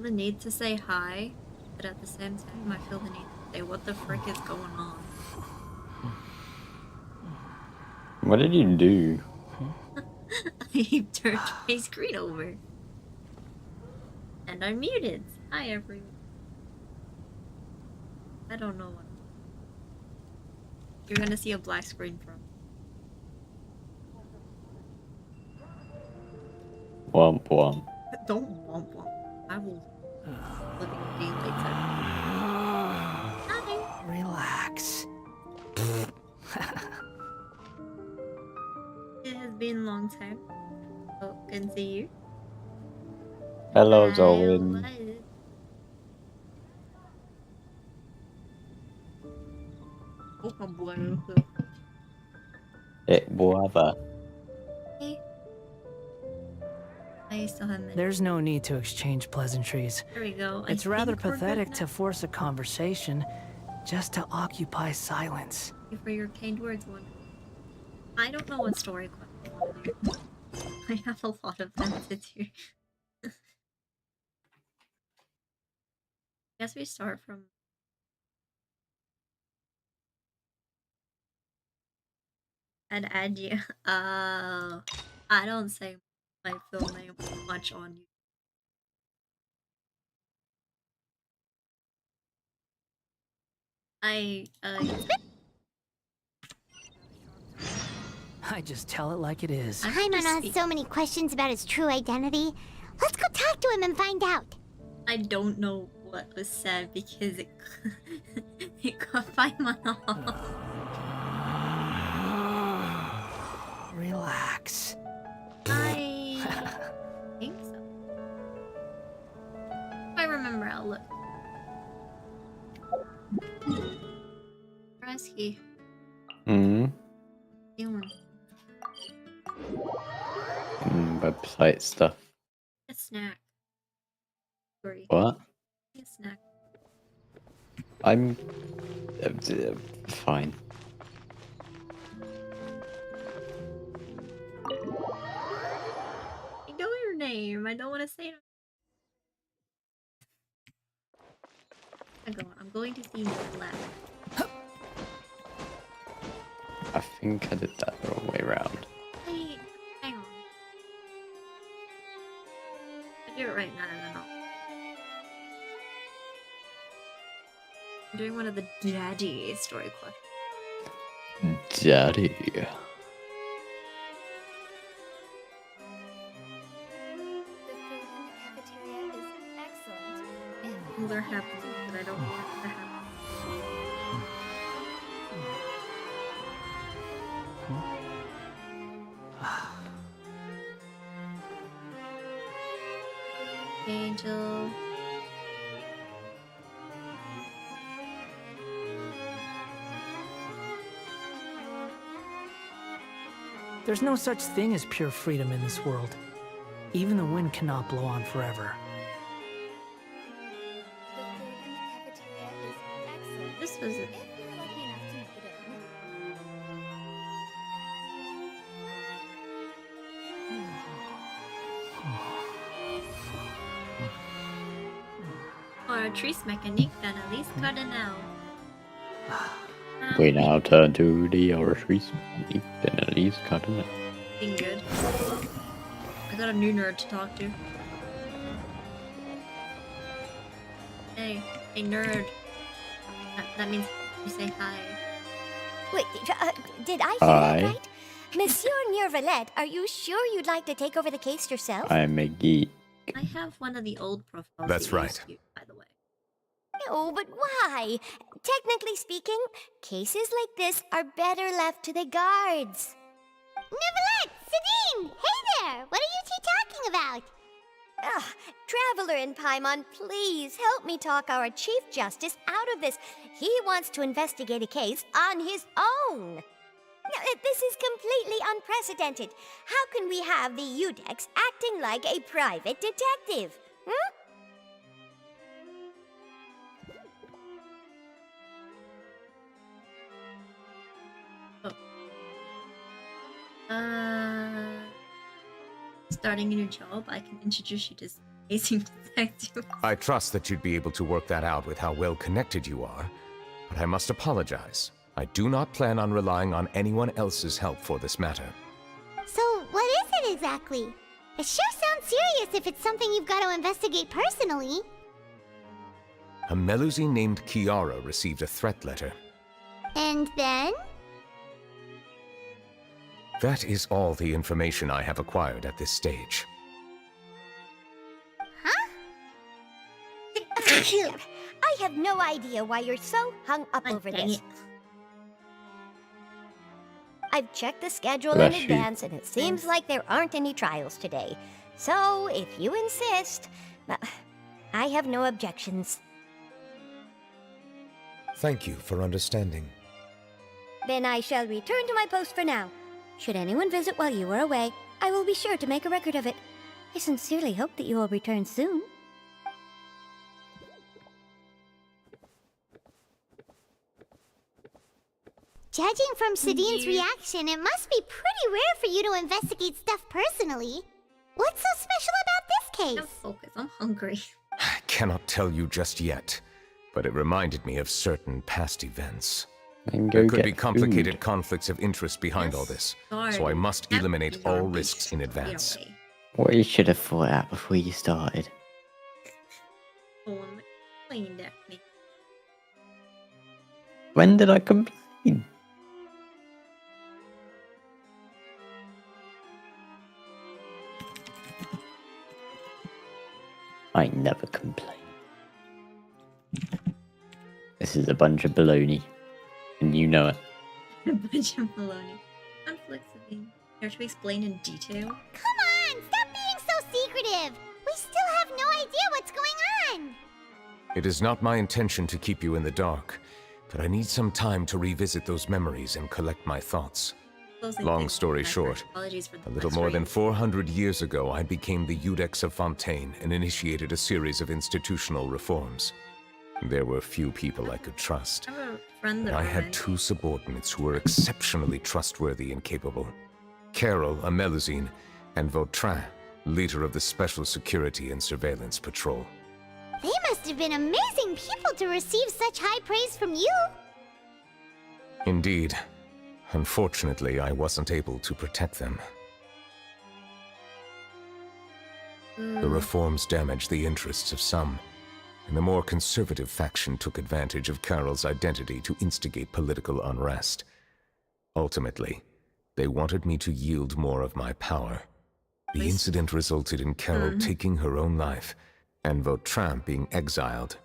the need to say hi, but at the same time, I feel the need to say, what the frick is going on? What did you do? I turned my screen over. And I'm muted. Hi, everyone. I don't know what. You're gonna see a black screen from. Womp womp. Don't womp womp. I will living daylights out. Hi. Relax. It has been a long time. Oh, can see you. Hello, Zolan. Oh, blue. Whatever. Hey. I still haven't. There's no need to exchange pleasantries. There we go. It's rather pathetic to force a conversation just to occupy silence. Thank you for your kind words, one. I don't know what story quest I want to do. I have a lot of them to do. Guess we start from. And add you. I don't say my full name much on you. I just tell it like it is. Paimon has so many questions about his true identity. Let's go talk to him and find out. I don't know what was said because it it got Paimon off. Relax. I think so. If I remember, I'll look. Where is he? Doing? Website stuff. A snack. Sorry. What? A snack. I'm fine. I know your name. I don't want to say it. I'm going to see you left. I think I did that the wrong way around. Hey, hang on. I do it right now. No. I'm doing one of the daddy story quests. Daddy. Things are happening, but I don't want it to happen. Angel. There's no such thing as pure freedom in this world. Even the wind cannot blow on forever. This was it. Or a trees mechanic than at least Cardinal. We now turn to the Orisries and at least Cardinal. Being good. I got a new nerd to talk to. Hey nerd. That means you say hi. Wait, did I hear that right? Monsieur Niervalette, are you sure you'd like to take over the case yourself? I'm a geek. I have one of the old profiles. That's right. By the way. No, but why? Technically speaking, cases like this are better left to the guards. Niervalette! Sabine! Hey there! What are you two talking about? Traveler in Paimon, please help me talk our Chief Justice out of this. He wants to investigate a case on his own. This is completely unprecedented. How can we have the Udex acting like a private detective? Starting a new job, I can introduce you to amazing detective. I trust that you'd be able to work that out with how well connected you are, but I must apologize. I do not plan on relying on anyone else's help for this matter. So, what is it exactly? It sure sounds serious if it's something you've got to investigate personally. A Melusine named Kiara received a threat letter. And then? That is all the information I have acquired at this stage. Huh? I have no idea why you're so hung up over Dang this. it. I've checked the schedule Bless in you. advance, and it seems like there aren't any trials today. So, if you insist, I have no objections. Thank you for understanding. Then I shall return to my post for now. Should anyone visit while you are away, I will be sure to make a record of it. I sincerely hope that you will return soon. Judging from Sadine's you. reaction, it must be pretty rare for you to investigate stuff personally. What's so special about this Now case? focus. I'm hungry. I cannot tell you just yet, but it reminded me of certain past events. Then go There could get be complicated food. conflicts of interest behind all Yes, this, sorry. so I must That eliminate is our all beast. risks in Get advance. away. What you should have thought out before you started. Someone complained at me. When did I complain? I never complain. This is a bunch of baloney, and you know it. A bunch of baloney. Conflicts of being. You have to explain in detail. Come on, stop being so secretive! We still have no idea what's going on! It is not my intention to keep you in the dark, but I need some time to revisit those memories and collect my thoughts. Closing Long things. story My short, apologies for the a little more than frustrating- 400 years ago, I became the Iudex of Fontaine and initiated a series of institutional reforms. There were few people I could trust, I have a friend but that I had ran- two subordinates who were exceptionally trustworthy and capable. Carol, a Melusine, and Vautrin, leader of the Special Security and Surveillance Patrol. They must have been amazing people to receive such high praise from you! Indeed. Unfortunately, I wasn't able to protect them. The reforms damaged the interests of some, and the more conservative faction took advantage of Carol's identity to instigate political unrest. Ultimately, they wanted me to yield more of my power. The incident resulted in Carol taking her own life, and Vautrin being exiled.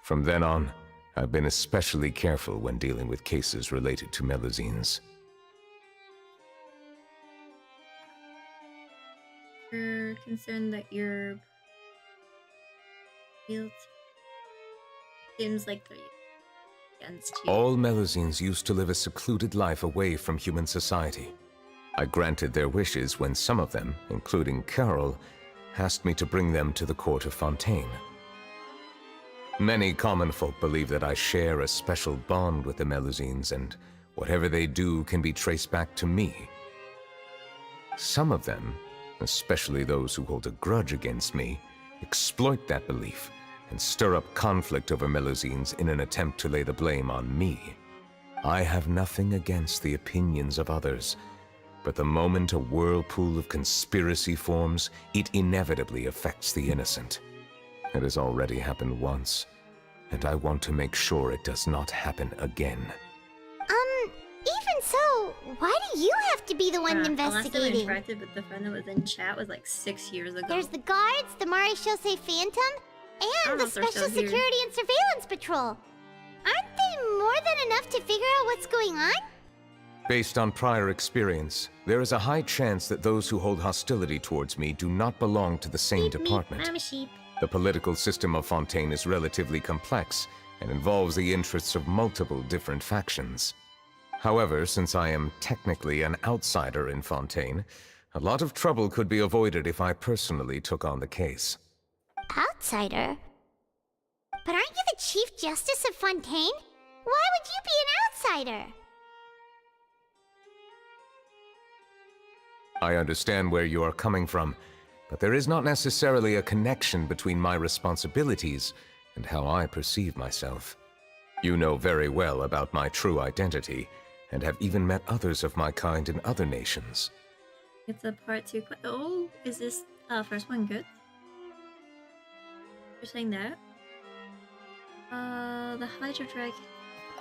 From then on, I've been especially careful when dealing with cases related to Melusines. You're concerned that your field seems like they're against you. All Melusines used to live a secluded life away from human society. I granted their wishes when some of them, including Carol, asked me to bring them to the court of Fontaine. Many common folk believe that I share a special bond with the Melusines, and whatever they do can be traced back to me. Some of them, especially those who hold a grudge against me, exploit that belief and stir up conflict over Melusines in an attempt to lay the blame on me. I have nothing against the opinions of others, but the moment a whirlpool of conspiracy forms, it inevitably affects the innocent. It has already happened once, and I want to make sure it does not happen again. Even so, why do you have to be the one The last time I investigating? interacted with the friend that was in chat was like 6 years ago. There's the guards, the Maréchaussée Phantom, and know the if they're Special still here. Security and Surveillance Patrol. Aren't they more than enough to figure out what's going on? Based on prior experience, there is a high chance that those who hold hostility towards me do not belong to the same department. I'm a sheep. The political system of Fontaine is relatively complex and involves the interests of multiple different factions. However, since I am technically an outsider in Fontaine, a lot of trouble could be avoided if I personally took on the case. Outsider? But aren't you the Chief Justice of Fontaine? Why would you be an outsider? I understand where you are coming from, but there is not necessarily a connection between my responsibilities and how I perceive myself. You know very well about my true identity, and have even met others of my kind in other nations. It's a part 2. Oh, is this first one good? You're saying that? The Hydra Dragon.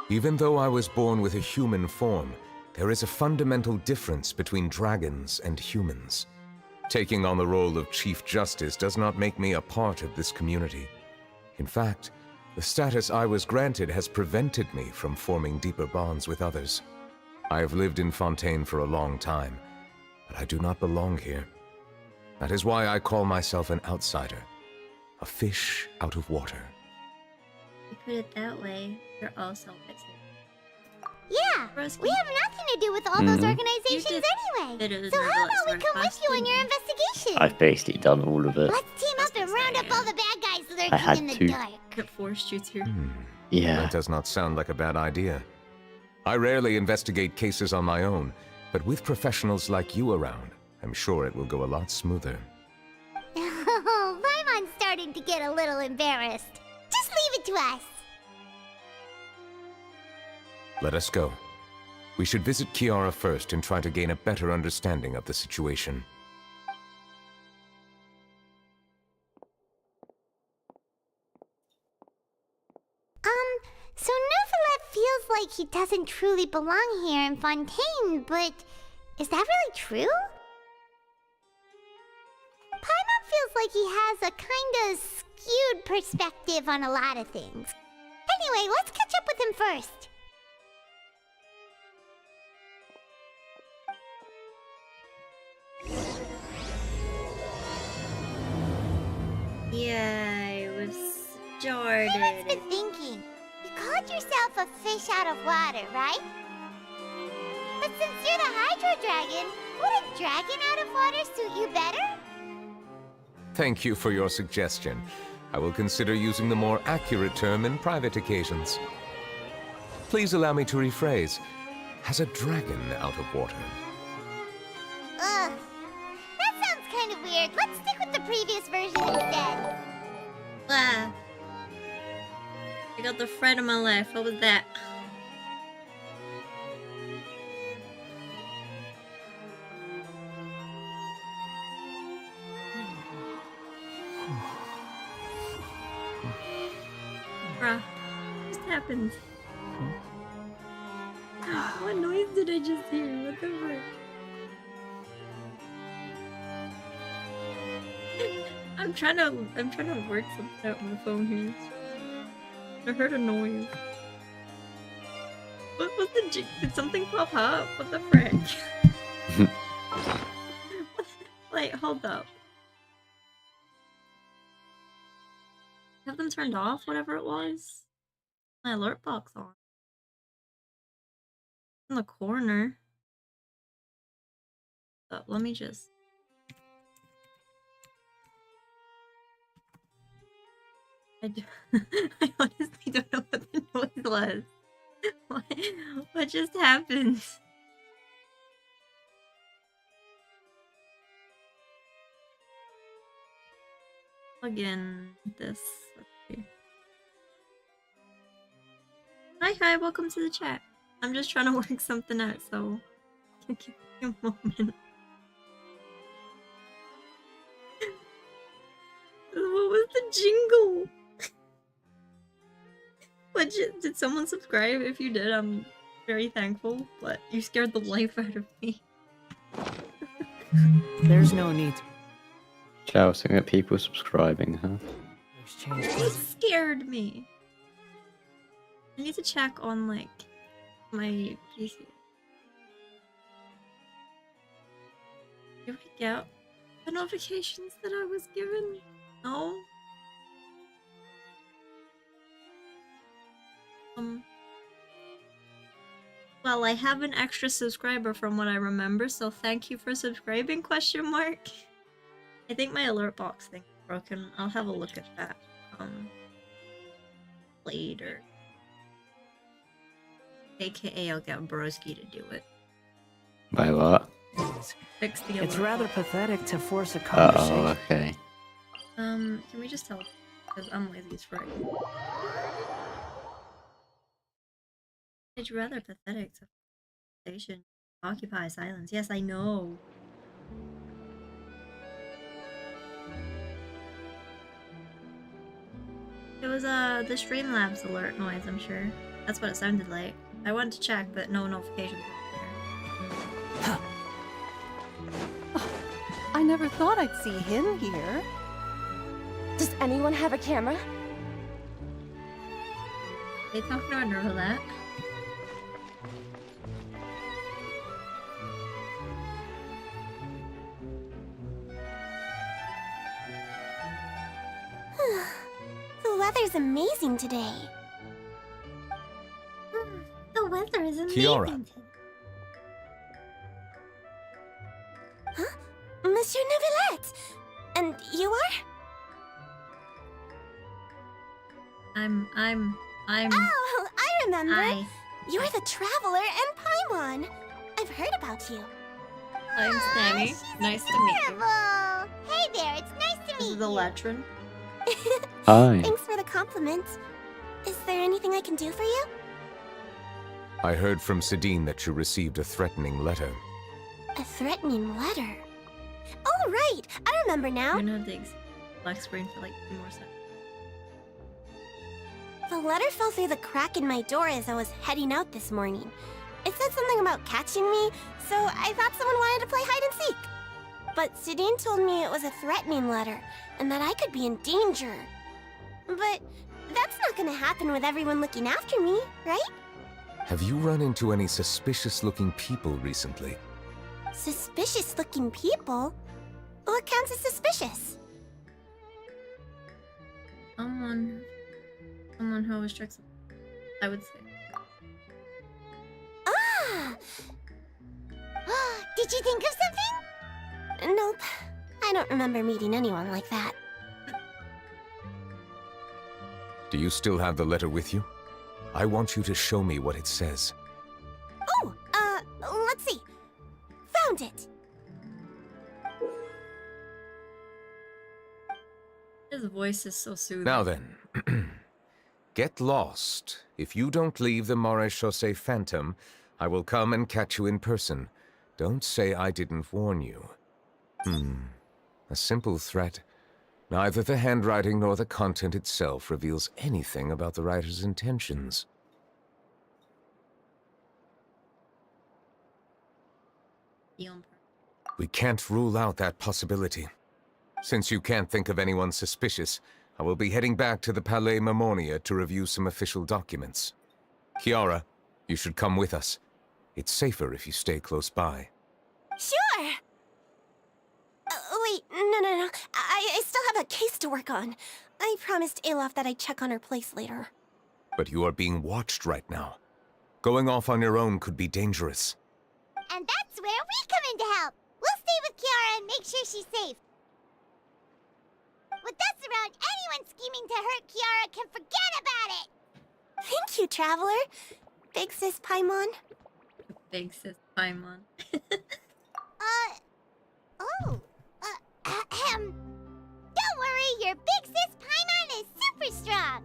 Even though I was born with a human form, there is a fundamental difference between dragons and humans. Taking on the role of Chief Justice does not make me a part of this community. In fact, the status I was granted has prevented me from forming deeper bonds with others. I have lived in Fontaine for a long time, but I do not belong here. That is why I call myself an outsider, a fish out of water. You put it that way, you're also witty. Yeah, Broski. we have nothing to do with all those organizations You did anyway. bit of So the how about we Rebel come with you in Sword your class, investigation? I've basically done all of it. Let's team up and round up all the bad guys I had lurking in the to. dark. It forced you to. Yeah. That does not sound like a bad idea. I rarely investigate cases on my own, but with professionals like you around, I'm sure it will go a lot smoother. Oh, Paimon's starting to get a little embarrassed. Just leave it to us. Let us go. We should visit Kiara first and try to gain a better understanding of the situation. So Neuvillette feels like he doesn't truly belong here in Fontaine, but is that really true? Paimon feels like he has a kinda skewed perspective on a lot of things. Anyway, let's catch up with him first. Yeah, it was started. Paimon's been thinking. You called yourself a fish out of water, right? But since you're the Hydro Dragon, would a dragon out of water suit you better? Thank you for your suggestion. I will consider using the more accurate term in private occasions. Please allow me to rephrase. Has a dragon out of water? Ugh. That sounds kind of weird. Let's stick with the previous version instead. Ah. I got the friend of my life. What was that? Bruh, what just happened? What noise did I just hear? What the fuck? I'm trying to work something out on my phone here. I heard a noise. What was the did something pop up? What the frick? Wait, hold up. Have them turned off, whatever it was? My alert box on. In the corner. But let me just... I honestly don't know what the noise was. What just happened? Plug in this. Okay. Hi, welcome to the chat. I'm just trying to work something out, so give me a moment. What was the jingle? What did someone subscribe? If you did, I'm very thankful, but you scared the life out of me. There's no need to Shouting at people subscribing, huh? exchange It presents. scared me. I need to check on, like, my PC. Did we get the notifications that I was given? No? Well, I have an extra subscriber from what I remember, so thank you for subscribing, question mark. I think my alert box thing is broken. I'll have a look at that, later. AKA I'll get Broski to do it. By what? faces. Fix the It's alert rather box. pathetic to force a Oh, conversation. okay. Can we just tell? Because I'm lazy as frick. It's rather pathetic to station occupy silence. Yes, I know. It was the Streamlabs alert noise, I'm sure. That's what it sounded like. I wanted to check, but no notifications were there. I never thought I'd see him here. Does anyone have a camera? They talking about Nervalette? The weather's amazing today. The weather is amazing. Kiara. today. Huh? Monsieur Neuvillette! And you are? Oh, I remember. I. You're the Traveler and Paimon. I've heard about you. I'm Sammy. She's Nice to meet you. adorable. Hey there, it's nice to This meet is you. Eletrin. Hi. Thanks for the compliment. Is there anything I can do for you? I heard from Sidine that you received a threatening letter. A threatening letter. Oh, right. I remember now. You're gonna have the black screen for like 2 more seconds. The letter fell through the crack in my door as I was heading out this morning. It said something about catching me, so I thought someone wanted to play hide and seek. But Sidine told me it was a threatening letter, and that I could be in danger. But that's not gonna happen with everyone looking after me, right? Have you run into any suspicious-looking people recently? Suspicious-looking people? What counts as suspicious? Someone who always checks. I would say. Ah! Did you think of something? Nope. I don't remember meeting anyone like that. Do you still have the letter with you? I want you to show me what it says. Oh, let's see. Found it. His voice is so soothing. Now then, get lost. If you don't leave the Maréchaussée Phantom, I will come and catch you in person. Don't say I didn't warn you. A simple threat. Neither the handwriting nor the content itself reveals anything about the writer's intentions. We can't rule out that possibility. Since you can't think of anyone suspicious, I will be heading back to the Palais Mermonia to review some official documents. Kiara, you should come with us. It's safer if you stay close by. Sure. Wait, no. I still have a case to work on. I promised Alof that I'd check on her place later. But you are being watched right now. Going off on your own could be dangerous. And that's where we come in to help. We'll stay with Kiara and make sure she's safe. With us around, anyone scheming to hurt Kiara can forget about it! Thank you, Traveler. Big Sis Paimon. Big sis Paimon. Don't worry, your Big Sis Paimon is super strong!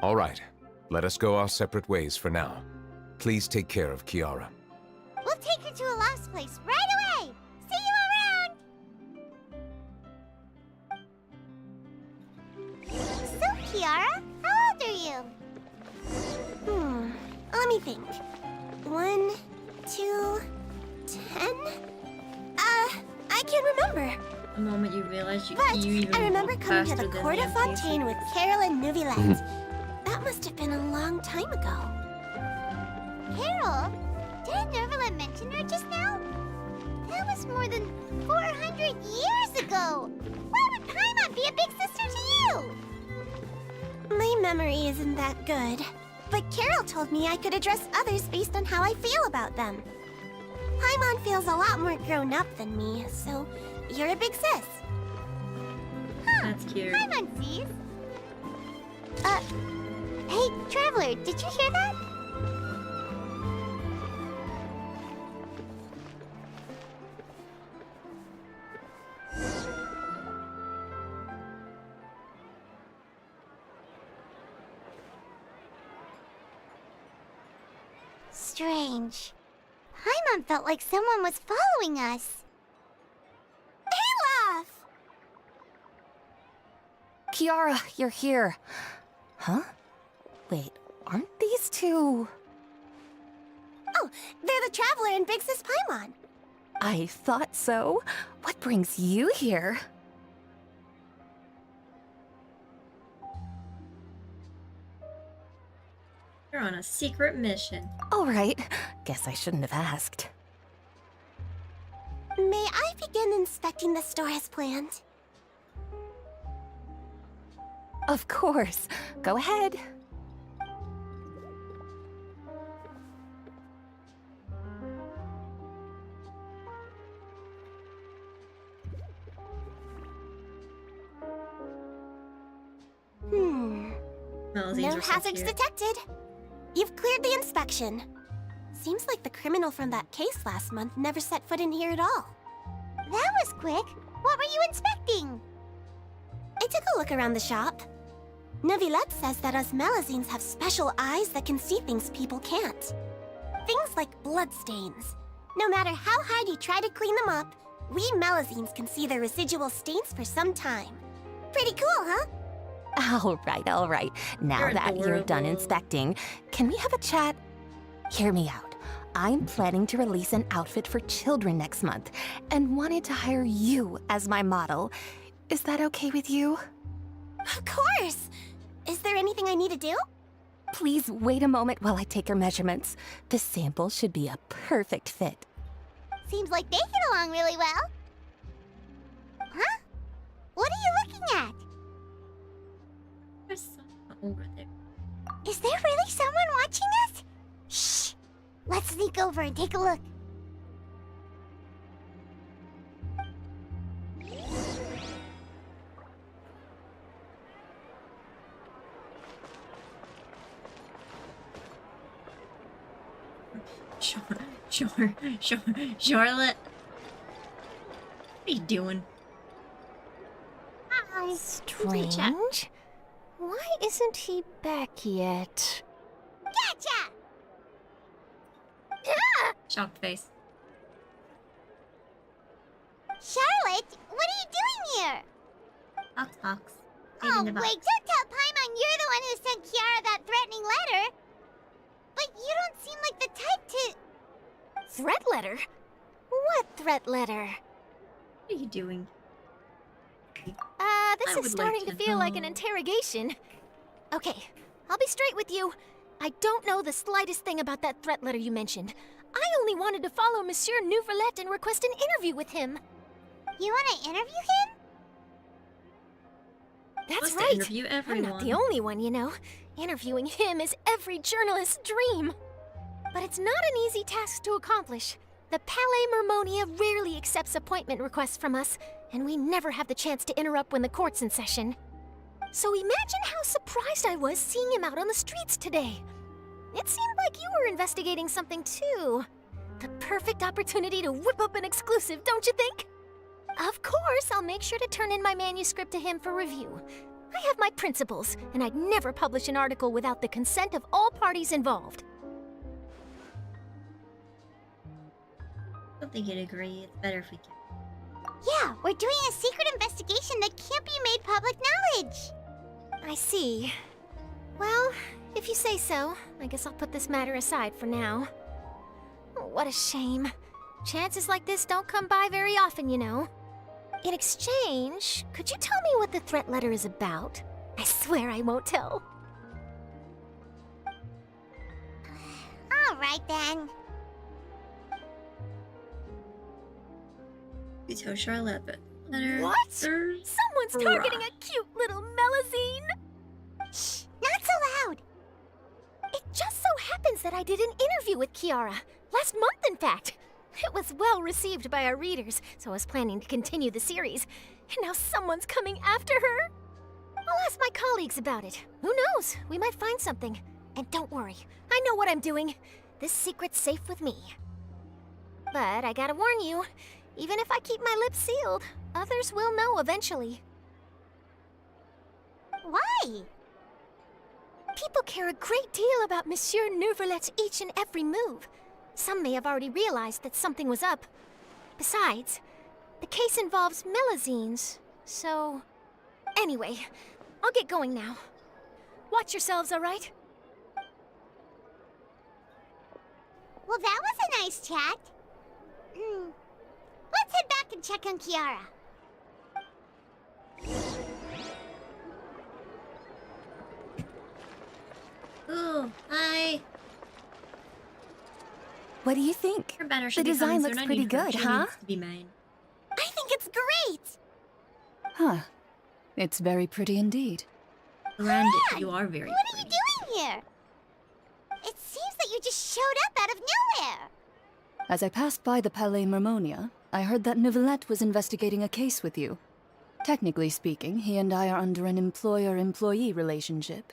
All right, let us go our separate ways for now. Please take care of Kiara. We'll take her to a lost place right away! See you around! So, Kiara, how old are you? Let me think. 1, 2, 10? I can't remember. The moment you realize you But even I remember walk coming to faster the than Court of NPC. Fontaine with Carol and Neuvillette. That must have been a long time ago. Carol? Didn't Neuvillette mention her just now? That was more than 400 years ago! Why would Paimon be a big sister to you? My memory isn't that good. But Carol told me I could address others based on how I feel about them. Paimon feels a lot more grown up than me, so you're a big sis. That's cute. Paimon sees. Hey, Traveler, did you hear that? strange. Paimon felt like someone was following us. Olaf! Kiara, you're here. Huh? Wait, aren't these two... Oh, they're the Traveler and Big Sis Paimon. I thought so. What brings you here? You're on a secret mission. All right. Guess I shouldn't have asked. May I begin inspecting the store as planned? Of course. Go ahead. Well, these No are so hazards cute. detected. You've cleared the inspection. Seems like the criminal from that case last month never set foot in here at all. That was quick. What were you inspecting? I took a look around the shop. Neuvillette says that us Melazines have special eyes that can see things people can't. Things like bloodstains. No matter how hard you try to clean them up, we Melazines can see their residual stains for some time. Pretty cool, huh? All right. Now You're that you're done adorable. inspecting, can we have a chat? Hear me out. I'm planning to release an outfit for children next month and wanted to hire you as my model. Is that okay with you? Of course! Is there anything I need to do? Please wait a moment while I take your measurements. The sample should be a perfect fit. Seems like they get along really well. Huh? What are you looking at? There's someone over there. Is there really someone watching us? Shh! Let's sneak over and take a look. Charlotte. What are you doing? Hi. Strange. Why isn't he back yet? Gotcha! Shocked face. Charlotte, what are you doing here? Talks. Oh, wait, don't tell Paimon you're the one who sent Kiara that threatening letter. But you don't seem like the type to... Threat letter? What threat letter? What are you doing? This I is would like starting to to feel like an know. interrogation. Okay, I'll be straight with you. I don't know the slightest thing about that threat letter you mentioned. I only wanted to follow Monsieur Neuvillette and request an interview with him. You want to interview him? That's Supposed to right. interview I'm everyone. not the only one, you know. Interviewing him is every journalist's dream. But it's not an easy task to accomplish. The Palais Mermonia rarely accepts appointment requests from us, and we never have the chance to interrupt when the court's in session. So imagine how surprised I was seeing him out on the streets today. It seemed like you were investigating something too. The perfect opportunity to whip up an exclusive, don't you think? Of course, I'll make sure to turn in my manuscript to him for review. I have my principles, and I'd never publish an article without the consent of all parties involved. I don't think you'd agree. It's better if we can. Yeah, we're doing a secret investigation that can't be made public knowledge. I see. Well, if you say so, I guess I'll put this matter aside for now. Oh, what a shame. Chances like this don't come by very often, you know. In exchange, could you tell me what the threat letter is about? I swear I won't tell. All right, then. You tell Charlotte that letter. What? There's Someone's targeting a cute little Melazine! Shh, not so loud. It just so happens that I did an interview with Kiara. Last month, in fact. It was well received by our readers, so I was planning to continue the series. And now someone's coming after her. I'll ask my colleagues about it. Who knows? We might find something. And don't worry, I know what I'm doing. This secret's safe with me. But I gotta warn you, even if I keep my lips sealed, others will know eventually. Why? People care a great deal about Monsieur Neuvrelet's each and every move. Some may have already realized that something was up. Besides, the case involves Melazines, so... Anyway, I'll get going now. Watch yourselves, all right? Well, that was a nice chat. Let's head back and check on Kiara. Ooh, hi. What do you think? Her banner The should be design coming looks soon. I pretty need her. good, She huh? needs to be mine. I think it's great! Huh. It's very pretty indeed. Miranda, Man, you are very What are you pretty. doing here? It seems that you just showed up out of nowhere. As I passed by the Palais Mermonia, I heard that Neuvillette was investigating a case with you. Technically speaking, he and I are under an employer-employee relationship.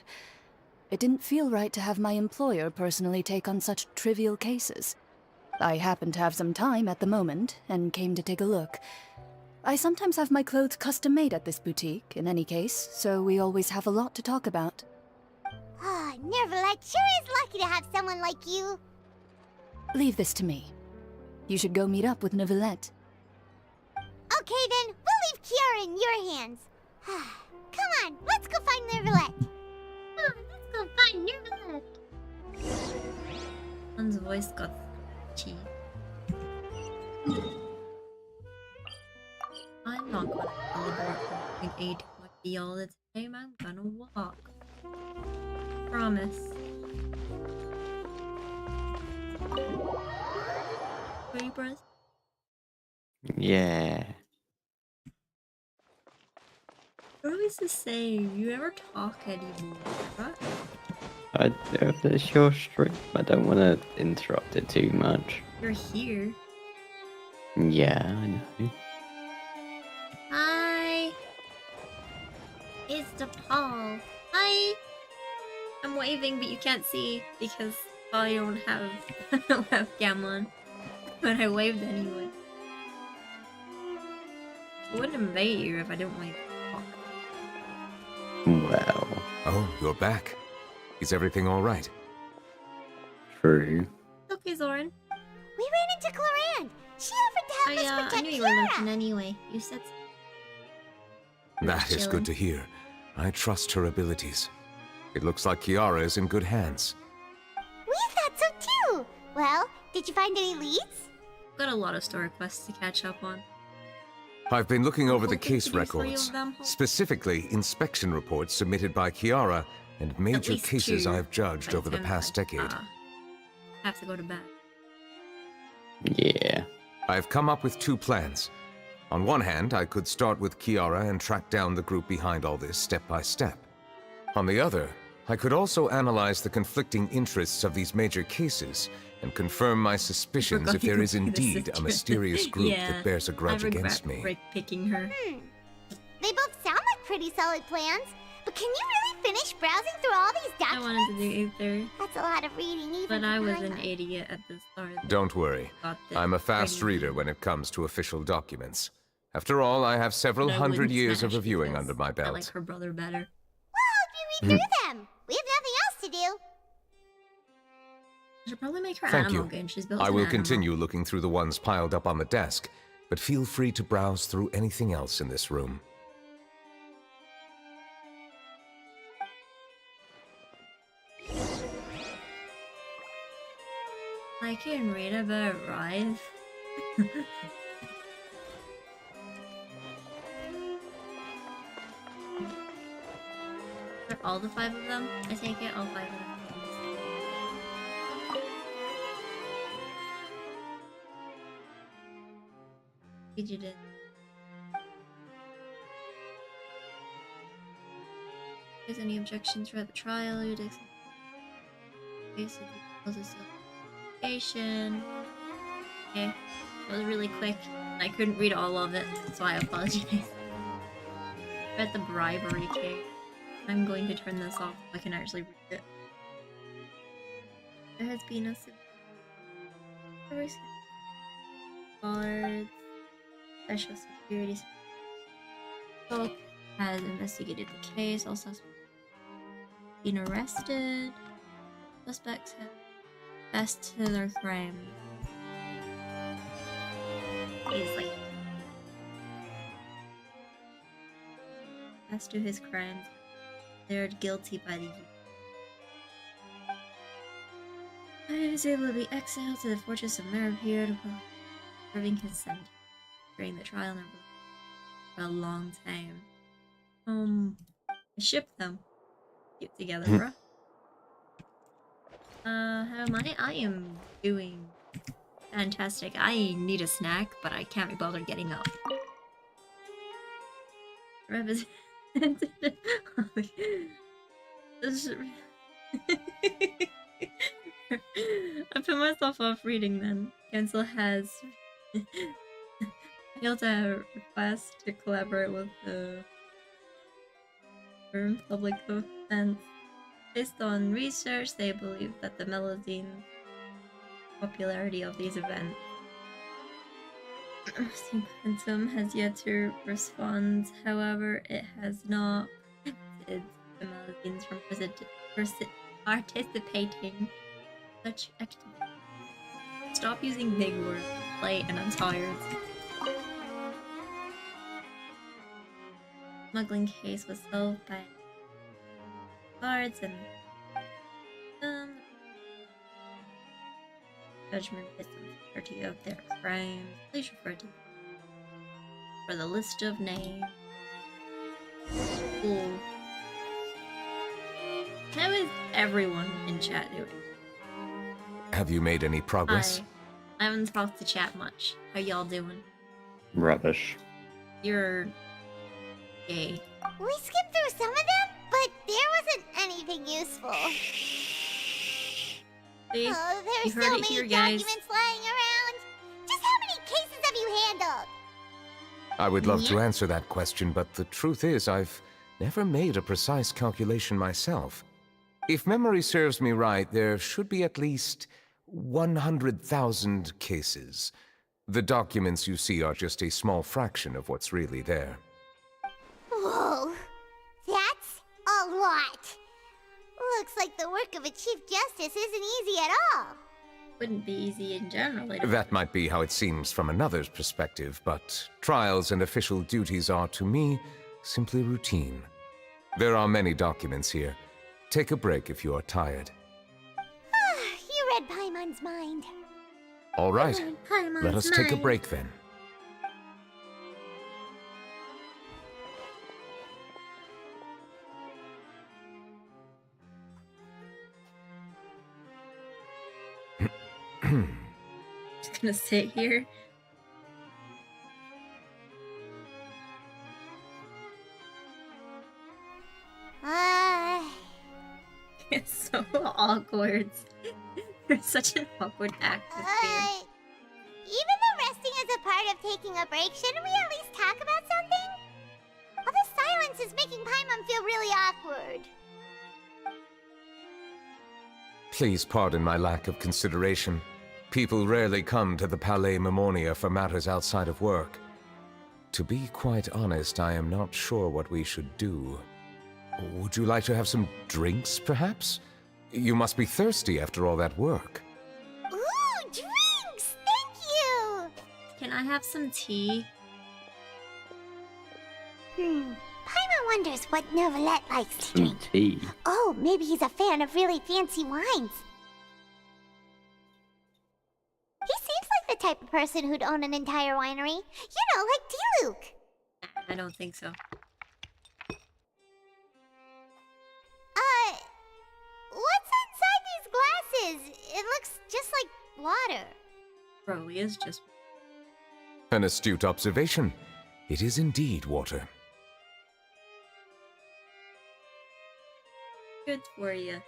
It didn't feel right to have my employer personally take on such trivial cases. I happened to have some time at the moment, and came to take a look. I sometimes have my clothes custom-made at this boutique, in any case, so we always have a lot to talk about. Ah, Neuvillette sure is lucky to have someone like you. Leave this to me. You should go meet up with Neuvillette. Okay then, we'll leave Kiara in your hands. Come on, let's go find Neuvillette. Let's go find Neuvillette. One's voice got cheap. I'm not gonna celebrate from 8 to all the time. I'm gonna walk. Promise. Rebirth. Yeah. You're always the same. You never talk anymore, right? If it's your stream, I don't want to interrupt it too much. You're here. Yeah, I know. Hi. It's DePaul. Hi. I'm waving, but you can't see because I don't have a webcam on. But I waved anyway. I wouldn't invite you if I didn't wave. Well, Oh, you're back. Is everything all right? true. Okay, Zoran. We ran into Cloran. She offered to help us protect I knew you were lurking Kiara. anyway. You said That is good to hear. I trust her abilities. It looks like Kiara is in good hands. We thought so too. Well, did you find any leads? got a lot of story quests to catch up on. I've been looking over the Hoping to case do 3 records, of them. specifically inspection reports submitted by Kiara and major least cases 2 I've judged by over the time past I decade. have to go to bed. Yeah. I've come up with 2 plans. On one hand, I could start with Kiara and track down the group behind all this step by step. On the other, I could also analyze the conflicting interests of these major cases and confirm my suspicions forgot if you there could is be the indeed sister. a mysterious group Yeah, that bears a grudge I regret against me. picking her. They both sound like pretty solid plans. But can you really finish browsing through all these I documents? wanted to do either, That's a lot of reading, even but for I was Paimon. an idiot at the start. Don't worry. Got this I'm a fast pretty reader when it comes to official documents. After all, I have several but I hundred wouldn't years of smash reviewing because under my I belt. like her brother better. Well, hope you read through them. We have nothing else to do. I should probably make her Thank animal you. good. She's built I an will animal. continue looking through the ones piled up on the desk, but feel free to browse through anything else in this room. I can read about Rise. Are all the 5 of them? I take it all 5 of them. You did. If there's any objections throughout the trial, you'd accept case of the investigation. Okay, that was really quick. I couldn't read all of it, so I apologize. Read the bribery case. I'm going to turn this off so I can actually read it. There has been a guards, special security. Folk has investigated the case. All suspects been arrested. Suspects have confessed to their crime. Easily. As to his crimes, declared guilty by the I was able to be exiled to the fortress of Meripede while serving his sentence during the trial for a long time. I shipped them. Get together, bruh. How am I? I am doing fantastic. I need a snack, but I can't be bothered getting up. Representative. I put myself off reading then. Council has failed to request to collaborate with the public offense. Based on research, they believe that the Melazine popularity of these events. Quantum has yet to respond, however, it has not prevented the Melazines from participating in such activity. Stop using big words, late and I'm tired. Smuggling case was solved by guards and judgment based on the severity of their crimes. Please refer to for the list of names. Cool. How is everyone in chat doing? Have you made any progress? I haven't talked to chat much. How y'all doing? Rubbish. You're gay. We skipped through some of them, but there wasn't anything useful. See? Oh, You there's heard so it many here, guys. documents lying around. Just how many cases have you handled? I would love to answer that question, but the truth is I've never made a precise calculation myself. If memory serves me right, there should be at least 100,000 cases. The documents you see are just a small fraction of what's really there. Whoa, that's a lot. Looks like the work of a Chief Justice isn't easy at all. Wouldn't be easy in general. That might be how it seems from another's perspective, but trials and official duties are, to me, simply routine. There are many documents here. Take a break if you are tired. You read Paimon's mind. All right, Paimon's let us take a mind. break then. Just gonna sit here. It's so awkward. There's such an awkward atmosphere. Even though resting is a part of taking a break, shouldn't we at least talk about something? All the silence is making Paimon feel really awkward. Please pardon my lack of consideration. People rarely come to the Palais Mermonia for matters outside of work. To be quite honest, I am not sure what we should do. Would you like to have some drinks, perhaps? You must be thirsty after all that work. Ooh, drinks! Thank you! Can I have some tea? Paimon wonders what Novelette likes to Some drink. tea. Oh, maybe he's a fan of really fancy wines. He seems like the type of person who'd own an entire winery. You know, like D-Luke. I don't think so. What's inside these glasses? It looks just like water. Probably is just. An astute observation. It is indeed water. Good for you.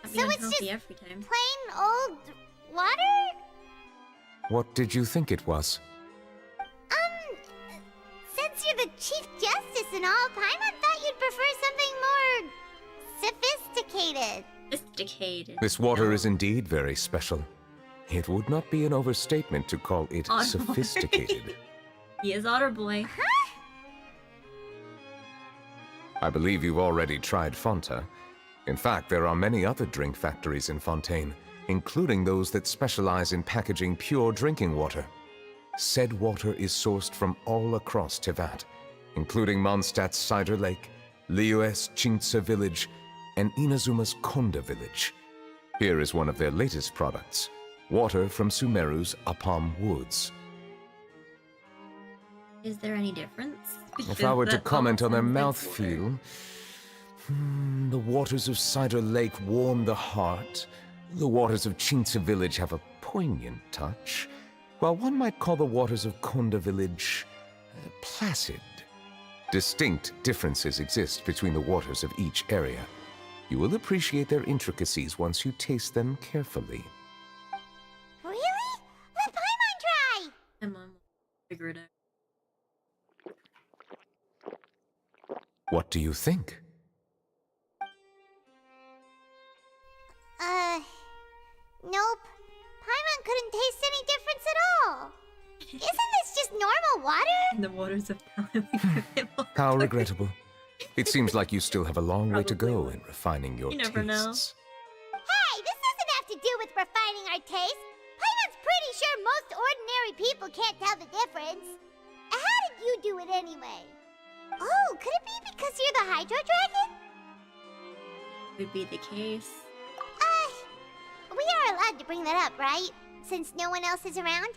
So it's unhealthy just every time. plain old water? What did you think it was? Since you're the Chief Justice and all, Paimon thought you'd prefer something more sophisticated. Sophisticated. This water No. is indeed very special. It would not be an overstatement to call it Otter boy. sophisticated. He is Otter Boy. I believe you've already tried Fonta. In fact, there are many other drink factories in Fontaine, including those that specialize in packaging pure drinking water. Said water is sourced from all across Tevat, including Mondstadt's Cider Lake, Liyue's Chingtse village, and Inazuma's Konda village. Here is one of their latest products, water from Sumeru's Apam Woods. Is there any difference? If I were to That comment on their almost sounds like water. mouthfeel, the waters of Cider Lake warm the heart. The waters of Chingtse village have a poignant touch, while one might call the waters of Konda village placid. Distinct differences exist between the waters of each area. You will appreciate their intricacies once you taste them carefully. Really? Let Paimon try! Come on, figure it out. What do you think? Nope. Paimon couldn't taste any difference at all. Isn't this just normal water? In the waters of Paleo. How regrettable. It seems like you still have a long way to Probably go would. in refining your You never know. tastes. Hey, this doesn't have to do with refining our taste. Paimon's pretty sure most ordinary people can't tell the difference. How did you do it anyway? Oh, could it be because you're the Hydro Dragon? Would be the case. We are allowed to bring that up, right? Since no one else is around?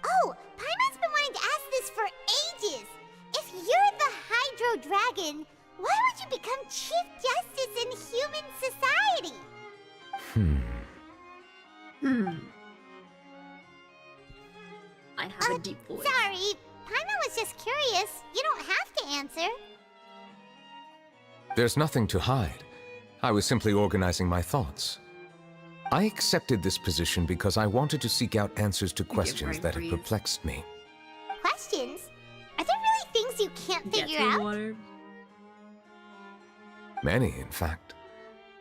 Oh, Paimon's been wanting to ask this for ages. If you're the Hydro Dragon, why would you become Chief Justice in human society? I have a deep voice. Sorry, Paimon was just curious. You don't have to answer. There's nothing to hide. I was simply organizing my thoughts. I accepted this position because I wanted to seek out answers to questions brain that had freeze. perplexed me. Questions? Are there really things you can't Get figure through out? water. Many, in fact.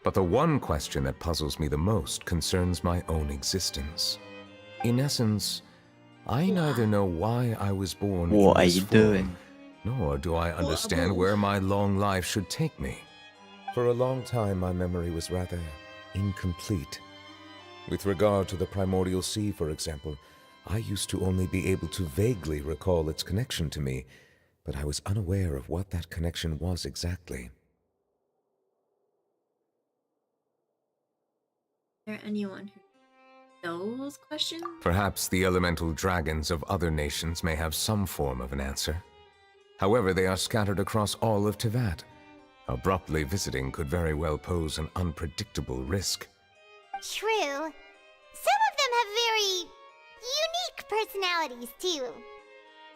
But the one question that puzzles me the most concerns my own existence. In essence, I neither know why I was born What in are this you form, doing? nor do I understand Whoa. where my long life should take me. For a long time, my memory was rather incomplete. With regard to the primordial sea, for example, I used to only be able to vaguely recall its connection to me, but I was unaware of what that connection was exactly. Is there anyone who knows questions? Perhaps the elemental dragons of other nations may have some form of an answer. However, they are scattered across all of Tevat. Abruptly visiting could very well pose an unpredictable risk. True. Some of them have very unique personalities, too.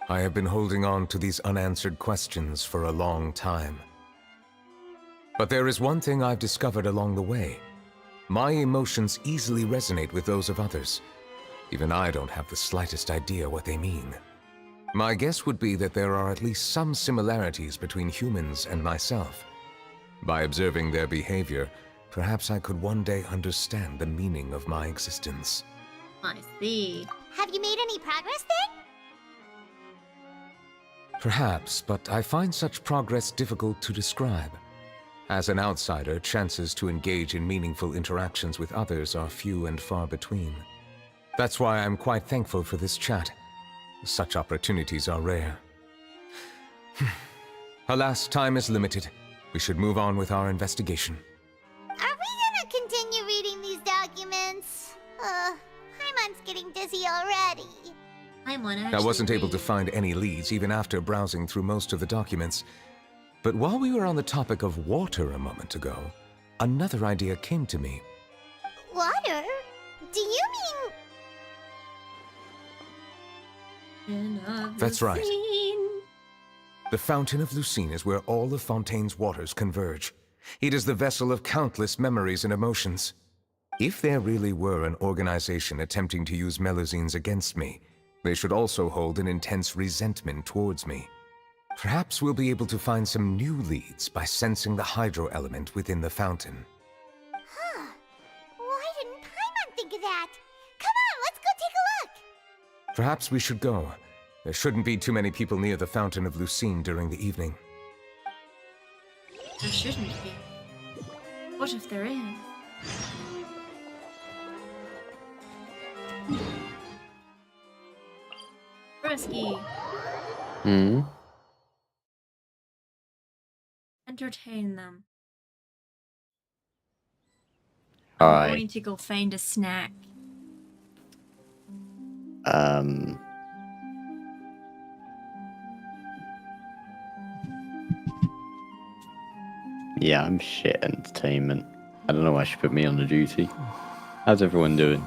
I have been holding on to these unanswered questions for a long time. But there is one thing I've discovered along the way. My emotions easily resonate with those of others. Even I don't have the slightest idea what they mean. My guess would be that there are at least some similarities between humans and myself. By observing their behavior, perhaps I could one day understand the meaning of my existence. I see. Have you made any progress then? Perhaps, but I find such progress difficult to describe. As an outsider, chances to engage in meaningful interactions with others are few and far between. That's why I'm quite thankful for this chat. Such opportunities are rare. Alas, time is limited. We should move on with our investigation. Are we gonna continue reading these documents? Paimon's getting dizzy already. I'm one I wasn't able to find any leads even after browsing through most of the documents. But while we were on the topic of water a moment ago, another idea came to me. Water? Do you mean... That's right. The Fountain of Lucine is where all of Fontaine's waters converge. It is the vessel of countless memories and emotions. If there really were an organization attempting to use Melusines against me, they should also hold an intense resentment towards me. Perhaps we'll be able to find some new leads by sensing the hydro element within the fountain. Huh. Why didn't Paimon think of that? Come on, let's go take a look! Perhaps we should go. There shouldn't be too many people near the Fountain of Lucine during the evening. There shouldn't be. What if there is? Risky. Hmm. Entertain them. All I'm right. going to go find a snack. Yeah, I'm shit entertainment. I don't know why she put me on the duty. How's everyone doing?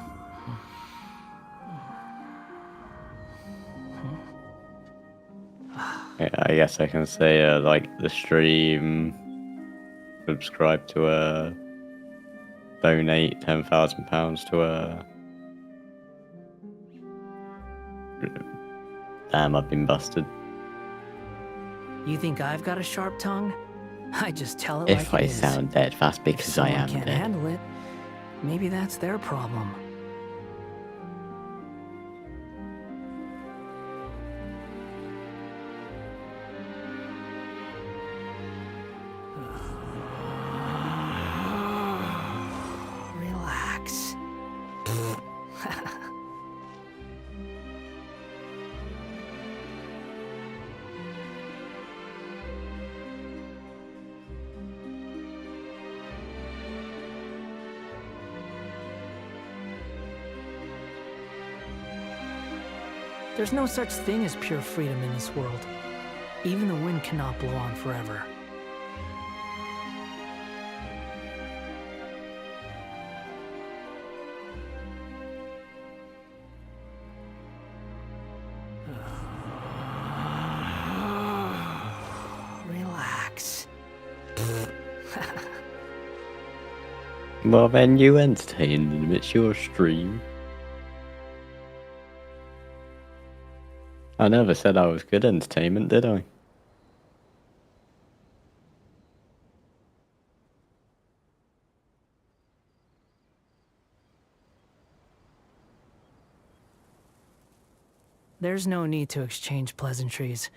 Yeah, I guess I can say like the stream, subscribe to donate £10,000 to Damn, I've been busted. You think I've got a sharp tongue? I just tell it If like I it is. sound dead, that's If because I someone am can't dead. handle it, maybe that's their problem. Relax. There's no such thing as pure freedom in this world. Even the wind cannot blow on forever. Relax. Well, then you entertain them. It's your stream. I never said I was good entertainment, did I? There's no need to exchange pleasantries.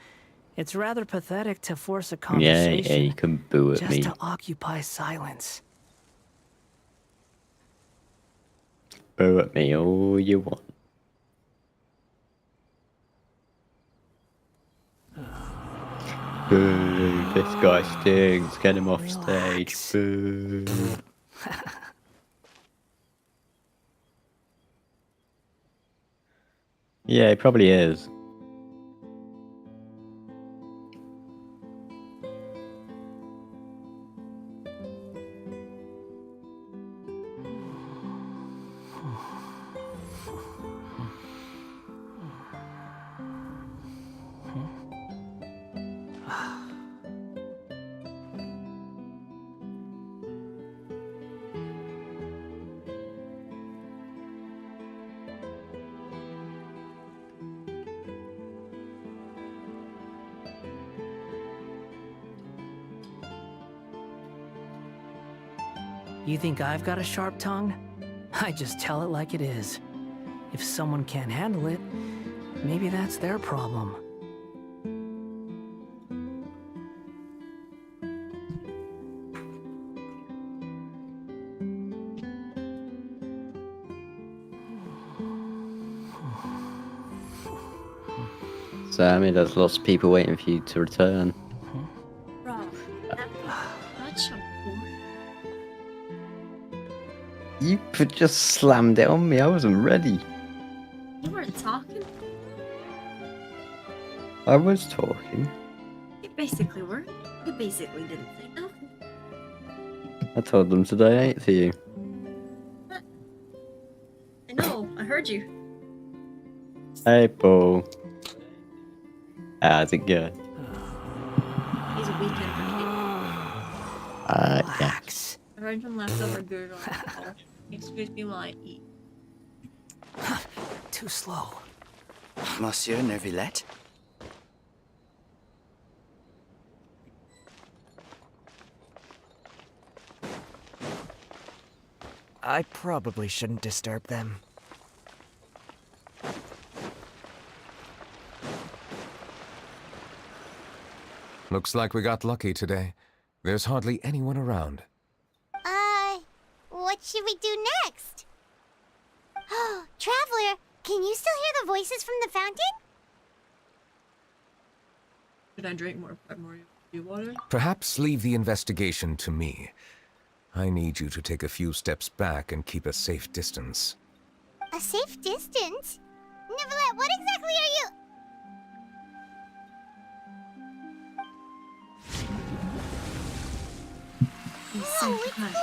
It's rather pathetic to force a Yeah, conversation you can boo at just me. to occupy silence. Boo at me all you want. Boo, this guy stinks. Get him off stage. Relax. Boo. Yeah, he probably is. You think I've got a sharp tongue? I just tell it like it is. If someone can't handle it, maybe that's their problem. Sammy, there's lots of people waiting for you to return. Bro, that's so cool. You just slammed it on me. I wasn't ready. You weren't talking. I was talking. You basically were. You basically didn't say nothing. I told them to donate to you. I know, I heard you. Hey, Paul. How's it going? He's a weekend for Kate. Yeah. Relax. I heard some leftover good on the wall. Excuse me while I eat. Too slow. Monsieur Neuvillette? I probably shouldn't disturb them. Looks like we got lucky today. There's hardly anyone around. What should we do next? Oh, Traveler, can you still hear the voices from the fountain? Should I drink more primordial water? Perhaps leave the investigation to me. I need you to take a few steps back and keep a safe distance. A safe distance? Neverlet, what exactly are you... Whoa, it's glowing!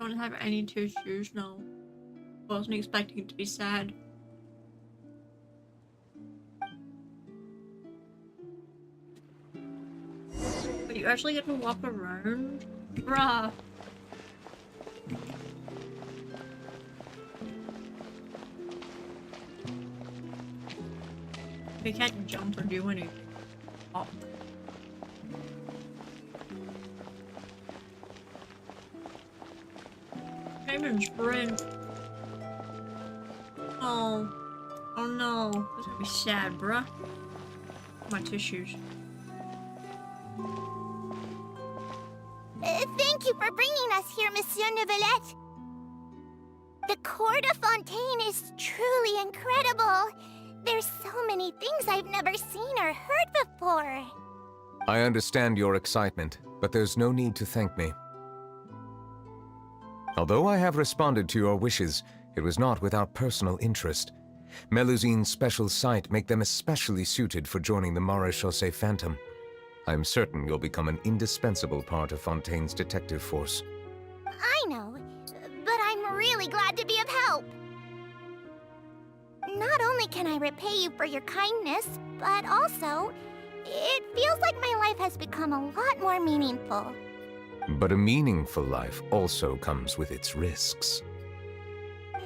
I don't have any tissues, no. Wasn't expecting it to be sad. But you actually get to walk around? Bruh. You can't jump or do anything. Oh. Can't even sprint. Oh. Oh no. That's gonna be sad, bruh. My tissues. Thank you for bringing us here, Monsieur Neuvillette. The Court of Fontaine is truly incredible. There's so many things I've never seen or heard before. I understand your excitement, but there's no need to thank me. Although I have responded to your wishes, it was not without personal interest. Melusine's special sight make them especially suited for joining the Maréchaussée Phantom. I'm certain you'll become an indispensable part of Fontaine's detective force. I know, but I'm really glad to be of help. Not only can I repay you for your kindness, but also, it feels like my life has become a lot more meaningful. But a meaningful life also comes with its risks.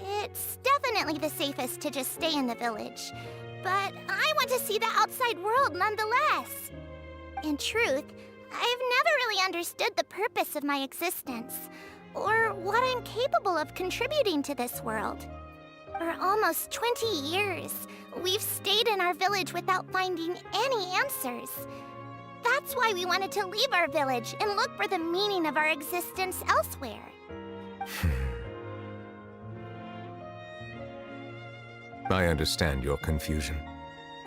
It's definitely the safest to just stay in the village, but I want to see the outside world nonetheless. In truth, I've never really understood the purpose of my existence, or what I'm capable of contributing to this world. For almost 20 years, we've stayed in our village without finding any answers. That's why we wanted to leave our village and look for the meaning of our existence elsewhere. I understand your confusion.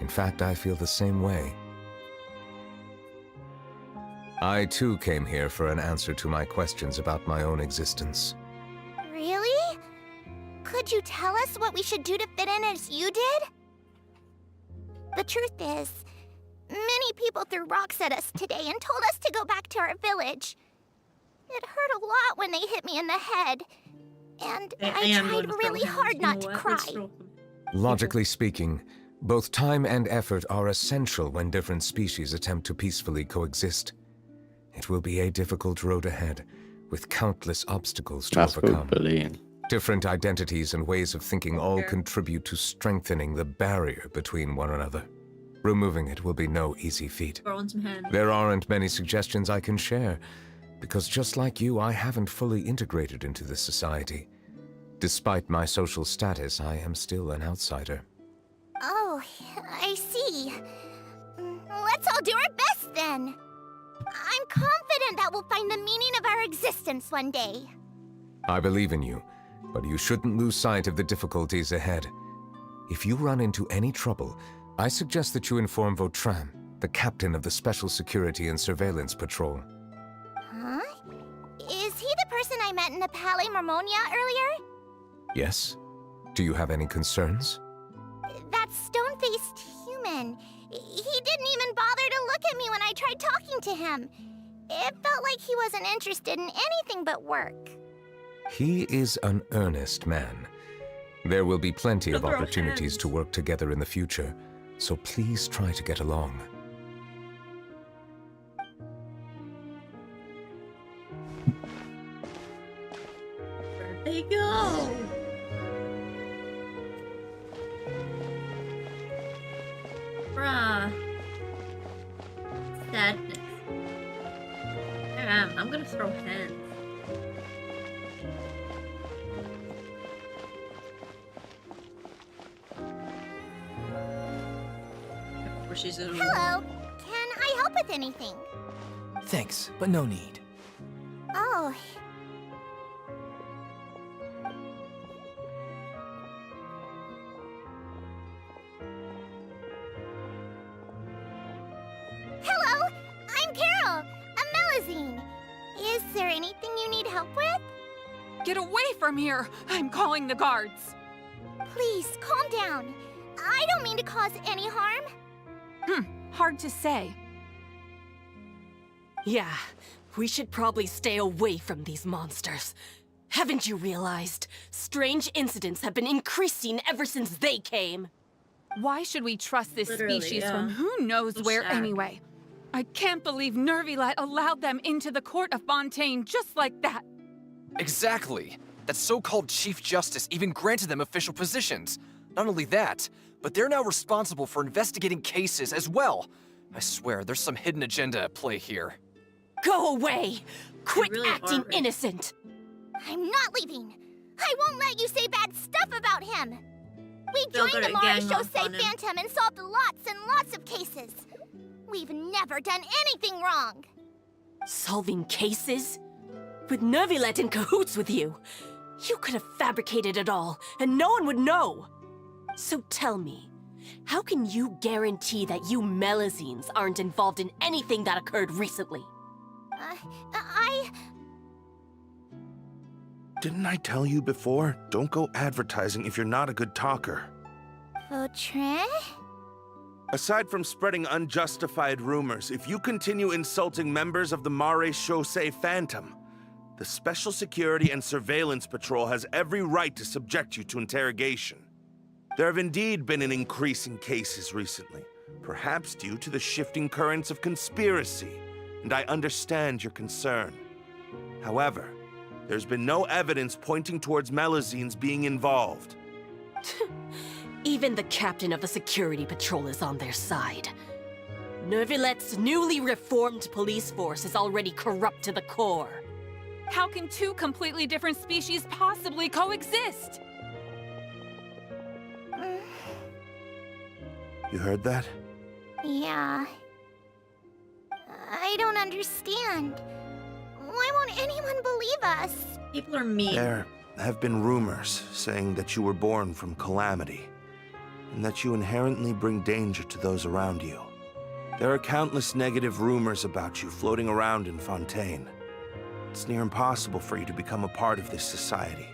In fact, I feel the same way. I too came here for an answer to my questions about my own existence. Really? Could you tell us what we should do to fit in as you did? The truth is, many people threw rocks at us today and told us to go back to our village. It hurt a lot when they hit me in the head, and I tried really hard not to cry. Logically speaking, both time and effort are essential when different species attempt to peacefully coexist. It will be a difficult road ahead, with countless obstacles to overcome. Different identities and ways of thinking all contribute to strengthening the barrier between one another. Removing it will be no easy feat. There aren't many suggestions I can share, because just like you, I haven't fully integrated into this society. Despite my social status, I am still an outsider. Oh, I see. Let's all do our best then. I'm confident that we'll find the meaning of our existence one day. I believe in you, but you shouldn't lose sight of the difficulties ahead. If you run into any trouble, I suggest that you inform Vautrin, the captain of the Special Security and Surveillance Patrol. Huh? Is he the person I met in the Palais Marmonia earlier? Yes? Do you have any concerns? That stone-faced human. He didn't even bother to look at me when I tried talking to him. It felt like he wasn't interested in anything but work. He is an earnest man. There will be plenty of opportunities to work together in the future, so please try to get along. Where'd they go? gonna throw hands. Of course she's a Hello. Can I help with anything? Thanks, but no need. Oh. Hello, I'm Carol, a Melazine. Is there anything you need help with? Get away from here! I'm calling the guards! Please, calm down. I don't mean to cause any harm. Hard to say. Yeah, we should probably stay away from these monsters. Haven't you realized? Strange incidents have been increasing ever since they came. Why should we trust this Literally, species yeah. from who knows So where sad. anyway? I can't believe Nervilet allowed them into the court of Fontaine just like that. Exactly. That so-called Chief Justice even granted them official positions. Not only that, but they're now responsible for investigating cases as well. I swear, there's some hidden agenda at play here. Go away! Quit really acting are, right? innocent! I'm not leaving. I won't let you say bad stuff about him. We Feel joined good the at Mara gang up Jose on him. Phantom and solved lots and lots of cases. We've never done anything wrong. Solving cases? With Nervilet in cahoots with you? You could have fabricated it all, and no one would know! So tell me, how can you guarantee that you Melazines aren't involved in anything that occurred recently? Didn't I tell you before? Don't go advertising if you're not a good talker. Eletrin? Aside from spreading unjustified rumors, if you continue insulting members of the Mare Jose Phantom, the Special Security and Surveillance Patrol has every right to subject you to interrogation. There have indeed been an increase in cases recently, perhaps due to the shifting currents of conspiracy, and I understand your concern. However, there's been no evidence pointing towards Melazines being involved. Even the captain of the security patrol is on their side. Nervilet's newly reformed police force is already corrupt to the core. How can two completely different species possibly coexist? You heard that? Yeah. I don't understand. Why won't anyone believe us? People are mean. There have been rumors saying that you were born from calamity, and that you inherently bring danger to those around you. There are countless negative rumors about you floating around in Fontaine. It's near impossible for you to become a part of this society.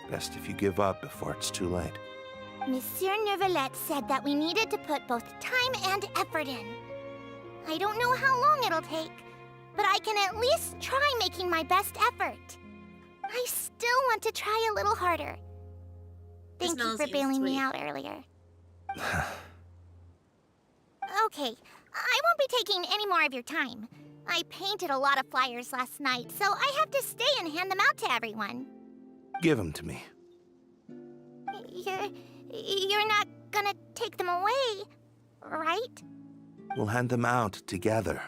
Best if you give up before it's too late. Monsieur Nervilet said that we needed to put both time and effort in. I don't know how long it'll take, but I can at least try making my best effort. I still want to try a little harder. Thank you for Melazine is bailing me sweet. out earlier. Okay, I won't be taking any more of your time. I painted a lot of flyers last night, so I have to stay and hand them out to everyone. Give them to me. You're not gonna take them away, right? We'll hand them out together.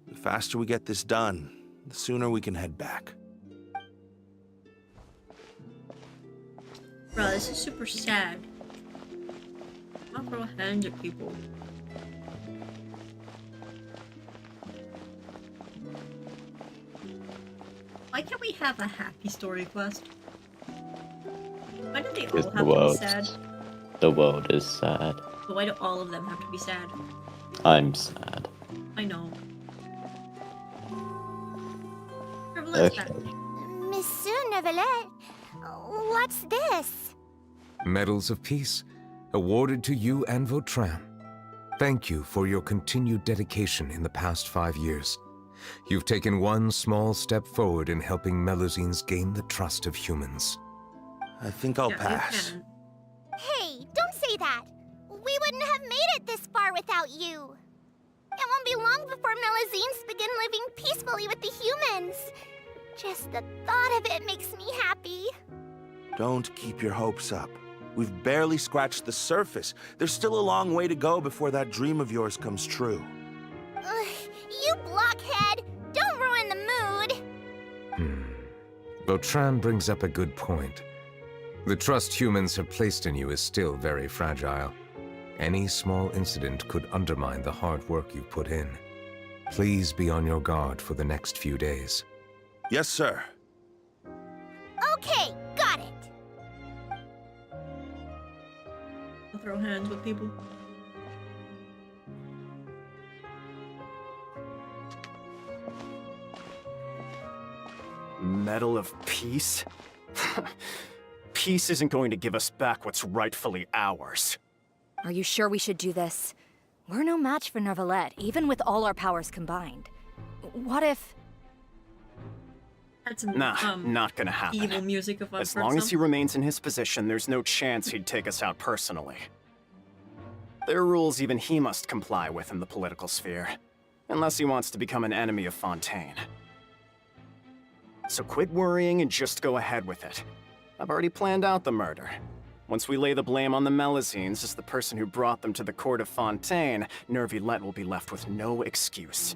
The faster we get this done, the sooner we can head back. Bro, this is super sad. I'll throw hands at people. Why can't we have a happy story quest? Why do they all Because have the to be world, sad? the world is sad. But why do all of them have to be sad? I'm sad. I know. Frivolous Okay. Monsieur Nervilet, what's this? Medals of Peace, awarded to you and Vautrin. Thank you for your continued dedication in the past 5 years. You've taken one small step forward in helping Melazines gain the trust of humans. I think I'll Yeah, you pass. can. Hey, don't say that. We wouldn't have made it this far without you. It won't be long before Melazines begin living peacefully with the humans. Just the thought of it makes me happy. Don't keep your hopes up. We've barely scratched the surface. There's still a long way to go before that dream of yours comes true. You blockhead! Vautrin brings up a good point. The trust humans have placed in you is still very fragile. Any small incident could undermine the hard work you've put in. Please be on your guard for the next few days. Yes, sir. Okay, got it. I'll throw hands with people. Medal of Peace? Peace isn't going to give us back what's rightfully ours. Are you sure we should do this? We're no match for Neuvillette, even with all our powers combined. What if... That's some, Nah, not gonna happen. evil music if I've As heard long as some. he remains in his position, there's no chance he'd take us out personally. There are rules even he must comply with in the political sphere, unless he wants to become an enemy of Fontaine. So quit worrying and just go ahead with it. I've already planned out the murder. Once we lay the blame on the Melusines as the person who brought them to the court of Fontaine, Neuvillette will be left with no excuse.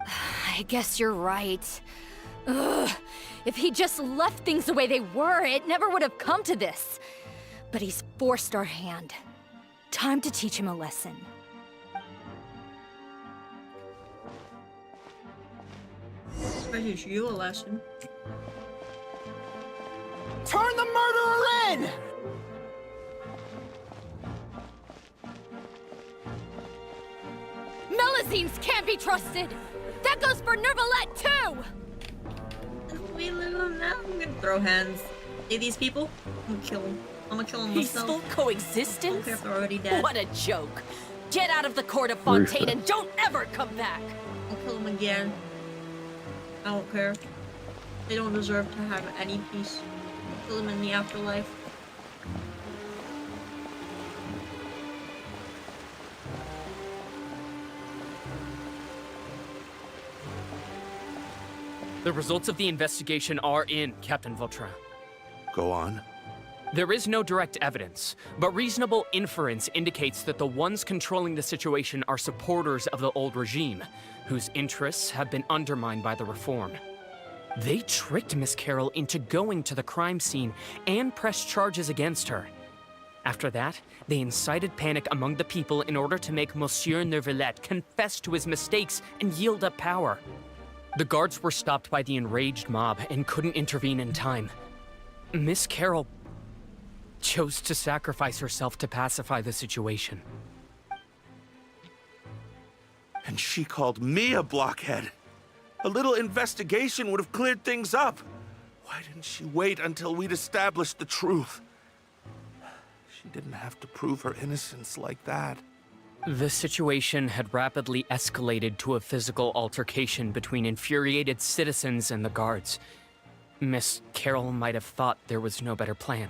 I guess you're right. Ugh. If he just left things the way they were, it never would have come to this. But he's forced our hand. Time to teach him a lesson. I teach you a lesson. Turn the murderer in! Melusines can't be trusted! That goes for Neuvillette too! We live them now. I'm gonna throw hands. See these people? I'm gonna kill them. I'm gonna kill them myself. Peaceful coexistence? I don't care if they're already dead. What a joke. Get out of the court of Fontaine and don't ever come back. I'll kill them again. I don't care. They don't deserve to have any peace. I'll kill them in the afterlife. The results of the investigation are in, Captain Vautrin. Go on. There is no direct evidence, but reasonable inference indicates that the ones controlling the situation are supporters of the old regime, whose interests have been undermined by the reform. They tricked Miss Carroll into going to the crime scene and pressed charges against her. After that, they incited panic among the people in order to make Monsieur Neuvillette confess to his mistakes and yield up power. The guards were stopped by the enraged mob and couldn't intervene in time. Miss Carroll chose to sacrifice herself to pacify the situation. And she called me a blockhead. A little investigation would have cleared things up. Why didn't she wait until we'd established the truth? She didn't have to prove her innocence like that. The situation had rapidly escalated to a physical altercation between infuriated citizens and the guards. Miss Carroll might have thought there was no better plan.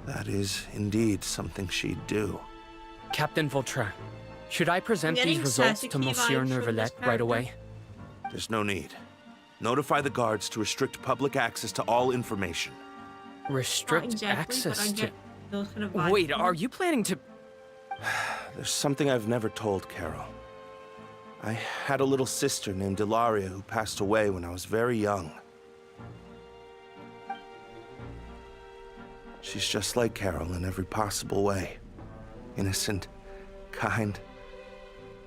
That is indeed something she'd do. Captain Vautrin, should I present these results to Monsieur Neuvillette right away? There's no need. Notify the guards to restrict public access to all information. Restrict access but I to... get those kind of vibes Wait, from are it. you planning to... There's something I've never told Carol. I had a little sister named Ilaria who passed away when I was very young. She's just like Carol in every possible way. Innocent, kind,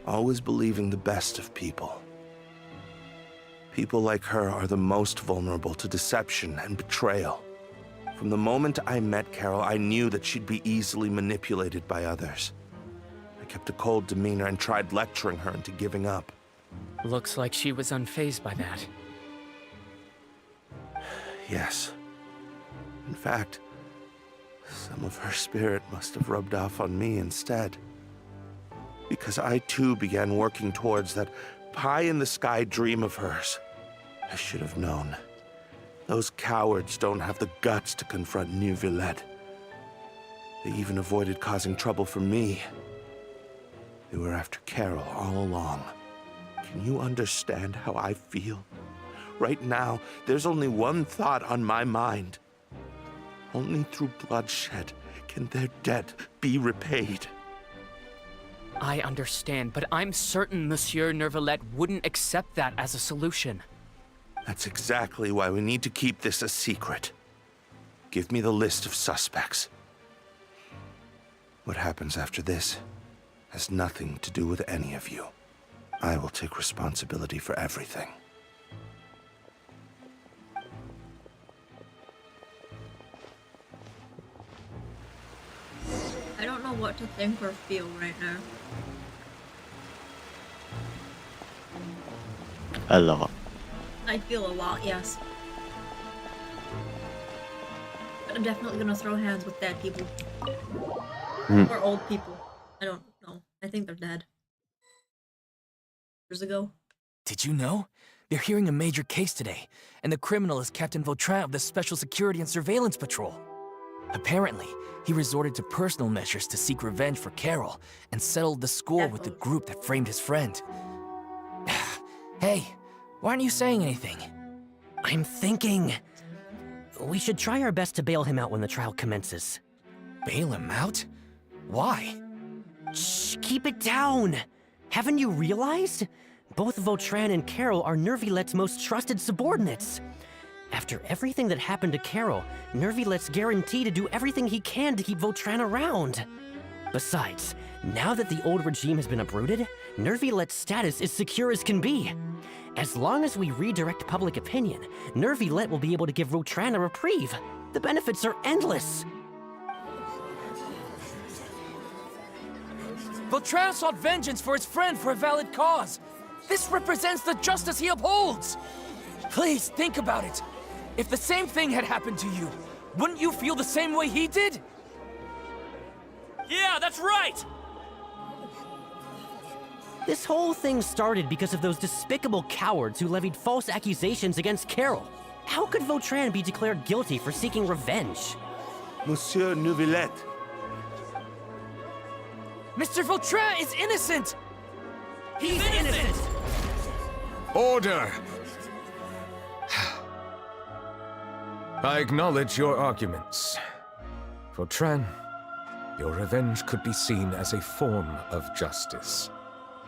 always believing the best of people. People like her are the most vulnerable to deception and betrayal. From the moment I met Carol, I knew that she'd be easily manipulated by others. I kept a cold demeanor and tried lecturing her into giving up. Looks like she was unfazed by that. Yes. In fact, some of her spirit must have rubbed off on me instead. Because I too began working towards that pie-in-the-sky dream of hers. I should have known. Those cowards don't have the guts to confront Neuvillette. They even avoided causing trouble for me. They were after Carol all along. Can you understand how I feel? Right now, there's only one thought on my mind. Only through bloodshed can their debt be repaid. I understand, but I'm certain Monsieur Neuvillette wouldn't accept that as a solution. That's exactly why we need to keep this a secret. Give me the list of suspects. What happens after this has nothing to do with any of you. I will take responsibility for everything. I don't know what to think or feel right now. A lot. I feel a lot, yes. But I'm definitely gonna throw hands with dead people. Or old people. I don't know. I think they're dead. Years ago. Did you know? They're hearing a major case today, and the criminal is Captain Vautrin of the Special Security and Surveillance Patrol. Apparently, he resorted to personal measures to seek revenge for Carol and settled the score with the group that framed his friend. Hey, why aren't you saying anything? I'm thinking... we should try our best to bail him out when the trial commences. Bail him out? Why? Shh, keep it down! Haven't you realized? Both Vautrin and Carol are Nervilet's most trusted subordinates. After everything that happened to Carol, Nervilet's guaranteed to do everything he can to keep Vautrin around. Besides, now that the old regime has been uprooted, Nervilet's status is secure as can be. As long as we redirect public opinion, Nervilet will be able to give Vautrin a reprieve. The benefits are endless. Vautrin sought vengeance for his friend for a valid cause. This represents the justice he upholds. Please, think about it. If the same thing had happened to you, wouldn't you feel the same way he did? Yeah, that's right! This whole thing started because of those despicable cowards who levied false accusations against Carol. How could Vautrin be declared guilty for seeking revenge? Monsieur Neuvillette. Mr. Vautrin is innocent! He's innocent! Order! I acknowledge your arguments. Vautrin, your revenge could be seen as a form of justice.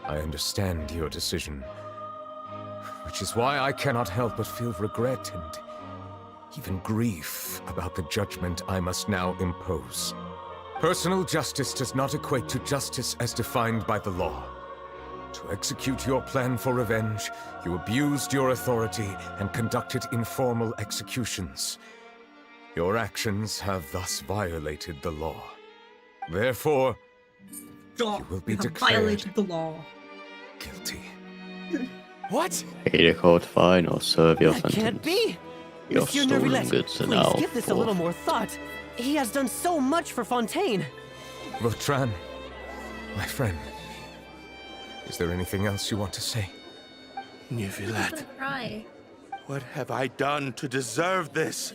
I understand your decision, which is why I cannot help but feel regret and even grief about the judgment I must now impose. Personal justice does not equate to justice as defined by the law. To execute your plan for revenge, you abused your authority and conducted informal executions. Your actions have thus violated the law. Therefore, you will be declared violated the law. Guilty. What? Pay the court fine or serve your That sentence. can't be! Your Monsieur stolen Nervilet, goods are please now give this a little more thought. He has done so much for Fontaine. Vautrin, my friend, is there anything else you want to say? Neuvillette, Cry. what have I done to deserve this?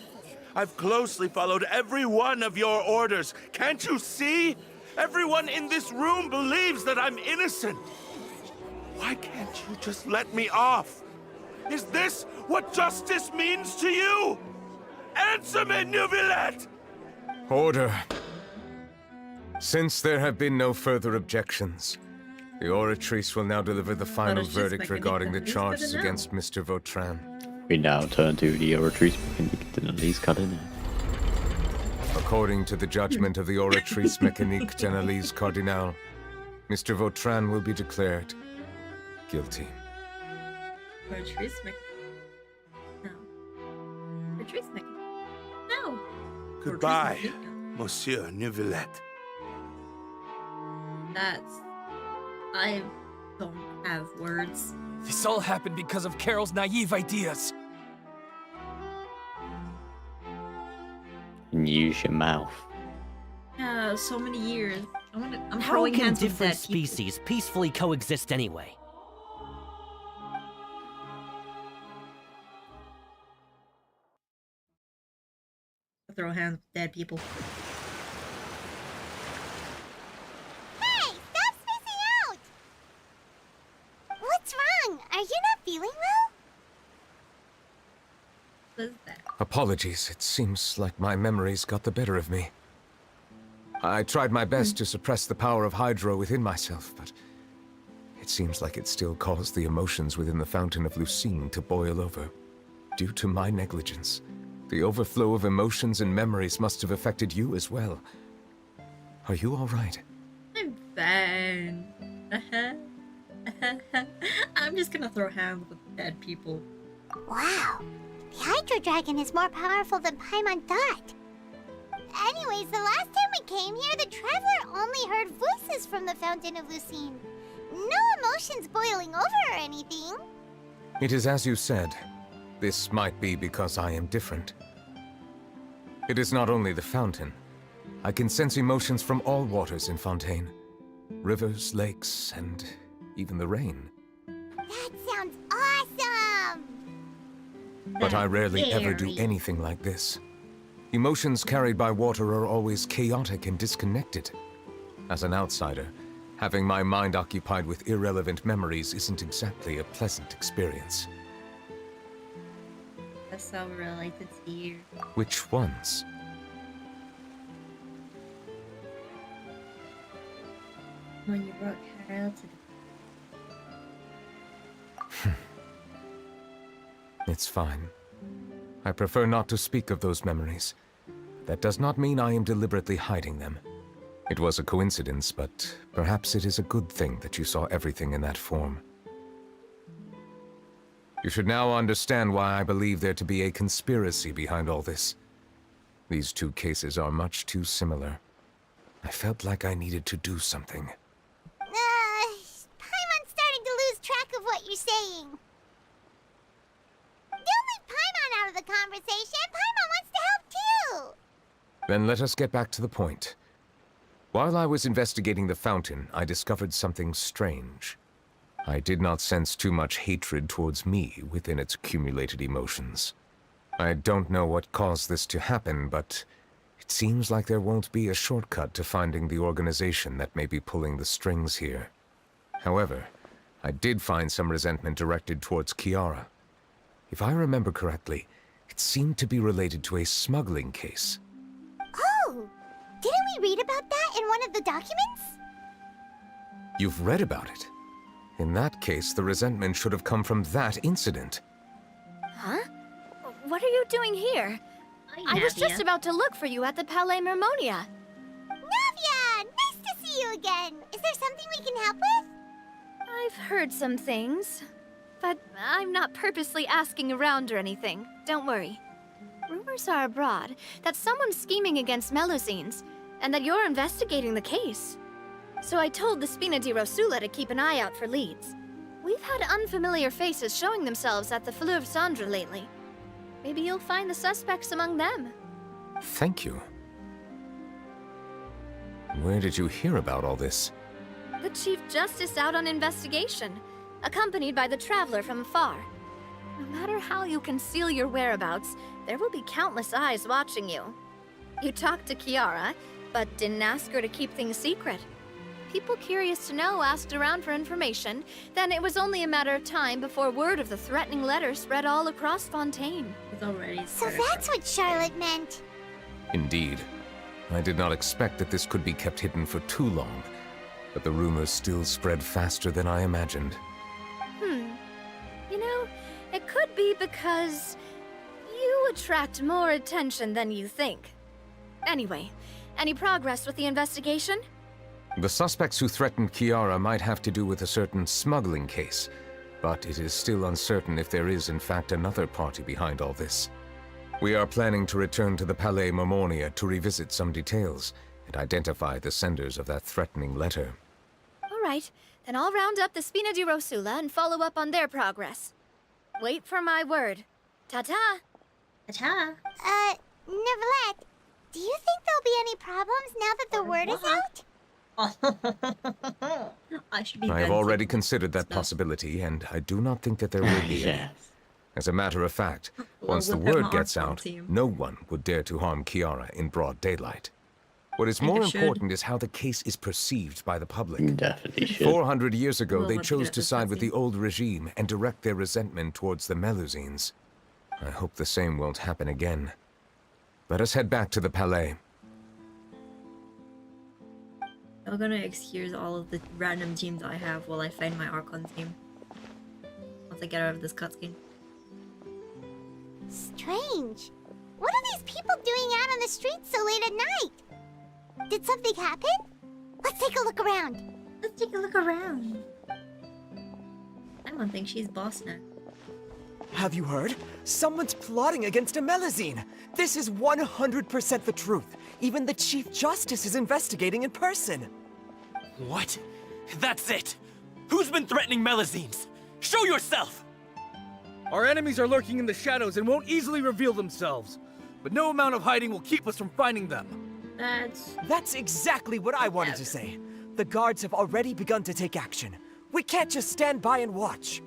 I've closely followed every one of your orders. Can't you see? Everyone in this room believes that I'm innocent. Why can't you just let me off? Is this what justice means to you? Answer me, Neuvillette! Order. Since there have been no further objections, the Oratrice will now deliver the final verdict regarding the charges against Mr. Vautrin. We now turn to the Oratrice Mécanique d'Analyse Cardinale. According to the judgment of the Oratrice Mécanique d'Analyse Cardinale, Mr. Vautrin will be declared guilty. Patrice Mc... No. Patrice Mc... No. Goodbye, Monsieur Neuvillette. That's... I don't have words. This all happened because of Carol's naive ideas. And use your mouth. Yeah, so many years. I'm How throwing can hands with different dead people. species peacefully coexist anyway? Throw hands with dead people. Hey, stop spacing out! What's wrong? Are you not feeling well? What is that? Apologies, it seems like my memories got the better of me. I tried my best to suppress the power of HEWWO within myself, but it seems like it still caused the emotions within the Fountain of Lucine to boil over. due to my negligence. The overflow of emotions and memories must have affected you as well. Are you all right? I'm fine. I'm just gonna throw hands with dead people. Wow, the Hydro Dragon is more powerful than Paimon thought. Anyways, the last time we came here, the Traveler only heard voices from the Fountain of Lucine. No emotions boiling over or anything. It is as you said. This might be because I am different. It is not only the fountain. I can sense emotions from all waters in Fontaine. Rivers, lakes, and even the rain. That sounds awesome! But I rarely ever do anything like this. Emotions carried by water are always chaotic and disconnected. As an outsider, having my mind occupied with irrelevant memories isn't exactly a pleasant experience. That's so related to you. Which ones? When you brought Carol to the... It's fine. I prefer not to speak of those memories. That does not mean I am deliberately hiding them. It was a coincidence, but perhaps it is a good thing that you saw everything in that form. You should now understand why I believe there to be a conspiracy behind all this. These two cases are much too similar. I felt like I needed to do something. Paimon's starting to lose track of what you're saying. Don't leave Paimon out of the conversation. Paimon wants to help too. Then let us get back to the point. While I was investigating the fountain, I discovered something strange. I did not sense too much hatred towards me within its accumulated emotions. I don't know what caused this to happen, but it seems like there won't be a shortcut to finding the organization that may be pulling the strings here. However, I did find some resentment directed towards Kiara. If I remember correctly, it seemed to be related to a smuggling case. Oh! Didn't we read about that in one of the documents? You've read about it? In that case, the resentment should have come from that incident. Huh? What are you doing here? I was just about to look for you at the Palais Mermonia. Luvya! Nice to see you again! Is there something we can help with? I've heard some things, but I'm not purposely asking around or anything. Don't worry. Rumors are abroad that someone's scheming against Melusines, and that you're investigating the case. So I told the Spina di Rosula to keep an eye out for leads. We've had unfamiliar faces showing themselves at the Fleuve Cendre lately. Maybe you'll find the suspects among them. Thank you. Where did you hear about all this? The Chief Justice out on investigation, accompanied by the Traveler from afar. No matter how you conceal your whereabouts, there will be countless eyes watching you. You talked to Kiara, but didn't ask her to keep things secret. People curious to know asked around for information, then it was only a matter of time before word of the threatening letter spread all across Fontaine. It's already So that's what Charlotte meant. Indeed. I did not expect that this could be kept hidden for too long, but the rumors still spread faster than I imagined. You know, it could be because you attract more attention than you think. Anyway, any progress with the investigation? The suspects who threatened Kiara might have to do with a certain smuggling case, but it is still uncertain if there is in fact another party behind all this. We are planning to return to the Palais Mermonia to revisit some details and identify the senders of that threatening letter. All right, then I'll round up the Spina di Rosula and follow up on their progress. Wait for my word. Ta-ta! Ta-ta! Neverlet, do you think there'll be any problems now that the word is out? I should be I have already considered that possibility, and I do not think that there will be any. As a matter of fact, once the word gets out, no one would dare to harm Kiara in broad daylight. What is more important is how the case is perceived by the public. Definitely should. 400 years ago, Well, they once we chose get to this side with the cutscene. old regime and direct their resentment towards the Melusines. I hope the same won't happen again. Let us head back to the Palais. I'm gonna excuse all of the random teams I have while I find my Archon team. Once I get out of this cutscene. strange. What are these people doing out on the streets so late at night? Did something happen? Let's take a look around. Let's take a look around. I don't think she's boss now. Have you heard? Someone's plotting against a Melazine. This is 100% the truth. Even the Chief Justice is investigating in person. What? That's it! Who's been threatening Melazines? Show yourself! Our enemies are lurking in the shadows and won't easily reveal themselves. But no amount of hiding will keep us from finding them. That's exactly what I wanted to say. The guards have already begun to take action. We can't just stand by and watch.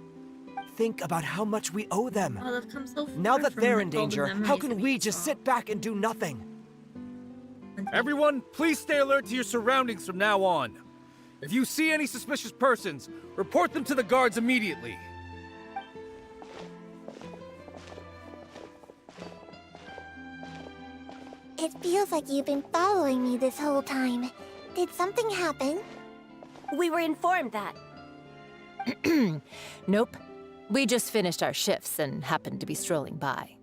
Think about how much we owe them. Oh, they've come so far Now that from they're the in golden danger, memories how that can we we just saw. sit back and do nothing? Everyone, please stay alert to your surroundings from now on. If you see any suspicious persons, report them to the guards immediately. It feels like you've been following me this whole time. Did something happen? We were informed that. Nope. We just finished our shifts and happened to be strolling by.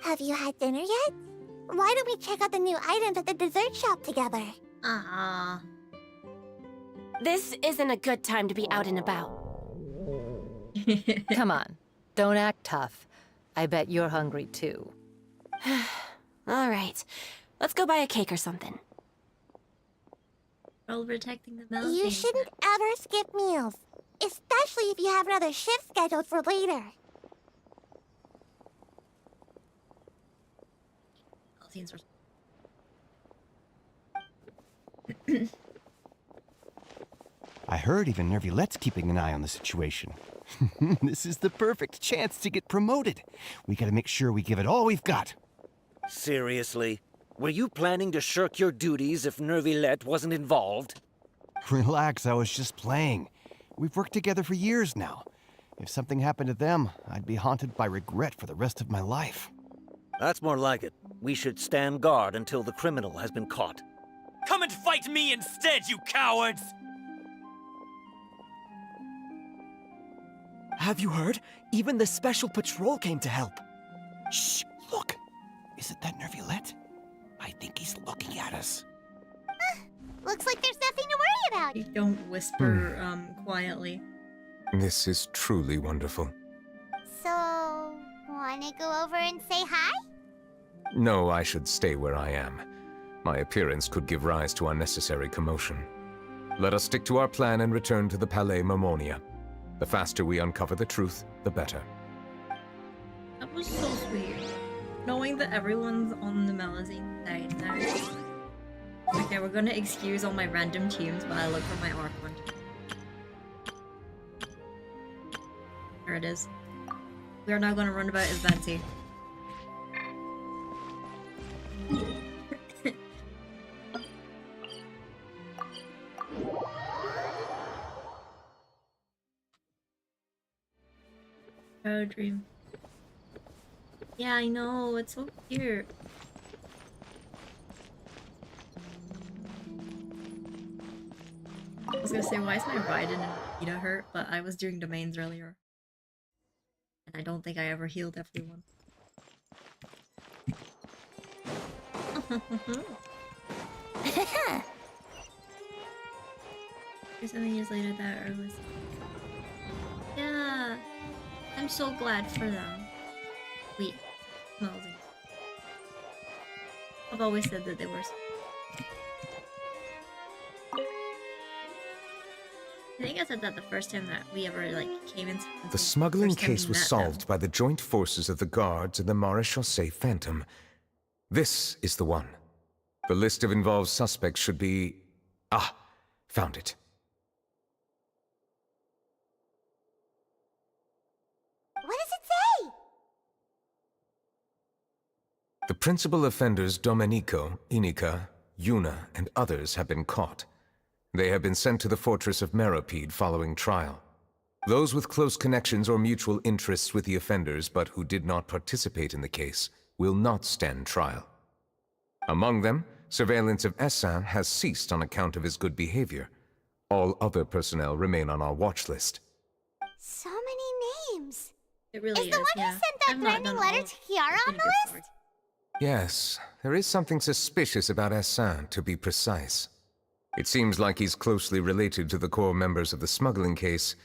Have you had dinner yet? Why don't we check out the new items at the dessert shop together? Ah. This isn't a good time to be out and about. Come on. Don't act tough. I bet you're hungry too. All right. Let's go buy a cake or something. We're all protecting the melody. You shouldn't ever skip meals. Especially if you have another shift scheduled for later. I heard even Nervulette's keeping an eye on the situation. This is the perfect chance to get promoted. We gotta make sure we give it all we've got. Seriously? Were you planning to shirk your duties if Nervylette wasn't involved? Relax, I was just playing. We've worked together for years now. If something happened to them, I'd be haunted by regret for the rest of my life. That's more like it. We should stand guard until the criminal has been caught. Come and fight me instead, you cowards! Have you heard? Even the Special Patrol came to help. Shh, look. Isn't that Nervylette? I think he's looking at us. Looks like there's nothing to worry about. You don't whisper quietly. This is truly wonderful. So, wanna go over and say hi? No, I should stay where I am. My appearance could give rise to unnecessary commotion. Let us stick to our plan and return to the Palais Mermonia. The faster we uncover the truth, the better. That was so sweet. Knowing that everyone's on the Melazine side now. Okay, we're gonna excuse all my random tunes while I look for my arc one. There it is. We are now gonna run about as Betsy. Oh, dream. Yeah, I know. It's so cute. I was gonna say, why is my Raiden and Vita hurt? But I was doing domains earlier. And I don't think I ever healed everyone. Or 7 years later, that was. Yeah, I'm so glad for them. Wait, Melazine. I've always said that they were. I think I said that the first time that we ever came into. The smuggling first time we case was met solved by the joint forces of the guards and the Maréchaussée Phantom. This is the one. The list of involved suspects should be... Ah, found it. What does it say? The principal offenders Domenico, Inica, Yuna, and others have been caught. They have been sent to the fortress of Meropide following trial. Those with close connections or mutual interests with the offenders but who did not participate in the case will not stand trial. Among them, surveillance of Essin has ceased on account of his good behavior. All other personnel remain on our watch list. So many names. It really Is the one yeah. who sent that I've not threatening done letter all to Kiara on the list? Yes, there is something suspicious about Hassan, to be precise. It seems like he's closely related to the core members of the smuggling case,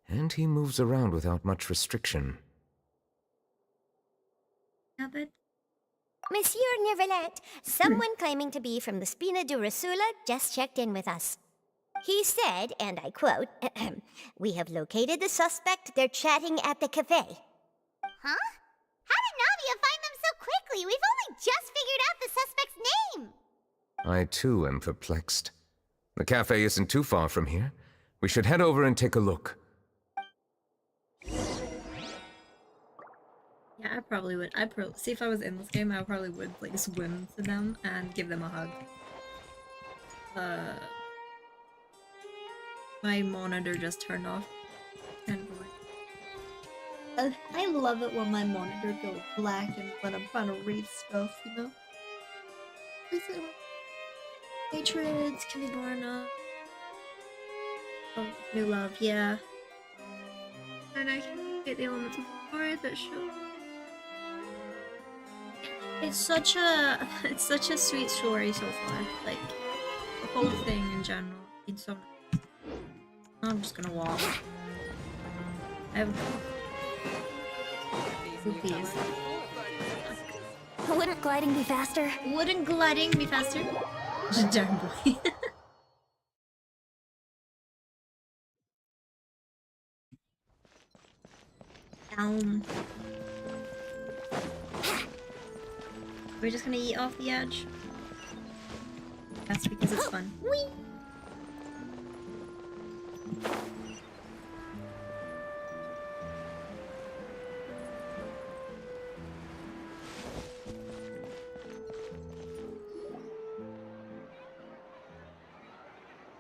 and he moves around without much restriction. Yeah, but Monsieur Neverlet, someone claiming to be from the Spina de Rasula just checked in with us. He said, and I quote, "We have located the suspect. They're chatting at the cafe." Huh? How did Navia find them so quickly? We've only just figured out the suspect's name. I too am perplexed. The cafe isn't too far from here. We should head over and take a look. yeah, I probably would. See if I was in this game, I probably would like swim to them and give them a hug. My monitor just turned off. I love it when my monitor goes black and when I'm trying to read stuff, you know? Hatreds can be born up. Oh, new love, yeah. And I can get the elements of the story that show. It's such a sweet story so far. Like the whole thing in general. It's so nice. I'm just gonna walk. I have rupees. Wouldn't gliding be faster? Wouldn't gliding be faster? Generally. We're just gonna eat off the edge. That's because it's fun. Whee!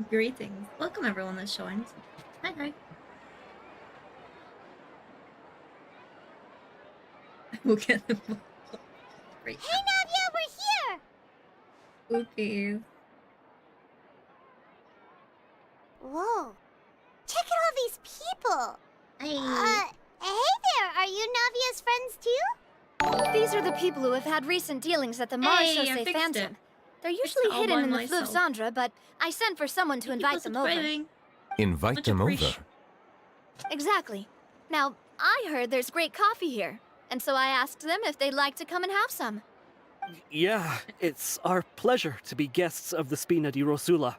Greetings. Welcome everyone that's joined. Hi, hi. We'll get them. Great. Hey Navia, we're here! Oopies. Whoa. Check out all these people! Hey. Hey there, are you Navia's friends too? These are the people who have had recent dealings at the Mars Hey, I Chaussee fixed Phantom. it. They're Fixed usually it all hidden by in the myself. Fleuve Zandra, but I sent for someone to invite them over. Invite them over. Exactly. Now, I heard there's great coffee here, and so I asked them if they'd like to come and have some. Yeah, it's our pleasure to be guests of the Spina di Rosula.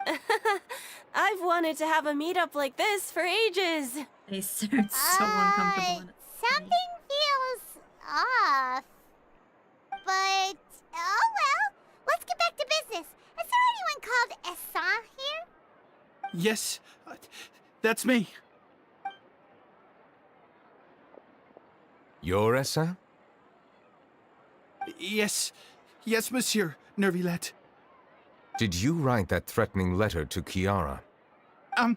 I've wanted to have a meetup like this for ages. They sound so uncomfortable in it. Something feels off. But, oh well. Let's get back to business. Is there anyone called Essa here? Yes, that's me. You're Essa? Yes, monsieur, Nervilet. Did you write that threatening letter to Kiara? I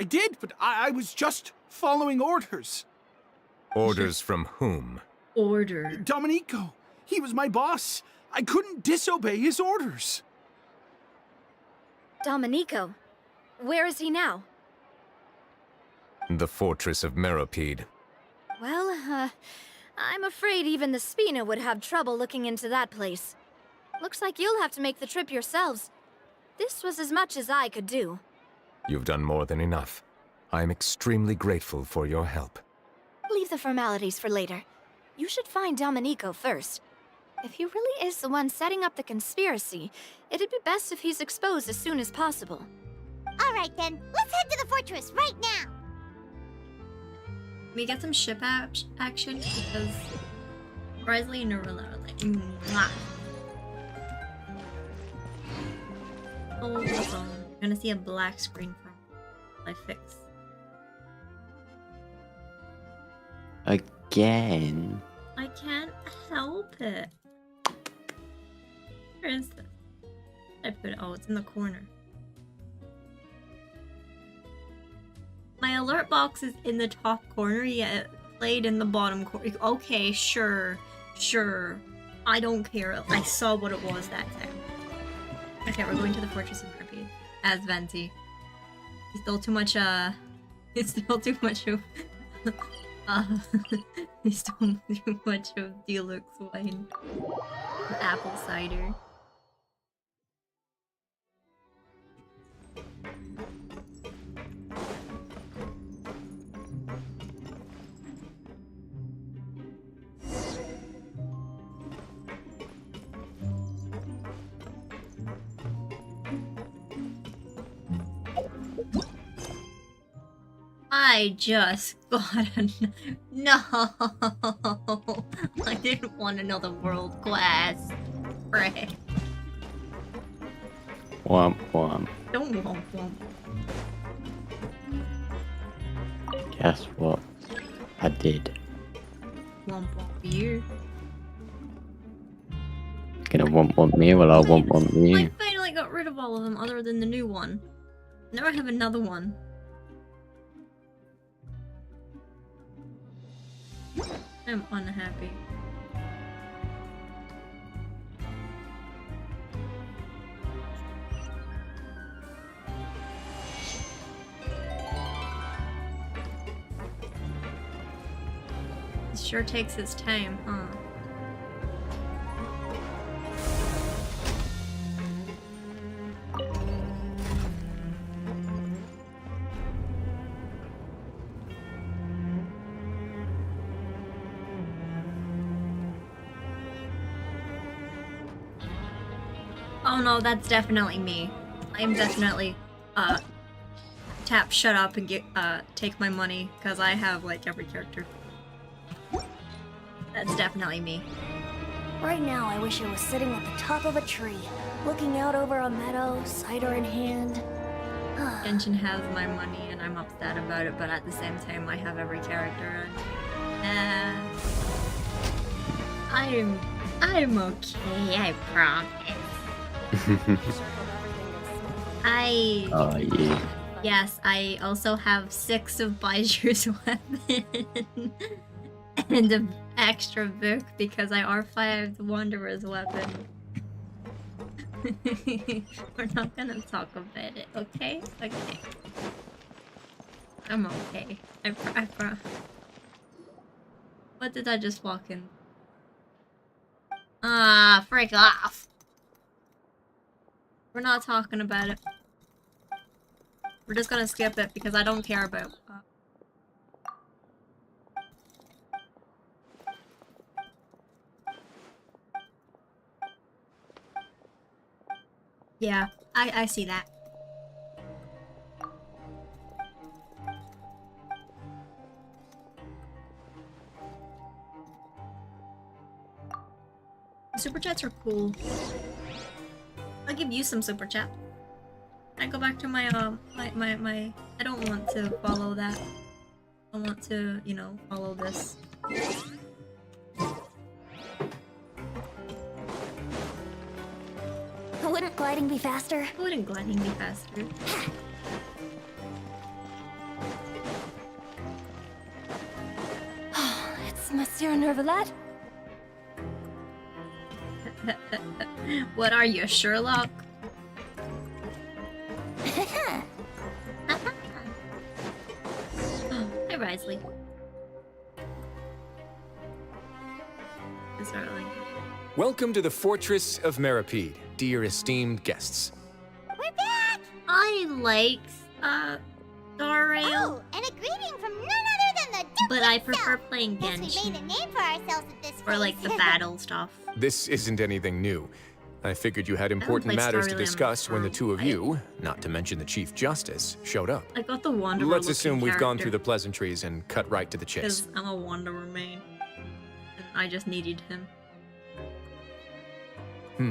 did, but I was just following orders. Orders from whom? Order. Domenico. He was my boss. I couldn't disobey his orders. Domenico. Where is he now? The fortress of Meropide. Well, I'm afraid even the Spina would have trouble looking into that place. Looks like you'll have to make the trip yourselves. This was as much as I could do. You've done more than enough. I am extremely grateful for your help. Leave the formalities for later. You should find Domenico first. If he really is the one setting up the conspiracy, it'd be best if he's exposed as soon as possible. All right then, let's head to the fortress right now. We get some ship action because Risley and Nerilla are like, mwah. Hold the phone. You're gonna see a black screen from I fix. Again? I can't help it. Where is this? I put it. Oh, it's in the corner. My alert box is in the top corner, yet it played in the bottom corner. Okay, sure. I don't care. I saw what it was that time. Okay, we're going to the Fortress of Meropide as Venti. He stole too much, he stole too much of, he stole too much of deluxe wine. Apple cider. I just got a... No! I didn't want another world quest. Frick. Womp womp. Don't womp womp. Guess what? I did. Womp womp you. Gonna womp me, well I'll womp I you. finally got rid of all of them other than the new one. Now I have another one. I'm unhappy. It sure takes its time, huh? Oh no, that's definitely me. I'm definitely, tap shut up and get, take my money, because I have, like, every character. That's definitely me. Right now, I wish I was sitting at the top of a tree, looking out over a meadow, cider in hand. Genshin has my money and I'm upset about it, but at the same time, I have every character and... I'm okay, I promise. Oh yeah. Yes, I also have 6 of Baiju's weapon. And an extra book because I R5'd Wanderer's weapon. We're not gonna talk about it, okay? Okay. I'm okay. I What did I just walk in? Ah, freak off! We're not talking about it. We're just gonna skip it because I don't care about... Yeah, I see that. Super chats are cool. I'll give you some super chat. I go back to my my I don't want to follow that. I want to, you know, follow this. Wouldn't gliding be faster? Wouldn't gliding be faster? It's Monsieur Nervalat? What are you, Sherlock? Hi, Risley. Welcome to the Fortress of Meripede, dear esteemed guests. We're back! I like, Darail. Oh, and a greeting from none other than the Duke But I himself. prefer playing Guess we Genshin. made a name for ourselves at this Or like the place. battle stuff. This isn't anything new. I figured you had important played matters Star to Realm discuss when the two of you, not to mention the Chief Justice, showed up. I got the Wanderer Let's assume we've gone character through the pleasantries and cut right to the chase. because I'm a Wanderer main. And I just needed him. I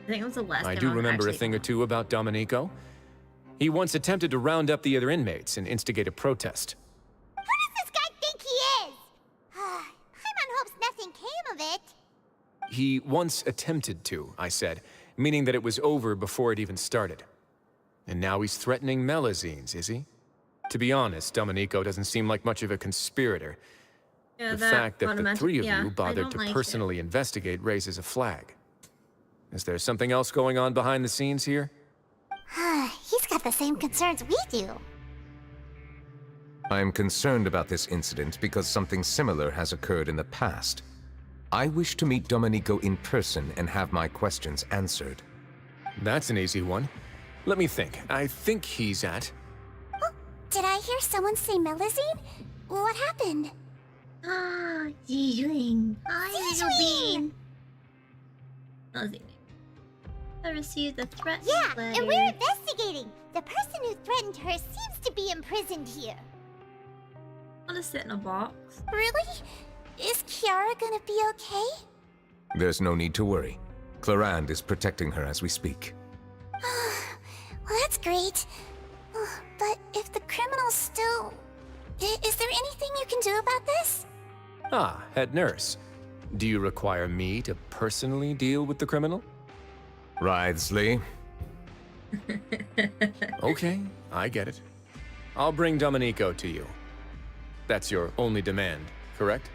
think it was the last I time do I've remember a actually- thing or two about Domenico. He once attempted to round up the other inmates and instigate a protest. Who does this guy think he is? Paimon hopes nothing came of it. He once attempted to, I said, meaning that it was over before it even started. And now he's threatening Melazines, is he? To be honest, Domenico doesn't seem like much of a conspirator. Yeah, The that fact that the automatic- three of yeah, you I bothered don't to like it. personally investigate raises a flag. Is there something else going on behind the scenes here? He's got the same concerns we do. I am concerned about this incident because something similar has occurred in the past. I wish to meet Domenico in person and have my questions answered. That's an easy one. Let me think. I think he's at... Oh, did I hear someone say Melusine? What happened? Ah, Zizling. Hi, little bean. Nothing. I received a threat letter. And we're investigating. The person who threatened her seems to be imprisoned here. I want to sit in a box. Really? Is Kiara gonna be okay? There's no need to worry. Clarande is protecting her as we speak. Well, that's great. But if the criminal's still... Is there anything you can do about this? Ah, head nurse. Do you require me to personally deal with the criminal? Writhsley. Okay, I get it. I'll bring Domenico to you. That's your only demand, correct?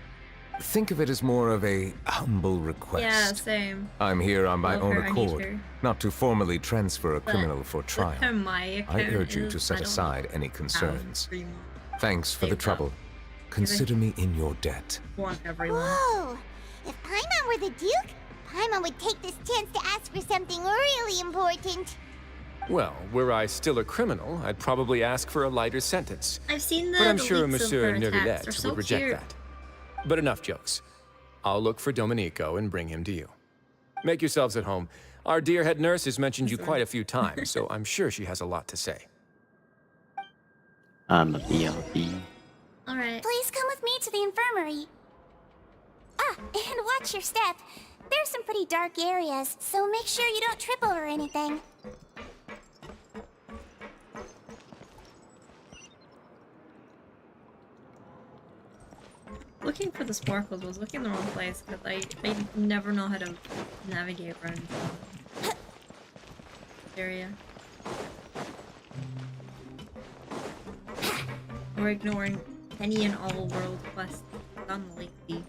Think of it as more of a humble request. Yeah, same. I'm here on my Love own her, I need accord, her. not to formally transfer a criminal for trial. My I account urge you is- to set I don't aside any concerns. know. Thanks for the trouble. Consider me in your debt. Want everyone. Whoa! If Paimon were the Duke, Paimon would take this chance to ask for something really important. Well, were I still a criminal, I'd probably ask for a lighter sentence. I've seen the But I'm the sure leaks of Monsieur her attacks. They're Neuvillette so would reject cute. that. But enough jokes. I'll look for Domenico and bring him to you. Make yourselves at home. Our dear head nurse has mentioned you quite a few times, so I'm sure she has a lot to say. I'm a BRB. Alright. Please come with me to the infirmary. Ah, and watch your step. There's some pretty dark areas, so make sure you don't trip over anything. Looking for the sparkles was looking in the wrong place because I never know how to navigate around the area. Or ignoring any and all world quests done lately.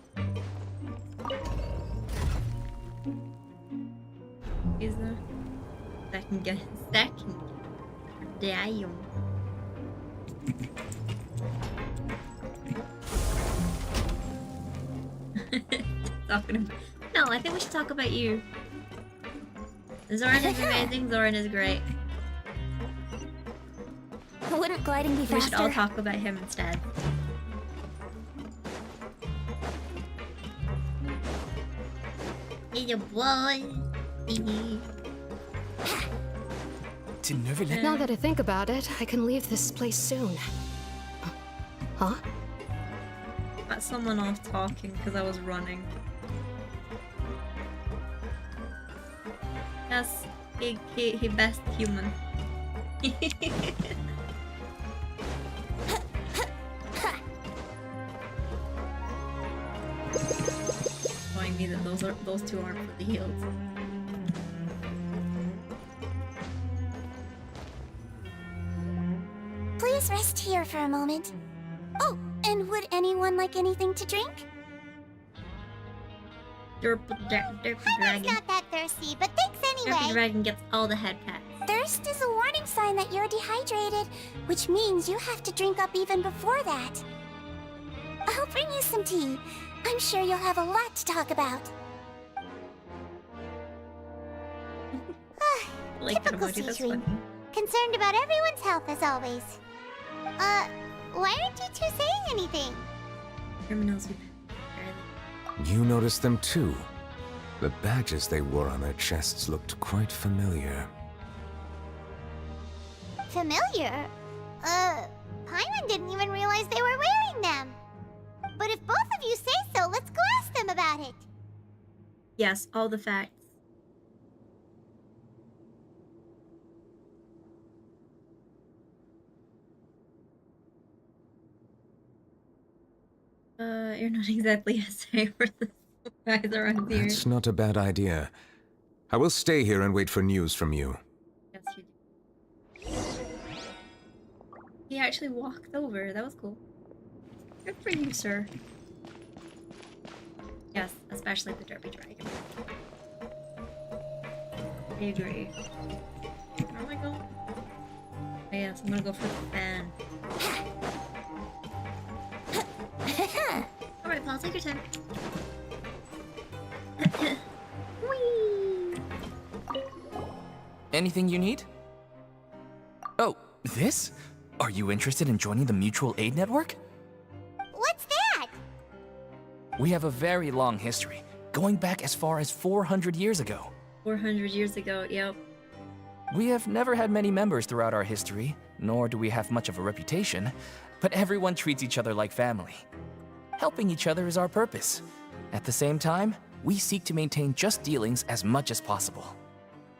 Is there? Second. Damn. Talking about... No, I think we should talk about you. Zoran is amazing, Zoran is great. Wouldn't gliding be faster? We should all talk about him instead. He's a boy. To Neuvillette? Now that I think about it, I can leave this place soon. Huh? Got someone off talking because I was running. Yes, he best human. Showing me that those two aren't for the heals. Please rest here for a moment. Oh, and would anyone like anything to drink? Dragon. not that thirsty, but thanks Derpy anyway. Dragon gets all the head pats. Thirst is a warning sign that you're dehydrated, which means you have to drink up even before that. I'll bring you some tea. I'm sure you'll have a lot to talk about. Like that Typical emoji, that's Seaweed. funny. Concerned about everyone's health as always. Why aren't you two saying anything? Criminals who You noticed them too. The badges they wore on their chests looked quite familiar. Familiar? Paimon didn't even realize they were wearing them. But if both of you say so, let's go ask them about it. Yes, all the facts. You're not exactly a safe for the guys around here. That's not a bad idea. I will stay here and wait for news from you. Yes, you do. He actually walked over. That was cool. Good for you, sir. Yes, especially the Derpy Dragon. I agree. Where am I going? yeah, so I'm gonna go for the fan. Alright, Paul, take your time. Whee! Anything you need? Oh, this? Are you interested in joining the Mutual Aid Network? What's that? We have a very long history, going back as far as 400 years ago. 400 years ago, yep. We have never had many members throughout our history, nor do we have much of a reputation, but everyone treats each other like family. Helping each other is our purpose. At the same time, we seek to maintain just dealings as much as possible.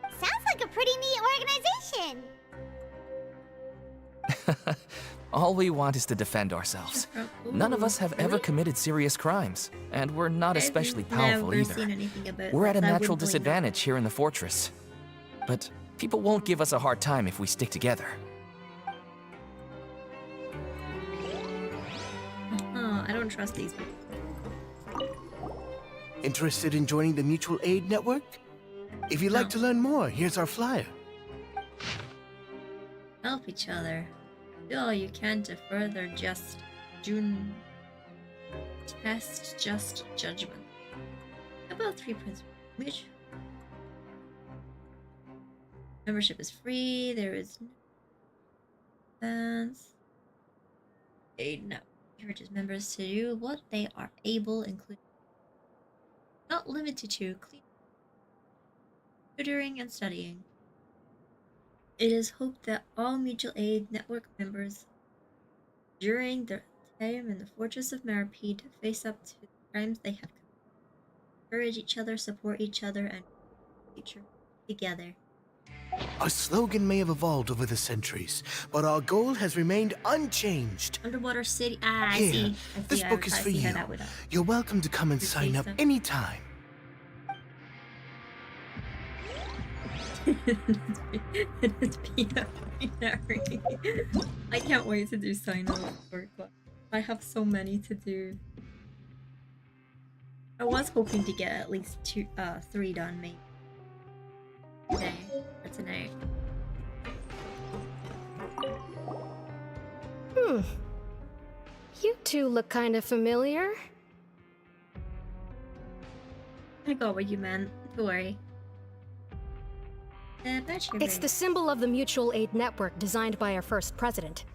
Sounds like a pretty neat organization. All we want is to defend ourselves. None of us have ever committed serious crimes, and we're not especially powerful Never seen either. anything about We're at a that. I natural wouldn't blame disadvantage here in the fortress. But people won't give us a hard time if we stick together. Oh, I don't trust these people. Interested in joining the Mutual Aid Network? If you'd like to learn more, here's our flyer. Help each other. Do all you can to further just test just judgment. About 3 principles. Which membership is free. There is no expense. Aid now encourages members to do what they are able, including not limited to cleaning, tutoring, and studying. It is hoped that all Mutual Aid Network members, during their time in the Fortress of Maripede, face up to the crimes they have committed, encourage each other, support each other, and future together. Our slogan may have evolved over the centuries, but our goal has remained unchanged. Underwater City. I Here, see. this book is I for see how you. that would You're welcome to come and sign up anytime. It's binary. I can't wait to do sign up for class. I have so many to do. I was hoping to get at least 3 done, maybe. Today or tonight. You two look kind of familiar. I got what you meant. Don't worry. It's the symbol of the Mutual Aid Network designed by our first president.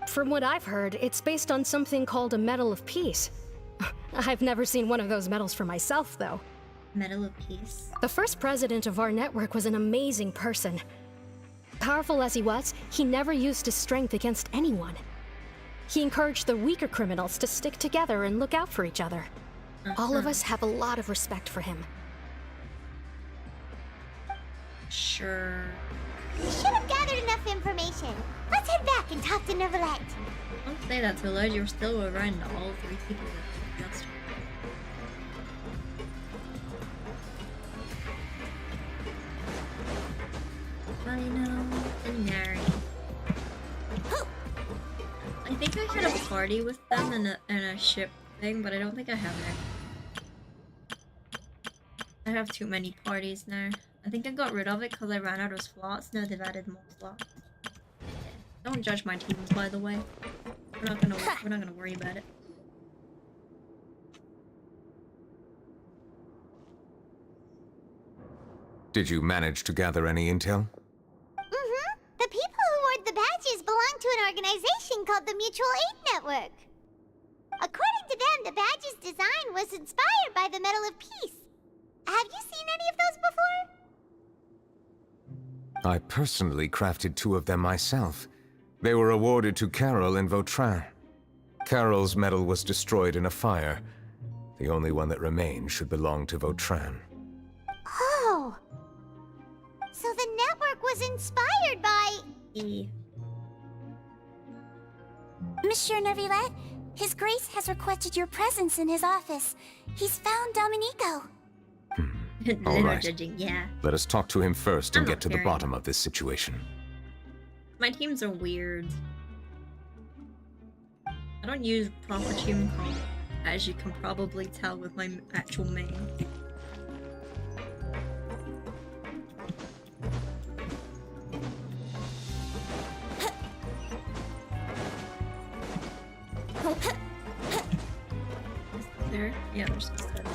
From what I've heard, it's based on something called a Medal of Peace. I've never seen one of those medals for myself, though. Medal of Peace? The first president of our network was an amazing person. Powerful as he was, he never used his strength against anyone. He encouraged the weaker criminals to stick together and look out for each other. All of us have a lot of respect for him. Sure. We should have gathered enough information. Let's head back and talk to Neuvillette. Don't say that so loud. You're still around all 3 people that just. I know. Binary. I think I had a party with them in a ship thing, but I don't think I have it. I have too many parties now. I think I got rid of it because I ran out of slots. Now they've added more slots. Don't judge my teams, by the way. We're not gonna worry about it. Did you manage to gather any intel? Mm-hmm. The people who wore the badges belong to an organization called the Mutual Aid Network. According to them, the badge's design was inspired by the Medal of Peace. Have you seen any of those before? I personally crafted 2 of them myself. They were awarded to Carol and Vautrin. Carol's medal was destroyed in a fire. The only one that remained should belong to Vautrin. Oh! So the network was inspired by... Monsieur Neuvillette, His Grace has requested your presence in his office. He's found Domenico. All right. Judging, yeah. Let us talk to him first and I'm get not to the fearing. bottom of this situation. My teams are weird. I don't use proper team comp, as you can probably tell with my actual main. Yeah, they're so sad.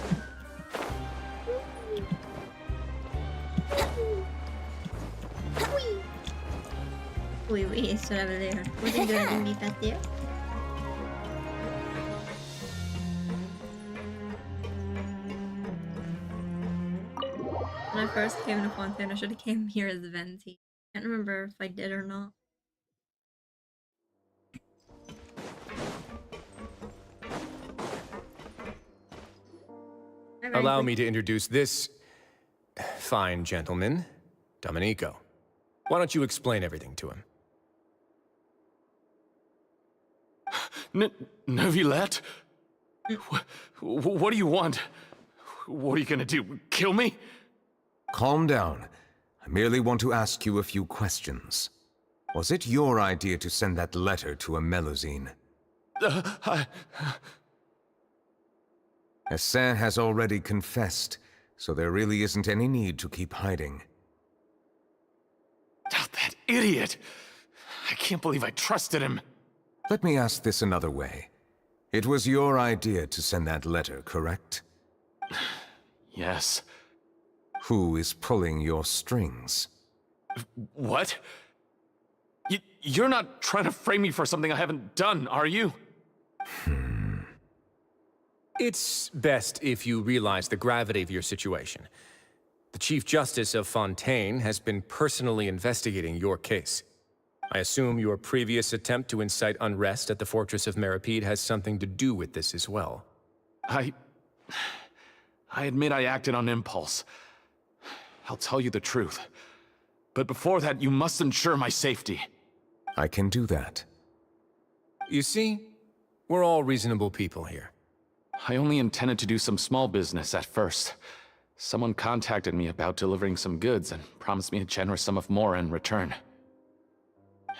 Oui, oui, cela veut dire poser de la demi-pâté. When I first came to Fontaine, I should have came here as Venti. Can't remember if I did or not. Allow me to introduce this fine gentleman, Domenico. Why don't you explain everything to him? Neuvillette? What do you want? What are you gonna do? Kill me? Calm down. I merely want to ask you a few questions. Was it your idea to send that letter to a Melusine? Essin has already confessed, so there really isn't any need to keep hiding. That idiot! I can't believe I trusted him. Let me ask this another way. It was your idea to send that letter, correct? Yes. Who is pulling your strings? What? You're not trying to frame me for something I haven't done, are you? It's best if you realize the gravity of your situation. The Chief Justice of Fontaine has been personally investigating your case. I assume your previous attempt to incite unrest at the Fortress of Meripede has something to do with this as well. I admit I acted on impulse. I'll tell you the truth. But before that, you must ensure my safety. I can do that. You see, we're all reasonable people here. I only intended to do some small business at first. Someone contacted me about delivering some goods and promised me a generous sum of more in return.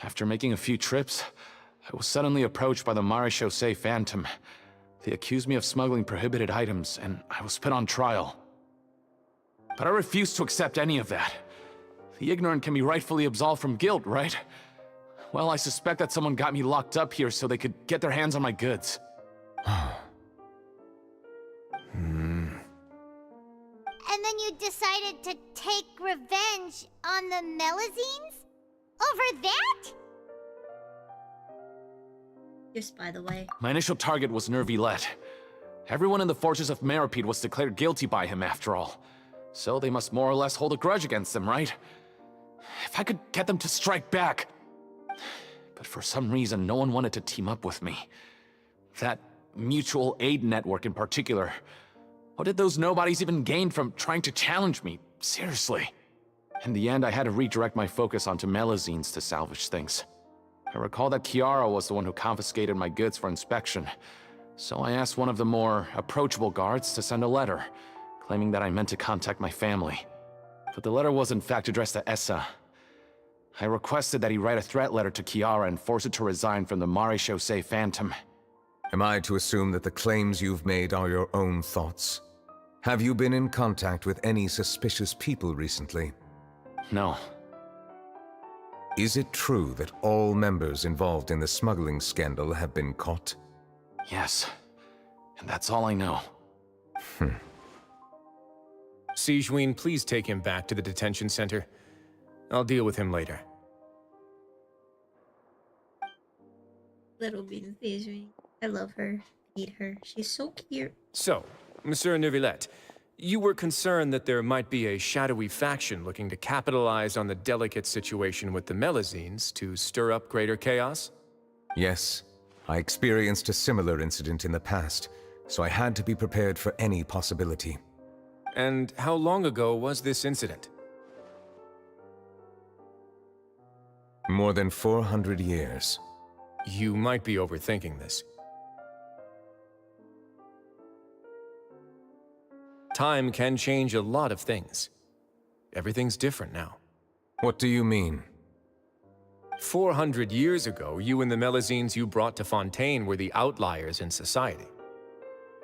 After making a few trips, I was suddenly approached by the Marechaussee Phantom. They accused me of smuggling prohibited items, and I was put on trial. But I refused to accept any of that. The ignorant can be rightfully absolved from guilt, right? Well, I suspect that someone got me locked up here so they could get their hands on my goods. And then you decided to take revenge on the Melusines? Over that? Just by the way. My initial target was Neuvillette. Everyone in the Fortress of Meripede was declared guilty by him after all. So they must more or less hold a grudge against him, right? If I could get them to strike back. But for some reason, no one wanted to team up with me. That mutual aid network in particular. What did those nobodies even gain from trying to challenge me? Seriously. In the end, I had to redirect my focus onto Melusines to salvage things. I recall that Chiara was the one who confiscated my goods for inspection. So I asked one of the more approachable guards to send a letter, claiming that I meant to contact my family. But the letter was in fact addressed to Essa. I requested that he write a threat letter to Chiara and force it to resign from the Marechaussee Phantom. Am I to assume that the claims you've made are your own thoughts? Have you been in contact with any suspicious people recently? No. Is it true that all members involved in the smuggling scandal have been caught? Yes. And that's all I know. Sigewinne, please take him back to the detention center. I'll deal with him later. Little bean Sigewinne. I love her. Eat her. She's so cute. So, Monsieur Neuvillette, you were concerned that there might be a shadowy faction looking to capitalize on the delicate situation with the Melusines to stir up greater chaos? Yes. I experienced a similar incident in the past, so I had to be prepared for any possibility. And how long ago was this incident? More than 400 years. You might be overthinking this. Time can change a lot of things. Everything's different now. What do you mean? 400 years ago, you and the Melusines you brought to Fontaine were the outliers in society.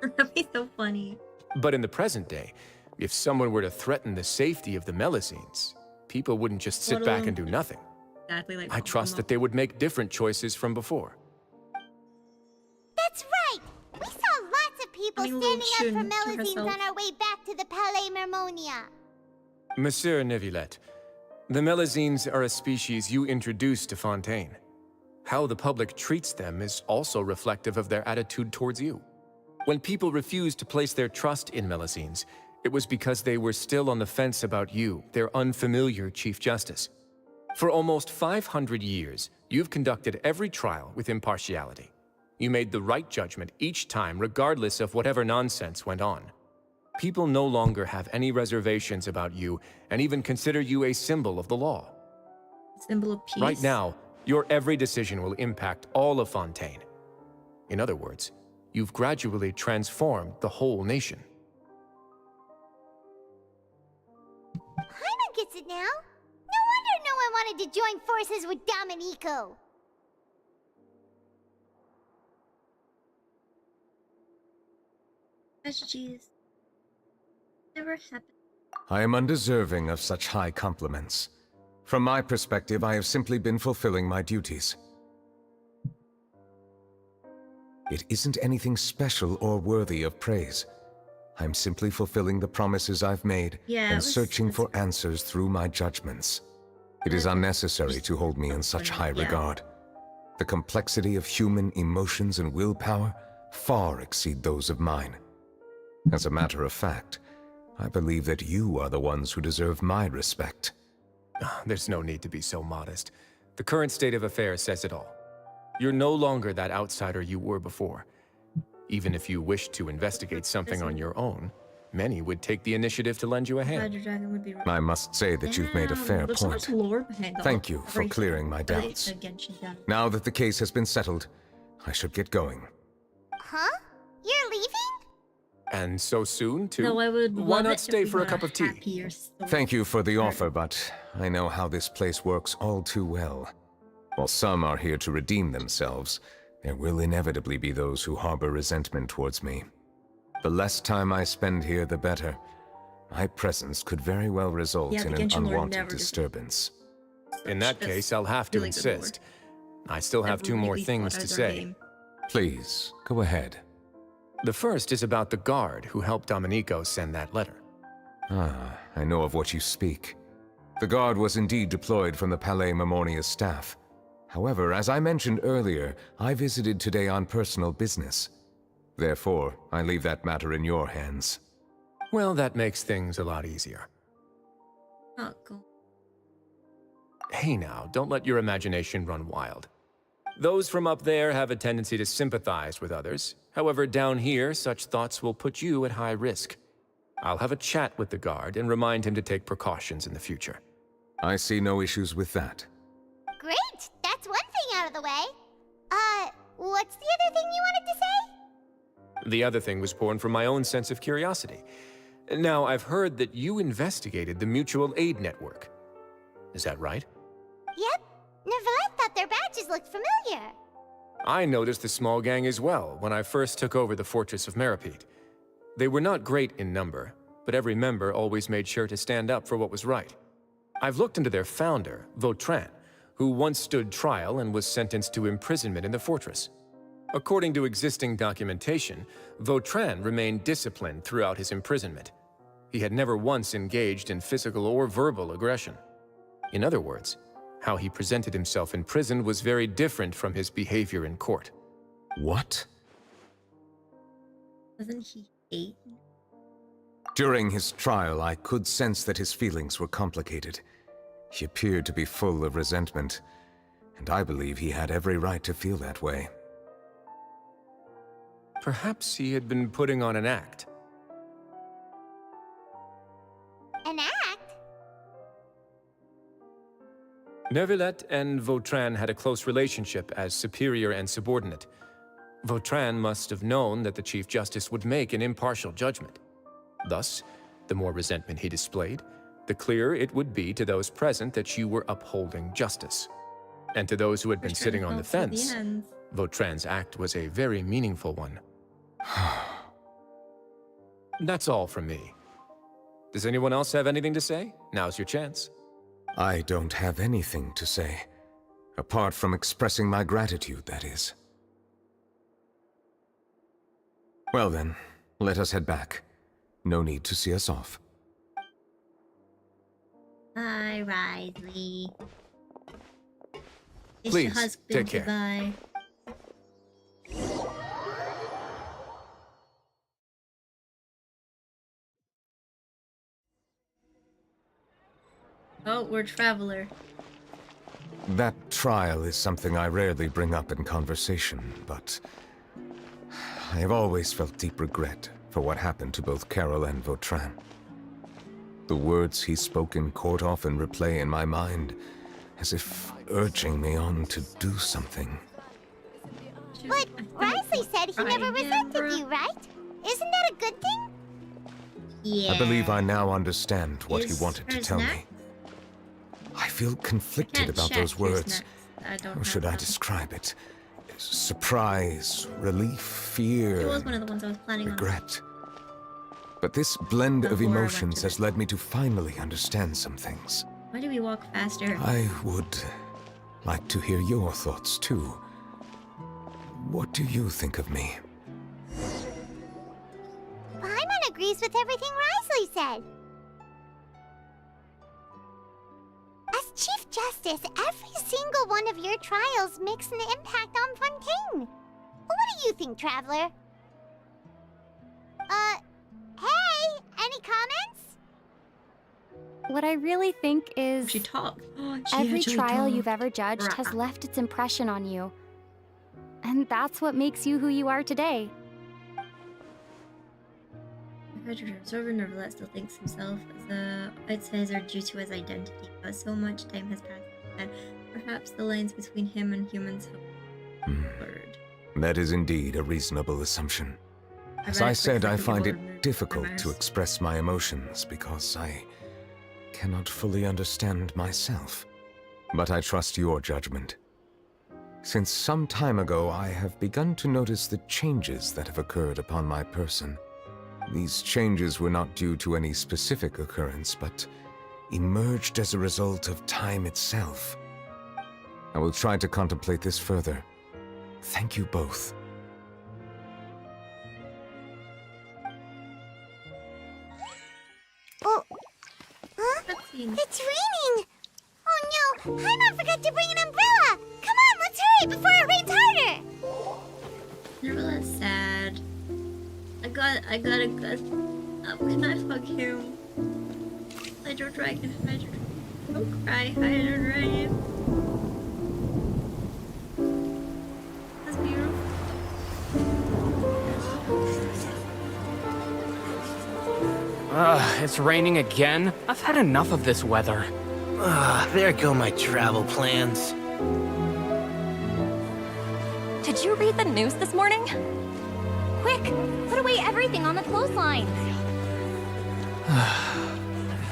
That'd be so funny. But in the present day, if someone were to threaten the safety of the Melusines, people wouldn't just sit back and do nothing. Exactly like I trust that they would make different choices from before. That's right! We saw lots of people people Having a little standing up for tune to Melusines herself. on our way back to the Palais Mermonia. Monsieur Neuvillette, the Melusines are a species you introduced to Fontaine. How the public treats them is also reflective of their attitude towards you. When people refused to place their trust in Melusines, it was because they were still on the fence about you, their unfamiliar Chief Justice. For almost 500 years, you've conducted every trial with impartiality. You made the right judgment each time, regardless of whatever nonsense went on. People no longer have any reservations about you and even consider you a symbol of the law. Symbol of peace. Right now, your every decision will impact all of Fontaine. In other words, you've gradually transformed the whole nation. Paimon gets it now. No wonder no one wanted to join forces with Domenico. Jeez. Never happened. I am undeserving of such high compliments. From my perspective, I have simply been fulfilling my duties. It isn't anything special or worthy of praise. I'm simply fulfilling the promises I've made and searching for answers through my judgments. It is unnecessary to hold me in such high regard. The complexity of human emotions and willpower far exceed those of mine. As a matter of fact, I believe that you are the ones who deserve my respect. There's no need to be so modest. The current state of affairs says it all. You're no longer that outsider you were before. Even if you wished to investigate something on your own, many would take the initiative to lend you a hand. I must say that you've made a fair point. Thank you for clearing my doubts. Now that the case has been settled, I should get going. Huh? You're leaving? And so soon, too? No, I would Why love not it stay if we for a got cup of tea? happier story. Thank you for the offer, but I know how this place works all too well. While some are here to redeem themselves, there will inevitably be those who harbor resentment towards me. The less time I spend here, the better. My presence could very well result in an unwanted disturbance. In that case, I'll have to insist. I still have two more things to say. Please, go ahead. The first is about the guard who helped Domenico send that letter. Ah, I know of what you speak. The guard was indeed deployed from the Palais Mermonia's staff. However, as I mentioned earlier, I visited today on personal business. Therefore, I leave that matter in your hands. Well, that makes things a lot easier. Oh, cool. Hey now, don't let your imagination run wild. Those from up there have a tendency to sympathize with others. However, down here, such thoughts will put you at high risk. I'll have a chat with the guard and remind him to take precautions in the future. I see no issues with that. Great! That's one thing out of the way. What's the other thing you wanted to say? The other thing was born from my own sense of curiosity. Now, I've heard that you investigated the mutual aid network. Is that right? Yep. Neuvillette thought their badges looked familiar. I noticed the small gang as well when I first took over the fortress of Meripede. They were not great in number, but every member always made sure to stand up for what was right. I've looked into their founder, Vautrin, who once stood trial and was sentenced to imprisonment in the fortress. According to existing documentation, Vautrin remained disciplined throughout his imprisonment. He had never once engaged in physical or verbal aggression. In other words, how he presented himself in prison was very different from his behavior in court. What? Wasn't he 8? During his trial, I could sense that his feelings were complicated. He appeared to be full of resentment, and I believe he had every right to feel that way. Perhaps he had been putting on an act. An act? Neuvillette and Vautrin had a close relationship as superior and subordinate. Vautrin must have known that the Chief Justice would make an impartial judgment. Thus, the more resentment he displayed, the clearer it would be to those present that you were upholding justice. And to those who had been sitting on the fence, Vautrin's act was a very meaningful one. That's all from me. Does anyone else have anything to say? Now's your chance. I don't have anything to say. Apart from expressing my gratitude, that is. Well then, Let us head back. No need to see us off. Bye, Riley. Kiss Please, your husband take care. goodbye. Oh, we're Traveler. That trial is something I rarely bring up in conversation, but I have always felt deep regret for what happened to both Carol and Vautrin. The words he spoke in court often replay in my mind, as if urging me on to do something. But Risley said he never resented you, right? Isn't that a good thing? Yeah. I believe I now understand what he wanted to tell me. I feel conflicted about those words. How should I describe it? Surprise, relief, fear, It was one of the ones I was planning on. regret. But this blend of Before I went emotions to has led me to finally understand some things. Why do we walk faster? I would like to hear your thoughts too. What do you think of me? Paimon agrees with everything Risley said. As Chief Justice, every single one of your trials makes an impact on Fontaine. What do you think, Traveler? Hey, any comments? What I really think is She talked. every trial you've ever judged has left its impression on you. And that's what makes you who you are today. Observer Nervalet still thinks himself as a outsider due to his identity, but so much time has passed that perhaps the lines between him and humans have blurred. That is indeed a reasonable assumption. As I said, I find it difficult to express my emotions because I cannot fully understand myself. But I trust your judgment. Since some time ago, I have begun to notice the changes that have occurred upon my person. These changes were not due to any specific occurrence, but emerged as a result of time itself. I will try to contemplate this further. Thank you both. Oh, huh? It's raining! Oh no, Paimon forgot to bring an umbrella! Come on, let's hurry before it rains harder! Nervalet's sad. I gotta can I fuck him? Hydro Dragon, don't cry, Hydro Dragon. That's beautiful. It's raining again? I've had enough of this weather. There go my travel plans. Did you read the news this morning? Quick, put away everything on the clothesline.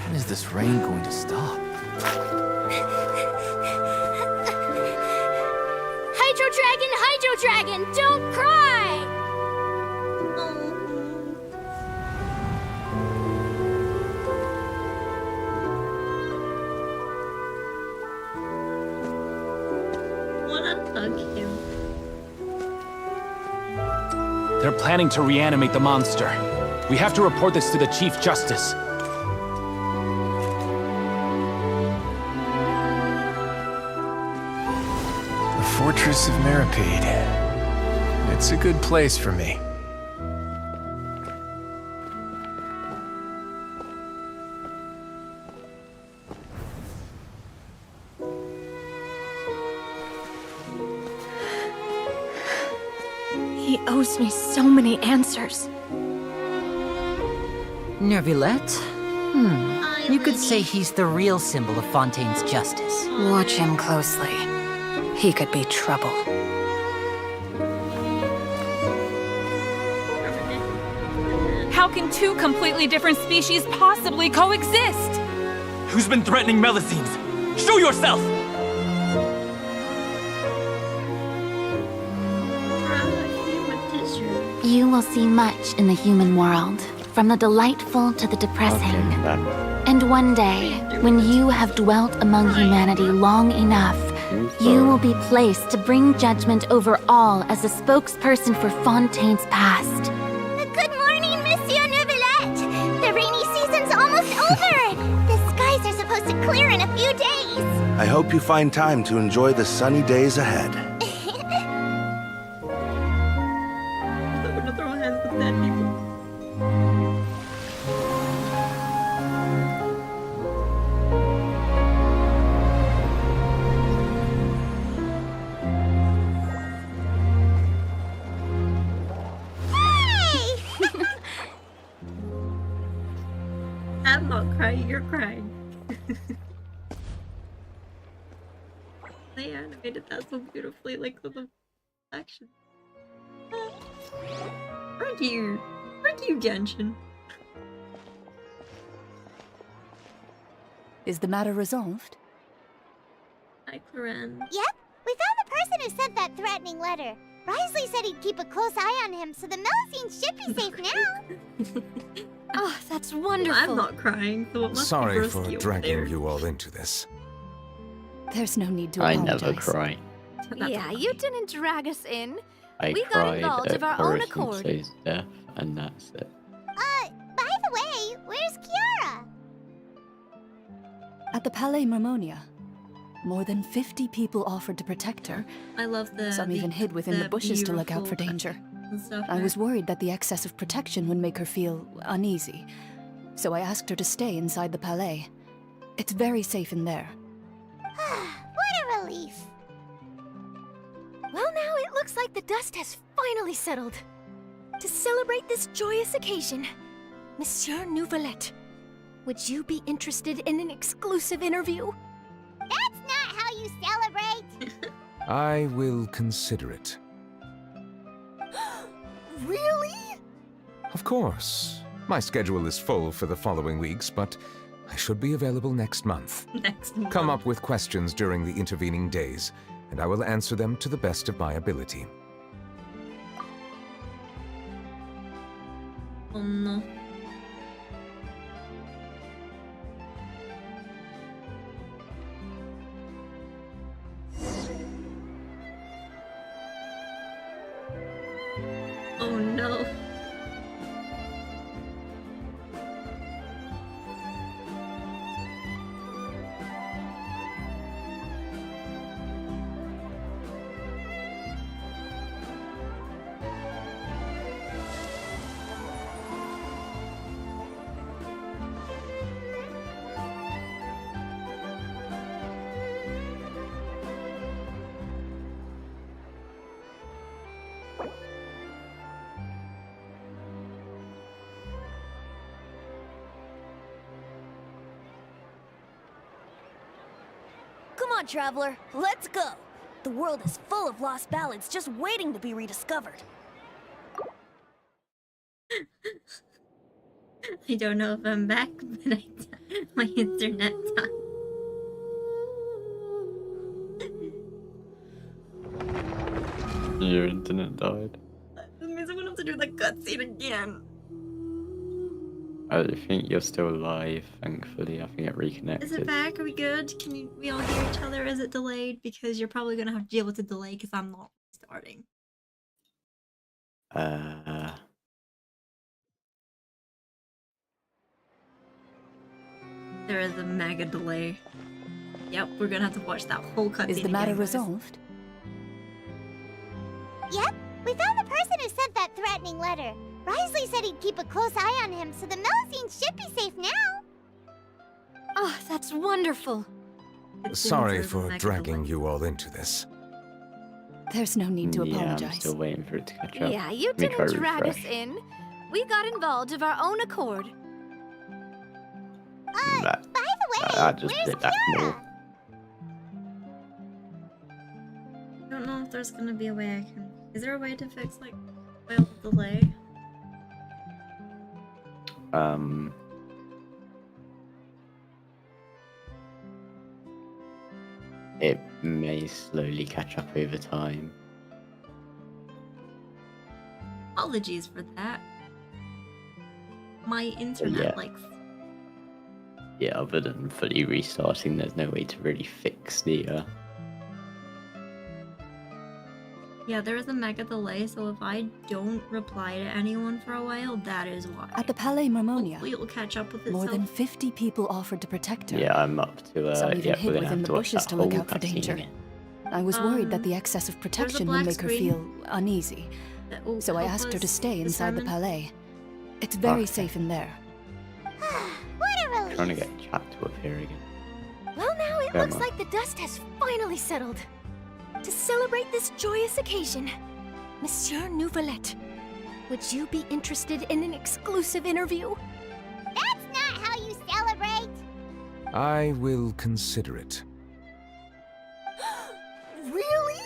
When is this rain going to stop? Hydro Dragon, don't cry! Wanna hug him. They're planning to reanimate the monster. We have to report this to the Chief Justice. The Fortress of Maripede. It's a good place for me. He owes me so many answers. Nervilette? You could say he's the real symbol of Fontaine's justice. Watch him closely. He could be trouble. How can two completely different species possibly coexist? Who's been threatening Melusines? Show yourself! You will see much in the human world, from the delightful to the depressing. And one day, when you have dwelt among humanity long enough, you will be placed to bring judgment over all as a spokesperson for Fontaine's past. Good morning, clear in a few days. I hope you find time to enjoy the sunny days ahead. I wouldn't throw hands with dead people. I'm not crying, you're crying. They animated that so beautifully, like the action. Thank you, Genshin. Is the matter resolved? Hi, Corinne. Yep, we found the person who sent that threatening letter. Risley said he'd keep a close eye on him, so the Melusines should be safe now. Oh, that's wonderful. I'm not crying, so it must Sorry be for Brosky over dragging there. you all into this. There's no need to I apologize. never cry. Yeah, you didn't drag us in. I We got cried involved at of our own accord. Coruscant's death, and that's it. By the way, where's Kiara? At the Palais Mermonia, more than 50 people offered to protect her. I love the Some even hid within the bushes to look out for beautiful danger. and stuff. I was worried that the excess of protection would make her feel uneasy, so I asked her to stay inside the Palais. It's very safe in there. What a relief. Well, now it looks like the dust has finally settled. To celebrate this joyous occasion, Monsieur Nouvelette, would you be interested in an exclusive interview? That's not how you celebrate. I will consider it. Really? Of course. My schedule is full for the following weeks, but I should be available next month. Come up with questions during the intervening days, and I will answer them to the best of my ability. Oh no. Oh no. Come on, Traveler, let's go! The world is full of lost ballads just waiting to be rediscovered. I don't know if I'm back, but my internet died. Your internet died. That means I'm gonna have to do the cutscene again. I think you're still alive, thankfully. I think it reconnected. Is it back? Are we good? Can we all hear each other? Is it delayed? Because you're probably gonna have to deal with the delay because I'm not starting. There is a mega delay. Yep, we're gonna have to watch that whole cutscene. Is the matter again, guys. resolved? Yep, we found the person who sent that threatening letter. Risley said he'd keep a close eye on him, so the Melusines should be safe now. Oh, that's wonderful. Sorry for dragging you all into this. There's no need to Yeah, apologize. I'm still waiting for it to catch up. Yeah, you Let me try didn't drag us refresh. in. We got involved of our own accord. That, By the way, that just where's bit back more. I don't know if there's gonna be a way I can. Is there a way to fix like the delay? It may slowly catch up over time. Apologies for that. My internet yeah. like Yeah, other than fully restarting, there's no way to really fix the Yeah, there is a mega delay, so if I don't reply to anyone for a while, that is why. At the Palais Mermonia, Hopefully it'll catch up with itself. more than 50 people offered to protect her. Yeah, I'm up to Some even yeah, hid we're gonna within have the to watch bushes that to look whole out for cutscene danger. again. I was worried that the excess of protection would black make her screen feel uneasy, that will so I help asked her to us stay inside the determine- Palais. It's very Okay. safe in there. What a relief! Trying to get chat to appear again. Well, now it Come looks on. like the dust has finally settled. To celebrate this joyous occasion, Monsieur Nouvelette, would you be interested in an exclusive interview? That's not how you celebrate! I will consider it. Really?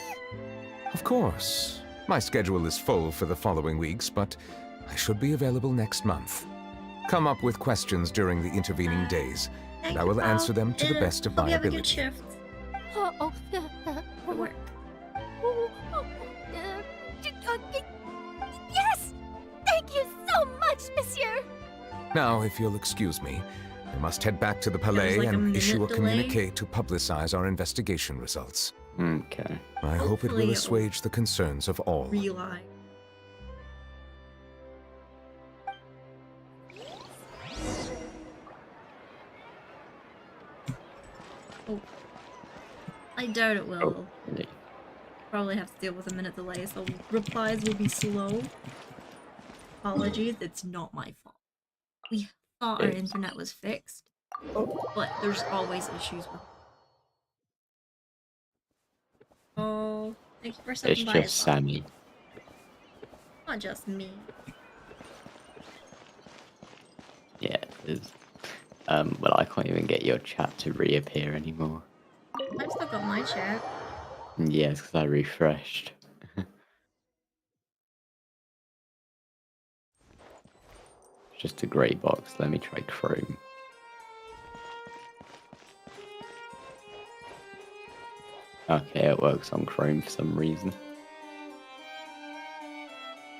Of course. My schedule is full for the following weeks, but I should be available next month. Come up with questions during the intervening days, and I will answer them to the best of Hope my you have a good ability. shift. Good work. Yes! Thank you so much, Monsieur! Now, if you'll excuse me, I must head back to the Palais like a and issue a minute delay. communique to publicize our investigation results. Okay. I hope it Hopefully will it will assuage the concerns of all. Rely. Oh. I doubt it will. Yeah. Probably have to deal with a minute delay, so replies will be slow. Apologies, it's not my fault. We thought our internet was fixed, but there's always issues with. Oh, thank you for It's stopping by. just Sammy. Not just me. Yeah, it is. Well, I can't even get your chat to reappear anymore. I've still got my chat. Yeah, it's because I refreshed. Just a grey box. Let me try Chrome. Okay, it works on Chrome for some reason.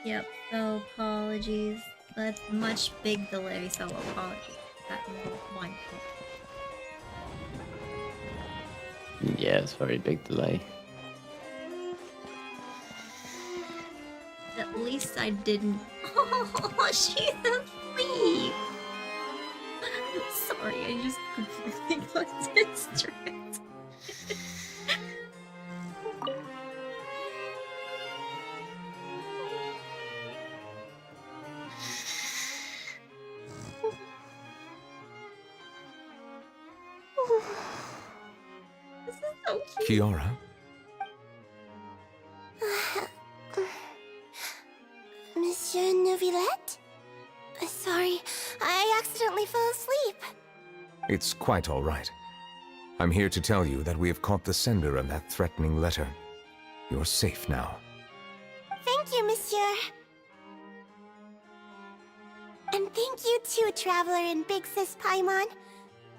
Yep, so apologies. That's much big delay, so apologies. That was my fault. Yeah, it's a very big delay. At least I didn't. Oh, she's asleep. Sorry, I just completely got distracted. This is so cute. Kiara? Monsieur Nouvelette? Sorry, I accidentally fell asleep. It's quite all right. I'm here to tell you that we have caught the sender of that threatening letter. You're safe now. Thank you, Monsieur. And thank you too, Traveler and Big Sis Paimon.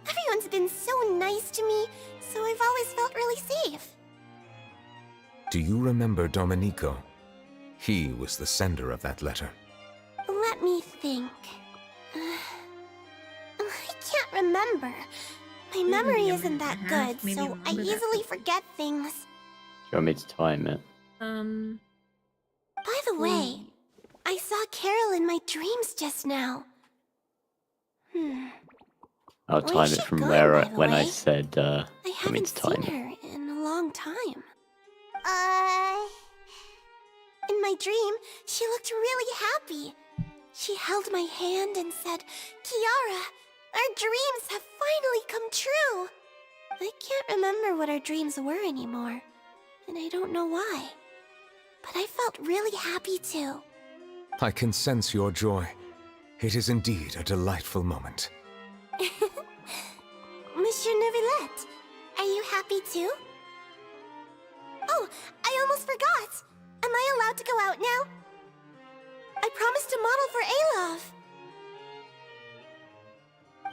Everyone's been so nice to me, so I've always felt really safe. Do you remember Domenico? He was the sender of that letter. Let me think. I can't remember. My memory isn't that good, maybe so I longer, that's easily forget things. Do you want me to time it? By the way, I saw Carol in my dreams just now. I'll Where's time she it from gone, where by the when I way? said I for me haven't to time seen it. her in a long time. In my dream, she looked really happy. She held my hand and said, "Kiara, our dreams have finally come true." I can't remember what our dreams were anymore, and I don't know why. But I felt really happy too. I can sense your joy. It is indeed a delightful moment. Monsieur Nouvelette, are you happy too? Oh, I almost forgot! Am I allowed to go out now? I promised to model for Alov.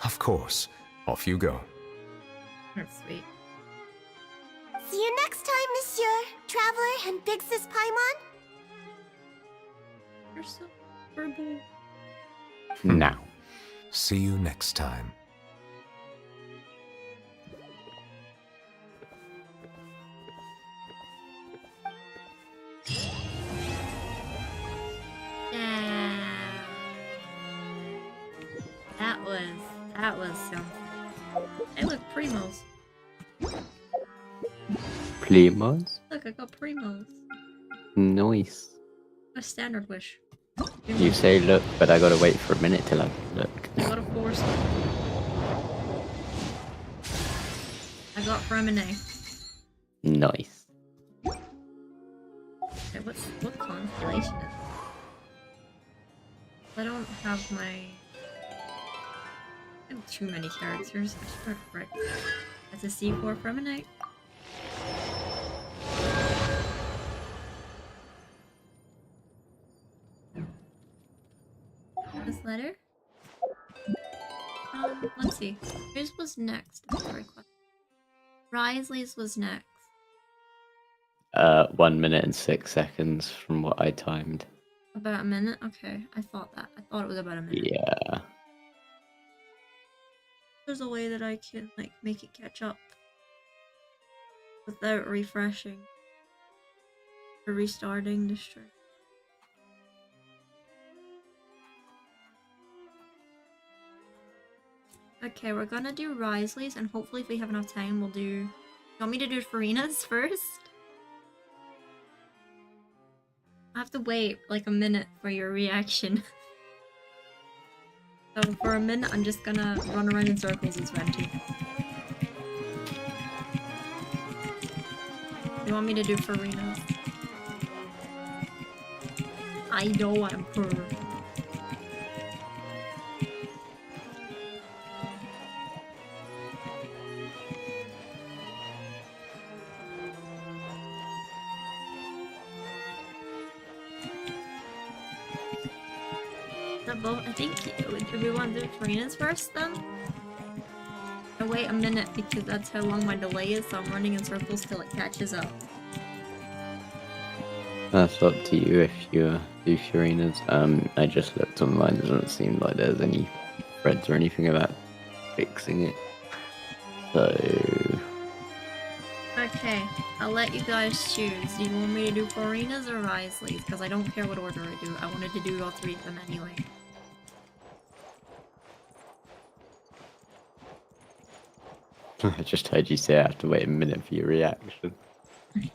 Of course. Off you go. That's sweet. See you next time, Monsieur, Traveler, and Big Sis Paimon. You're so adorable. Now. See you next time. That was something. Hey, look, Primos. Primos? Look, I got Primos. Nice. A standard wish. You say look, but I gotta wait for a minute till I look. I got a 4-star. I got Fremine. Nice. Okay, what constellation is it? I don't have my... I have too many characters. I should frick. That's a C4 Fremine. This letter? Let's see. Whose was next? That's the right question. Risley's was next. 1 minute and 6 seconds from what I timed. About a minute? Okay, I thought that. I thought it was about a minute. Yeah. There's a way that I can, like, make it catch up. Without refreshing. Or restarting the stream. Okay, we're gonna do Risley's, and hopefully if we have enough time, we'll do... You want me to do Farina's first? I have to wait, like, a minute for your reaction. So for a minute, I'm just gonna run around in circles as Venti. You want me to do Farina's? I know I'm poor. I think if we want to do Farina's first, then I wait a minute because that's how long my delay is, so I'm running in circles till it catches up. That's up to you if you do Furina's. I just looked online, it doesn't seem like there's any threads or anything about fixing it. So... Okay, I'll let you guys choose. Do you want me to do Farina's or Risley's? Because I don't care what order I do. I wanted to do all three of them anyway. I just heard you say I have to wait a minute for your reaction. I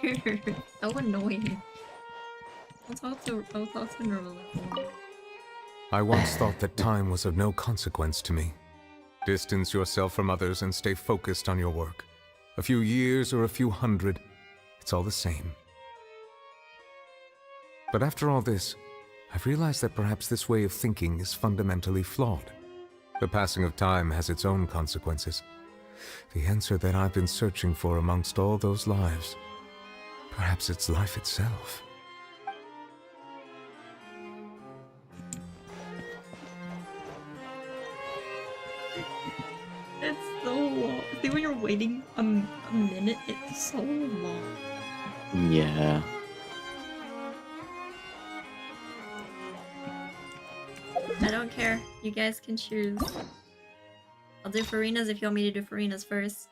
do. So annoying. I'll talk to Nervala. I once thought that time was of no consequence to me. Distance yourself from others and stay focused on your work. A few years or a few hundred, it's all the same. But after all this, I've realized that perhaps this way of thinking is fundamentally flawed. The passing of time has its own consequences. The answer that I've been searching for amongst all those lives, perhaps it's life itself. It's so long. See, when you're waiting a minute, it's so long. Yeah. I don't care. You guys can choose. I'll do Farina's if you want me to do Farina's first.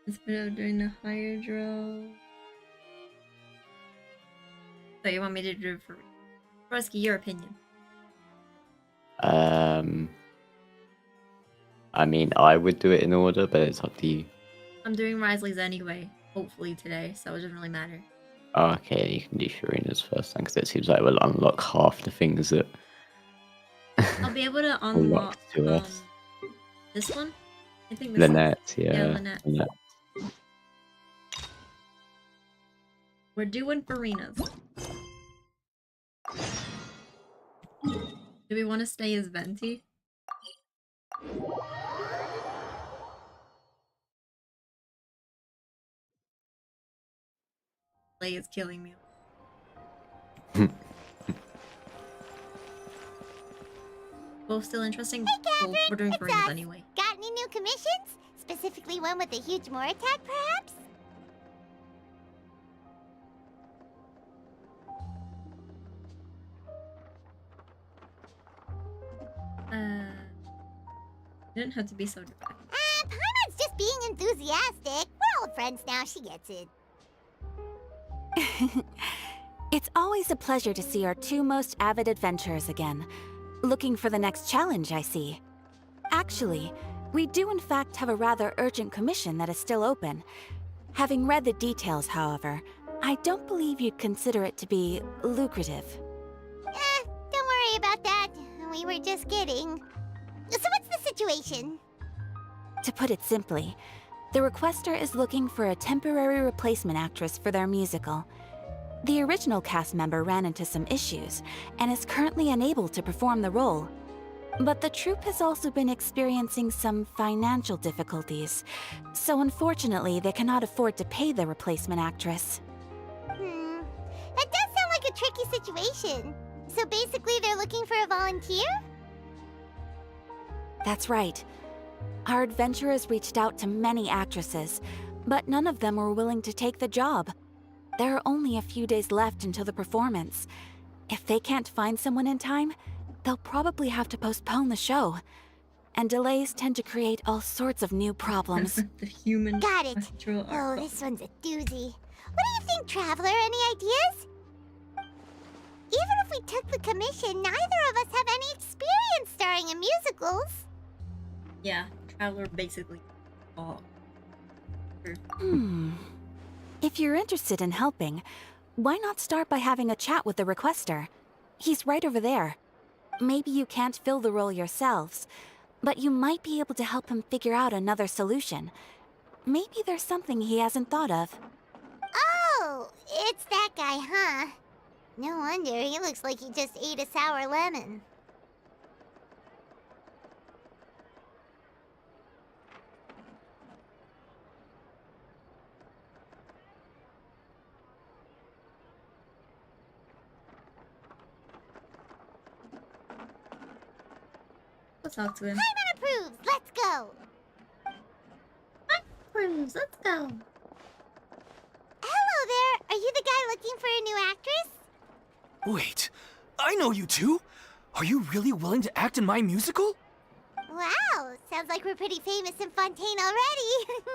Instead of doing the hydro. So you want me to do Farina? Rusky, your opinion. I mean, I would do it in order, but it's up to you. I'm doing Risley's anyway, hopefully today, so it doesn't really matter. Okay, you can do Furina's first then, because it seems like we'll unlock half the things that I'll be able to unlock to us. This one? I think this Lynette, one. yeah. Lynette. We're doing Farina's. Do we want to stay as Venti? Play is killing me. Both still interesting. Both we're doing Farina's anyway. Got any new commissions? Specifically one with a huge more attack, perhaps? You didn't have to be so dramatic. Paimon's just being enthusiastic. We're old friends now, she gets it. It's always a pleasure to see our two most avid adventurers again. Looking for the next challenge, I see. Actually, we do in fact have a rather urgent commission that is still open. Having read the details, however, I don't believe you'd consider it to be lucrative. Don't worry about that. We were just kidding. So what's the situation? To put it simply, the requester is looking for a temporary replacement actress for their musical. The original cast member ran into some issues and is currently unable to perform the role. But the troupe has also been experiencing some financial difficulties, so unfortunately they cannot afford to pay the replacement actress. That does sound like a tricky situation. So basically they're looking for a volunteer? That's right. Our adventurers reached out to many actresses, but none of them were willing to take the job. There are only a few days left until the performance. If they can't find someone in time, they'll probably have to postpone the show. And delays tend to create all sorts of new problems. The human. Got it. Oh, this one's a doozy. What do you think, Traveler? Any ideas? Even if we took the commission, neither of us have any experience starring in musicals. Yeah, Traveler basically. If you're interested in helping, why not start by having a chat with the requester? He's right over there. Maybe you can't fill the role yourselves, but you might be able to help him figure out another solution. Maybe there's something he hasn't thought of. Oh, it's that guy, huh? No wonder, he looks like he just ate a sour lemon. Let's talk to him. Hyman approves! Let's go! Approves! Let's go! Hello there! Are you the guy looking for a new actress? Wait, I know you two! Are you really willing to act in my musical? Wow, sounds like we're pretty famous in Fontaine already.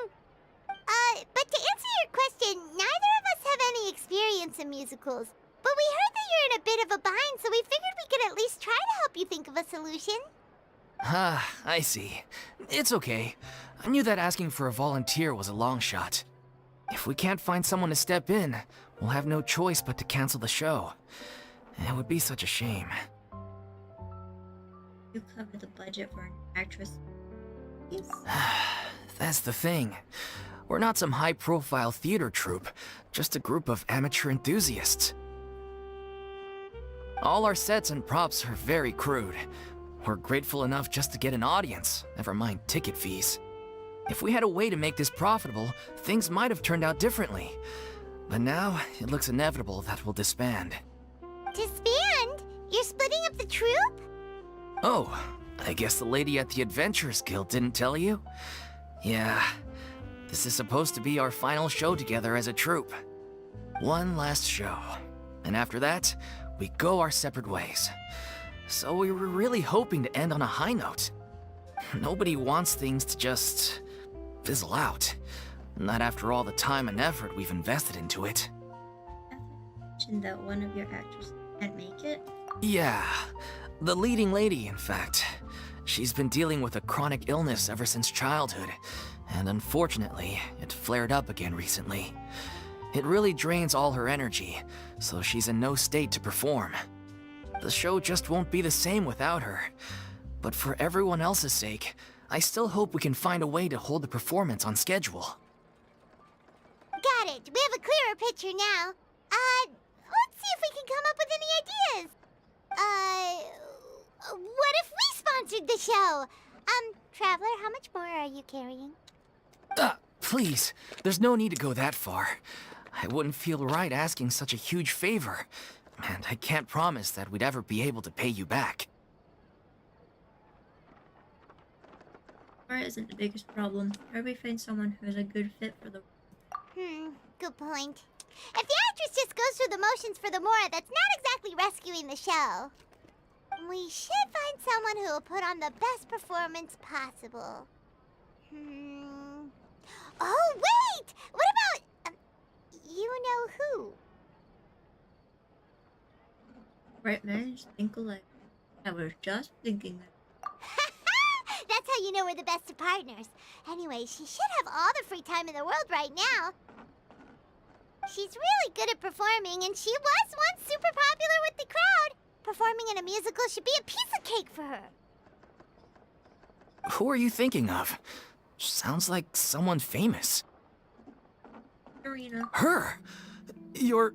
But to answer your question, neither of us have any experience in musicals. But we heard that you're in a bit of a bind, so we figured we could at least try to help you think of a solution. Ah, I see. It's okay. I knew that asking for a volunteer was a long shot. If we can't find someone to step in, we'll have no choice but to cancel the show. It would be such a shame. You cover the budget for an actress. Yes. That's the thing. We're not some high-profile theater troupe, just a group of amateur enthusiasts. All our sets and props are very crude. We're grateful enough just to get an audience, never mind ticket fees. If we had a way to make this profitable, things might have turned out differently. But now, it looks inevitable that we'll disband. Disband? You're splitting up the troupe? Oh, I guess the lady at the Adventurers Guild didn't tell you? Yeah, this is supposed to be our final show together as a troupe. One last show. And after that, we go our separate ways. So we were really hoping to end on a high note. Nobody wants things to just fizzle out. Not after all the time and effort we've invested into it. Mentioned that one of your actors can't make it? Yeah, the leading lady, in fact. She's been dealing with a chronic illness ever since childhood, and unfortunately, it flared up again recently. It really drains all her energy, so she's in no state to perform. The show just won't be the same without her. But for everyone else's sake, I still hope we can find a way to hold the performance on schedule. Got it. We have a clearer picture now. Let's see if we can come up with any ideas. What if we sponsored the show? Traveler, how much more are you carrying? Please, there's no need to go that far. I wouldn't feel right asking such a huge favor. And I can't promise that we'd ever be able to pay you back. Or isn't the biggest problem. How do we find someone who is a good fit for the Good point. If the actress just goes through the motions for the Mora, that's not exactly rescuing the show. We should find someone who will put on the best performance possible. Oh, wait! What about... you know who? Right, man? Just think alike. I was just thinking that. That's how you know we're the best of partners. Anyway, she should have all the free time in the world right now. She's really good at performing, and she was once super popular with the crowd. Performing in a musical should be a piece of cake for her. Who are you thinking of? Sounds like someone famous. Karina. Her? You're...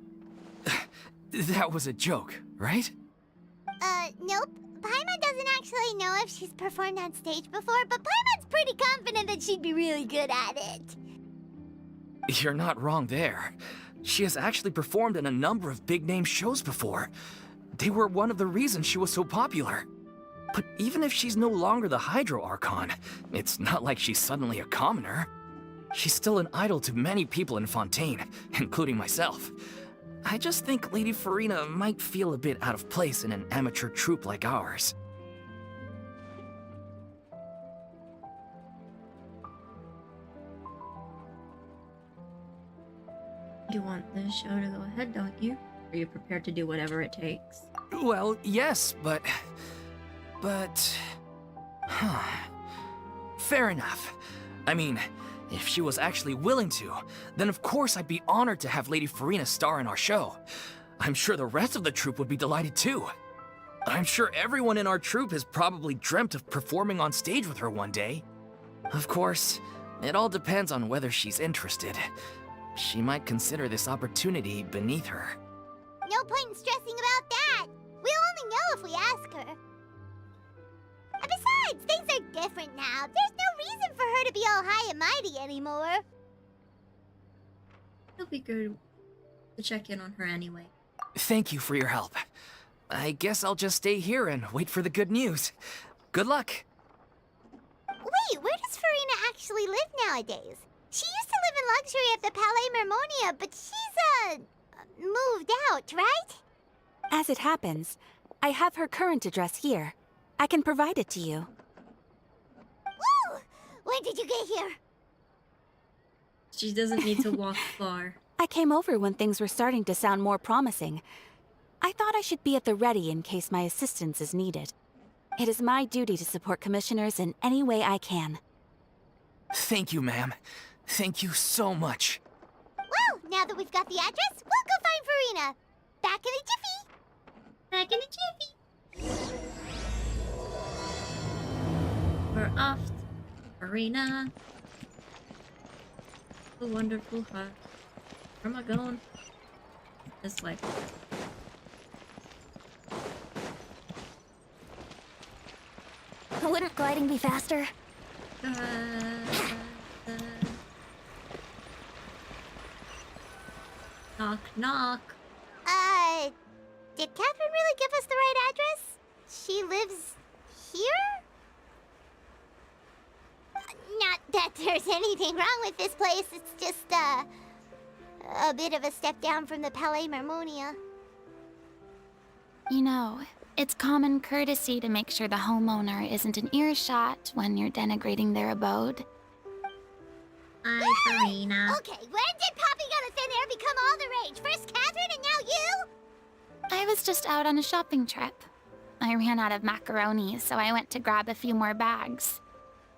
That was a joke, right? Nope. Paimon doesn't actually know if she's performed on stage before, but Paimon's pretty confident that she'd be really good at it. You're not wrong there. She has actually performed in a number of big-name shows before. They were one of the reasons she was so popular. But even if she's no longer the Hydro Archon, it's not like she's suddenly a commoner. She's still an idol to many people in Fontaine, including myself. I just think Lady Farina might feel a bit out of place in an amateur troupe like ours. You want the show to go ahead, don't you? Are you prepared to do whatever it takes? Well, yes, but... Fair enough. I mean, if she was actually willing to, then of course I'd be honored to have Lady Farina star in our show. I'm sure the rest of the troupe would be delighted too. I'm sure everyone in our troupe has probably dreamt of performing on stage with her one day. Of course, it all depends on whether she's interested. She might consider this opportunity beneath her. No point in stressing about that. We'll only know if we ask her. And besides, things are different now. There's no reason for her to be all high and mighty anymore. It'll be good to check in on her anyway. Thank you for your help. I guess I'll just stay here and wait for the good news. Good luck. Wait, where does Farina actually live nowadays? She used to live in luxury at the Palais Mermonia, but she's, moved out, right? As it happens, I have her current address here. I can provide it to you. Woo! When did you get here? She doesn't need to walk far. I came over when things were starting to sound more promising. I thought I should be at the ready in case my assistance is needed. It is my duty to support commissioners in any way I can. Thank you, ma'am. Thank you so much. Well, now that we've got the address, we'll go find Farina. Back in a jiffy. Back in a jiffy. We're off to Arena. The wonderful heart. Where am I going? This way. Wouldn't gliding be faster? Knock, knock. Did Catherine really give us the right address? She lives here? Not that there's anything wrong with this place, it's just, a bit of a step down from the Palais Mermonia. You know, it's common courtesy to make sure the homeowner isn't an earshot when you're denigrating their abode. Hi, Farina. Okay, when did Poppy Got a Thin Air become all the rage? First Catherine and now you? I was just out on a shopping trip. I ran out of macaroni, so I went to grab a few more bags.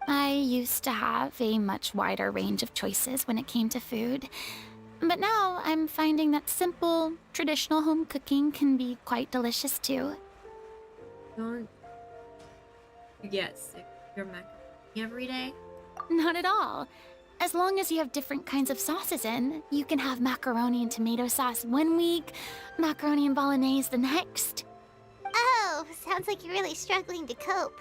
I used to have a much wider range of choices when it came to food, but now I'm finding that simple, traditional home cooking can be quite delicious too. Don't you get sick of your macaroni every day? Not at all. As long as you have different kinds of sauces in, you can have macaroni and tomato sauce one week, macaroni and bolognese the next. Oh, sounds like you're really struggling to cope.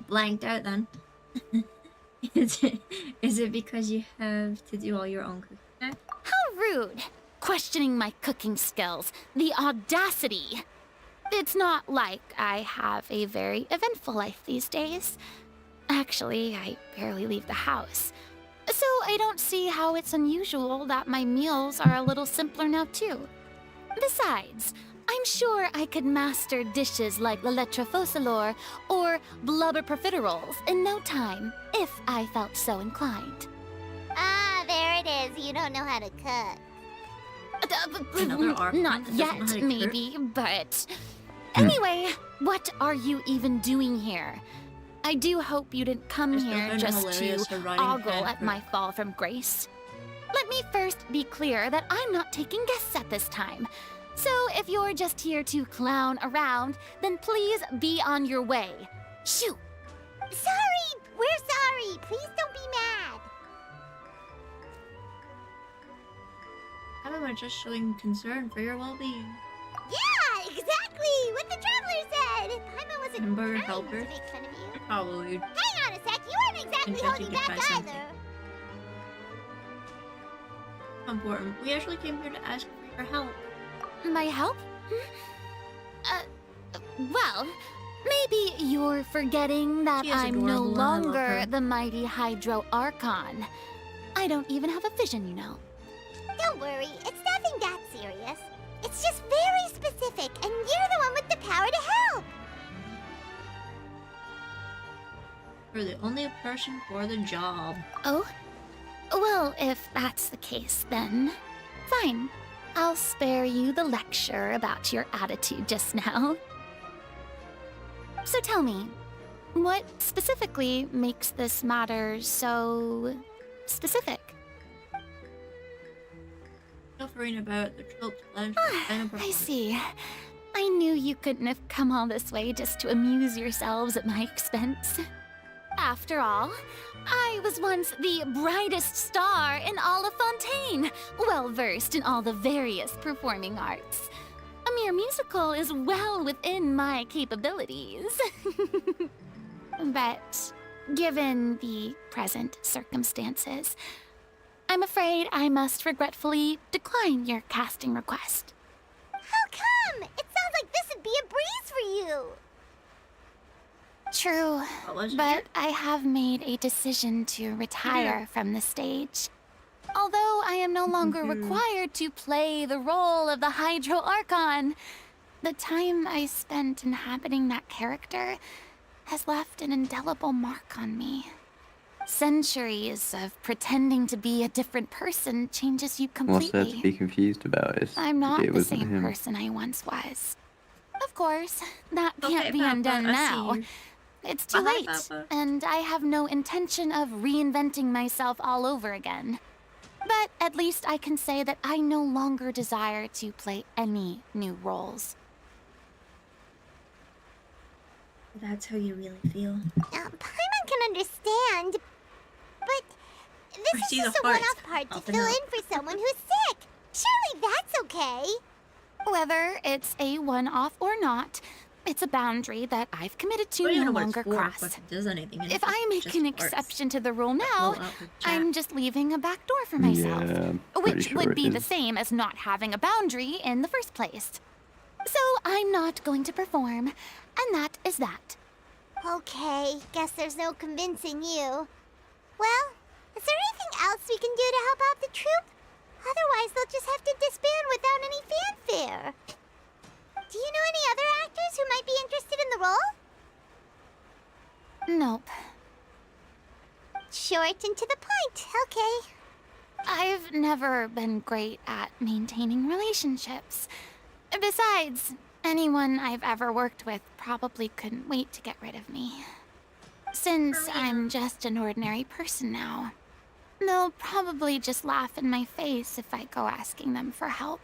Blanked out then. Is it because you have to do all your own cooking now? How rude! Questioning my cooking skills. The audacity! It's not like I have a very eventful life these days. Actually, I barely leave the house. So I don't see how it's unusual that my meals are a little simpler now too. Besides, I'm sure I could master dishes like Leletra Focalor or blubber profiteroles in no time, if I felt so inclined. Ah, there it is. You don't know how to cook. Another Archon Not that doesn't know how yet, to cook? maybe, but... Anyway, what are you even doing here? I do hope you didn't come There's here nothing just hilarious to for writing ogle fan at my fall from grace. Let me first be clear that I'm not taking guests at this time. So if you're just here to clown around, then please be on your way. Shoo! Sorry! We're sorry! Please don't be mad! How am I just showing concern for your well-being? Yeah, exactly! What the Traveler said! Paimon wasn't Hamburger trying helper? to make fun of you. Probably. Hang on a sec, you weren't exactly Interested holding to back try either. something. Important. We actually came here to ask for your help. My help? Well, maybe you're forgetting that She is I'm no adorable and I love longer her. the mighty Hydro Archon. I don't even have a vision, you know. Don't worry, it's nothing that serious. It's just very specific, and you're the one with the power to help! You're the only person for the job. Oh? Well, if that's the case, then fine. I'll spare you the lecture about your attitude just now. So tell me, what specifically makes this matter so specific? Suffering about the tropes pledged I see. I knew you couldn't have come all this way just to amuse yourselves at my expense. After all, I was once the brightest star in all of Fontaine, well-versed in all the various performing arts. A mere musical is well within my capabilities. But given the present circumstances, I'm afraid I must regretfully decline your casting request. How come? It sounds like this would be a breeze for you! True, was but I have made a decision to retire from the stage. Although I am no longer required to play the role of the Hydro Archon, the time I spent inhabiting that character has left an indelible mark on me. Centuries of pretending to be a different person changes you What's there to completely. be confused about? I'm not It the wasn't same him. person I once was. Of course, that Okay, can't be Papa, undone I see now. you. It's too Bye, late, Papa. and I have no intention of reinventing myself all over again. But at least I can say that I no longer desire to play any new roles. That's how you really feel. Paimon can understand, but this is see the just a heart one-off part to popping fill up. in for someone who's sick. Surely that's okay. Whether it's a one-off or not, it's a boundary that I've committed to Well, you no know what it's longer for, cross. but it does anything. and If it's I make just an parts. exception to the rule now, Blow up with chat. I'm just leaving a back door for myself. Yeah, I'm pretty Which sure would it be the is. same as not having a boundary in the first place. So I'm not going to perform, and that is that. Okay, guess there's no convincing you. Well, is there anything else we can do to help out the troupe? Otherwise, they'll just have to disband without any fanfare. Do you know any other actors who might be interested in the role? Nope. Short and to the point, okay. I've never been great at maintaining relationships. Besides, anyone I've ever worked with probably couldn't wait to get rid of me. Since I'm just an ordinary person now, they'll probably just laugh in my face if I go asking them for help.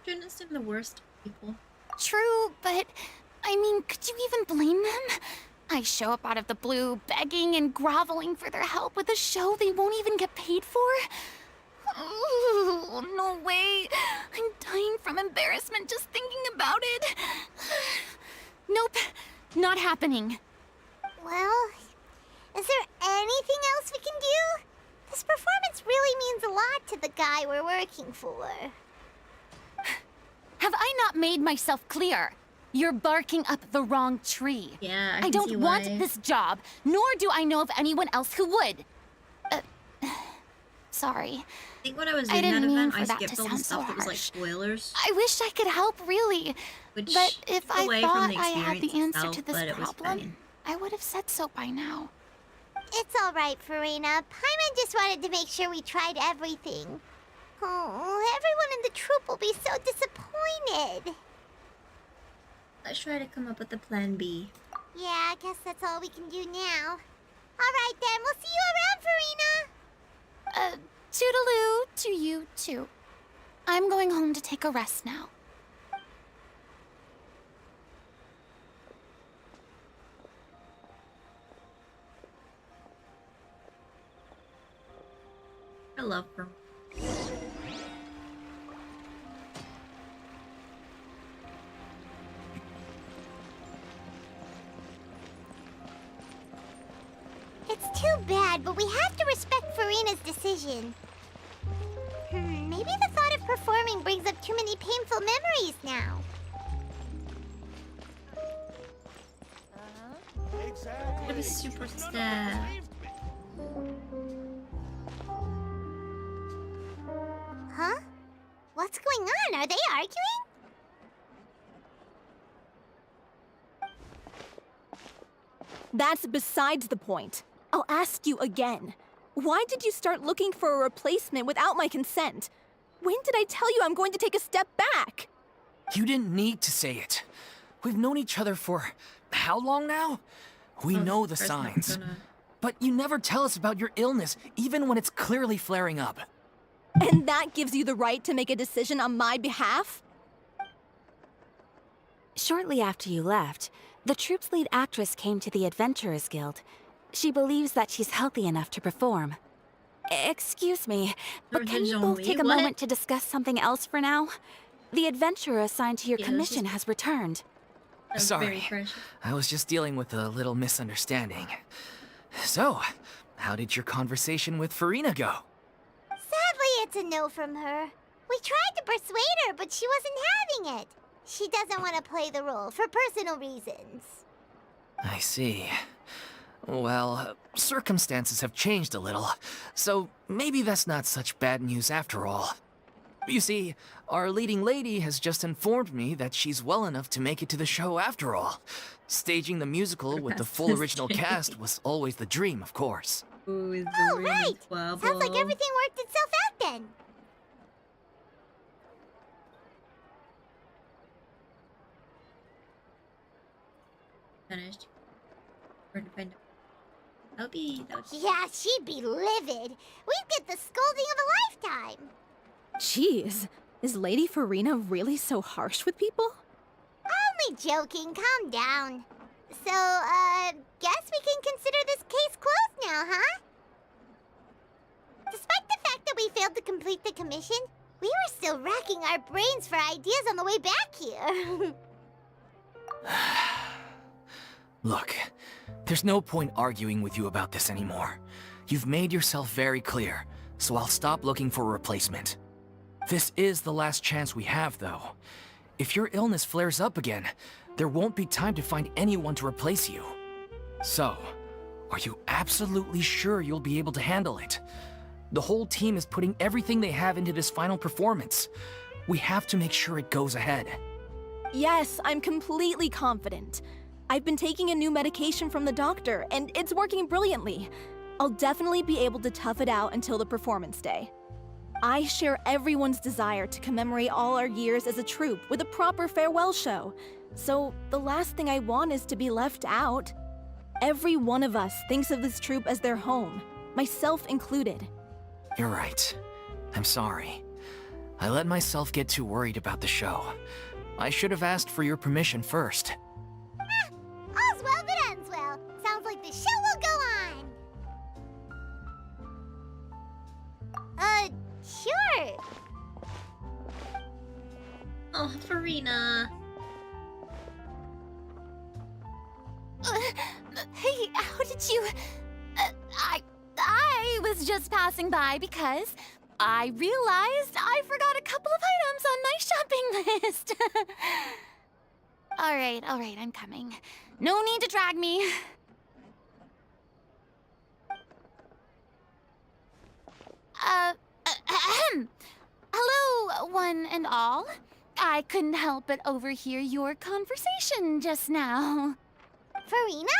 Goodness, I'm the worst people. True, but I mean, could you even blame them? I show up out of the blue, begging and groveling for their help with a show they won't even get paid for? Oh, no way. I'm dying from embarrassment just thinking about it. Nope, not happening. Well, is there anything else we can do? This performance really means a lot to the guy we're working for. Have I not made myself clear? You're barking up the wrong tree. Yeah, I I can don't see want why. this job, nor do I know of anyone else who would. sorry. I think when I was I in that didn't mean event, for I that skipped to all the sound so stuff that was like harsh. spoilers. I wish I could help, really. Which But if took I away from thought the I had the experience answer itself, to this but it was problem, fine. I would have said so by now. It's all right, Farina. Paimon just wanted to make sure we tried everything. Oh, everyone in the troop will be so disappointed. Let's try to come up with a plan B. Yeah, I guess that's all we can do now. All right then, we'll see you around, Farina. Toodaloo to you, too. I'm going home to take a rest now. I love her. It's too bad, but we have to respect Farina's decision. Maybe the thought of performing brings up too many painful memories now. It was super sad. Huh? What's going on? Are they arguing? That's besides the point. I'll ask you again. Why did you start looking for a replacement without my consent? When did I tell you I'm going to take a step back? You didn't need to say it. We've known each other for how long now? We know the signs. But you never tell us about your illness, even when it's clearly flaring up. And that gives you the right to make a decision on my behalf? Shortly after you left, the troop's lead actress came to the Adventurers Guild. She believes that she's healthy enough to perform. Excuse me, but can you both take a moment to discuss something else for now? The adventurer assigned to your commission has returned. Sorry, I was just dealing with a little misunderstanding. So, how did your conversation with Farina go? Sadly, it's a no from her. We tried to persuade her, but she wasn't having it. She doesn't want to play the role for personal reasons. I see. Well, circumstances have changed a little, so maybe that's not such bad news after all. You see, our leading lady has just informed me that she's well enough to make it to the show after all. Staging the musical with the full original cast was always the dream, of course. Oh, right! Sounds like everything worked itself out then. Finished. Yeah, she'd be livid. We'd get the scolding of a lifetime. Jeez, is Lady Farina really so harsh with people? Only joking, calm down. So, guess we can consider this case closed now, huh? Despite the fact that we failed to complete the commission, we were still racking our brains for ideas on the way back here. Look, there's no point arguing with you about this anymore. You've made yourself very clear, so I'll stop looking for a replacement. This is the last chance we have, though. If your illness flares up again, there won't be time to find anyone to replace you. So, are you absolutely sure you'll be able to handle it? The whole team is putting everything they have into this final performance. We have to make sure it goes ahead. Yes, I'm completely confident. I've been taking a new medication from the doctor, and it's working brilliantly. I'll definitely be able to tough it out until the performance day. I share everyone's desire to commemorate all our years as a troupe with a proper farewell show. So the last thing I want is to be left out. Every one of us thinks of this troupe as their home, myself included. You're right. I'm sorry. I let myself get too worried about the show. I should have asked for your permission first. All's well that ends well. Sounds like the show will go on. Sure. Oh, Farina. Hey, how did you... I was just passing by because I realized I forgot a couple of items on my shopping list. All right, I'm coming. No need to drag me. Hello, one and all. I couldn't help but overhear your conversation just now. Farina?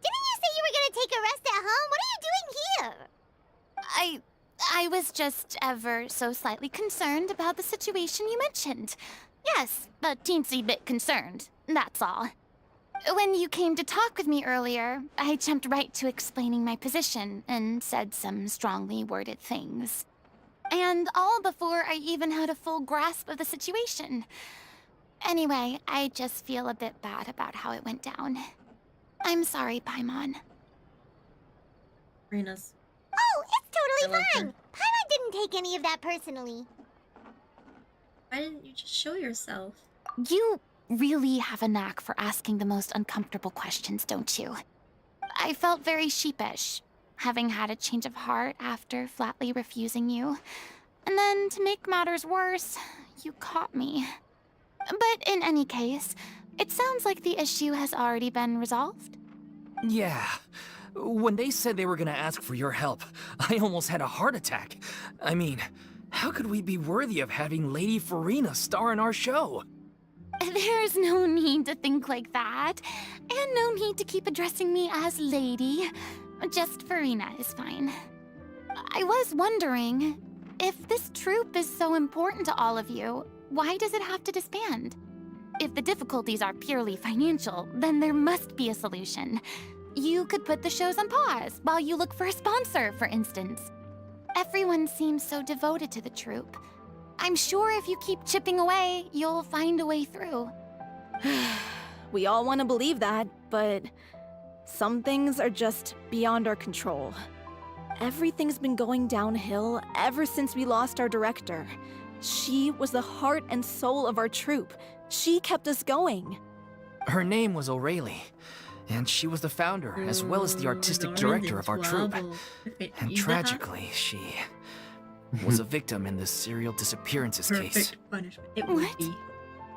Didn't you say you were gonna take a rest at home? What are you doing here? I was just ever so slightly concerned about the situation you mentioned. Yes, a teensy bit concerned, that's all. When you came to talk with me earlier, I jumped right to explaining my position and said some strongly worded things. And all before I even had a full grasp of the situation. Anyway, I just feel a bit bad about how it went down. I'm sorry, Paimon. Rena's. Oh, it's I totally love fine. her. Paimon didn't take any of that personally. Why didn't you just show yourself? You really have a knack for asking the most uncomfortable questions, don't you? I felt very sheepish, having had a change of heart after flatly refusing you. And then, to make matters worse, you caught me. But in any case, it sounds like the issue has already been resolved. Yeah. When they said they were gonna ask for your help, I almost had a heart attack. I mean, how could we be worthy of having Lady Farina star in our show? There's no need to think like that, and no need to keep addressing me as Lady. Just Farina is fine. I was wondering, if this troupe is so important to all of you, why does it have to disband? If the difficulties are purely financial, then there must be a solution. You could put the shows on pause while you look for a sponsor, for instance. Everyone seems so devoted to the troupe. I'm sure if you keep chipping away, you'll find a way through. We all want to believe that, but some things are just beyond our control. Everything's been going downhill ever since we lost our director. She was the heart and soul of our troupe. She kept us going. Her name was O'Reilly, and she was the founder as well as the artistic director of our troupe. And tragically, she was a victim in this serial disappearances case. Perfect punishment. It would be.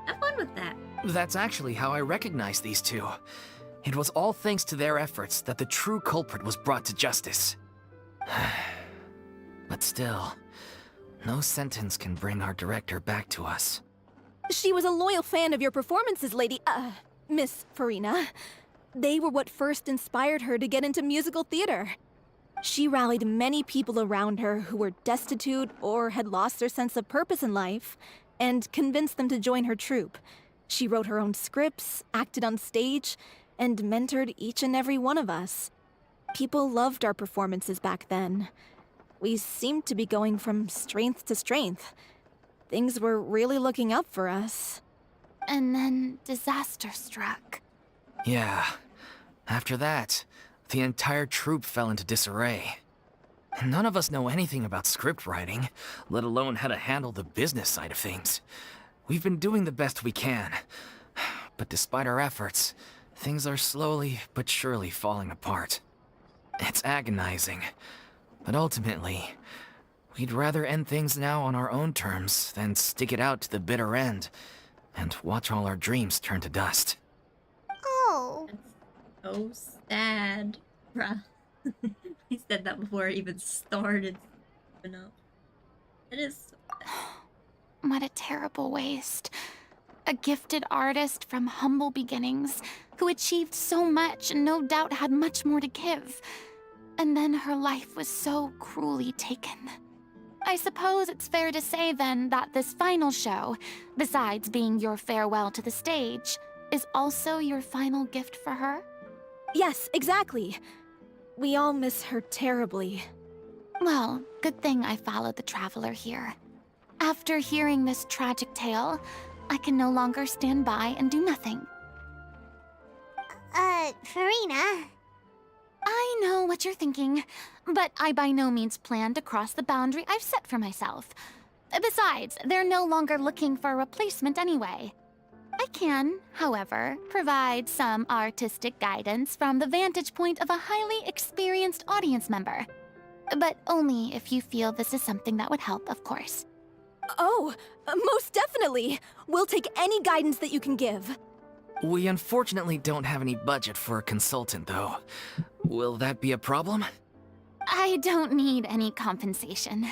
Have fun with that. That's actually how I recognized these two. It was all thanks to their efforts that the true culprit was brought to justice. But still, no sentence can bring our director back to us. She was a loyal fan of your performances, Miss Farina. They were what first inspired her to get into musical theater. She rallied many people around her who were destitute or had lost their sense of purpose in life, and convinced them to join her troupe. She wrote her own scripts, acted on stage, and mentored each and every one of us. People loved our performances back then. We seemed to be going from strength to strength. Things were really looking up for us. And then disaster struck. Yeah. After that, the entire troupe fell into disarray. None of us know anything about script writing, let alone how to handle the business side of things. We've been doing the best we can. But despite our efforts, things are slowly but surely falling apart. It's agonizing. But ultimately, we'd rather end things now on our own terms than stick it out to the bitter end and watch all our dreams turn to dust. Oh. That's so sad, bruh. He said that before it even started. No. It is so sad. What a terrible waste. A gifted artist from humble beginnings who achieved so much and no doubt had much more to give. And then her life was so cruelly taken. I suppose it's fair to say then that this final show, besides being your farewell to the stage, is also your final gift for her? Yes, exactly. We all miss her terribly. Well, good thing I followed the Traveler here. After hearing this tragic tale, I can no longer stand by and do nothing. Farina. I know what you're thinking, but I by no means plan to cross the boundary I've set for myself. Besides, they're no longer looking for a replacement anyway. I can, however, provide some artistic guidance from the vantage point of a highly experienced audience member. But only if you feel this is something that would help, of course. Oh, most definitely! We'll take any guidance that you can give. We unfortunately don't have any budget for a consultant, though. Will that be a problem? I don't need any compensation.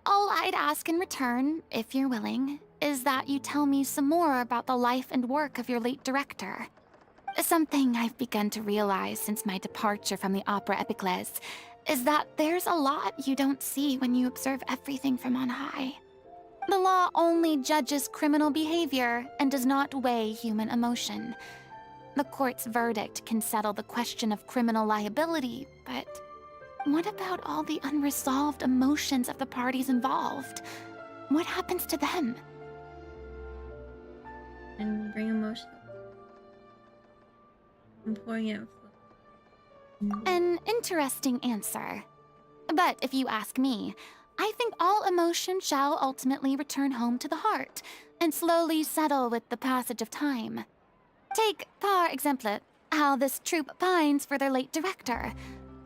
All I'd ask in return, if you're willing, is that you tell me some more about the life and work of your late director. Something I've begun to realize since my departure from the Opera Epiclese is that there's a lot you don't see when you observe everything from on high. The law only judges criminal behavior and does not weigh human emotion. The court's verdict can settle the question of criminal liability, but what about all the unresolved emotions of the parties involved? What happens to them? And bring emotion. I'm pouring it. An interesting answer. But if you ask me, I think all emotion shall ultimately return home to the heart and slowly settle with the passage of time. Take, par exemple, how this troupe pines for their late director.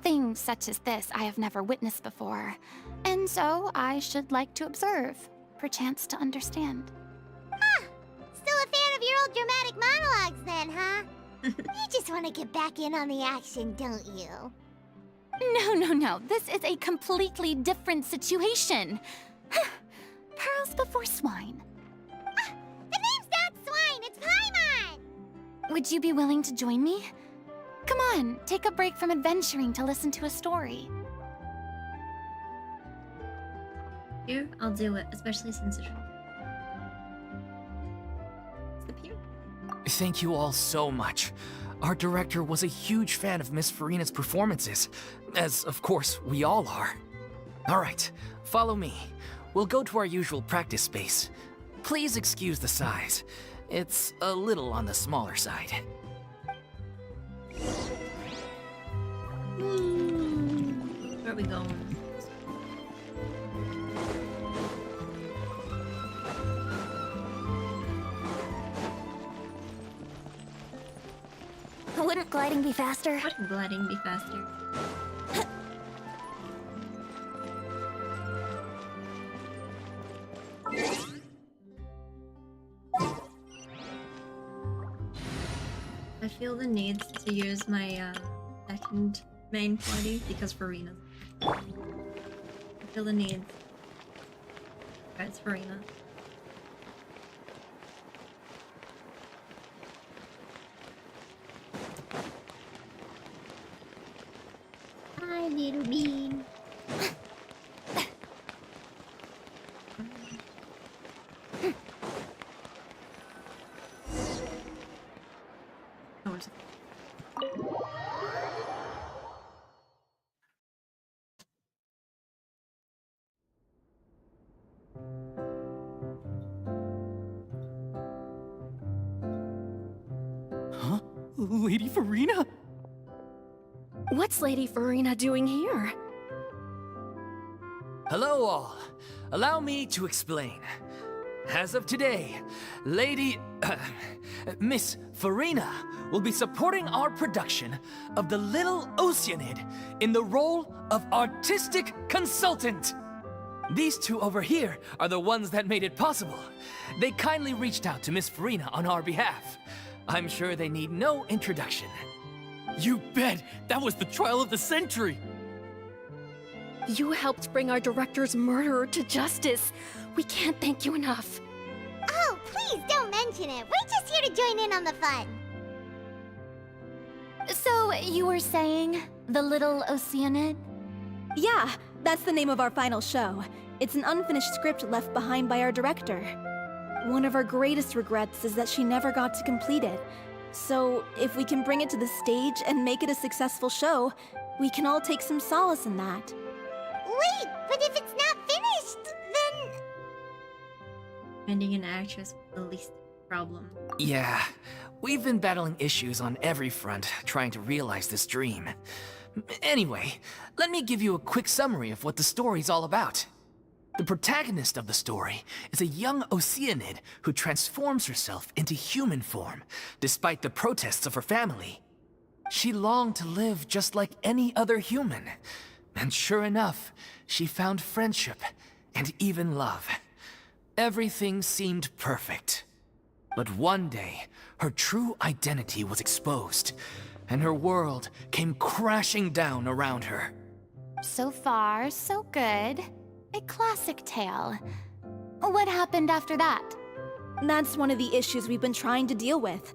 Things such as this I have never witnessed before, and so I should like to observe, perchance to understand. Huh. Still a fan of your old dramatic monologues then, huh? You just want to get back in on the action, don't you? No. This is a completely different situation. Pearls before swine. Ah, the name's not Swine, it's Paimon! Would you be willing to join me? Come on, take a break from adventuring to listen to a story. Here, I'll do it, especially since it's here. Thank you all so much. Our director was a huge fan of Miss Farina's performances, as of course we all are. Alright, follow me. We'll go to our usual practice space. Please excuse the size. It's a little on the smaller side. Where are we going? Wouldn't gliding be faster? Wouldn't gliding be faster? I feel the need to use my second main party because Farina. I feel the need. Right, it's Farina. Hi, little bean. Huh? Lady Farina? What's Lady Farina doing here? Hello all. Allow me to explain. As of today, Miss Farina will be supporting our production of The Little Oceanid in the role of artistic consultant. These two over here are the ones that made it possible. They kindly reached out to Miss Farina on our behalf. I'm sure they need no introduction. You bet! That was the trial of the century! You helped bring our director's murderer to justice. We can't thank you enough. Oh, please don't mention it. We're just here to join in on the fun. So, you were saying The Little Oceanid? Yeah, that's the name of our final show. It's an unfinished script left behind by our director. One of our greatest regrets is that she never got to complete it. So, if we can bring it to the stage and make it a successful show, we can all take some solace in that. Wait, but if it's not finished, then... Finding an actress with the least problem. Yeah, we've been battling issues on every front, trying to realize this dream. Anyway, let me give you a quick summary of what the story's all about. The protagonist of the story is a young Oceanid who transforms herself into human form, despite the protests of her family. She longed to live just like any other human, and sure enough, she found friendship and even love. Everything seemed perfect. But one day, her true identity was exposed, and her world came crashing down around her. So far, so good. A classic tale. What happened after that? That's one of the issues we've been trying to deal with.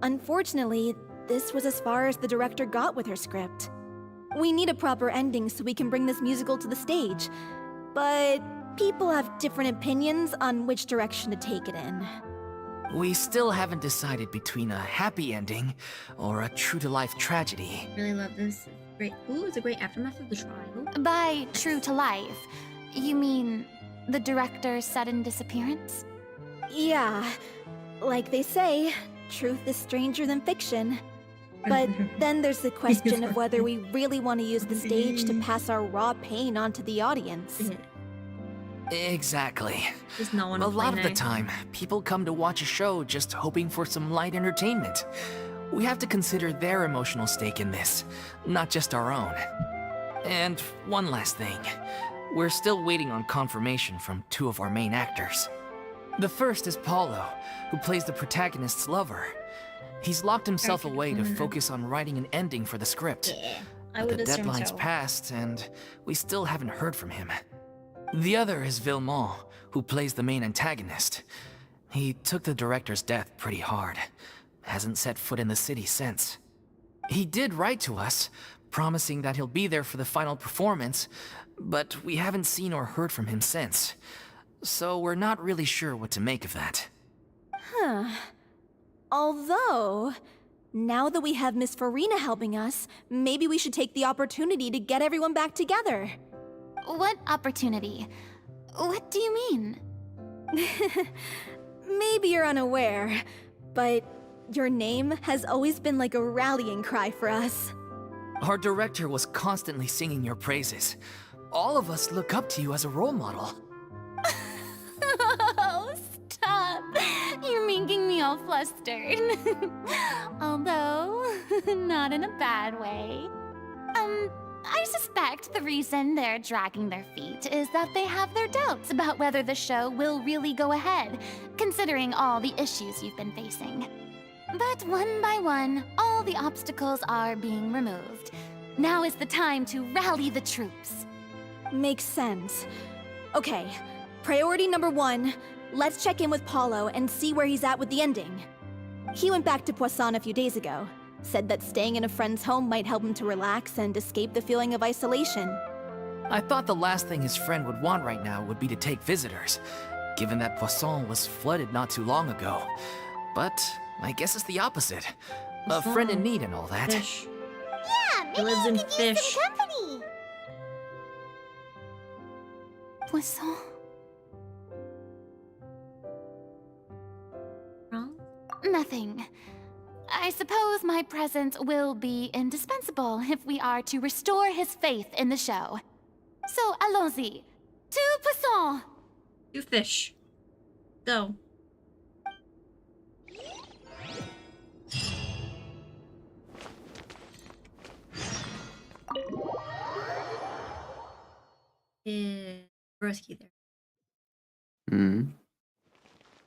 Unfortunately, this was as far as the director got with her script. We need a proper ending so we can bring this musical to the stage. But people have different opinions on which direction to take it in. We still haven't decided between a happy ending or a true-to-life tragedy. Really love this. Great. Ooh, it's a great aftermath of the trial. By true to life, you mean the director's sudden disappearance? Yeah, like they say, truth is stranger than fiction. But then there's the question of whether we really want to use the stage to pass our raw pain onto the audience. Exactly. There's no one A to lot play of the nice. time, people come to watch a show just hoping for some light entertainment. We have to consider their emotional stake in this, not just our own. And one last thing. We're still waiting on confirmation from two of our main actors. The first is Paulo, who plays the protagonist's lover. He's locked himself away to focus on writing an ending for the script. I But would the assume deadline's so. passed, and we still haven't heard from him. The other is Villemont, who plays the main antagonist. He took the director's death pretty hard. Hasn't set foot in the city since. He did write to us, promising that he'll be there for the final performance, but we haven't seen or heard from him since. So we're not really sure what to make of that. Huh. Although, now that we have Miss Farina helping us, maybe we should take the opportunity to get everyone back together. What opportunity? What do you mean? Maybe you're unaware, but your name has always been like a rallying cry for us. Our director was constantly singing your praises. All of us look up to you as a role model. Oh, stop! You're making me all flustered. Although, not in a bad way. I suspect the reason they're dragging their feet is that they have their doubts about whether the show will really go ahead, considering all the issues you've been facing. But one by one, all the obstacles are being removed. Now is the time to rally the troops. Makes sense. Okay, priority number 1, let's check in with Paulo and see where he's at with the ending. He went back to Poisson a few days ago. Said that staying in a friend's home might help him to relax and escape the feeling of isolation. I thought the last thing his friend would want right now would be to take visitors, given that Poisson was flooded not too long ago. But I guess it's the opposite. A friend in need and all that. Fish. Yeah, maybe lives in you could use fish. some company. Poisson? Wrong? Nothing. I suppose my presence will be indispensable if we are to restore his faith in the show. So, allons-y. To Poisson! You fish. Go. Broski there. Hmm.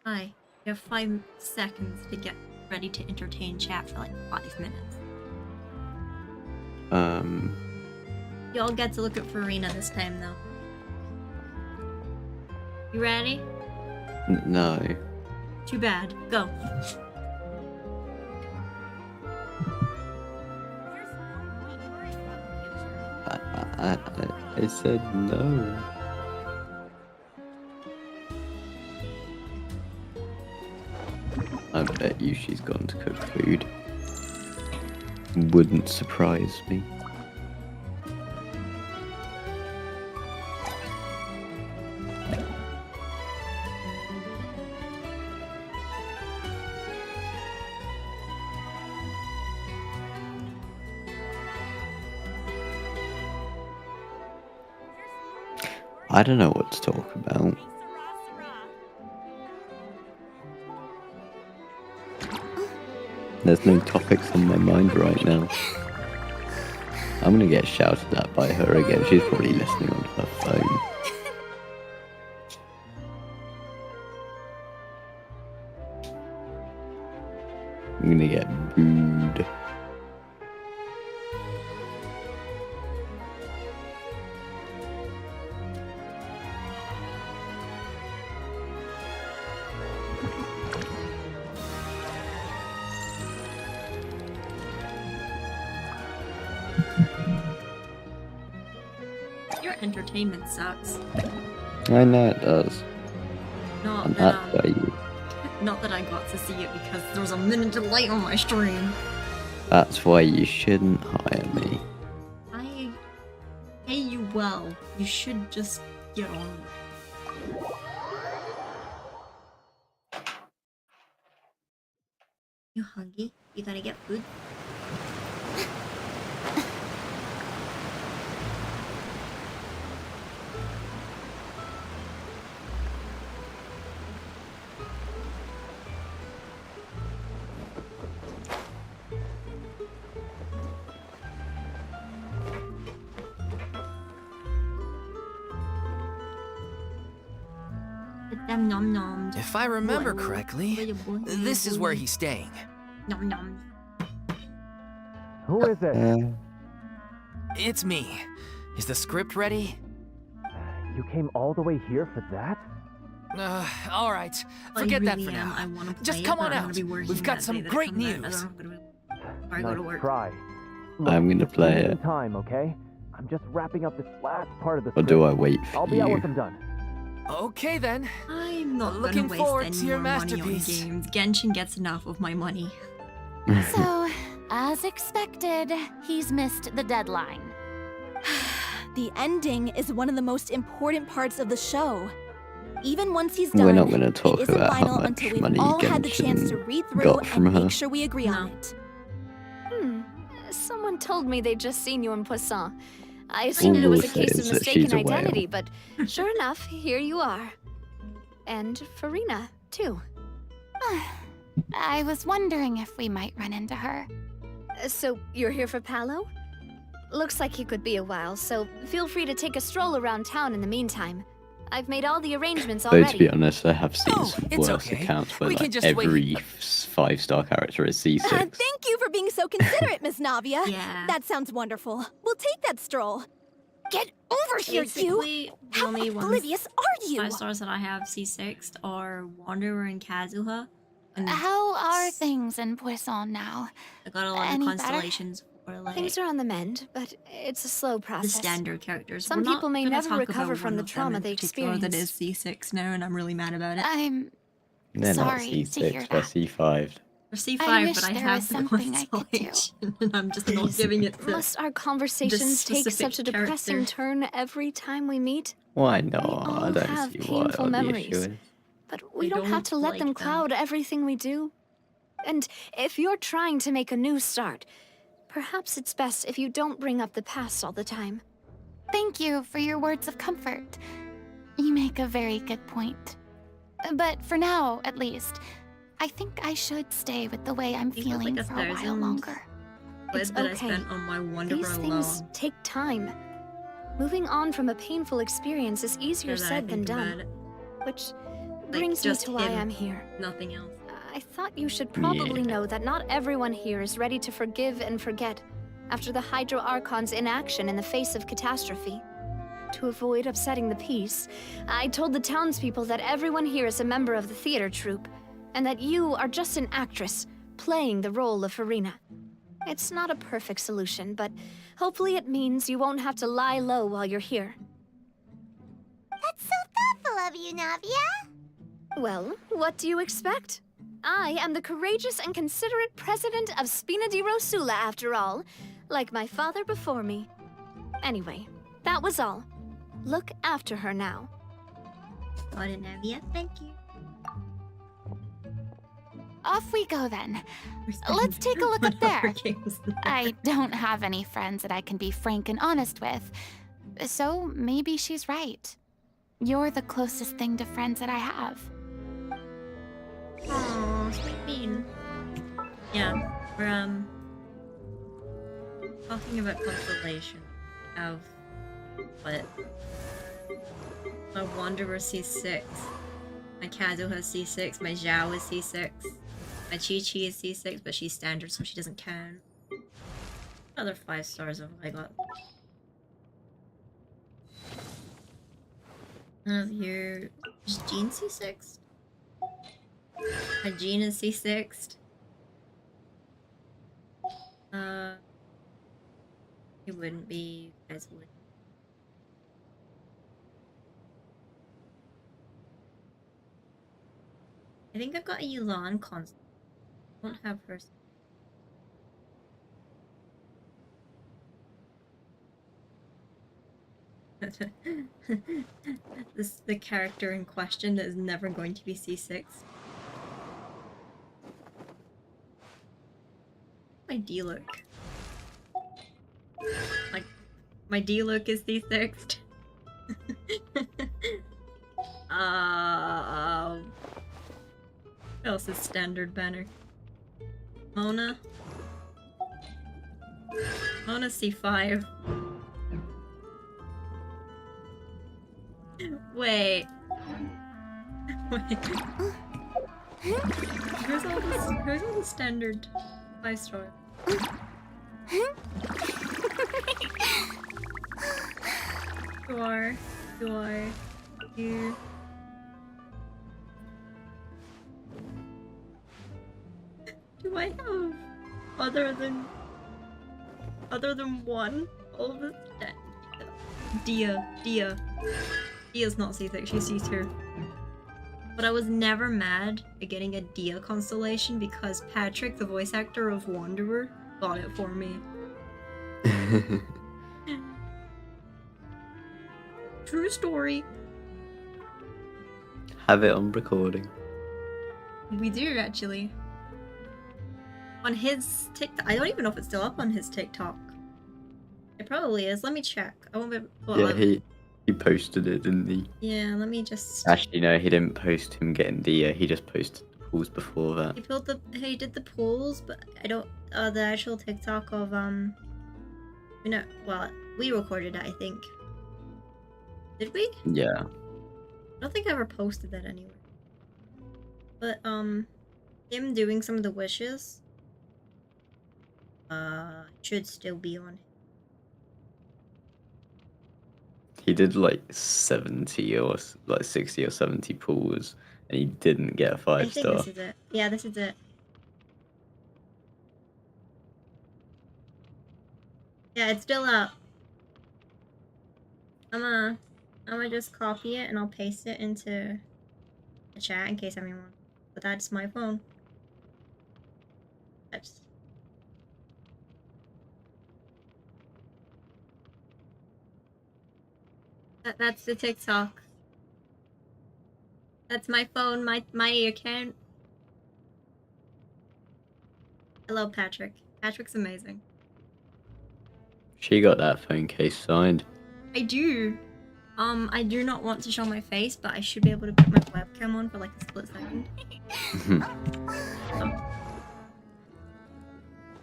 Hi. You have 5 seconds to get ready to entertain chat for like 5 minutes. Y'all get to look at Farina this time though. You ready? No. Too bad. Go. I said no. I bet you she's gone to cook food. Wouldn't surprise me. I don't know what to talk about. There's no topics on my mind right now. I'm gonna get shouted at by her again. She's probably listening on her phone. I'm gonna get booed. entertainment sucks. I know it does. Not And that, that's why you. not that I got to see it because there was a minute delay on my stream. That's why you shouldn't hire me. I pay you well. You should just get on. You hungry? You gotta get food? Them nom noms. If I remember correctly, this is where he's staying. Nom noms. Who is it? It's me. Is the script ready? You came all the way here for that? All right. Forget that for now. Just come on out. We've got some great news. Nice try. I'm gonna play it. Time, okay? I'm just wrapping up this last part of the Or script. do I wait I'll for be out you? once I'm done. Okay then. I'm not Looking gonna waste forward any to your more money on masterpiece. games. Genshin gets enough of my money. So, as expected, he's missed the deadline. The ending is one of the most important parts of the show. Even once he's done, We're not gonna talk it isn't about how final much until we've money all had the chance to Genshin read through got from and her. make sure we agree on it. Someone told me they'd just seen you in Poisson. I All assumed it was a we'll say case is of that she's mistaken a whale. identity, but sure enough, here you are. And Farina, too. I was wondering if we might run into her. So, you're here for Palo? Looks like he could be a while, so feel free to take a stroll around town in the meantime. I've made all the arrangements Though already. to be honest, I have seen some it's worse okay. accounts where We can like just every 5-star character is C6. Thank you for being so considerate, Miss Navia. Yeah. That sounds wonderful. We'll take that stroll. Get over here, you! Basically, the How only ones oblivious are you? 5 stars that I have C6 are Wanderer and Kazuha. And How are things in Poisson now? I got a lot of Any better? constellations for like Things are on the mend, but it's a slow the process. standard characters. Some We're not people may gonna never talk recover about from one the of them trauma in they particular that is experienced. C6 now, and I'm really mad about it. I'm They're not sorry to hear C6, they're that. C5. For C5, I wish but I there have was the something I could do. constellation, and I'm just not giving it to Must our conversations take specific such a depressing character. turn every time we meet? Why not? all I don't have see painful what the issue memories. is. But we I don't have to don't let like them them. cloud everything we do. And if you're trying to make a new start, perhaps it's best if you don't bring up the past all the time. Thank you for your words of comfort. You make a very good point. But for now, at least, I think I should stay with the way I'm think that's feeling like for a while 1,000 longer. It's that I okay. spent on my Wanderer These things alone. take time. Moving on from a painful experience is easier Now that I said than think about done. it. Which Like, brings me just to why him, I'm here. Nothing else. I thought you should probably Yeah. know that not everyone here is ready to forgive and forget after the Hydro Archon's inaction in the face of catastrophe. To avoid upsetting the peace, I told the townspeople that everyone here is a member of the theater troupe, and that you are just an actress playing the role of Farina. It's not a perfect solution, but hopefully it means you won't have to lie low while you're here. That's so thoughtful of you, Navia. Well, what do you expect? I am the courageous and considerate president of Spina di Rosula, after all, like my father before me. Anyway, that was all. Look after her now. Got it, Navia. Thank you. Off we go then. Let's take a look up there. I don't have any friends that I can be frank and honest with, so maybe she's right. You're the closest thing to friends that I have. Aww, sweet bean. Yeah, we're talking about constellation of what? My Wanderer C6, my Kazuha has C6, my Zhao is C6, my Chi-Chi is C6, but she's standard so she doesn't count. Another 5 stars have I got. None of your... Is Jean C6? My Jean is C6'd. It wouldn't be, you guys would. I think I've got a Yulan constant. I don't have her. This is the character in question that is never going to be C6. My D-look. My D-look is C6'd. What else is standard banner? Mona. Mona C5. Wait. Who's all the standard 5-star? You. Do I have other than one? All of this? Dia's not C6, she's C2. But I was never mad at getting a Dia constellation because Patrick, the voice actor of Wanderer, got it for me. True story. Have it on recording. We do, actually. On his TikTok. I don't even know if it's still up on his TikTok. It probably is. Let me check. I won't be. Well, Yeah, he posted it, didn't he? Yeah, let me just. Actually, no, he didn't post him getting the. He just posted the pools before that. He did the pools, but I don't. The actual TikTok of well, we recorded it, I think. Did we? Yeah. I don't think I ever posted that anywhere. But him doing some of the wishes should still be on. He did like 70 or like 60 or 70 pools, and he didn't get a 5-star. I think this is it. Yeah, this is it. Yeah, it's still up. I'm gonna just copy it and I'll paste it into the chat in case anyone. But that's my phone. That's the TikTok. That's my phone, my account. I love Patrick. Patrick's amazing. She got that phone case signed. I do. I do not want to show my face, but I should be able to put my webcam on for like a split second.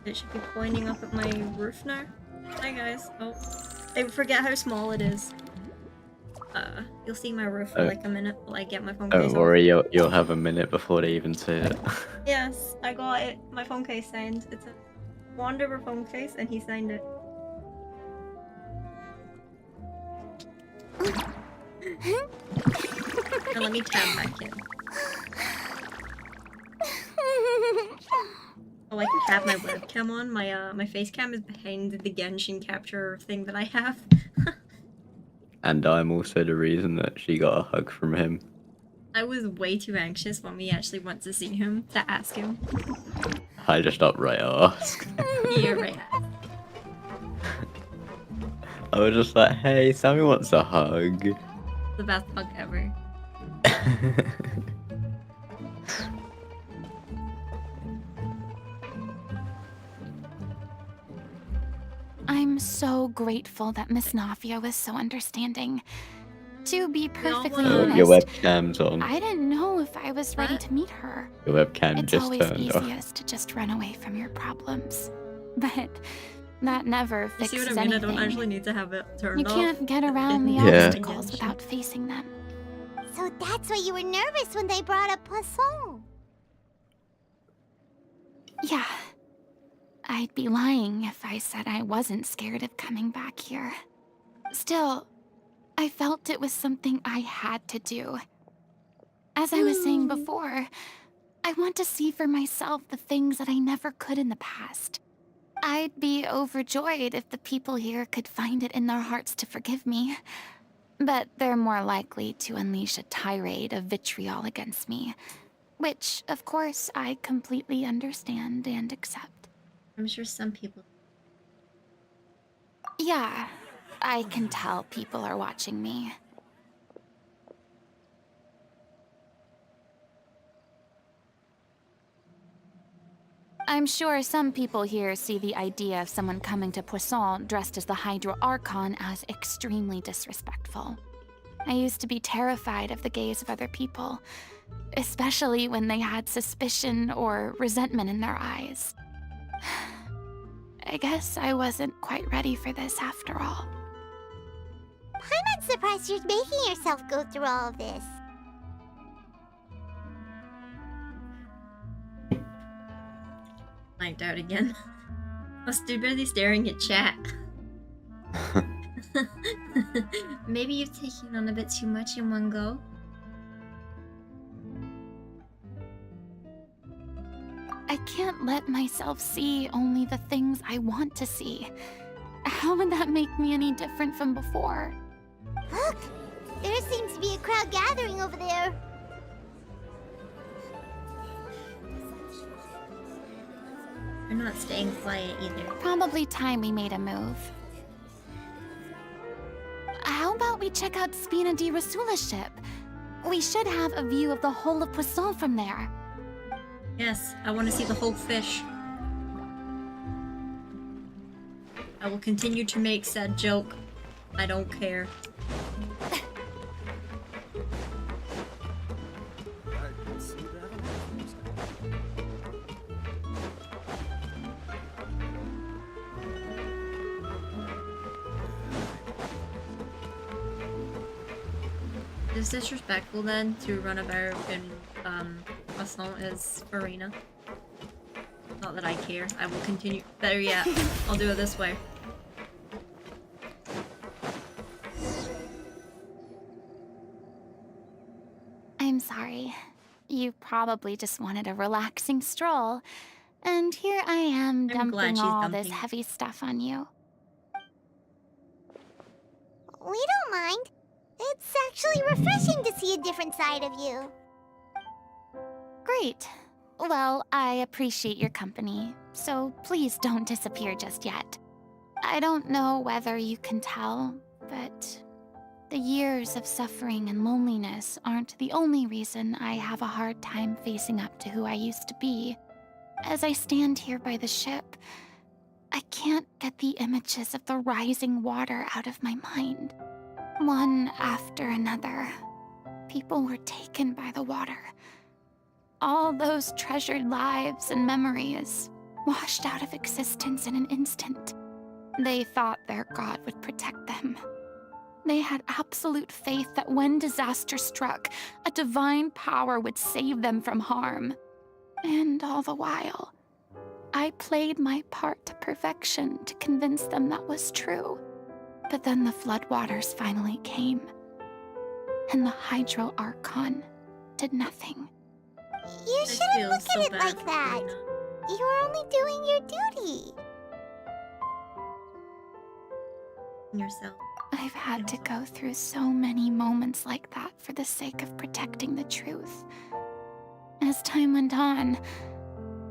It should be pointing up at my roof now. Hi guys. Oh, I forget how small it is. You'll see my roof for like a minute while I get my phone case. Don't worry, you'll have a minute before they even see it. Yes, I got it. My phone case signed. It's a Wanderer phone case, and he signed it. Now let me tab back in. Oh, I can have my webcam on. My face cam is behind the Genshin capture thing that I have. And I'm also the reason that she got a hug from him. I was way too anxious when we actually went to see him to ask him. I just upright asked. Yeah, right. I was just like, hey, Sammy wants a hug. The best hug ever. I'm so grateful that Miss Nafia was so understanding. To be perfectly honest, your webcam's on. I didn't know if I was ready to meet her. Your webcam It's just always turned off. easiest to just run away from your problems. But that never You fixes see what I mean? anything. I don't actually need to have it turned You off. can't get around the Yeah. obstacles without facing them. So that's why you were nervous when they brought up Poisson. Yeah. I'd be lying if I said I wasn't scared of coming back here. Still, I felt it was something I had to do. As I was saying before, I want to see for myself the things that I never could in the past. I'd be overjoyed if the people here could find it in their hearts to forgive me. But they're more likely to unleash a tirade of vitriol against me, Which, of course, I completely understand and accept. I'm sure some people... Yeah, I can tell people are watching me. I'm sure some people here see the idea of someone coming to Poisson dressed as the Hydro Archon as extremely disrespectful. I used to be terrified of the gaze of other people, especially when they had suspicion or resentment in their eyes. I guess I wasn't quite ready for this after all. I'm not surprised you're making yourself go through all of this. Blanked out again. I was too busy staring at chat. Maybe you've taken on a bit too much in one go. I can't let myself see only the things I want to see. How would that make me any different from before? Look! There seems to be a crowd gathering over there. You're not staying quiet either. Probably time we made a move. How about we check out Spina di Rasula's ship? We should have a view of the whole of Poisson from there. Yes, I want to see the whole fish. I will continue to make said joke. I don't care. Is this disrespectful then to run about in Poisson as Arena? Not that I care. I will continue. Better yet, I'll do it this way. I'm sorry. You probably just wanted a relaxing stroll. And here I am dumping all this heavy stuff on you. We don't mind. It's actually refreshing to see a different side of you. Great. Well, I appreciate your company, so please don't disappear just yet. I don't know whether you can tell, but the years of suffering and loneliness aren't the only reason I have a hard time facing up to who I used to be. As I stand here by the ship, I can't get the images of the rising water out of my mind. One after another, people were taken by the water. All those treasured lives and memories washed out of existence in an instant. They thought their god would protect them. They had absolute faith that when disaster struck, a divine power would save them from harm. And all the while, I played my part to perfection to convince them that was true. But then the floodwaters finally came, and the Hydro Archon did nothing. You shouldn't look at it like that. You were only doing your duty. Yourself. I've had to go through so many moments like that for the sake of protecting the truth. As time went on,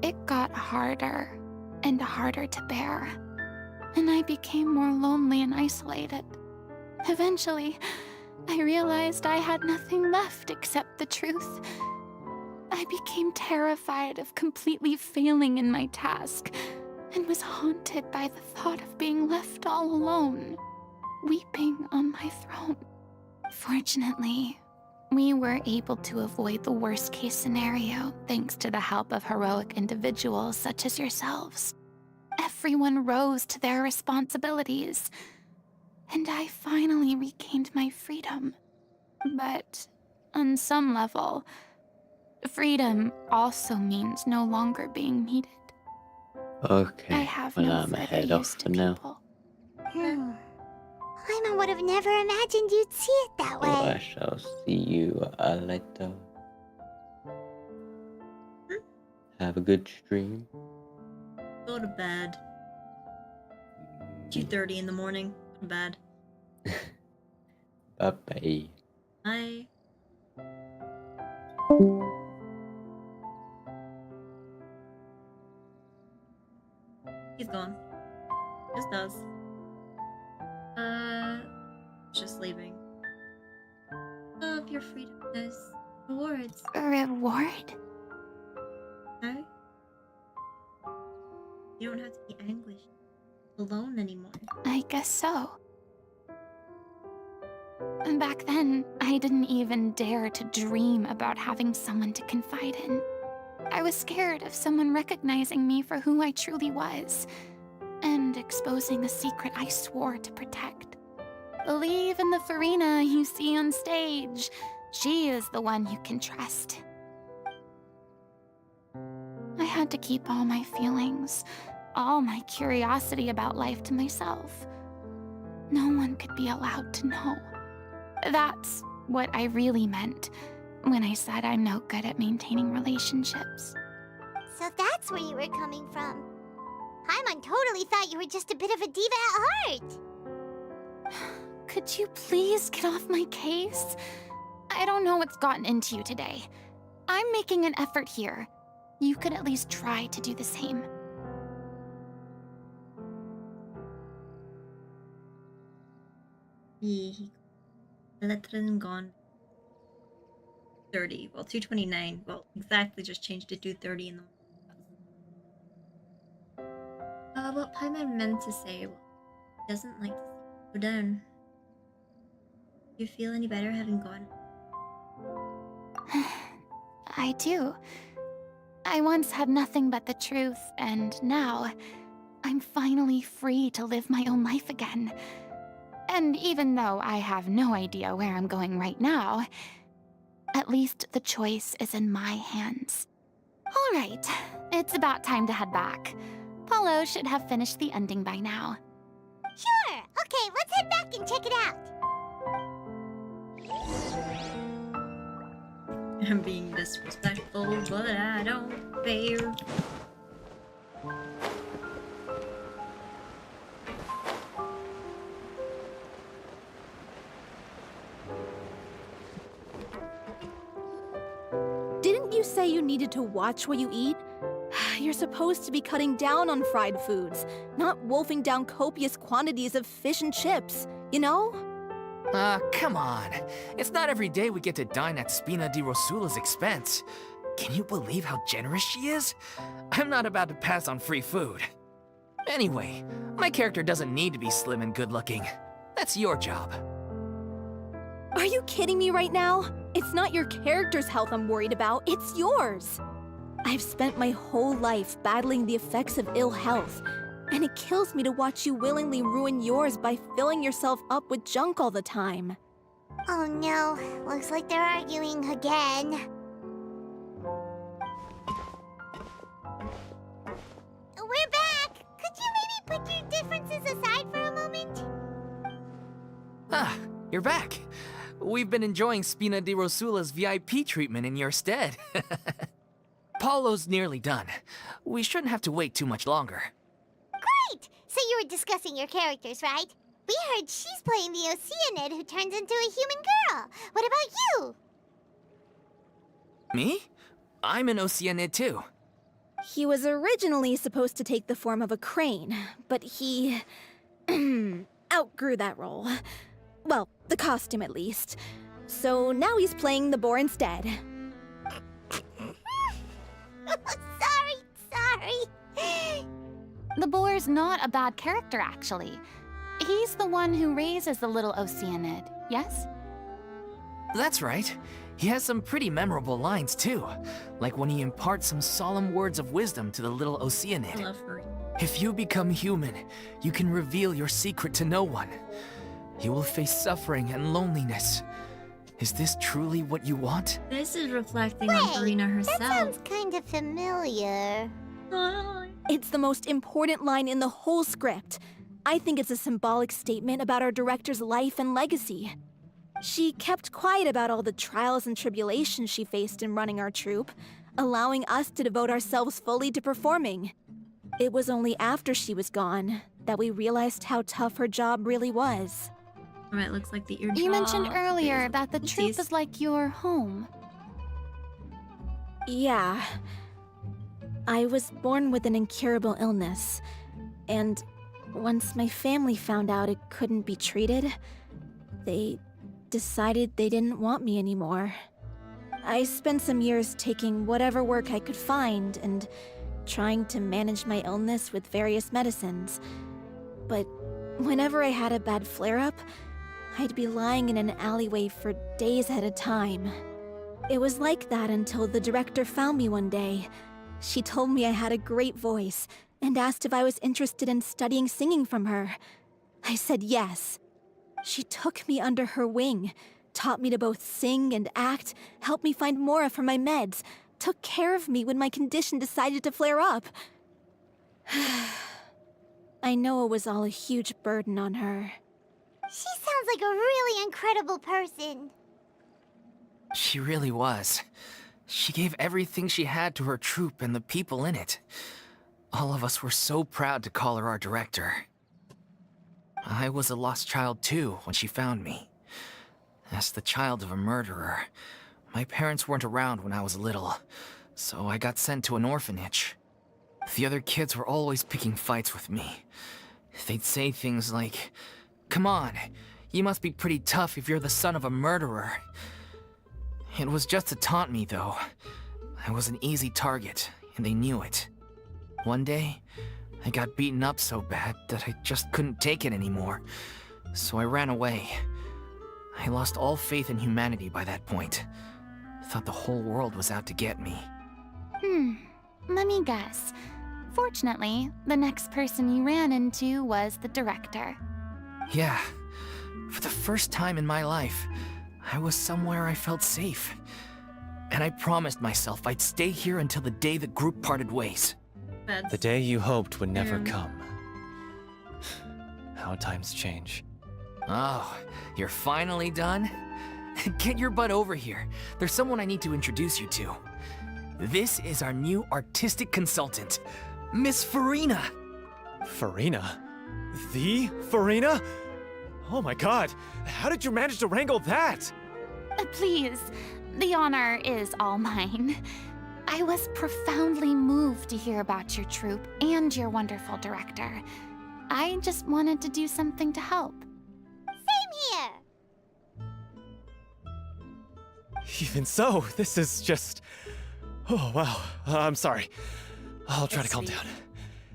it got harder and harder to bear, and I became more lonely and isolated. Eventually, I realized I had nothing left except the truth. I became terrified of completely failing in my task, and was haunted by the thought of being left all alone, weeping on my throne. Fortunately, we were able to avoid the worst-case scenario thanks to the help of heroic individuals such as yourselves. Everyone rose to their responsibilities, and I finally regained my freedom. But on some level, freedom also means no longer being needed. Okay, I have well, no I'm further head use off to for now. people. Paimon would have never imagined you'd see it that So I way. shall see you later. Have a good stream. Go to bed. 2:30 in the morning. Go to bed. Bye bye. Bye. He's gone. Just does. Just leaving. Of your freedom as rewards. A reward? Okay. You don't have to be anguished alone anymore. I guess so. And back then, I didn't even dare to dream about having someone to confide in. I was scared of someone recognizing me for who I truly was, and exposing the secret I swore to protect. Believe in the Farina you see on stage. She is the one you can trust. I had to keep all my feelings, all my curiosity about life to myself. No one could be allowed to know. That's what I really meant when I said I'm no good at maintaining relationships. So that's where you were coming from. Paimon totally thought you were just a bit of a diva at heart. Could you please get off my case? I don't know what's gotten into you today. I'm making an effort here. You could at least try to do the same. Eletrin gone. 30. Well, 229. Well, exactly just changed to 230 in the what Paimon meant to say, well, he doesn't like to see you go down. Do you feel any better having gone? I do. I once had nothing but the truth, and now I'm finally free to live my own life again. And even though I have no idea where I'm going right now, at least the choice is in my hands. All right, it's about time to head back. Paulo should have finished the ending by now. Sure! Okay, let's head back and check it out. I'm being disrespectful, but I don't care. Didn't you say you needed to watch what you eat? You're supposed to be cutting down on fried foods, not wolfing down copious quantities of fish and chips, you know? Come on. It's not every day we get to dine at Spina di Rosula's expense. Can you believe how generous she is? I'm not about to pass on free food. Anyway, my character doesn't need to be slim and good-looking. That's your job. Are you kidding me right now? It's not your character's health I'm worried about, it's yours. I've spent my whole life battling the effects of ill health, and it kills me to watch you willingly ruin yours by filling yourself up with junk all the time. Oh no, looks like they're arguing again. We're back! Could you maybe put your differences aside for a moment? Ah, you're back. We've been enjoying Spina di Rosula's VIP treatment in your stead. Paulo's nearly done. We shouldn't have to wait too much longer. Great! So you were discussing your characters, right? We heard she's playing the Oceanid who turns into a human girl. What about you? Me? I'm an Oceanid too. He was originally supposed to take the form of a crane, but he outgrew that role. Well, the costume at least. So now he's playing the boar instead. Sorry. The boar's not a bad character, actually. He's the one who raises the little Oceanid, yes? That's right. He has some pretty memorable lines too, like when he imparts some solemn words of wisdom to the little Oceanid. If you become human, you can reveal your secret to no one. You will face suffering and loneliness. Is this truly what you want? This is reflecting on Farina herself. That sounds kind of familiar. It's the most important line in the whole script. I think it's a symbolic statement about our director's life and legacy. She kept quiet about all the trials and tribulations she faced in running our troupe, allowing us to devote ourselves fully to performing. It was only after she was gone that we realized how tough her job really was. Alright, looks like the eardrop. You mentioned earlier that the troupe is like your home. Yeah. I was born with an incurable illness. And once my family found out it couldn't be treated, they decided they didn't want me anymore. I spent some years taking whatever work I could find and trying to manage my illness with various medicines. But whenever I had a bad flare-up, I'd be lying in an alleyway for days at a time. It was like that until the director found me one day. She told me I had a great voice and asked if I was interested in studying singing from her. I said yes. She took me under her wing, taught me to both sing and act, helped me find Mora for my meds, took care of me when my condition decided to flare up. I know it was all a huge burden on her. She sounds like a really incredible person. She really was. She gave everything she had to her troupe and the people in it. All of us were so proud to call her our director. I was a lost child too when she found me. As the child of a murderer, my parents weren't around when I was little, so I got sent to an orphanage. The other kids were always picking fights with me. They'd say things like, "Come on, you must be pretty tough if you're the son of a murderer." It was just to taunt me, though. I was an easy target, and they knew it. One day, I got beaten up so bad that I just couldn't take it anymore, so I ran away. I lost all faith in humanity by that point. Thought the whole world was out to get me. Let me guess. Fortunately, the next person you ran into was the director. Yeah. For the first time in my life, I was somewhere I felt safe. And I promised myself I'd stay here until the day the group parted ways. The day you hoped would never come. How times change. Oh, you're finally done? Get your butt over here. There's someone I need to introduce you to. This is our new artistic consultant, Miss Farina. Farina? The Farina? Oh my god, how did you manage to wrangle that? Please, the honor is all mine. I was profoundly moved to hear about your troupe and your wonderful director. I just wanted to do something to help. Same here! Even so, this is just... Oh, wow. I'm sorry. I'll try to calm down.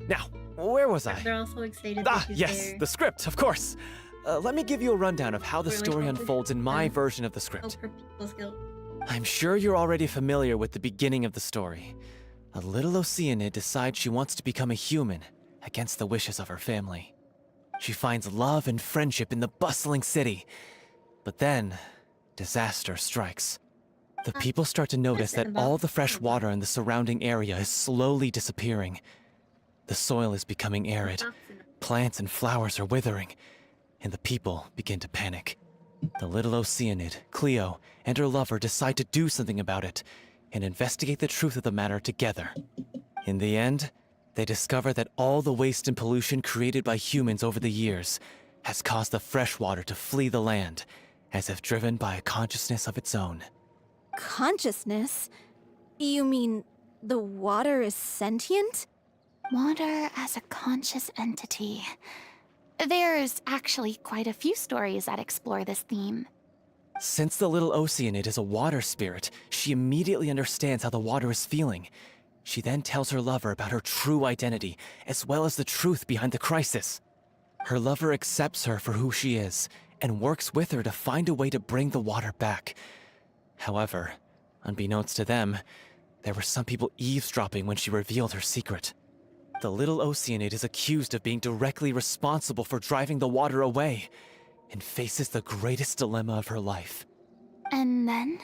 Now, where was I? They're also excited. Yes, the script, of course. Let me give you a rundown of how the story unfolds in my version of the script. I'm sure you're already familiar with the beginning of the story. A little Oceanid decides she wants to become a human, against the wishes of her family. She finds love and friendship in the bustling city. But then, disaster strikes. The people start to notice that all the fresh water in the surrounding area is slowly disappearing. The soil is becoming arid, plants and flowers are withering, and the people begin to panic. The little Oceanid, Cleo, and her lover decide to do something about it and investigate the truth of the matter together. In the end, they discover that all the waste and pollution created by humans over the years has caused the fresh water to flee the land, as if driven by a consciousness of its own. Consciousness? You mean the water is sentient? Water as a conscious entity. There's actually quite a few stories that explore this theme. Since the little Oceanid is a water spirit, she immediately understands how the water is feeling. She then tells her lover about her true identity, as well as the truth behind the crisis. Her lover accepts her for who she is, and works with her to find a way to bring the water back. However, unbeknownst to them, there were some people eavesdropping when she revealed her secret. The little Oceanid is accused of being directly responsible for driving the water away, and faces the greatest dilemma of her life. And then?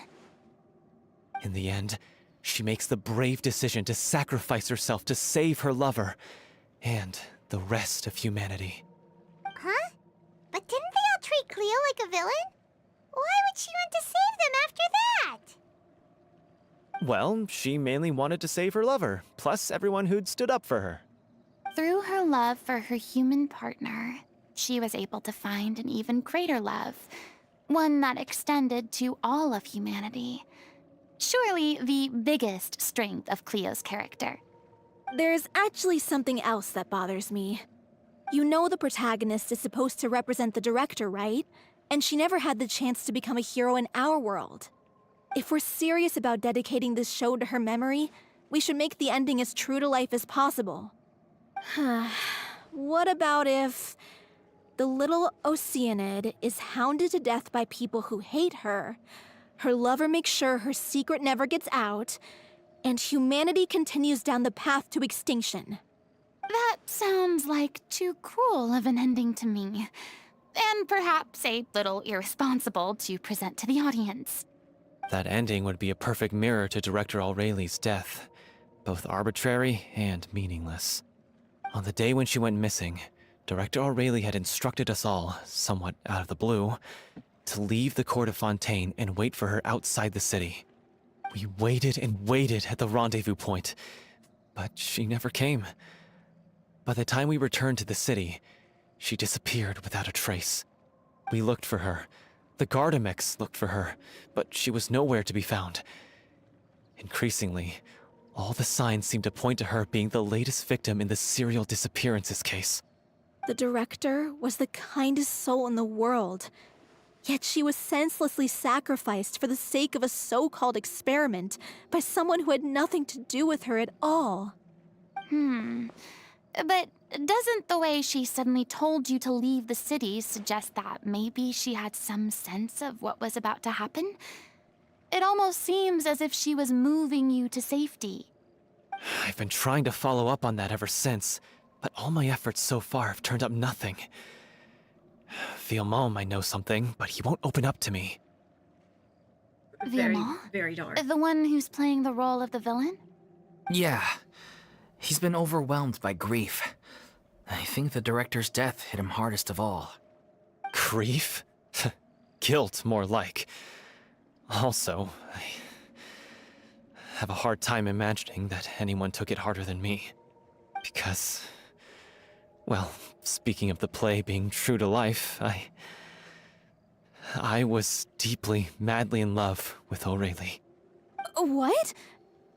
In the end, she makes the brave decision to sacrifice herself to save her lover, and the rest of humanity. Huh? But didn't they all treat Cleo like a villain? Why would she want to save them after that? Well, she mainly wanted to save her lover, plus everyone who'd stood up for her. Through her love for her human partner, she was able to find an even greater love, one that extended to all of humanity. Surely the biggest strength of Cleo's character. There's actually something else that bothers me. You know the protagonist is supposed to represent the director, right? And she never had the chance to become a hero in our world. If we're serious about dedicating this show to her memory, we should make the ending as true to life as possible. What about if the little Oceanid is hounded to death by people who hate her, her lover makes sure her secret never gets out, and humanity continues down the path to extinction? That sounds like too cruel of an ending to me. And perhaps a little irresponsible to present to the audience. That ending would be a perfect mirror to Director Aureli's death. Both arbitrary and meaningless. On the day when she went missing, Director Aurelie had instructed us all, somewhat out of the blue, to leave the court of Fontaine and wait for her outside the city. We waited and waited at the rendezvous point, but she never came. By the time we returned to the city, she disappeared without a trace. We looked for her. The Gardamex looked for her, but she was nowhere to be found. Increasingly, all the signs seemed to point to her being the latest victim in the serial disappearances case. The director was the kindest soul in the world, yet she was senselessly sacrificed for the sake of a so-called experiment by someone who had nothing to do with her at all. But doesn't the way she suddenly told you to leave the city suggest that maybe she had some sense of what was about to happen? It almost seems as if she was moving you to safety. I've been trying to follow up on that ever since, but all my efforts so far have turned up nothing. Villemont might know something, but he won't open up to me. Villemont? Very dark. The one who's playing the role of the villain? Yeah. He's been overwhelmed by grief. I think the director's death hit him hardest of all. Grief? Guilt, more like. Also, I have a hard time imagining that anyone took it harder than me. Because, well, speaking of the play being true to life, I was deeply, madly in love with Aurelie. What?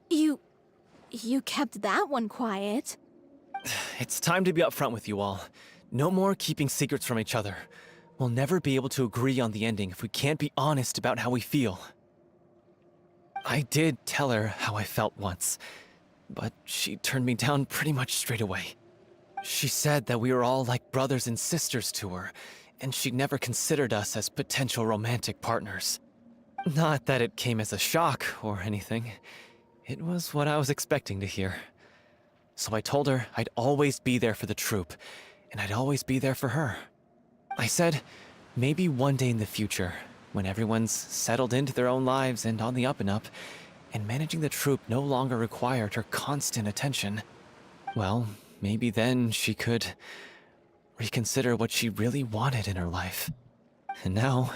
You kept that one quiet. It's time to be upfront with you all. No more keeping secrets from each other. We'll never be able to agree on the ending if we can't be honest about how we feel. I did tell her how I felt once, but she turned me down pretty much straight away. She said that we were all like brothers and sisters to her, and she'd never considered us as potential romantic partners. Not that it came as a shock or anything. It was what I was expecting to hear. So I told her I'd always be there for the troupe, and I'd always be there for her. I said, maybe one day in the future, when everyone's settled into their own lives and on the up and up, and managing the troupe no longer required her constant attention, well, maybe then she could reconsider what she really wanted in her life. And now,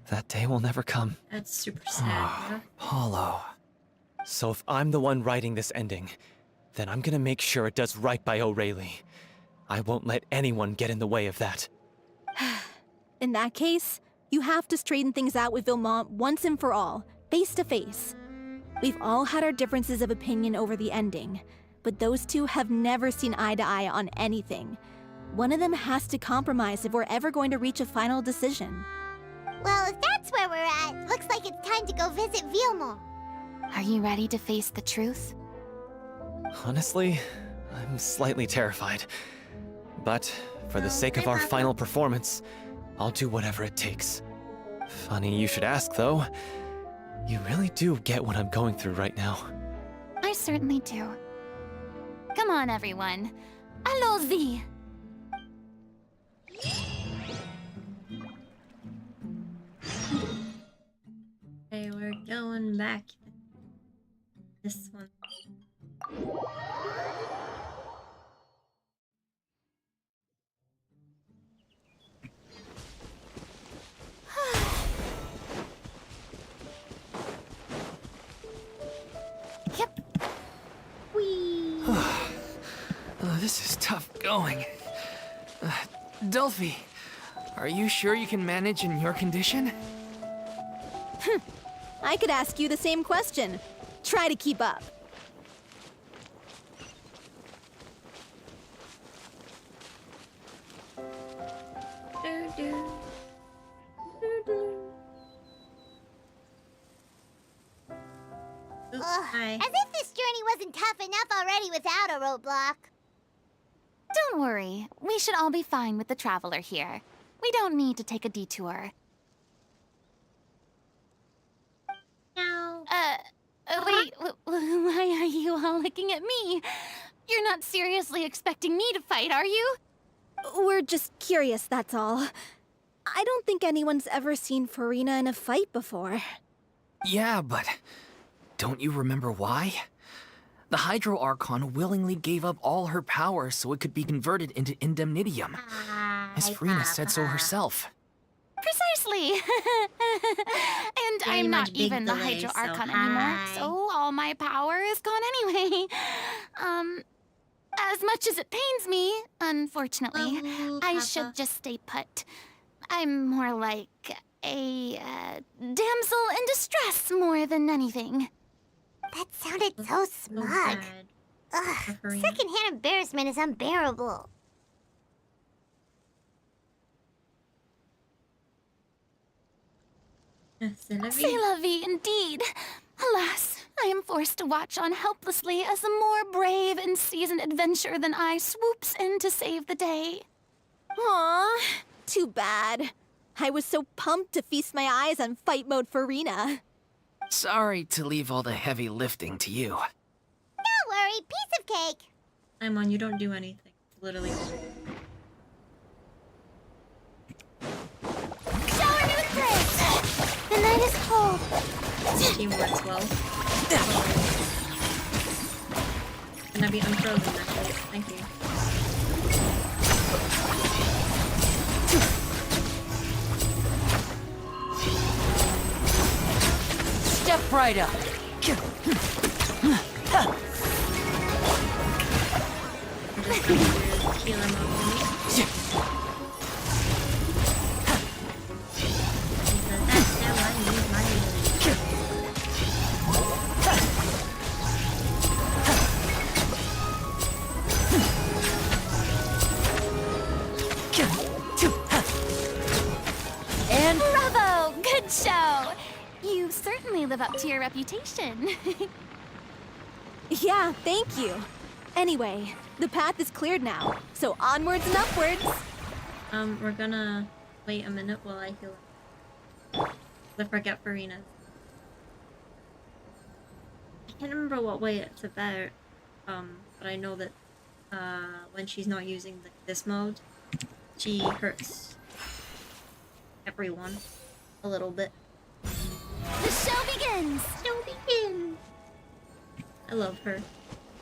that day will never come. That's super sad, yeah. Paulo. So if I'm the one writing this ending, then I'm gonna make sure it does right by Aurelie. I won't let anyone get in the way of that. In that case, you have to straighten things out with Villemont once and for all, face to face. We've all had our differences of opinion over the ending, but those two have never seen eye to eye on anything. One of them has to compromise if we're ever going to reach a final decision. Well, if that's where we're at, looks like it's time to go visit Villemont. Are you ready to face the truth? Honestly, I'm slightly terrified. But for the sake of our final performance, I'll do whatever it takes. Funny you should ask, though. You really do get what I'm going through right now. I certainly do. Come on, everyone. Allons-y! Okay, we're going back. This one. Yep. Whee! This is tough going. Delphi, are you sure you can manage in your condition? I could ask you the same question. Try to keep up. Hi. As if this journey wasn't tough enough already without a roadblock. Don't worry. We should all be fine with the traveler here. We don't need to take a detour. No. Wait, why are you all looking at me? You're not seriously expecting me to fight, are you? We're just curious, that's all. I don't think anyone's ever seen Farina in a fight before. Yeah, but don't you remember why? The Hydro Archon willingly gave up all her power so it could be converted into indemnitium. Miss Farina said so herself. Precisely. And Very I'm not much big even the delay, Hydro so Archon hi. anymore, so all my power is gone anyway. As much as it pains me, unfortunately, I should just stay put. I'm more like a damsel in distress more than anything. That sounded so smug. Ugh, secondhand embarrassment is unbearable. C'est la vie, indeed. Alas, I am forced to watch on helplessly as a more brave and seasoned adventurer than I swoops in to save the day. Aw, too bad. I was so pumped to feast my eyes on fight mode Farina. Sorry to leave all the heavy lifting to you. Don't worry, piece of cake. I'm on, you don't do anything. Literally. Shower new threads. The night is cold. This team works well. Can I be unfrozen actually? Thank you. Step right up. And bravo! Good show! You certainly live up to your reputation. Yeah, thank you. Anyway, the path is cleared now, so onwards and upwards. We're gonna wait a minute while I heal. I forget Farina. I can't remember what way it's about, but I know that when she's not using this mode, she hurts everyone a little bit. The show begins. Show begins. I love her.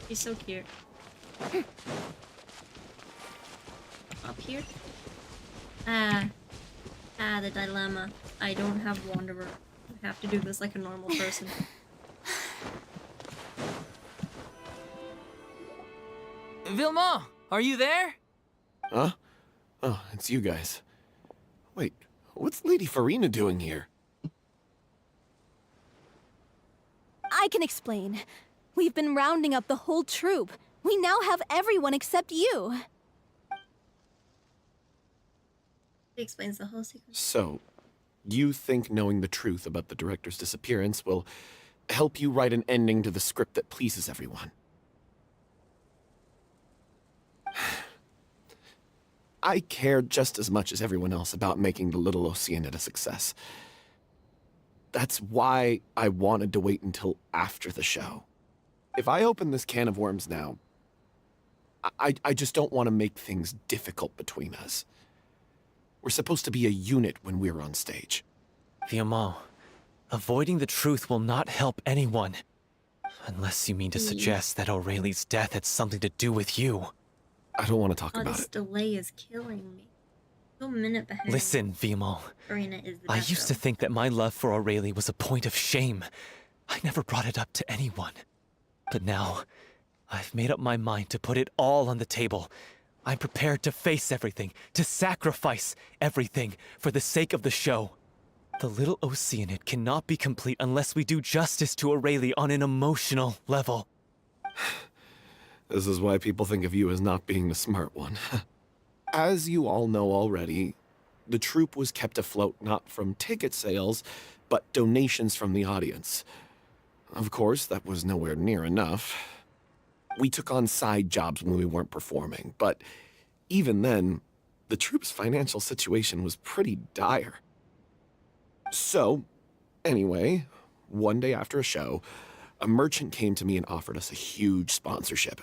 She's so cute. Up here? The dilemma. I don't have Wanderer. I have to do this like a normal person. Vilma, are you there? Huh? Oh, it's you guys. Wait, what's Lady Farina doing here? I can explain. We've been rounding up the whole troop. We now have everyone except you. It explains the whole sequence. So, you think knowing the truth about the director's disappearance will help you write an ending to the script that pleases everyone? I care just as much as everyone else about making the Little Oceanid a success. That's why I wanted to wait until after the show. If I open this can of worms now, I just don't want to make things difficult between us. We're supposed to be a unit when we're on stage. Vilma, avoiding the truth will not help anyone. Unless you mean to suggest that Aurelie's death had something to do with you. I don't want to talk about This it. delay is killing me. Still a minute behind. Listen, Vilma. Farina is the I best used to think that my love for Aurelie was a point of shame. I never brought it up to anyone. But now, I've made up my mind to put it all on the table. I'm prepared to face everything, to sacrifice everything for the sake of the show. The Little Oceanid cannot be complete unless we do justice to Aurelie on an emotional level. This is why people think of you as not being the smart one. As you all know already, the troupe was kept afloat not from ticket sales, but donations from the audience. Of course, that was nowhere near enough. We took on side jobs when we weren't performing, but even then, the troupe's financial situation was pretty dire. So, anyway, one day after a show, a merchant came to me and offered us a huge sponsorship.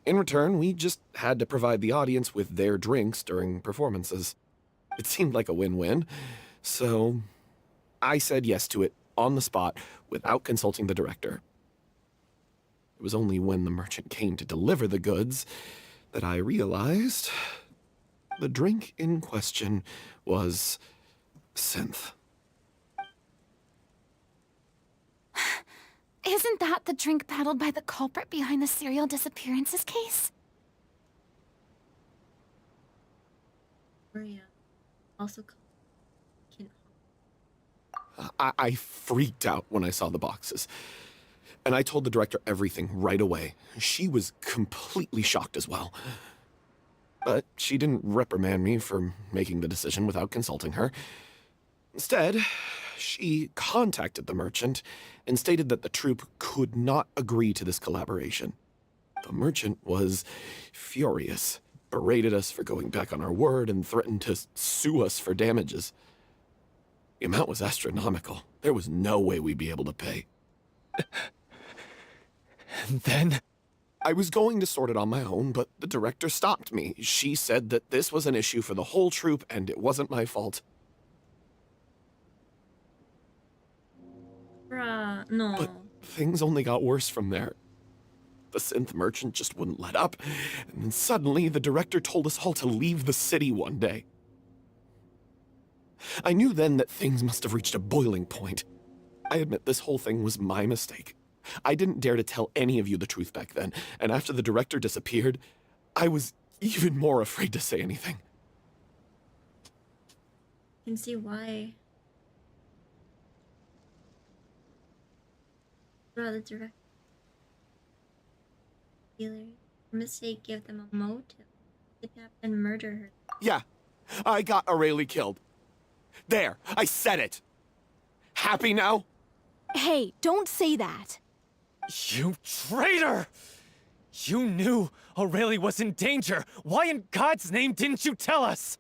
In return, we just had to provide the audience with their drinks during performances. It seemed like a win-win, so I said yes to it on the spot without consulting the director. It was only when the merchant came to deliver the goods that I realized the drink in question was synth. Isn't that the drink paddled by the culprit behind the serial disappearances case? Maria also I freaked out when I saw the boxes. And I told the director everything right away. She was completely shocked as well. But she didn't reprimand me for making the decision without consulting her. Instead, she contacted the merchant and stated that the troupe could not agree to this collaboration. The merchant was furious, berated us for going back on our word, and threatened to sue us for damages. The amount was astronomical. There was no way we'd be able to pay. And then? I was going to sort it on my own, but the director stopped me. She said that this was an issue for the whole troupe, and it wasn't my fault. Bruh, no. But things only got worse from there. The synth merchant just wouldn't let up, and then suddenly the director told us all to leave the city one day. I knew then that things must have reached a boiling point. I admit this whole thing was my mistake. I didn't dare to tell any of you the truth back then, and after the director disappeared, I was even more afraid to say anything. I can see why. Bruh, the director. Dealer. Mistake gave them a motive. Kidnap and murder her. Yeah, I got Aurelie killed. There, I said it. Happy now? Hey, don't say that. You traitor! You knew Aurelie was in danger. Why in God's name didn't you tell us?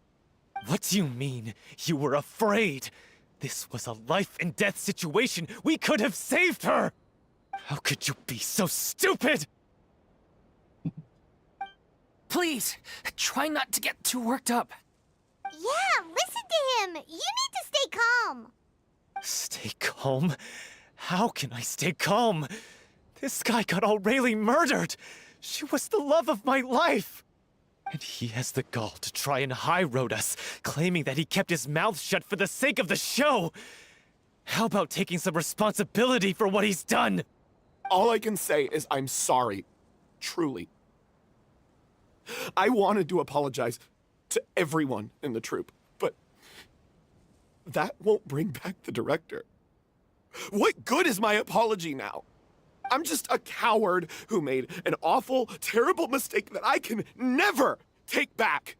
What do you mean, you were afraid? This was a life and death situation. We could have saved her! How could you be so stupid? Please, try not to get too worked up. Yeah, listen to him. You need to stay calm. Stay calm? How can I stay calm? This guy got Aurelie murdered! She was the love of my life! And he has the gall to try and high-road us, claiming that he kept his mouth shut for the sake of the show! How about taking some responsibility for what he's done? All I can say is I'm sorry. Truly. I wanted to apologize to everyone in the troupe, but that won't bring back the director. What good is my apology now? I'm just a coward who made an awful, terrible mistake that I can never take back.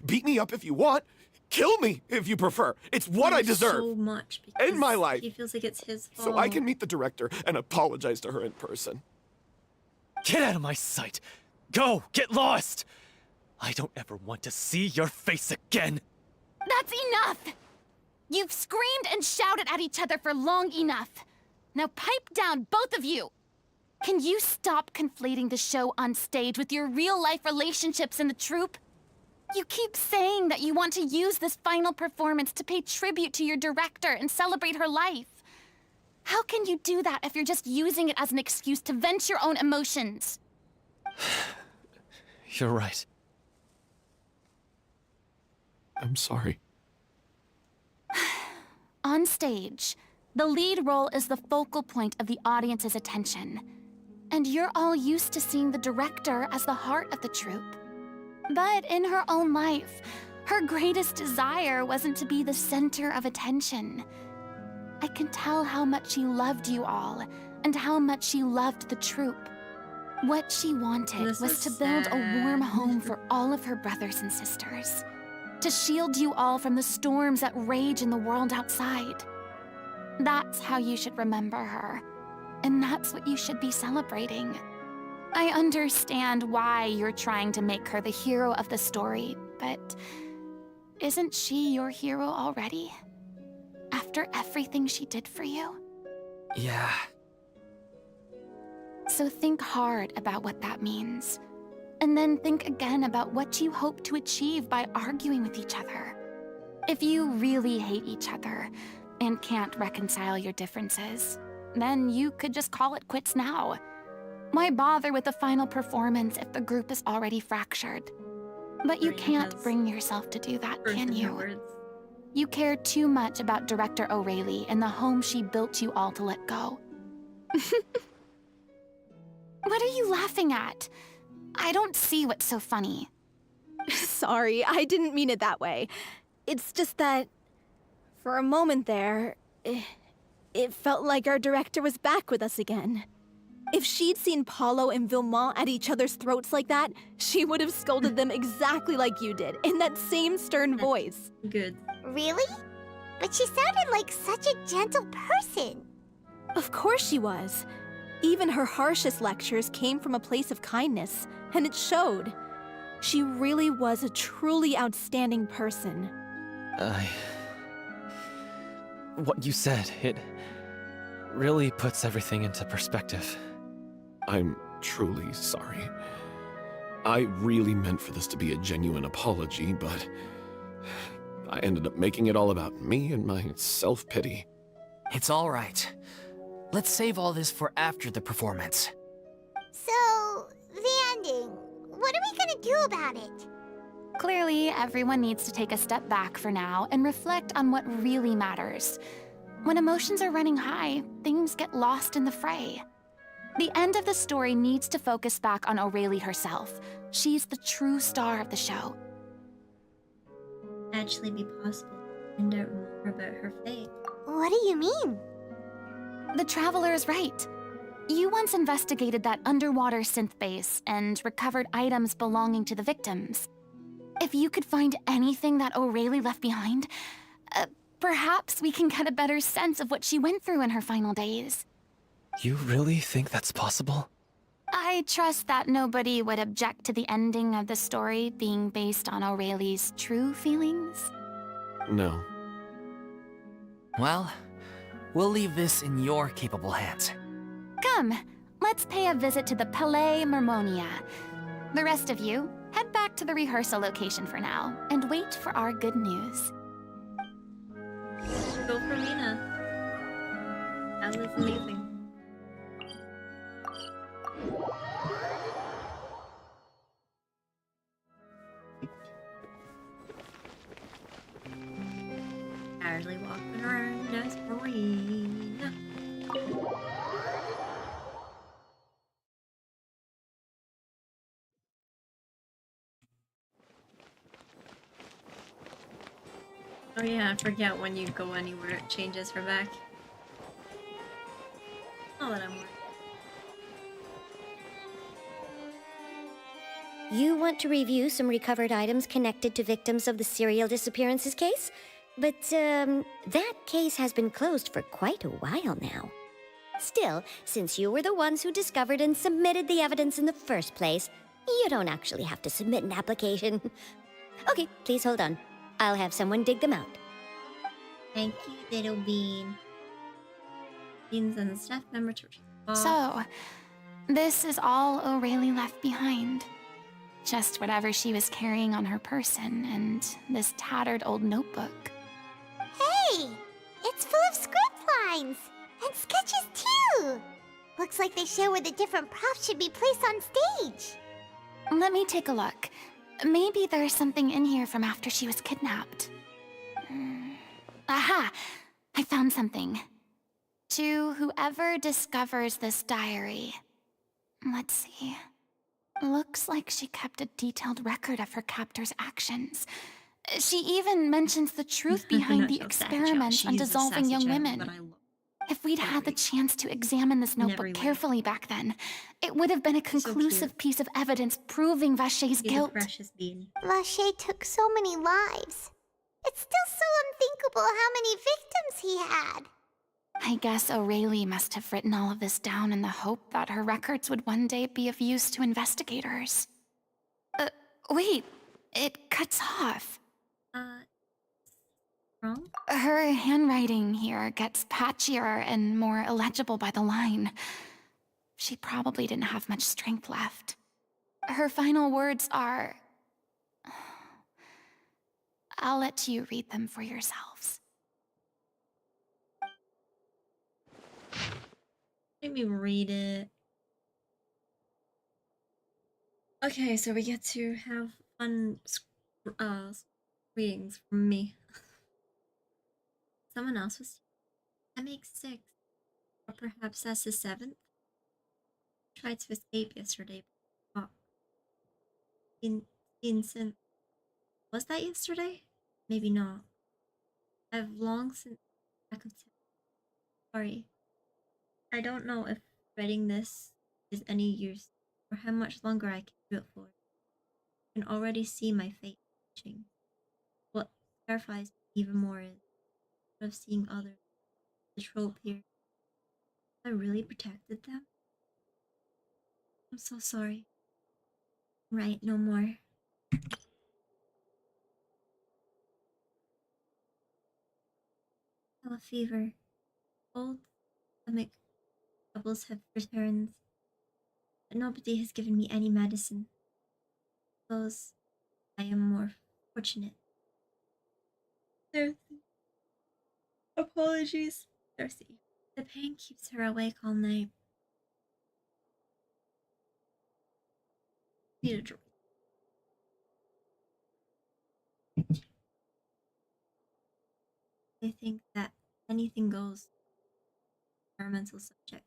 Beat me up if you want. Kill me if you prefer. It's what I deserve. So much because in my life. He feels like it's his fault. So I can meet the director and apologize to her in person. Get out of my sight! Go! Get lost! I don't ever want to see your face again! That's enough! You've screamed and shouted at each other for long enough. Now pipe down, both of you! Can you stop conflating the show on stage with your real-life relationships in the troupe? You keep saying that you want to use this final performance to pay tribute to your director and celebrate her life. How can you do that if you're just using it as an excuse to vent your own emotions? You're right. I'm sorry. On stage, the lead role is the focal point of the audience's attention. And you're all used to seeing the director as the heart of the troupe. But in her own life, her greatest desire wasn't to be the center of attention. I can tell how much she loved you all, and how much she loved the troupe. What she wanted was to build a warm home for all of her brothers and sisters. To shield you all from the storms that rage in the world outside. That's how you should remember her. and that's what you should be celebrating. I understand why you're trying to make her the hero of the story, but isn't she your hero already? After everything she did for you? Yeah. So think hard about what that means. And then think again about what you hope to achieve by arguing with each other. If you really hate each other and can't reconcile your differences, then you could just call it quits now. Why bother with the final performance if the group is already fractured? But you can't bring yourself to do that, can you? You care too much about Director O'Reilly and the home she built you all to let go. What are you laughing at? I don't see what's so funny. Sorry, I didn't mean it that way. It's just that, for a moment there, it felt like our director was back with us again. If she'd seen Paulo and Vilmont at each other's throats like that, she would have scolded them exactly like you did, in that same stern voice. Good. Really? But she sounded like such a gentle person. Of course she was. Even her harshest lectures came from a place of kindness, and it showed. She really was a truly outstanding person. What you said, it really puts everything into perspective. I'm truly sorry. I really meant for this to be a genuine apology, but I ended up making it all about me and my self-pity. It's all right. Let's save all this for after the performance. So, the ending. What are we gonna do about it? Clearly, everyone needs to take a step back for now and reflect on what really matters. When emotions are running high, things get lost in the fray. The end of the story needs to focus back on O'Reilly herself. She's the true star of the show. Actually be possible to find out more about her fate. What do you mean? The Traveler is right. You once investigated that underwater synth base and recovered items belonging to the victims. If you could find anything that O'Reilly left behind, perhaps we can get a better sense of what she went through in her final days. You really think that's possible? I trust that nobody would object to the ending of the story being based on O'Reilly's true feelings. No. Well, we'll leave this in your capable hands. Come, let's pay a visit to the Palais Mermonia. The rest of you, head back to the rehearsal location for now, and wait for our good news. Go for Mina. That was amazing. Casually walking around as Marina. Oh yeah, I forget when you go anywhere it changes her back. Not that I'm worried. You want to review some recovered items connected to victims of the serial disappearances case? But, that case has been closed for quite a while now. Still, since you were the ones who discovered and submitted the evidence in the first place, you don't actually have to submit an application. Okay, please hold on. I'll have someone dig them out. Thank you, little bean. Beans and the staff member to So, this is all O'Reilly left behind. Just whatever she was carrying on her person and this tattered old notebook. Hey! It's full of script lines! And sketches too! Looks like they show where the different props should be placed on stage. Let me take a look. Maybe there's something in here from after she was kidnapped. Aha! I found something. To whoever discovers this diary. Let's see. Looks like she kept a detailed record of her captor's actions. She even mentions the truth behind the experiments on dissolving young women. If we'd had the chance to examine this notebook carefully back then, it would have been a conclusive piece of evidence proving Vacher's guilt. Vacher took so many lives. It's still so unthinkable how many victims he had. I guess O'Reilly must have written all of this down in the hope that her records would one day be of use to investigators. Wait, it cuts off. Wrong? Her handwriting here gets patchier and more illegible by the line. She probably didn't have much strength left. Her final words are... I'll let you read them for yourselves. Let me read it. Okay, so we get to have fun readings from me. Someone else was... That makes 6. Or perhaps that's the 7th. Tried to escape yesterday, but since... Was that yesterday? Maybe not. I've long since... Sorry. I don't know if reading this is any use, or how much longer I can do it for. I can already see my fate reaching. What terrifies me even more is of seeing others. The trope here. I really protected them? I'm so sorry. Right, no more. I have a fever. Old stomach troubles have returned, but nobody has given me any medicine. Suppose I am more fortunate. Apologies, Darcy. The pain keeps her awake all night. Need a drink. I think that anything goes. Environmental subjects.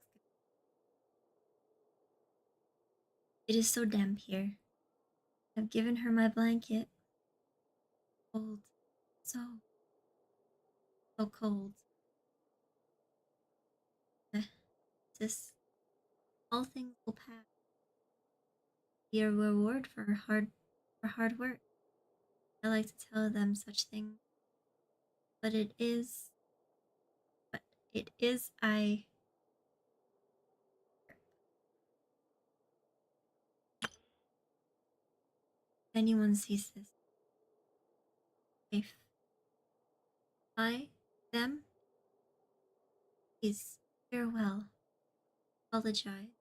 It is so damp here. I've given her my blanket. Cold. So cold. This all things will pass. Be a reward for hard work. I like to tell them such things. But it is I anyone sees this. If them, please farewell. Apologize.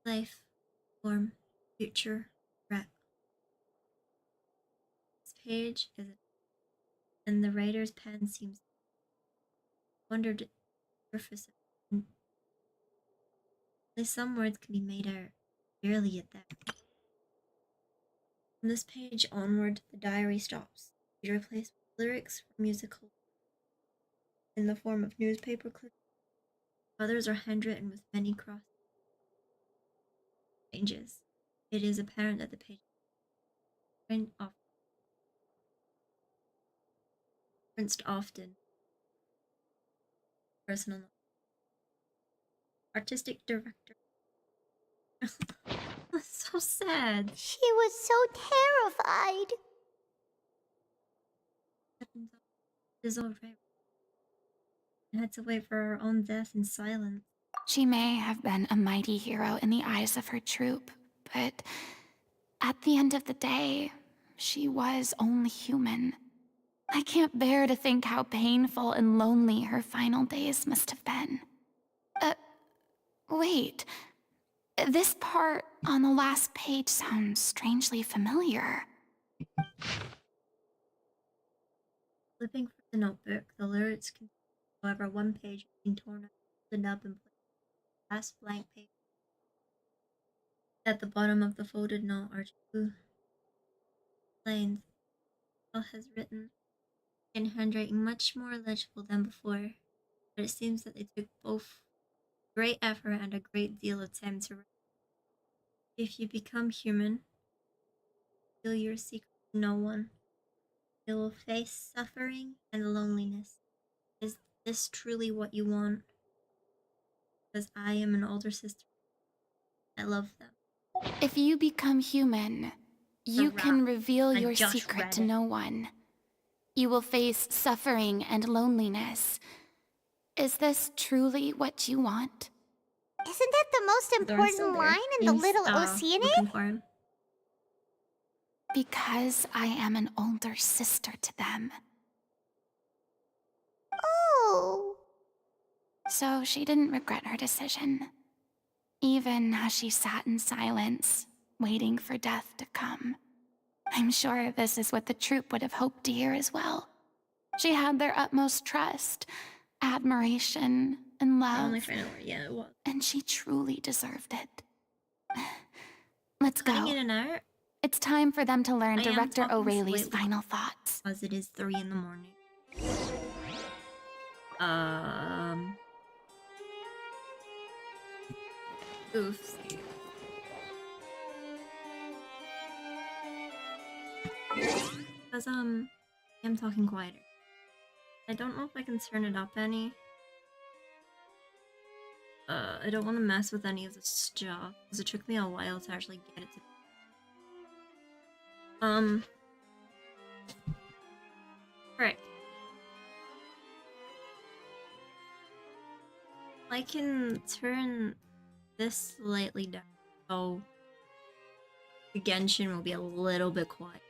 Life, form, future, regret. This page is, and the writer's pen seems wondered at the surface. Only some words can be made out, barely at that. From this page onward, the diary stops. It replaced with lyrics from musical in the form of newspaper clips. Others are handwritten with many cross changes. It is apparent that the page is printed often. Personal note. Artistic director. That's so sad. She was so terrified. It is all right. I had to wait for her own death in silence. She may have been a mighty hero in the eyes of her troop, but at the end of the day, she was only human. I can't bear to think how painful and lonely her final days must have been. Wait. This part on the last page sounds strangely familiar. Flipping from the notebook, the lyrics continue. However, one page being torn up and placed last blank page. At the bottom of the folded note are 2 lines. Al has written in handwriting much more legible than before, but it seems that they took both great effort and a great deal of time to write. If you become human, feel your secret to no one. You will face suffering and loneliness. Is this truly what you want? Because I am an older sister. I love them. If you become human, you can reveal your secret to no one. You will face suffering and loneliness. Is this truly what you want? Isn't that the most important line in the Little Oceanid? Because I am an older sister to them. Oh. So she didn't regret her decision. Even as she sat in silence, waiting for death to come. I'm sure this is what the troupe would have hoped to hear as well. She had their utmost trust, admiration, and love. Yeah, it was. And she truly deserved it. Let's go. Cutting in and out. It's time for them to learn I am Director talking O'Reilly's slightly final thoughts. Because it is 3 in the morning. Oof. Because, I'm talking quieter. I don't know if I can turn it up any. I don't want to mess with any of the stuff, because it took me a while to actually get it to... Frick. I can turn this slightly down, so the Genshin will be a little bit quiet.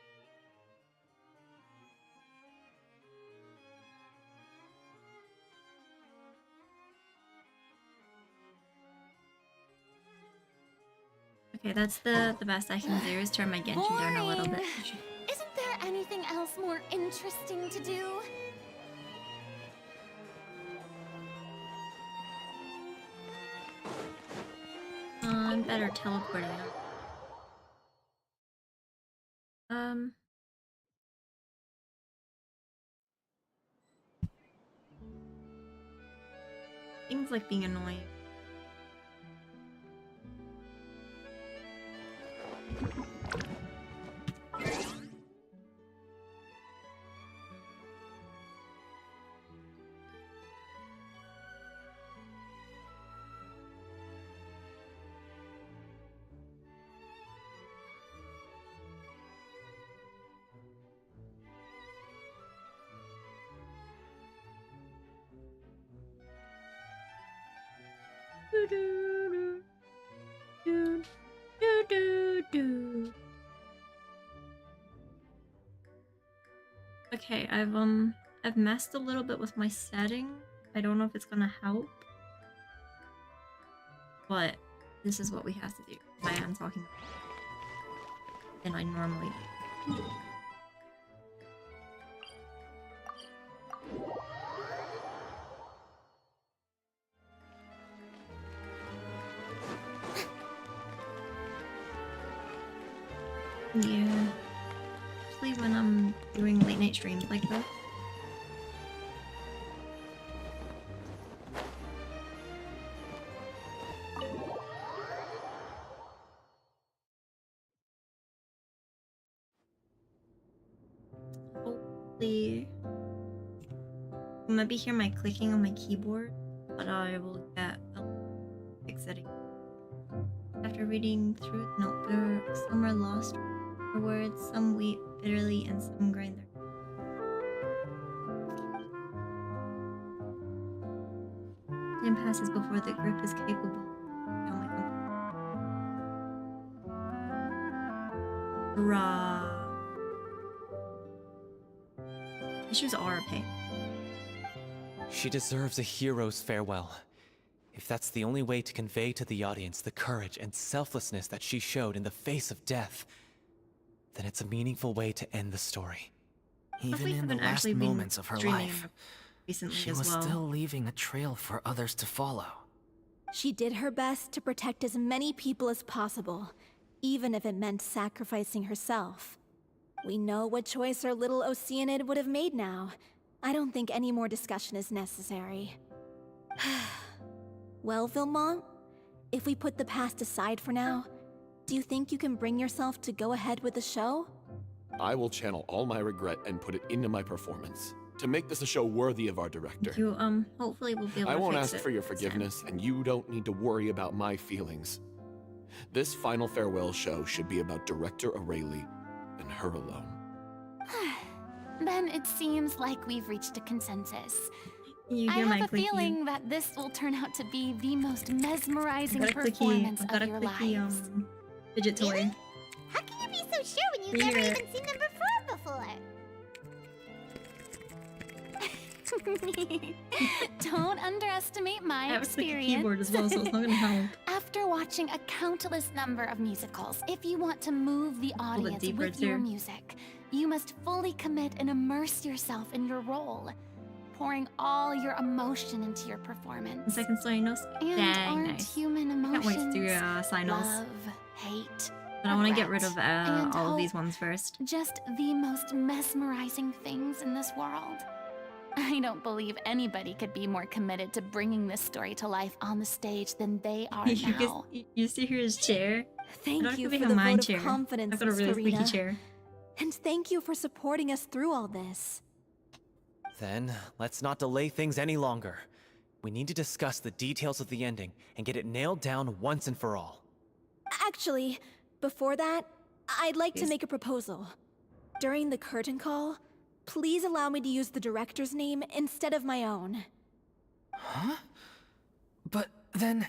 Okay, that's the best I can do is turn my Genshin down a little bit. Isn't there anything else more interesting to do? I'm better teleporting out. Things like being annoying. Okay, I've messed a little bit with my setting. I don't know if it's gonna help, but this is what we have to do. I am talking than I normally do. Yeah. Especially when I'm doing late night streams like this. Hopefully you might be hearing my clicking on my keyboard, but I will get a fix it. After reading through the notebook, some are lost for words, some weep bitterly, and some grind their time passes before the group is capable. Oh my god. Hurrah. Issues are a pain. She deserves a hero's farewell. If that's the only way to convey to the audience the courage and selflessness that she showed in the face of death, then it's a meaningful way to end the story. Even in the last moments of her life, she was still leaving a trail for others to follow. She did her best to protect as many people as possible, even if it meant sacrificing herself. We know what choice our little Oceanid would have made now. I don't think any more discussion is necessary. Well, Vilmont, if we put the past aside for now, do you think you can bring yourself to go ahead with the show? I will channel all my regret and put it into my performance to make this a show worthy of our director. You, hopefully we'll be able to I won't fix ask for your forgiveness, and you don't need to worry about my feelings. This final farewell show should be about Director O'Reilly and her alone. Then it seems like we've reached a consensus. You I hear my have a clicky. feeling that this will turn out to be the most mesmerizing I've got a performance I've got of a your clicky lives. fidget toy. How can you be so sure when you've We never hear it. even seen them perform before? Don't underestimate my I have a clicky experience. keyboard as well, so it's not gonna help. After watching a countless number of musicals, if you want to move the audience deeper with your too. music, you must fully commit and immerse yourself in your role, pouring all your emotion into your performance. Second Sinos. And Dang, aren't nice. human Can't wait to emotions do Sinos. love, hate, But I want to get rid regret, of and all of these hope ones first. just the most mesmerizing things in this world. I don't believe anybody could be more committed to bringing this story to life on the stage than they are now. You see here his chair? Thank I don't you have for a the mine vote chair. of confidence, I've got a Miss really squeaky Farina. chair. And thank you for supporting us through all this. Then, let's not delay things any longer. We need to discuss the details of the ending and get it nailed down once and for all. Actually, before that, I'd like to make a proposal. During the curtain call, please allow me to use the director's name instead of my own. Huh? But then...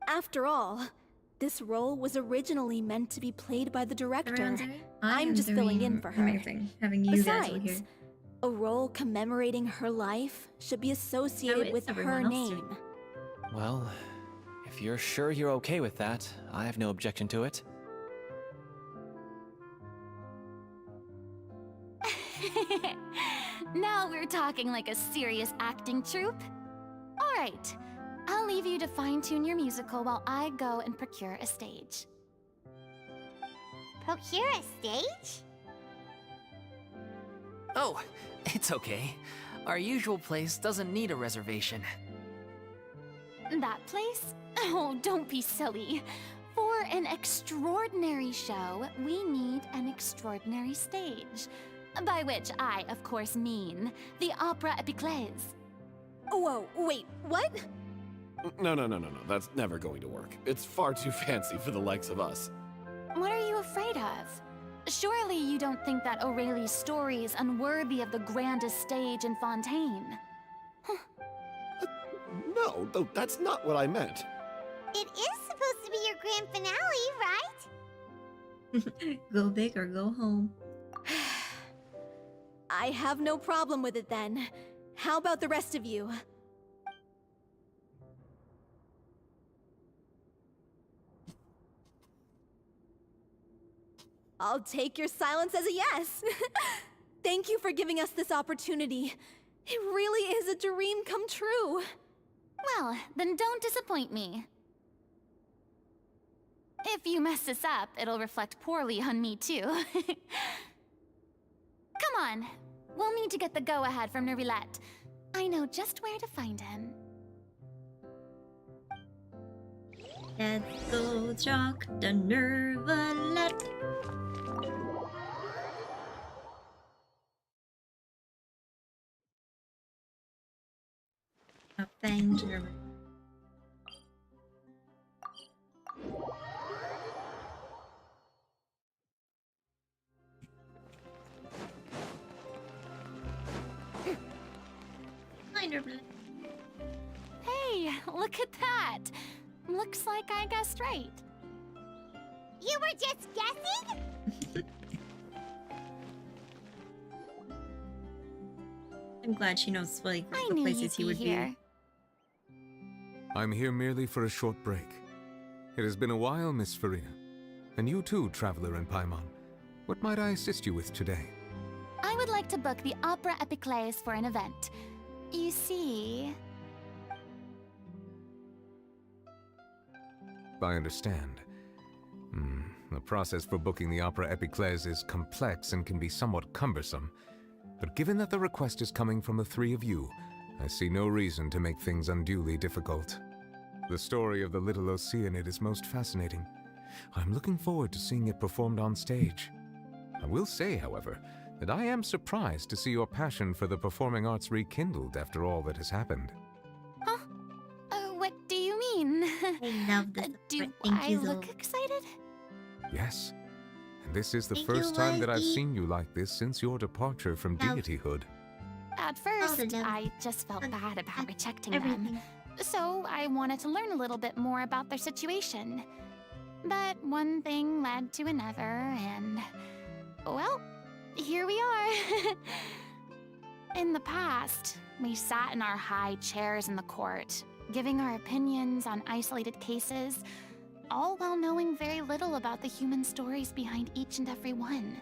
After all, this role was originally meant to be played by the director. Everyone's alright? I'm just filling in for her. Amazing having you guys over here. Besides, a role commemorating her life should be associated is with her everyone else name. Well, if you're sure you're okay with that, I have no objection to it. Now we're talking like a serious acting troupe. All right, I'll leave you to fine-tune your musical while I go and procure a stage. Procure a stage? Oh, it's okay. Our usual place doesn't need a reservation. That place? Oh, don't be silly. For an extraordinary show, we need an extraordinary stage. By which I, of course, mean the Opera Epiclese. Whoa, wait, what? No. That's never going to work. It's far too fancy for the likes of us. What are you afraid of? Surely you don't think that Aurelie's story is unworthy of the grandest stage in Fontaine. No, though that's not what I meant. It is supposed to be your grand finale, right? Go big or go home. I have no problem with it then. How about the rest of you? I'll take your silence as a yes. Thank you for giving us this opportunity. It really is a dream come true. Well, then don't disappoint me. If you mess this up, it'll reflect poorly on me too. Come on, we'll need to get the go-ahead from Nervilette. I know just where to find him. Let's go talk to Nervilette. Find Nervilette. Find Nervilette. Hey, look at that! Looks like I guessed right. You were just guessing? I'm glad she knows like I the knew places you'd he be would here. I'm here merely for a short break. It has been a while, Miss Farina. And you too, Traveler in Paimon. What might I assist you with today? I would like to book the Opera Epiclese for an event. You see... I understand. The process for booking the Opera Epiclese is complex and can be somewhat cumbersome. But given that the request is coming from the three of you, I see no reason to make things unduly difficult. The story of the Little Oceanid is most fascinating. I'm looking forward to seeing it performed on stage. I will say, however, that I am surprised to see your passion for the performing arts rekindled after all that has happened. Huh? What do you mean? I love this. Do I look excited? Yes. And this is the Thank first you, time that I've Mikey. seen you like this since your departure from Now- deityhood. At first, I just felt bad about rejecting them. So I wanted to learn a little bit more about their situation. But one thing led to another, and... well, here we are. In the past, we sat in our high chairs in the court, giving our opinions on isolated cases, all while knowing very little about the human stories behind each and every one.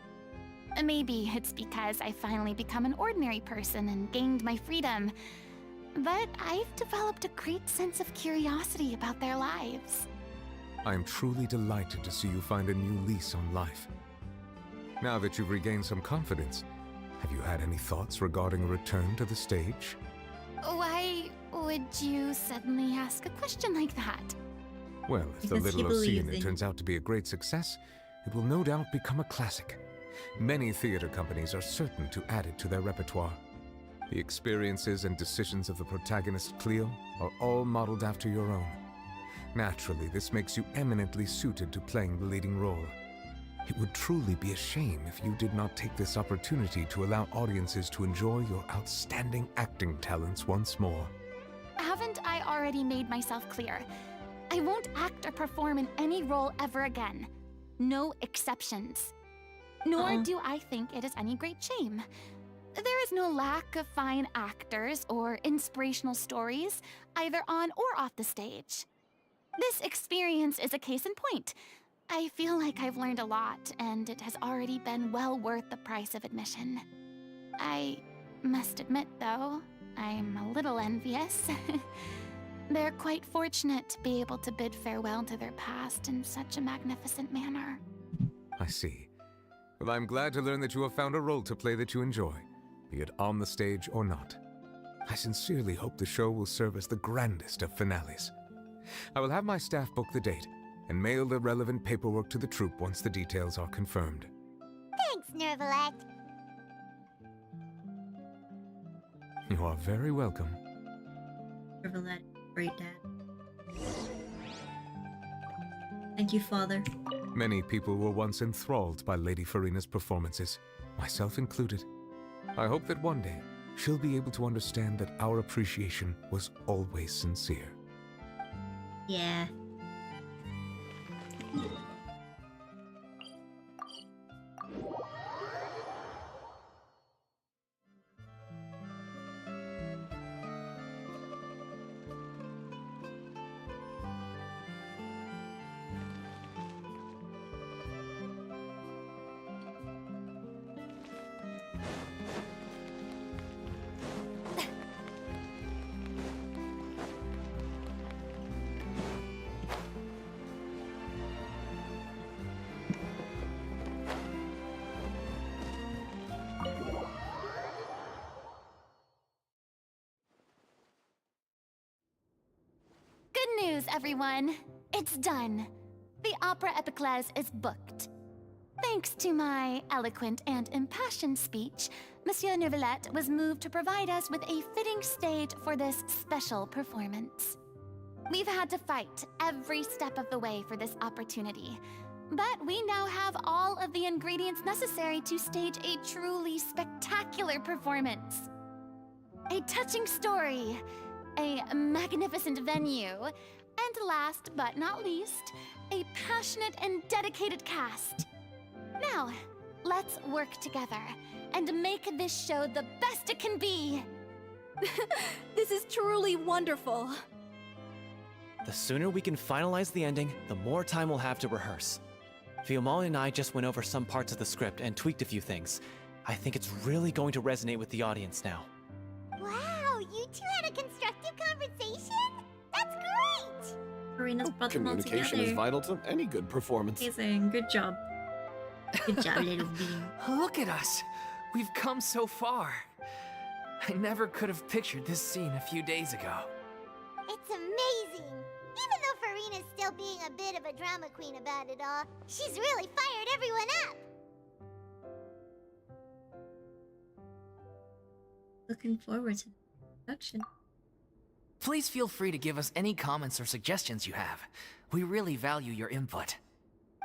Maybe it's because I finally become an ordinary person and gained my freedom, but I've developed a great sense of curiosity about their lives. I am truly delighted to see you find a new lease on life. Now that you've regained some confidence, have you had any thoughts regarding a return to the stage? Why would you suddenly ask a question like that? Well, if the Little Oceana turns out to be a great success, it will no doubt become a classic. Many theater companies are certain to add it to their repertoire. The experiences and decisions of the protagonist Cleo are all modeled after your own. Naturally, this makes you eminently suited to playing the leading role. It would truly be a shame if you did not take this opportunity to allow audiences to enjoy your outstanding acting talents once more. Haven't I already made myself clear? I won't act or perform in any role ever again. No exceptions. Nor do I think it is any great shame. There is no lack of fine actors or inspirational stories, either on or off the stage. This experience is a case in point. I feel like I've learned a lot, and it has already been well worth the price of admission. I must admit, though, I'm a little envious. They're quite fortunate to be able to bid farewell to their past in such a magnificent manner. I see. Well, I'm glad to learn that you have found a role to play that you enjoy, be it on the stage or not. I sincerely hope the show will serve as the grandest of finales. I will have my staff book the date and mail the relevant paperwork to the troupe once the details are confirmed. Thanks, Nervalet. You are very welcome. Nervalet, great dad. Thank you, Father. Many people were once enthralled by Lady Farina's performances, myself included. I hope that one day she'll be able to understand that our appreciation was always sincere. Yeah. Good news, everyone. It's done. The Opera Epiclese is booked. Thanks to my eloquent and impassioned speech, Monsieur Nervalet was moved to provide us with a fitting stage for this special performance. We've had to fight every step of the way for this opportunity, but we now have all of the ingredients necessary to stage a truly spectacular performance. A touching story, a magnificent venue, and last but not least, a passionate and dedicated cast. Now, let's work together and make this show the best it can be. This is truly wonderful. The sooner we can finalize the ending, the more time we'll have to rehearse. Fiumali and I just went over some parts of the script and tweaked a few things. I think it's really going to resonate with the audience now. Wow, you two had a constructive conversation? That's great! Marina's brought them all Communication together. is vital to any good performance. Amazing, good job. Good job, little bean. Look at us! We've come so far. I never could have pictured this scene a few days ago. It's amazing! Even though Farina's still being a bit of a drama queen about it all, she's really fired everyone up! Looking forward to the production. Please feel free to give us any comments or suggestions you have. We really value your input.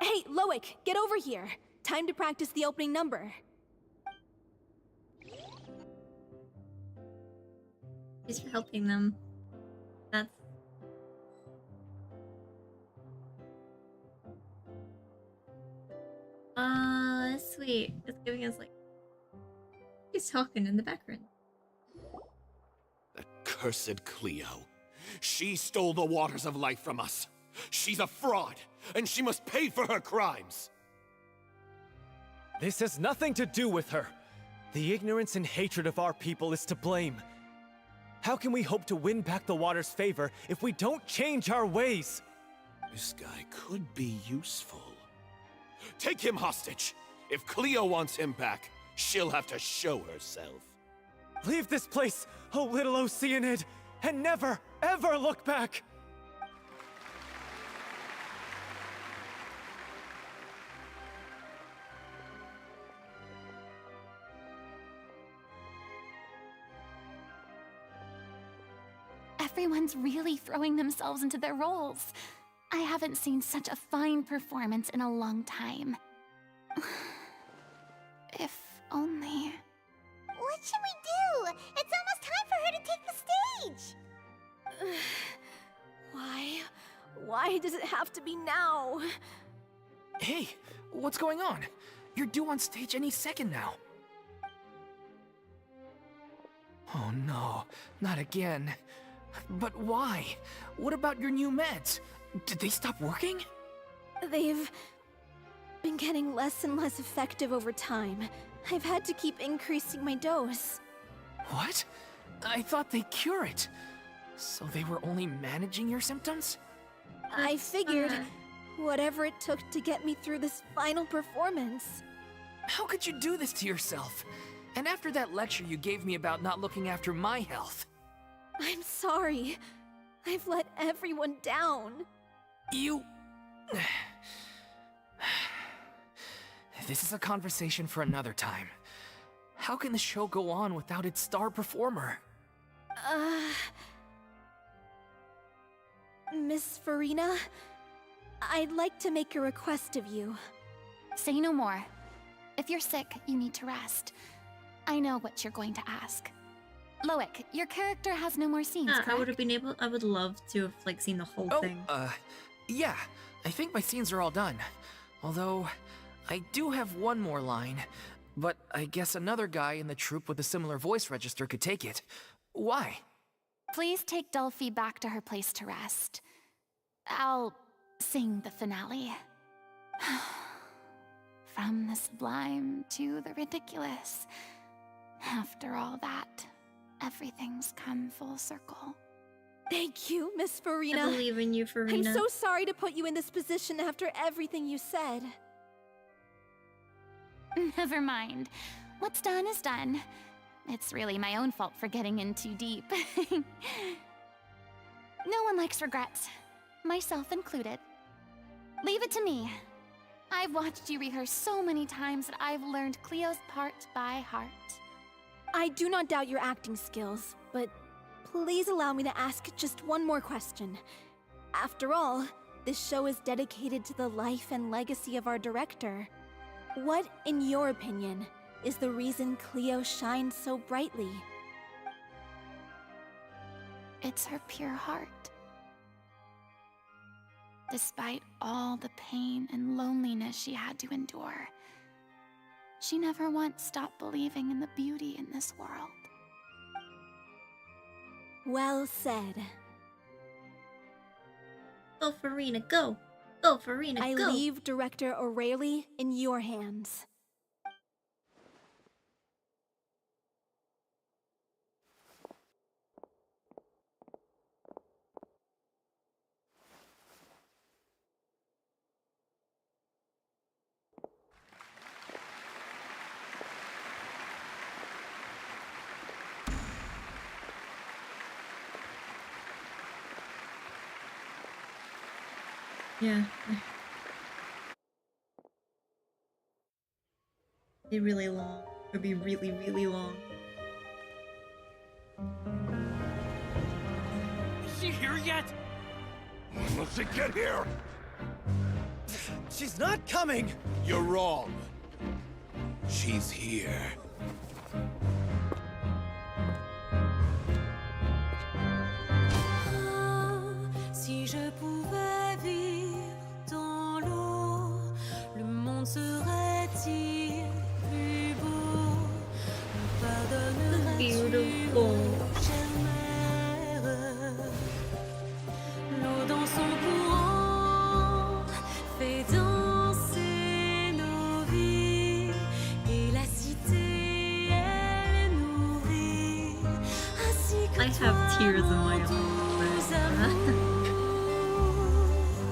Hey, Loic, get over here. Time to practice the opening number. He's for helping them. That's... sweet. It's giving us, like... He's talking in the background. That cursed Cleo. She stole the waters of life from us. She's a fraud, and she must pay for her crimes. This has nothing to do with her. The ignorance and hatred of our people is to blame. How can we hope to win back the water's favor if we don't change our ways? This guy could be useful. Take him hostage. If Cleo wants him back, she'll have to show herself. Leave this place, oh little Oceanid, and never, ever look back! Everyone's really throwing themselves into their roles. I haven't seen such a fine performance in a long time. If only... What should we do? It's almost time for her to take the stage! Why? Why does it have to be now? Hey, what's going on? You're due on stage any second now. Oh no, not again. But why? What about your new meds? Did they stop working? They've been getting less and less effective over time. I've had to keep increasing my dose. What? I thought they cure it. So they were only managing your symptoms? I figured whatever it took to get me through this final performance. How could you do this to yourself? And after that lecture you gave me about not looking after my health. I'm sorry. I've let everyone down. You... This is a conversation for another time. How can the show go on without its star performer? Miss Farina, I'd like to make a request of you. Say no more. If you're sick, you need to rest. I know what you're going to ask. Loic, your character has no more scenes, correct? I would have been able... I would love to have, like, seen the whole thing. Yeah. I think my scenes are all done. Although, I do have one more line. But I guess another guy in the troupe with a similar voice register could take it. Why? Please take Delphi back to her place to rest. I'll sing the finale. From the sublime to the ridiculous. After all that, everything's come full circle. Thank you, Miss Farina. I believe in you, Farina. I'm so sorry to put you in this position after everything you said. Never mind. What's done is done. It's really my own fault for getting in too deep. No one likes regrets, myself included. Leave it to me. I've watched you rehearse so many times that I've learned Cleo's part by heart. I do not doubt your acting skills, but please allow me to ask just one more question. After all, this show is dedicated to the life and legacy of our director. What, in your opinion, is the reason Cleo shines so brightly? It's her pure heart. Despite all the pain and loneliness she had to endure, she never once stopped believing in the beauty in this world. Well said. Go, Farina, go! Go, Farina, I go! leave Director O'Reilly in your hands. Yeah. Be really long. It'd be really, really long. Is she here yet? When will she get here? She's not coming! You're wrong. She's here. Beautiful. L'eau dans son courant fait danser nos vies et la cité elle nourrit ainsi que I have tears in my eyes.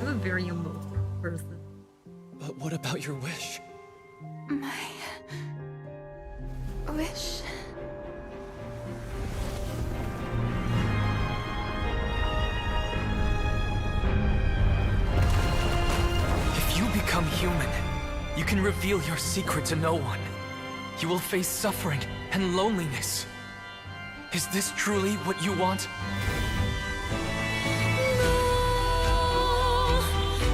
I'm a very emotional person. But what about your wish? My wish. If you become human, you can reveal your secret to no one. You will face suffering and loneliness. Is this truly what you want?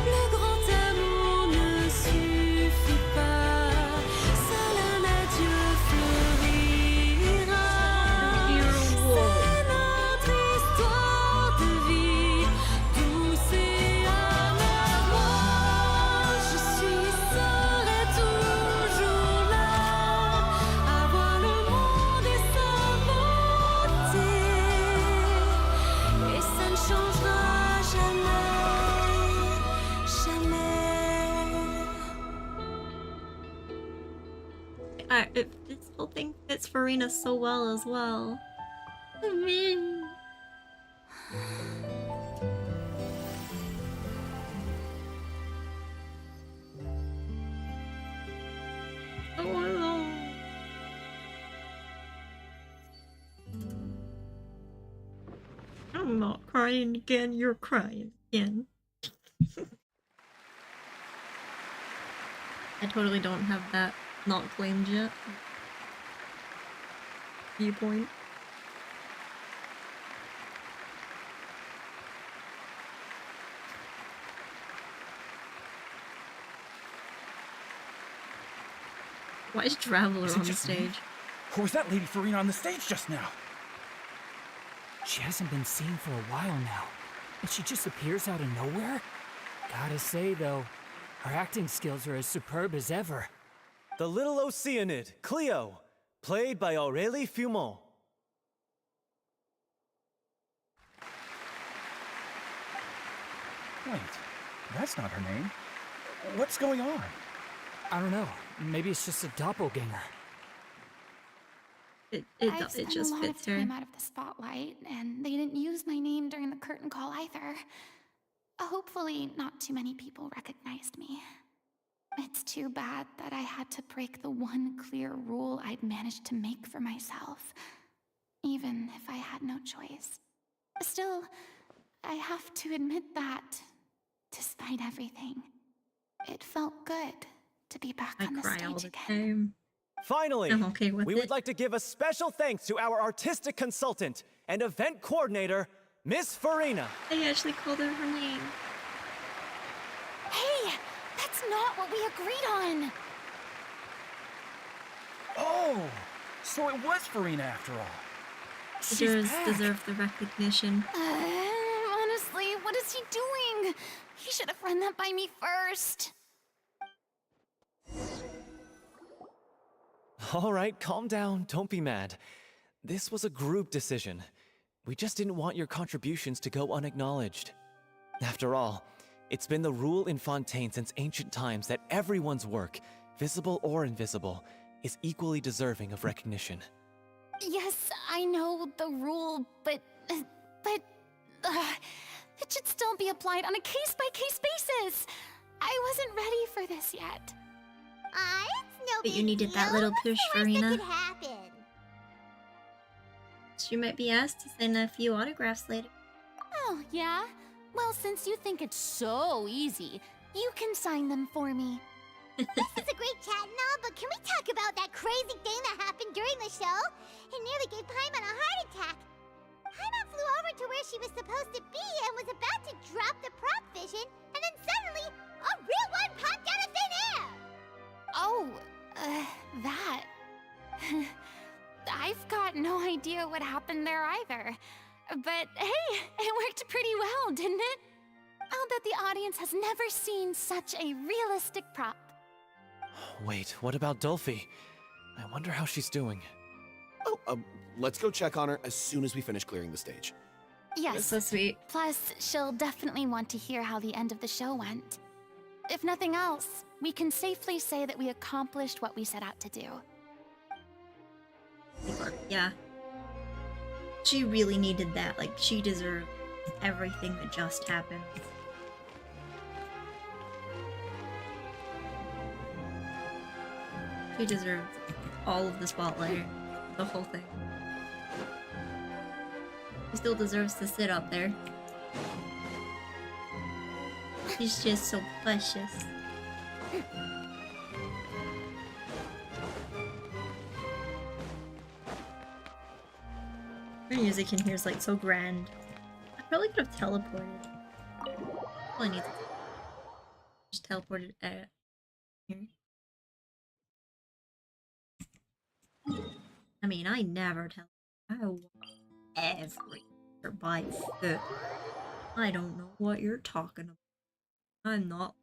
le grand amour ne suffit pas seul un adieu fleurira c'est notre histoire de vie douce et amère moi je suis serai toujours là à voir le monde et sa beauté et ça ne changera jamais, jamais. This whole thing fits Farina so well as well. I mean... I'm not crying again, you're crying again. I totally don't have that not claimed yet viewpoint. Why is Traveler on the stage? Or was that Lady Farina on the stage just now? She hasn't been seen for a while now, and she just appears out of nowhere? Gotta say, though, her acting skills are as superb as ever. The little Oceanid, Cleo, played by Aurélie Fumont. Wait, that's not her name. What's going on? I don't know. Maybe it's just a doppelganger. I've spent a lot of time out of the spotlight, and they didn't use my name during the curtain call either. Hopefully, not too many people recognized me. It's too bad that I had to break the one clear rule I'd managed to make for myself, even if I had no choice. Still, I have to admit that, despite everything, it felt good to be back on the stage again. Finally, I'm okay with we would like to give a special thanks to our artistic consultant and event coordinator, Miss Farina. They actually called her her name. Hey, that's not what we agreed on. Oh, so it was Farina after all. She does deserve the recognition. Honestly, what is he doing? He should have run that by me first. All right, calm down, don't be mad. This was a group decision. We just didn't want your contributions to go unacknowledged. After all, it's been the rule in Fontaine since ancient times that everyone's work, visible or invisible, is equally deserving of recognition. Yes, I know the rule, but it should still be applied on a case-by-case basis. I wasn't ready for this yet. It's no But you big needed that deal. little What's push, the worst that Farina. could happen? She might be asked to sign a few autographs later. Oh, yeah? Well, since you think it's so easy, you can sign them for me. This is a great chat and all, but can we talk about that crazy thing that happened during the show? It nearly gave Paimon a heart attack. Paimon flew over to where she was supposed to be and was about to drop the prop vision, and then suddenly, a real one popped out of thin air! Oh, that. I've got no idea what happened there either. But hey, it worked pretty well, didn't it? I'll bet the audience has never seen such a realistic prop. Wait, what about Dolphy? I wonder how she's doing. Oh, let's go check on her as soon as we finish clearing the stage. Yes. So sweet. Plus, she'll definitely want to hear how the end of the show went. If nothing else, we can safely say that we accomplished what we set out to do. Yeah. She really needed that. Like, she deserved everything that just happened. She deserved all of the spotlight. The whole thing. She still deserves to sit up there. She's just so precious. The music in here is like so grand. I probably could have teleported. All I need to just teleported out here. I mean, I never tell. I walk everywhere by foot. I don't know what you're talking about. I'm not.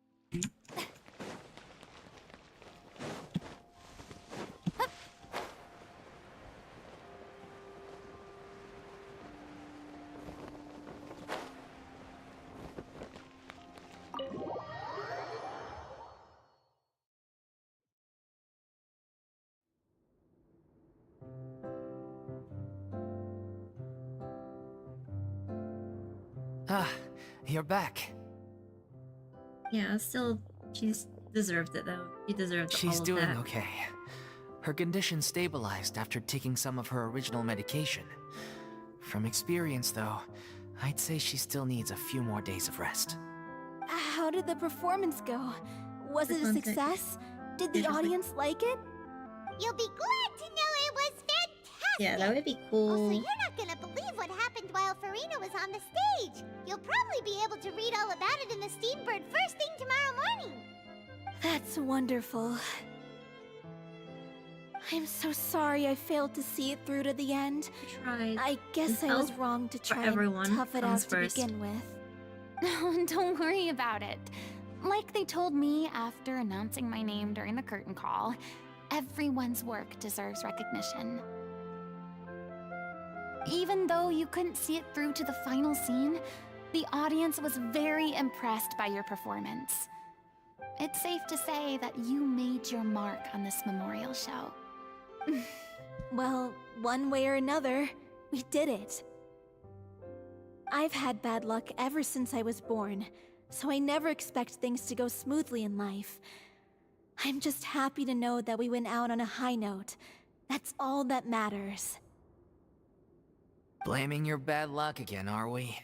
Ah, you're back. Yeah, still, she's deserved it though. She deserved She's all of doing that. okay. Her condition stabilized after taking some of her original medication. From experience, though, I'd say she still needs a few more days of rest. How did the performance go? Was it a success? Did the audience like it? You'll be glad to know it was fantastic! Yeah, that would be cool. Also, you're not gonna believe what happened while Farina was on the stage. You'll probably be able to read all about it in the Steambird first thing tomorrow morning. That's wonderful. I'm so sorry I failed to see it through to the end. Tried. I guess I was wrong to try and tough it out to begin with. No, don't worry about it. Like they told me after announcing my name during the curtain call, everyone's work deserves recognition. Even though you couldn't see it through to the final scene, the audience was very impressed by your performance. It's safe to say that you made your mark on this memorial show. Well, one way or another, we did it. I've had bad luck ever since I was born, so I never expect things to go smoothly in life. I'm just happy to know that we went out on a high note. That's all that matters. Blaming your bad luck again, are we?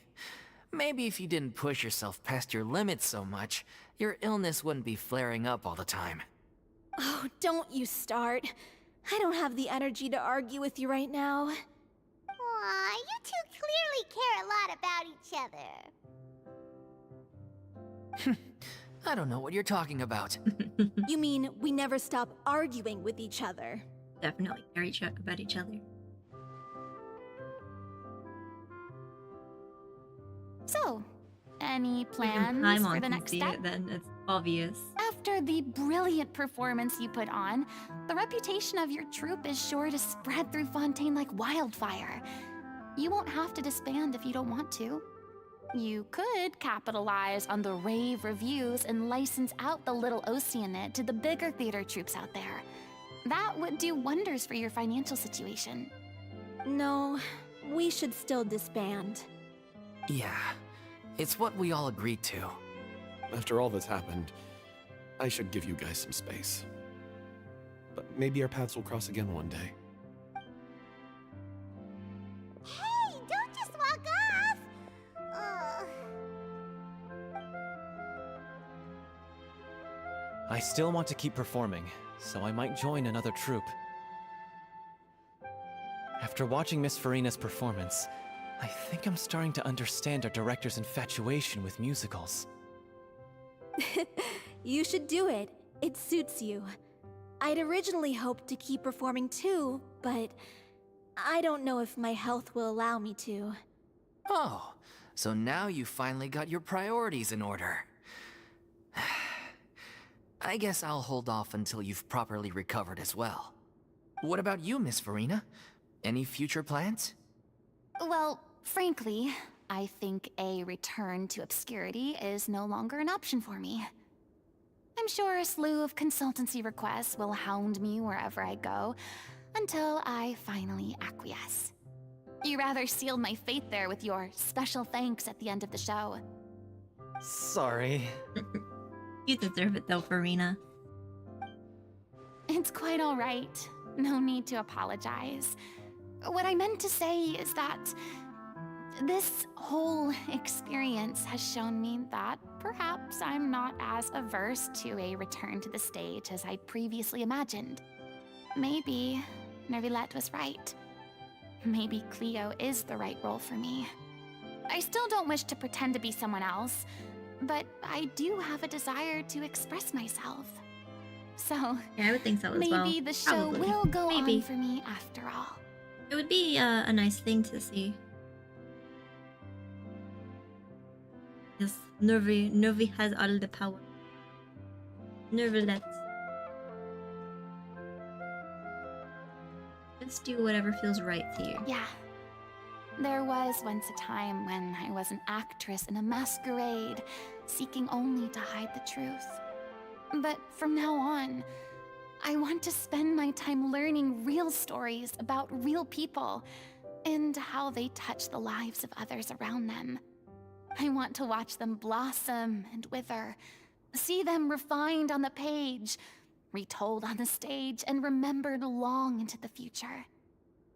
Maybe if you didn't push yourself past your limits so much, your illness wouldn't be flaring up all the time. Oh, don't you start. I don't have the energy to argue with you right now. Aw, you two clearly care a lot about each other. I don't know what you're talking about. You mean we never stop arguing with each other? Definitely care about each other. So, any Even plans Paimon for the can next see step? it, then it's obvious. After the brilliant performance you put on, the reputation of your troupe is sure to spread through Fontaine like wildfire. You won't have to disband if you don't want to. You could capitalize on the rave reviews and license out the Little Oceanid to the bigger theater troupes out there. That would do wonders for your financial situation. No, we should still disband. Yeah, it's what we all agreed to. After all that's happened, I should give you guys some space. But maybe our paths will cross again one day. Hey, don't just walk off! I still want to keep performing, so I might join another troupe. After watching Miss Farina's performance, I think I'm starting to understand our director's infatuation with musicals. You should do it. It suits you. I'd originally hoped to keep performing too, but I don't know if my health will allow me to. Oh, so now you finally got your priorities in order. I guess I'll hold off until you've properly recovered as well. What about you, Miss Verena? Any future plans? Well, frankly, I think a return to obscurity is no longer an option for me. I'm sure a slew of consultancy requests will hound me wherever I go, until I finally acquiesce. You rather sealed my fate there with your special thanks at the end of the show. Sorry. You deserve it though, Farina. It's quite alright. No need to apologize. What I meant to say is that this whole experience has shown me that perhaps I'm not as averse to a return to the stage as I previously imagined. Maybe Neuvillette was right. Maybe Cleo is the right role for me. I still don't wish to pretend to be someone else, but I do have a desire to express myself. So, yeah, I would think so as well. Maybe the show will go on for me after all. It would be a nice thing to see. Yes, Nervi has all the power. Neuvillette. Just do whatever feels right to you. Yeah. There was once a time when I was an actress in a masquerade, seeking only to hide the truth. But from now on, I want to spend my time learning real stories about real people and how they touch the lives of others around them. I want to watch them blossom and wither, see them refined on the page, retold on the stage, and remembered long into the future.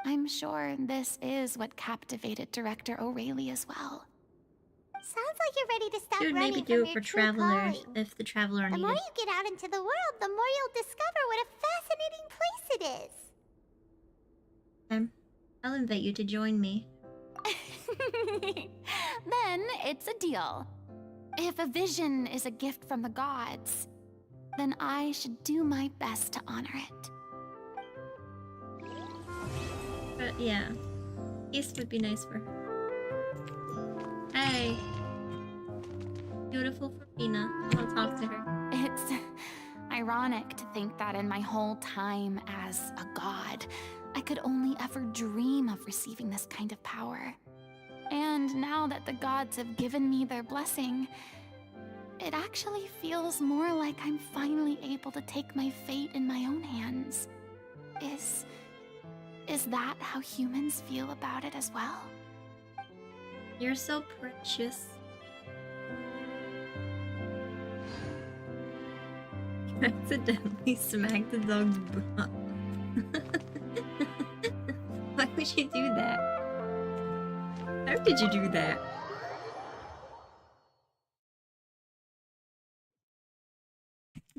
I'm sure this is what captivated director O'Reilly as well. Sounds like you're ready to stop Should running maybe from do your it for true travelers calling. if the traveler The needed. more you get out into the world, the more you'll discover what a fascinating place it is. I'll invite you to join me. Then it's a deal. If a vision is a gift from the gods, then I should do my best to honor it. But yeah, East would be nice for her. Hey, beautiful Farina. I want to talk to her. It's ironic to think that in my whole time as a god, I could only ever dream of receiving this kind of power. And now that the gods have given me their blessing, it actually feels more like I'm finally able to take my fate in my own hands. Is that how humans feel about it as well? You're so precious. You accidentally smacked the dog's butt. Why would you do that? How did you do that?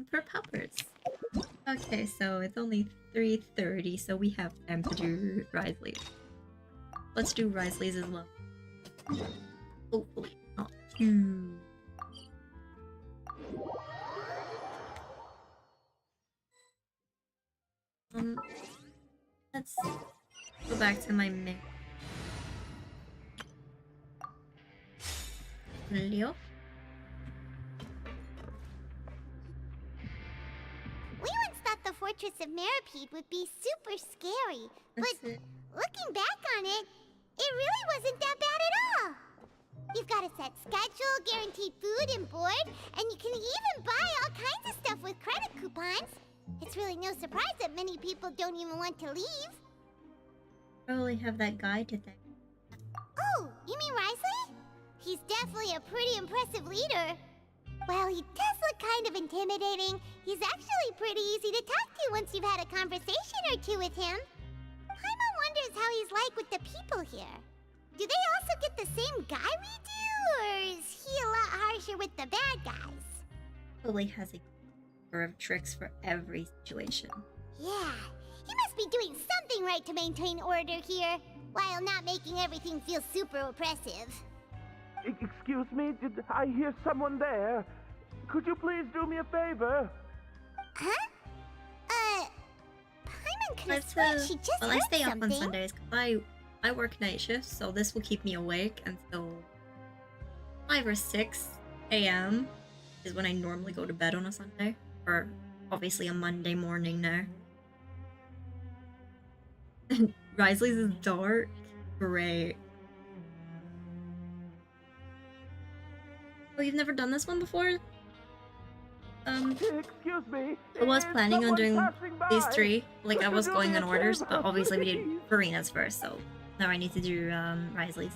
For puppers. Okay, so it's only 3:30, so we have time to do Risley's. Let's do Risley's as well. Hopefully not too. Let's go back to my main. Leo. We once thought the Fortress of Meripede would be super scary, but looking back on it, it really wasn't that bad at all. You've got a set schedule, guaranteed food and board, and you can even buy all kinds of stuff with credit coupons. It's really no surprise that many people don't even want to leave. Probably have that guy to thank. Oh, you mean Risley? He's definitely a pretty impressive leader. While he does look kind of intimidating, he's actually pretty easy to talk to once you've had a conversation or two with him. Paimon wonders how he's like with the people here. Do they also get the same guy we do, or is he a lot harsher with the bad guys? Probably has a number of tricks for every situation. Yeah, he must be doing something right to maintain order here, while not making everything feel super oppressive. Excuse me, did I hear someone there? Could you please do me a favor? Huh? Paimon could have sworn she just Well, heard I stay up something. on Sundays because I work night shifts, so this will keep me awake until 5 or 6 a.m. is when I normally go to bed on a Sunday. for obviously a Monday morning now. Risley's is dark. Great. Oh, you've never done this one before? Excuse me. I was planning on doing these 3. Like, I Could was you do going me in a orders, favor, but obviously we did please? Farina's first, so now I need to do Risley's.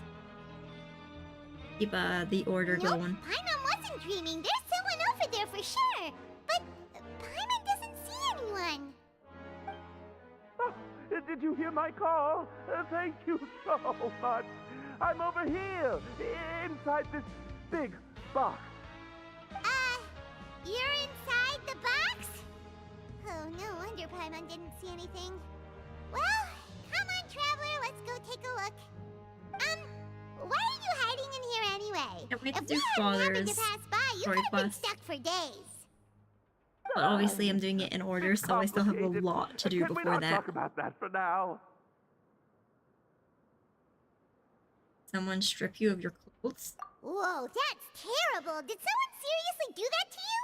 Keep the order going. Paimon wasn't dreaming. There's someone over there for sure. But Paimon doesn't see anyone. Oh, did you hear my call? Thank you so much. I'm over here, inside this big box. You're inside the box? Oh, no wonder Paimon didn't see anything. Well, come on, Traveler, let's go take a look. Why are you hiding in here anyway? Can't wait to If do we hadn't happened Father's to pass by, you story could have been quest. stuck for days. But obviously I'm doing it in order, so I still have a lot to do Can we before not that. talk about that for now? Someone strip you of your clothes? Whoa, that's terrible. Did someone seriously do that to you?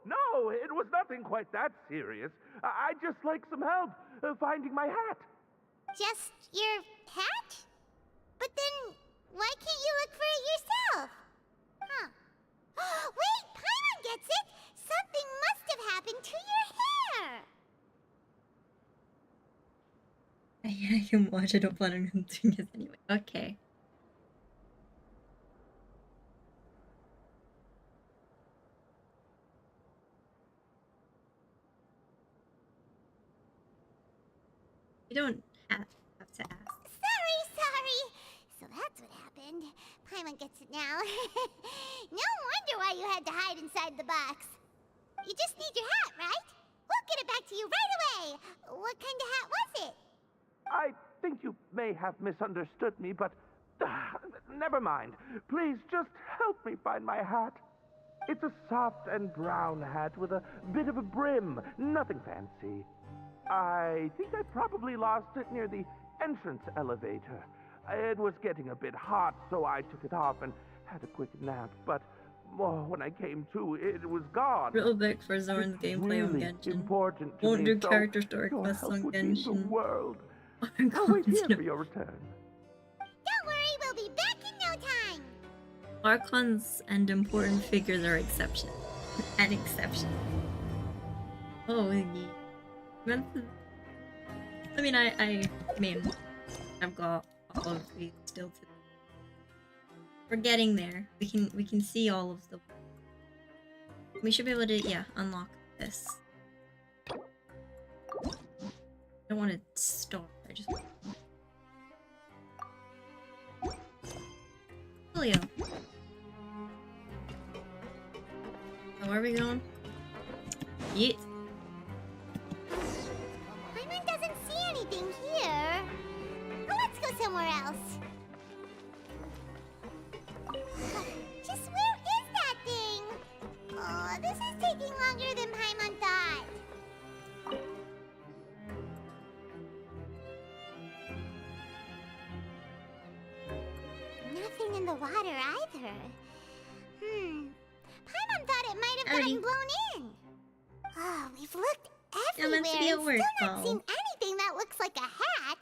No, it was nothing quite that serious. I'd just like some help finding my hat. Just your hat? But then, why can't you look for it yourself? Huh. Wait, Paimon gets it! Something must have happened to your hair! Yeah, you can watch. I don't plan on doing this anyway. Okay. You don't have to ask. Sorry. So that's what happened. Paimon gets it now. No wonder why you had to hide inside the box. You just need your hat, right? We'll get it back to you right away. What kind of hat was it? I think you may have misunderstood me, but never mind. Please just help me find my hat. It's a soft and brown hat with a bit of a brim. Nothing fancy. I think I probably lost it near the entrance elevator. It was getting a bit hot, so I took it off and had a quick nap, but when I came to, it was gone. Real big for Zorn's gameplay on Really Genshin. important to Won't me, do so character story your quests help on would mean the Genshin. world. I'm I'll wait here confident. for your return. Don't worry, we'll be back in no time. Archons and important figures are exception. An exception. Oh, yeah. I mean, I mean, I've got all of these still to. We're getting there. We can see all of them. We should be able to unlock this. I don't want to start. I just want. Julio. So where are we going? Yeet. Paimon doesn't see anything here. Let's go somewhere else. Just where is that thing? Oh, this is taking longer than Paimon thought. Nothing in the water either. Paimon thought it might have gotten blown in. Oh, we've looked Yeah, everywhere meant to be a and word still not ball. seen anything that looks like a hat.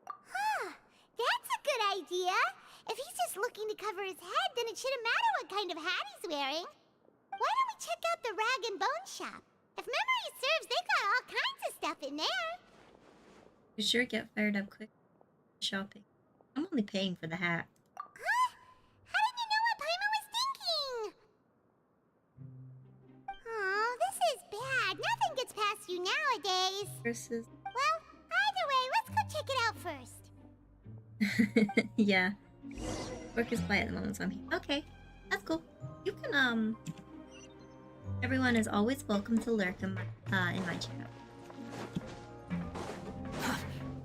Huh, that's a good idea. If he's just looking to cover his head, then it shouldn't matter what kind of hat he's wearing. Why don't we check out the rag and bone shop? If memory serves, they got all kinds of stuff in there. You sure get fired up quick. Shopping. I'm only paying for the hat. Huh? How did you know what Paimon was thinking? Oh, this is bad. Nothing gets past you nowadays. Versus. Well, either way, let's go check it out first. Yeah. Work is quiet at the moment, so I'm here. Okay, that's cool. You can everyone is always welcome to lurk in my chat.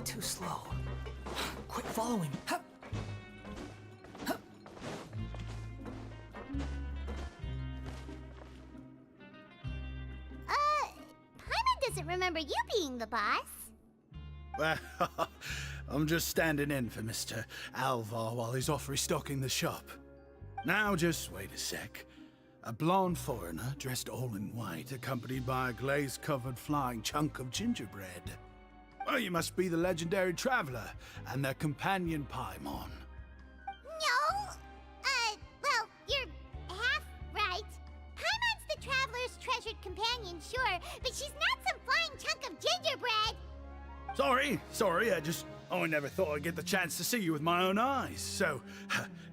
Too slow. Quit following. Huh. Paimon doesn't remember you being the boss. Well, I'm just standing in for Mr. Alvar while he's off restocking the shop. Now just wait a sec. A blonde foreigner dressed all in white, accompanied by a glaze-covered flying chunk of gingerbread. Well, you must be the legendary traveler and their companion Paimon. No! Well, you're half right. Paimon's the traveler's treasured companion, sure, but she's not some flying chunk of gingerbread! Sorry, I never thought I'd get the chance to see you with my own eyes, so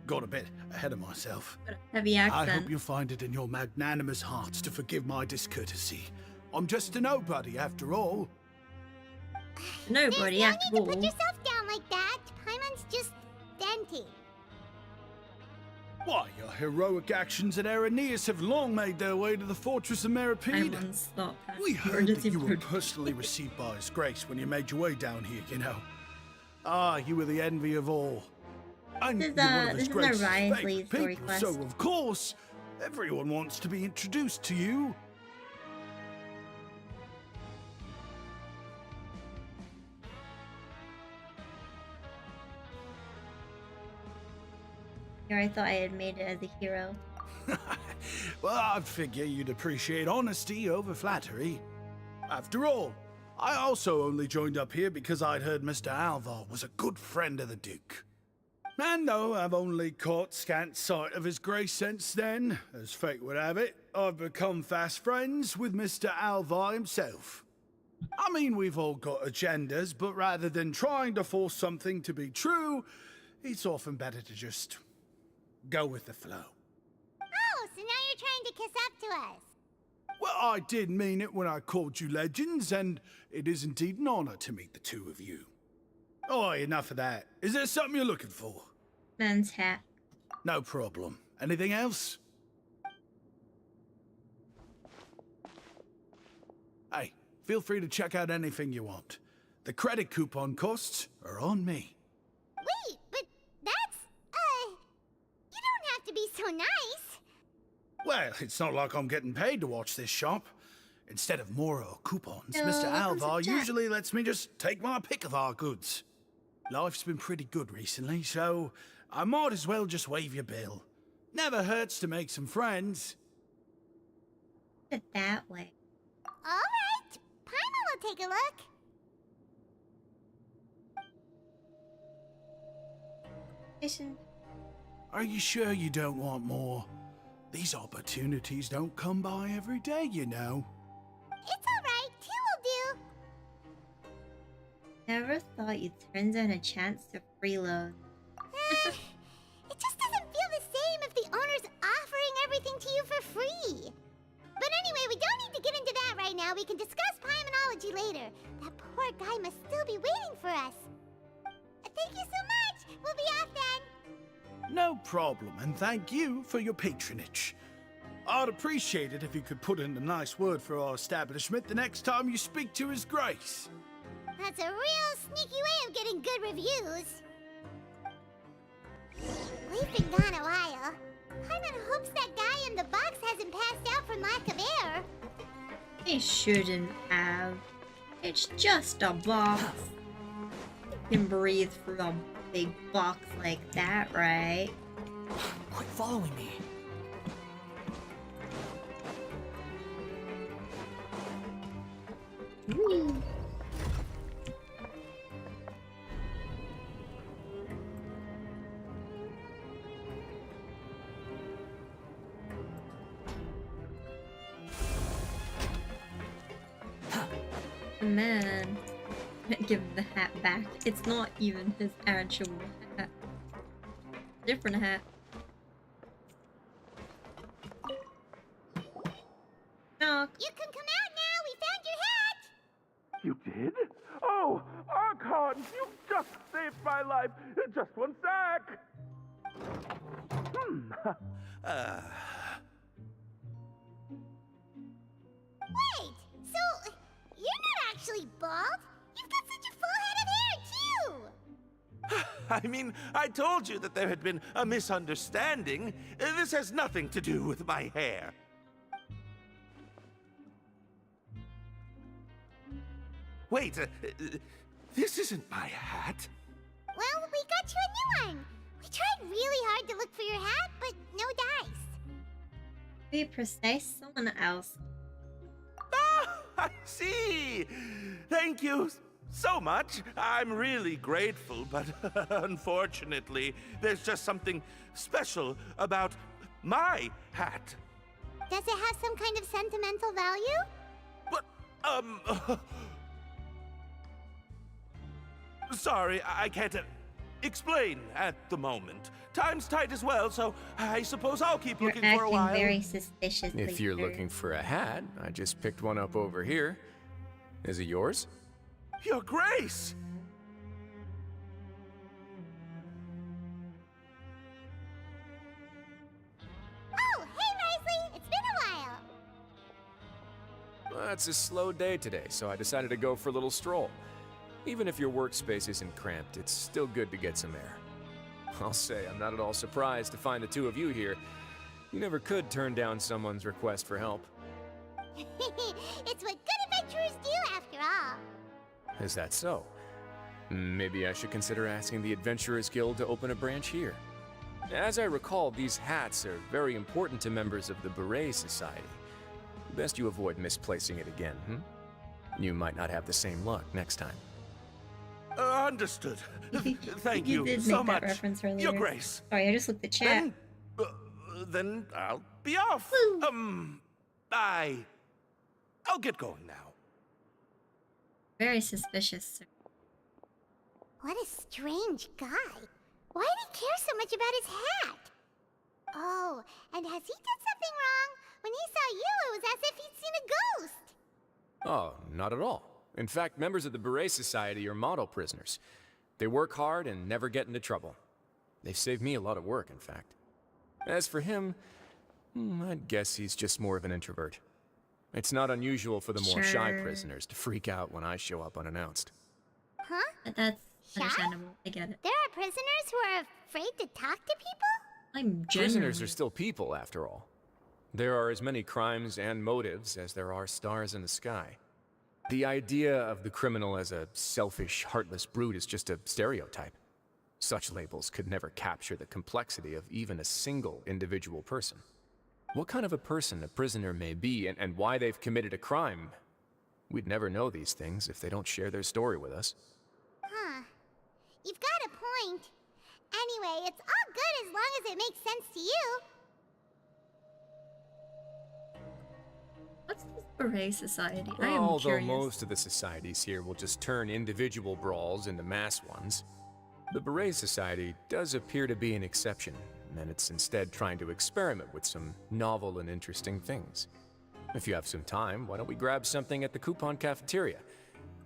got a bit ahead of myself. Heavy accent. I hope you find it in your magnanimous hearts to forgive my discourtesy. I'm just a nobody, after all. Nobody, after all. Put yourself down like that. Paimon's just denty. Why, your heroic actions at Aeneas have long made their way to the fortress of Meripede. We heard that you were personally received by His Grace when you made your way down here, you know. Ah, you were the envy of all. And you're one of His Grace's favorite people, so of course, everyone wants to be introduced to you. Here, I thought I had made it as a hero. Well, I'd figure you'd appreciate honesty over flattery. After all, I also only joined up here because I'd heard Mr. Alvar was a good friend of the Duke. And though I've only caught scant sight of His Grace since then, as fate would have it, I've become fast friends with Mr. Alvar himself. I mean, we've all got agendas, but rather than trying to force something to be true, it's often better to just go with the flow. Oh, so now you're trying to kiss up to us. Well, I did mean it when I called you legends, and it is indeed an honor to meet the two of you. Oh, enough of that. Is there something you're looking for? Man's hat. No problem. Anything else? Hey, feel free to check out anything you want. The credit coupon costs are on me. Wait, but that's, you don't have to be so nice. Well, it's not like I'm getting paid to watch this shop. Instead of more or coupons, Mr. Alvar usually lets me just take my pick of our goods. Life's been pretty good recently, so I might as well just waive your bill. Never hurts to make some friends. Put it that way. All right, Paimon will take a look. Are you sure you don't want more? These opportunities don't come by every day, you know. It's all right, two will do. Never thought you'd turn down a chance to freeload. It just doesn't feel the same if the owner's offering everything to you for free. But anyway, we don't need to get into that right now. We can discuss Paimonology later. That poor guy must still be waiting for us. Thank you so much. We'll be off then. No problem, and thank you for your patronage. I'd appreciate it if you could put in a nice word for our establishment the next time you speak to His Grace. That's a real sneaky way of getting good reviews. We've been gone a while. Paimon hopes that guy in the box hasn't passed out from lack of air. He shouldn't have. It's just a box. You can breathe through a big box like that, right? Quit following me. Whee. Man, give him the hat back. It's not even his actual hat. Different hat. Knock. You can come out now. We found your hat. You did? Oh, Archon, you just saved my life. Just one sec. Wait, so you're not actually bald? You've got such a full head of hair, too! I mean, I told you that there had been a misunderstanding. This has nothing to do with my hair. Wait, this isn't my hat. Well, we got you a new one. I tried really hard to look for your hat, but no dice. Be precise, someone else. Ah, I see! Thank you so much. I'm really grateful, but unfortunately, there's just something special about my hat. Does it have some kind of sentimental value? Sorry, I can't explain at the moment. Time's tight as well, so I suppose I'll keep looking for a while. Very suspiciously. If you're looking for a hat, I just picked one up over here. Is it yours? Your Grace! Oh, hey, Risley! It's been a while! Well, it's a slow day today, so I decided to go for a little stroll. Even if your workspace isn't cramped, it's still good to get some air. I'll say I'm not at all surprised to find the two of you here. You never could turn down someone's request for help. It's what good adventurers do, after all. Is that so? Maybe I should consider asking the Adventurers Guild to open a branch here. As I recall, these hats are very important to members of the Beret Society. Best you avoid misplacing it again, You might not have the same luck next time. Understood. Thank you, did so make much. that reference earlier. Your Grace. Sorry, I just looked at chat. Then I'll be off. I'll get going now. Very suspicious, sir. What a strange guy. Why did he care so much about his hat? Oh, and has he done something wrong? When he saw you, it was as if he'd seen a ghost. Oh, not at all. In fact, members of the Beret Society are model prisoners. They work hard and never get into trouble. They've saved me a lot of work, in fact. As for him, I'd guess he's just more of an introvert. It's not unusual for the more shy prisoners to freak out when I show up unannounced. Huh? That's understandable. I get it. There are prisoners who are afraid to talk to people? I'm Prisoners are still people, after all. There are as many crimes and motives as there are stars in the sky. The idea of the criminal as a selfish, heartless brute is just a stereotype. Such labels could never capture the complexity of even a single individual person. What kind of a person a prisoner may be and why they've committed a crime, we'd never know these things if they don't share their story with us. Huh. You've got a point. Anyway, it's all good as long as it makes sense to you. What's this Beret Society? I am Although curious. most of the societies here will just turn individual brawls into mass ones, the Beret Society does appear to be an exception, and it's instead trying to experiment with some novel and interesting things. If you have some time, why don't we grab something at the Coupon Cafeteria?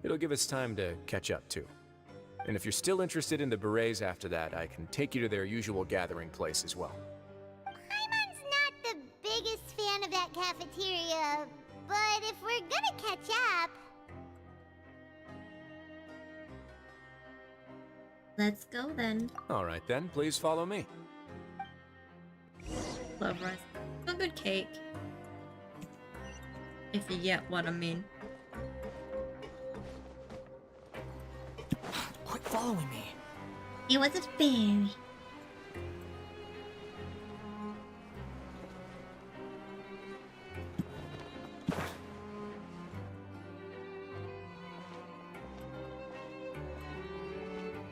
It'll give us time to catch up, too. And if you're still interested in the Berets after that, I can take you to their usual gathering place as well. Paimon's not the biggest fan of that cafeteria, but if we're gonna catch up... Let's go then. All right then, please follow me. Love rice. A good cake. If you get what I mean. Quit following me. It was a fairy.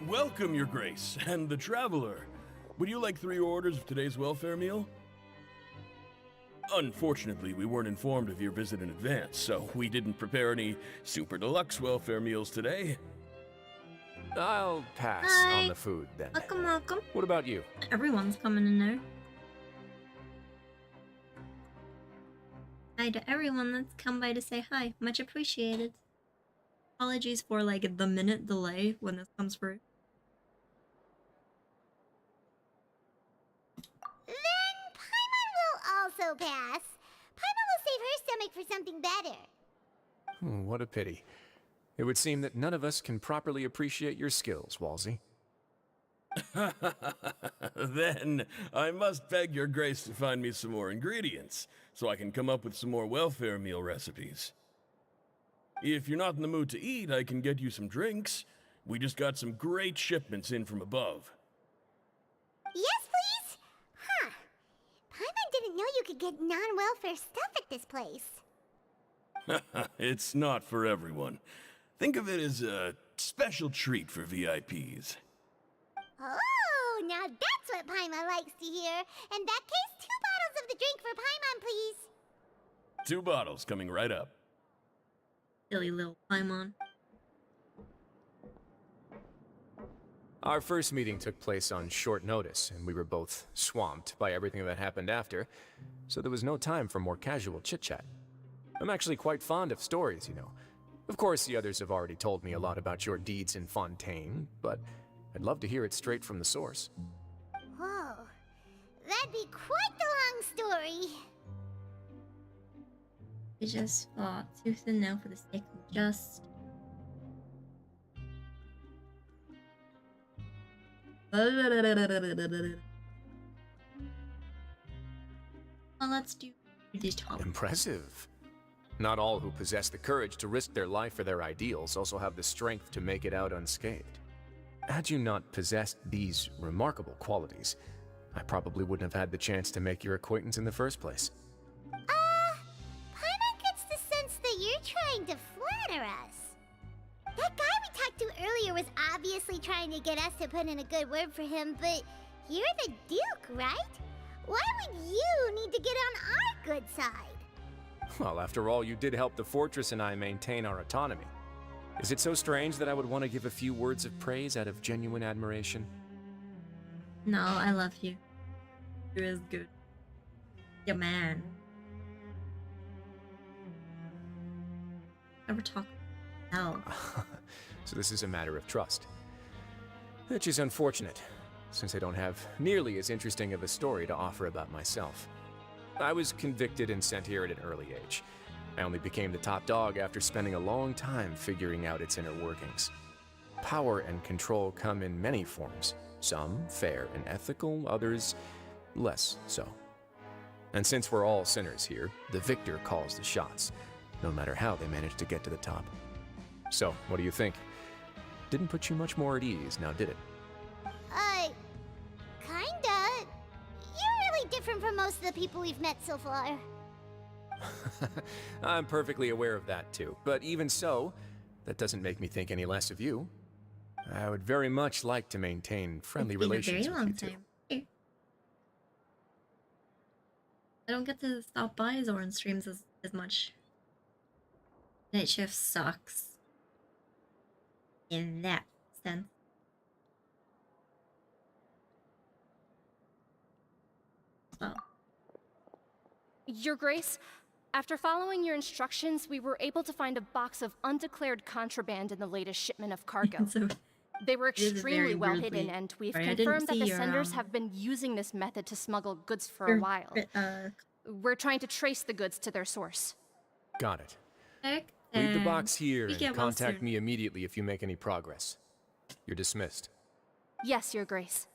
Welcome, Your Grace, and the Traveler. Would you like 3 orders of today's welfare meal? Unfortunately, we weren't informed of your visit in advance, so we didn't prepare any super deluxe welfare meals today. I'll pass on the food then. Welcome, welcome. What about you? Everyone's coming in there. Hi to everyone that's come by to say hi. Much appreciated. Apologies for like the minute delay when this comes through. Then Paimon will also pass. Paimon will save her stomach for something better. What a pity. It would seem that none of us can properly appreciate your skills, Walsey. Then I must beg Your Grace to find me some more ingredients, so I can come up with some more welfare meal recipes. If you're not in the mood to eat, I can get you some drinks. We just got some great shipments in from above. Yes, please? Huh. Paimon didn't know you could get non-welfare stuff at this place. It's not for everyone. Think of it as a special treat for VIPs. Oh, now that's what Paimon likes to hear. In that case, 2 bottles of the drink for Paimon, please. 2 bottles coming right up. Silly little Paimon. Our first meeting took place on short notice, and we were both swamped by everything that happened after, so there was no time for more casual chit-chat. I'm actually quite fond of stories, you know. Of course, the others have already told me a lot about your deeds in Fontaine, but I'd love to hear it straight from the source. Whoa. That'd be quite the long story. We just fought tooth and nail for the sake of just... Well, let's do this top. Impressive. Not all who possess the courage to risk their life for their ideals also have the strength to make it out unscathed. Had you not possessed these remarkable qualities, I probably wouldn't have had the chance to make your acquaintance in the first place. Paimon gets the sense that you're trying to flatter us. That guy we talked to earlier was obviously trying to get us to put in a good word for him, but you're the Duke, right? Why would you need to get on our good side? Well, after all, you did help the fortress and I maintain our autonomy. Is it so strange that I would want to give a few words of praise out of genuine admiration? No, I love you. You're as good. You're man. Never talk. No. So this is a matter of trust. Which is unfortunate, since I don't have nearly as interesting of a story to offer about myself. I was convicted and sent here at an early age. I only became the top dog after spending a long time figuring out its inner workings. Power and control come in many forms, some fair and ethical, others less so. And since we're all sinners here, the victor calls the shots, no matter how they manage to get to the top. So, what do you think? Didn't put you much more at ease, now did it? Kinda. You're really different from most of the people we've met so far. I'm perfectly aware of that too, but even so, that doesn't make me think any less of you. I would very much like to maintain friendly relations with you two. I don't get to stop by Zoran streams as much. Night shift sucks. In that sense. Well. Your Grace, after following your instructions, we were able to find a box of undeclared contraband in the latest shipment of cargo. They were extremely well hidden, and we've confirmed that the senders have been using this method to smuggle goods for a while. We're trying to trace the goods to their source. Got it. Leave the box here and contact me immediately if you make any progress. You're dismissed. Yes, Your Grace.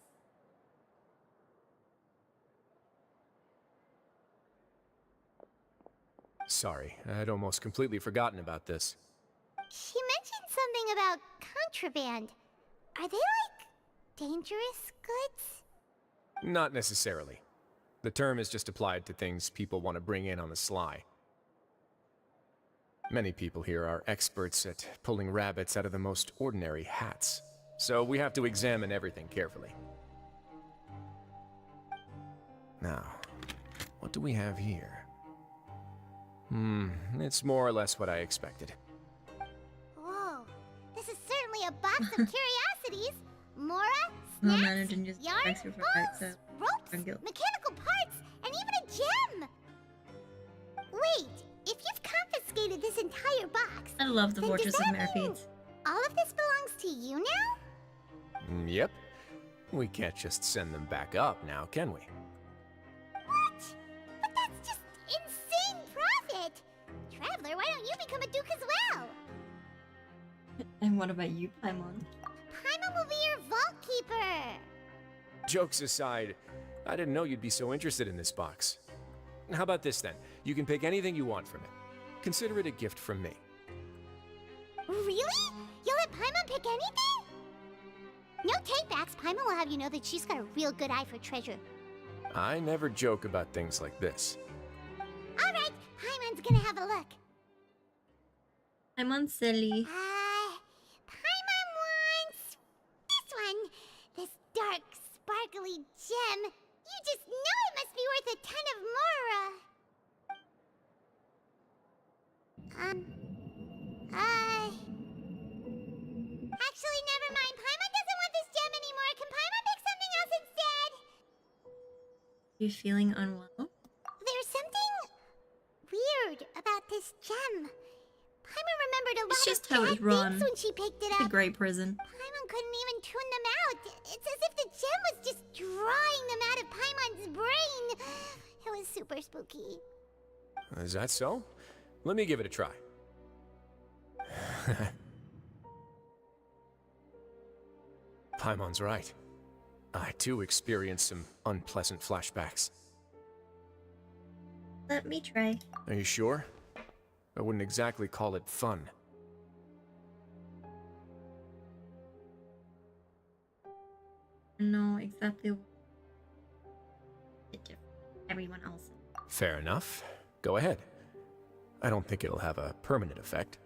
Sorry, I'd almost completely forgotten about this. She mentioned something about contraband. Are they like dangerous goods? Not necessarily. The term is just applied to things people want to bring in on the sly. Many people here are experts at pulling rabbits out of the most ordinary hats, so we have to examine everything carefully. Now, what do we have here? It's more or less what I expected. Whoa, this is certainly a box of curiosities. Mora, snacks, yarn, balls, ropes, mechanical parts, and even a gem! Wait, if you've confiscated this entire box, I love the Fortress of Maripedes. All of this belongs to you now? Yep. We can't just send them back up now, can we? What? But that's just insane profit! Traveler, why don't you become a duke as well? And what about you, Paimon? Paimon will be your vault keeper! Jokes aside, I didn't know you'd be so interested in this box. How about this then? You can pick anything you want from it. Consider it a gift from me. Really? You'll let Paimon pick anything? No takebacks. Paimon will have you know that she's got a real good eye for treasure. I never joke about things like this. All right, Paimon's gonna have a look. I'm on silly. Paimon wants this one. This dark, sparkly gem. You just know it must be worth a ton of mora. Actually, never mind. Paimon doesn't want this gem anymore. Can Paimon pick something else instead? You feeling unwell? There's something weird about this gem. Paimon remembered a It's lot just of how bad it's run. things when she picked it It's a up. great prison. Paimon couldn't even tune them out. It's as if the gem was just drawing them out of Paimon's brain. It was super spooky. Is that so? Let me give it a try. Paimon's right. I too experienced some unpleasant flashbacks. Let me try. Are you sure? I wouldn't exactly call it fun. No, exactly. Bit different. Everyone else. Fair enough. Go ahead. I don't think it'll have a permanent effect.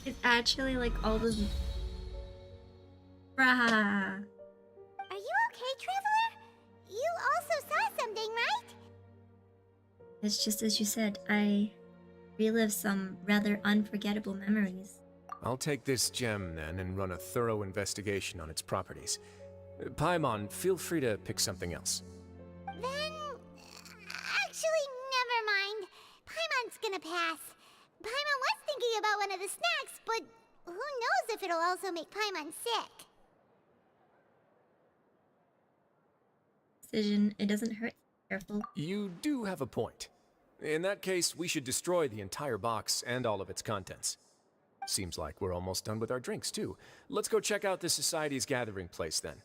It's actually like all the. Bruh. Are you okay, Traveler? You also saw something, right? It's just as you said. I relived some rather unforgettable memories. I'll take this gem then and run a thorough investigation on its properties. Paimon, feel free to pick something else. Then... Actually, never mind. Paimon's gonna pass. Paimon was thinking about one of the snacks, but who knows if it'll also make Paimon sick. Decision. It doesn't hurt. Careful. You do have a point. In that case, we should destroy the entire box and all of its contents. Seems like we're almost done with our drinks, too. Let's go check out the Society's gathering place, then.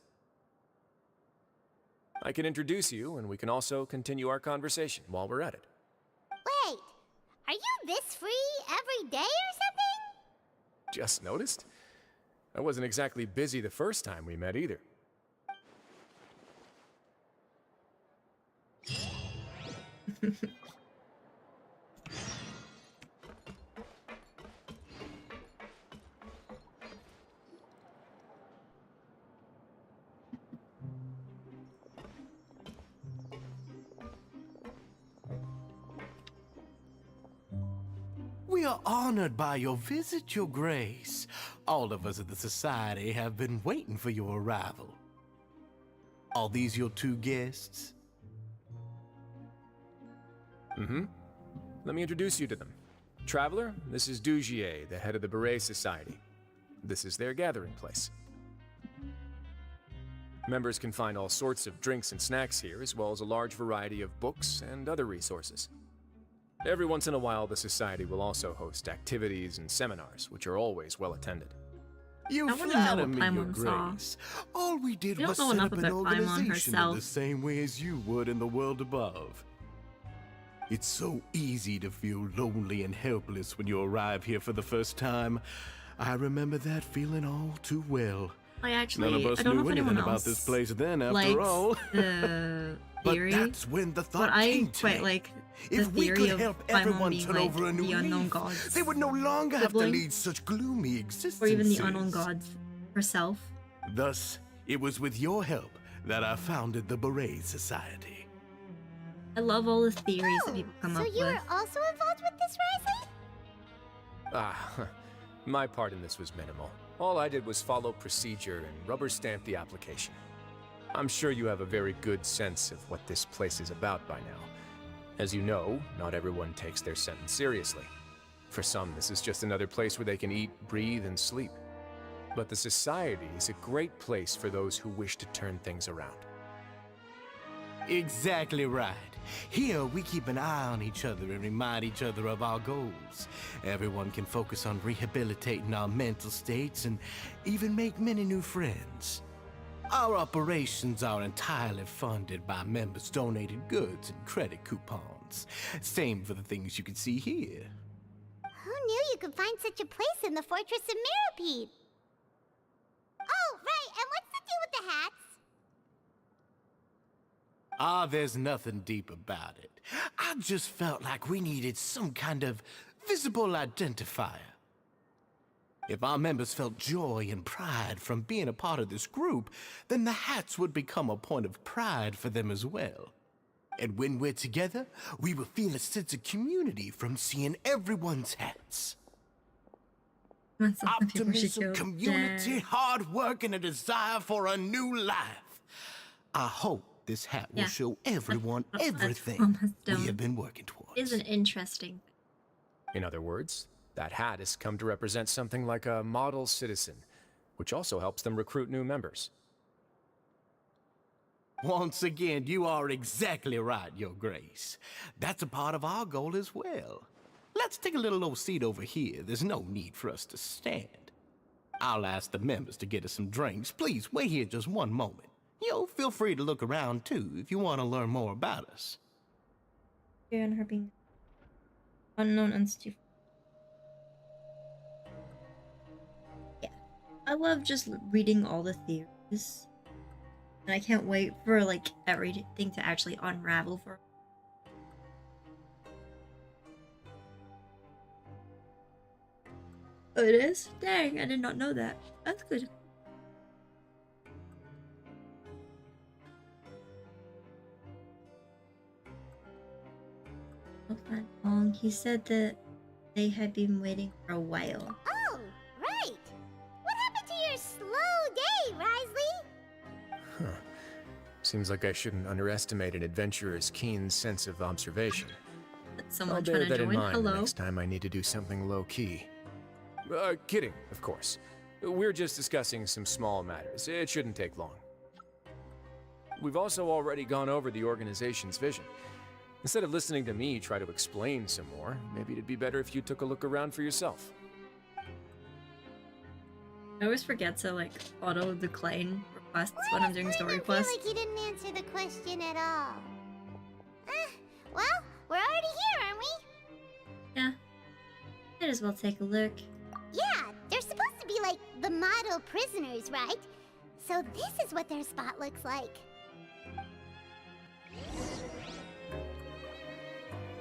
I can introduce you, and we can also continue our conversation while we're at it. Wait, are you this free every day or something? Just noticed? I wasn't exactly busy the first time we met, either. We are honored by your visit, Your Grace. All of us at the Society have been waiting for your arrival. Are these your two guests? Mm-hmm. Let me introduce you to them. Traveler, this is Dugier, the head of the Beret Society. This is their gathering place. Members can find all sorts of drinks and snacks here, as well as a large variety of books and other resources. Every once in a while, the Society will also host activities and seminars, which are always well attended. You I wanna know flatter what me, Your Paimon saw. Grace. All we did We don't was know set enough up an about Paimon organization in herself. the same way as you would in the world above. It's so easy to feel lonely and helpless when you arrive here for the first time. I remember that feeling all too well. I actually, None of us I don't know knew if anything anyone about else this place then, after likes all. the But theory, that's when the thought but I came to quite me. like the If we theory could of help Paimon everyone being turn like over a new the unknown leaf, gods, they would no longer have to sibling, lead such gloomy existences. or even the unknown gods herself. Thus, it was with your help that I founded the Beret Society. I love all the theories that people come So up you with. were also involved with this rising? Ah, my part in this was minimal. All I did was follow procedure and rubber stamp the application. I'm sure you have a very good sense of what this place is about by now. As you know, not everyone takes their sentence seriously. For some, this is just another place where they can eat, breathe, and sleep. But the Society is a great place for those who wish to turn things around. Exactly right. Here, we keep an eye on each other and remind each other of our goals. Everyone can focus on rehabilitating our mental states and even make many new friends. Our operations are entirely funded by members' donated goods and credit coupons. wants. Same for the things you can see here. Who knew you could find such a place in the Fortress of Mirapede? Oh, right, and what's the deal with the hats? Ah, there's nothing deep about it. I just felt like we needed some kind of visible identifier. If our members felt joy and pride from being a part of this group, then the hats would become a point of pride for them as well. And when we're together, we will feel a sense of community from seeing everyone's hats. Optimism, community, hard work, and a desire for a new life. I hope this hat will show everyone everything we have been working towards. Is an interesting. In other words, that hat has come to represent something like a model citizen, which also helps them recruit new members. Once again, you are exactly right, Your Grace. That's a part of our goal as well. Let's take a little old seat over here. There's no need for us to stand. I'll ask the members to get us some drinks. Please wait here just one moment. Feel free to look around too if you want to learn more about us. And her being unknown entity. Yeah, I love just reading all the theories, and I can't wait for like everything to actually unravel for. Oh, it is? Dang, I did not know that. That's good. Long. He said that they had been waiting for a while. Oh, right. What happened to your slow day, Risley? Huh. Seems like I shouldn't underestimate an adventurer's keen sense of observation. Someone I'll trying bear to that join. in mind Hello. the next time I need to do something low-key. Kidding, of course. We're just discussing some small matters. It shouldn't take long. We've also already gone over the organization's vision. Instead of listening to me try to explain some more, maybe it'd be better if you took a look around for yourself. I always forget to like auto-decline requests when I'm doing story quests. I feel like he didn't answer the question at all. Well, we're already here, aren't we? Yeah. Might as well take a look. Yeah, they're supposed to be like the model prisoners, right? So this is what their spot looks like.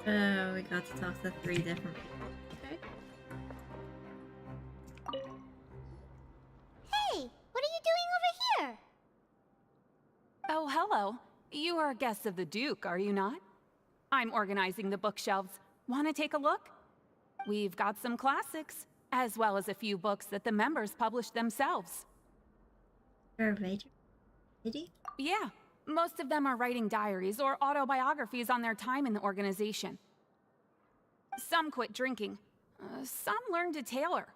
We got to talk to 3 different people. Okay. Hey, what are you doing over here? Oh, hello. You are guests of the Duke, are you not? I'm organizing the bookshelves. Want to take a look? We've got some classics, as well as a few books that the members published themselves. Yeah, most of them are writing diaries or autobiographies on their time in the organization. Some quit drinking. Some learned to tailor.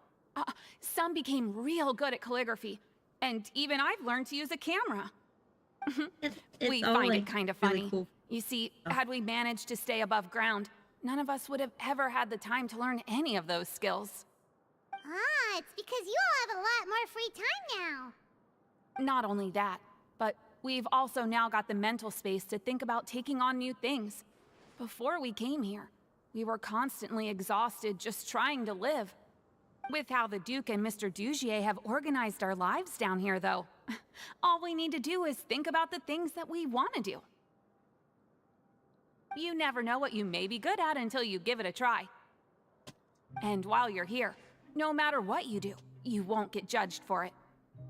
Some became real good at calligraphy. And even I've learned to use a camera. We find it kind of funny. Really cool. You see, had we managed to stay above ground, none of us would have ever had the time to learn any of those skills. Ah, it's because you all have a lot more free time now. Not only that, but we've also now got the mental space to think about taking on new things. Before we came here, we were constantly exhausted just trying to live. With how the Duke and Mr. Dugier have organized our lives down here, though, all we need to do is think about the things that we want to do. You never know what you may be good at until you give it a try. And while you're here, no matter what you do, you won't get judged for it.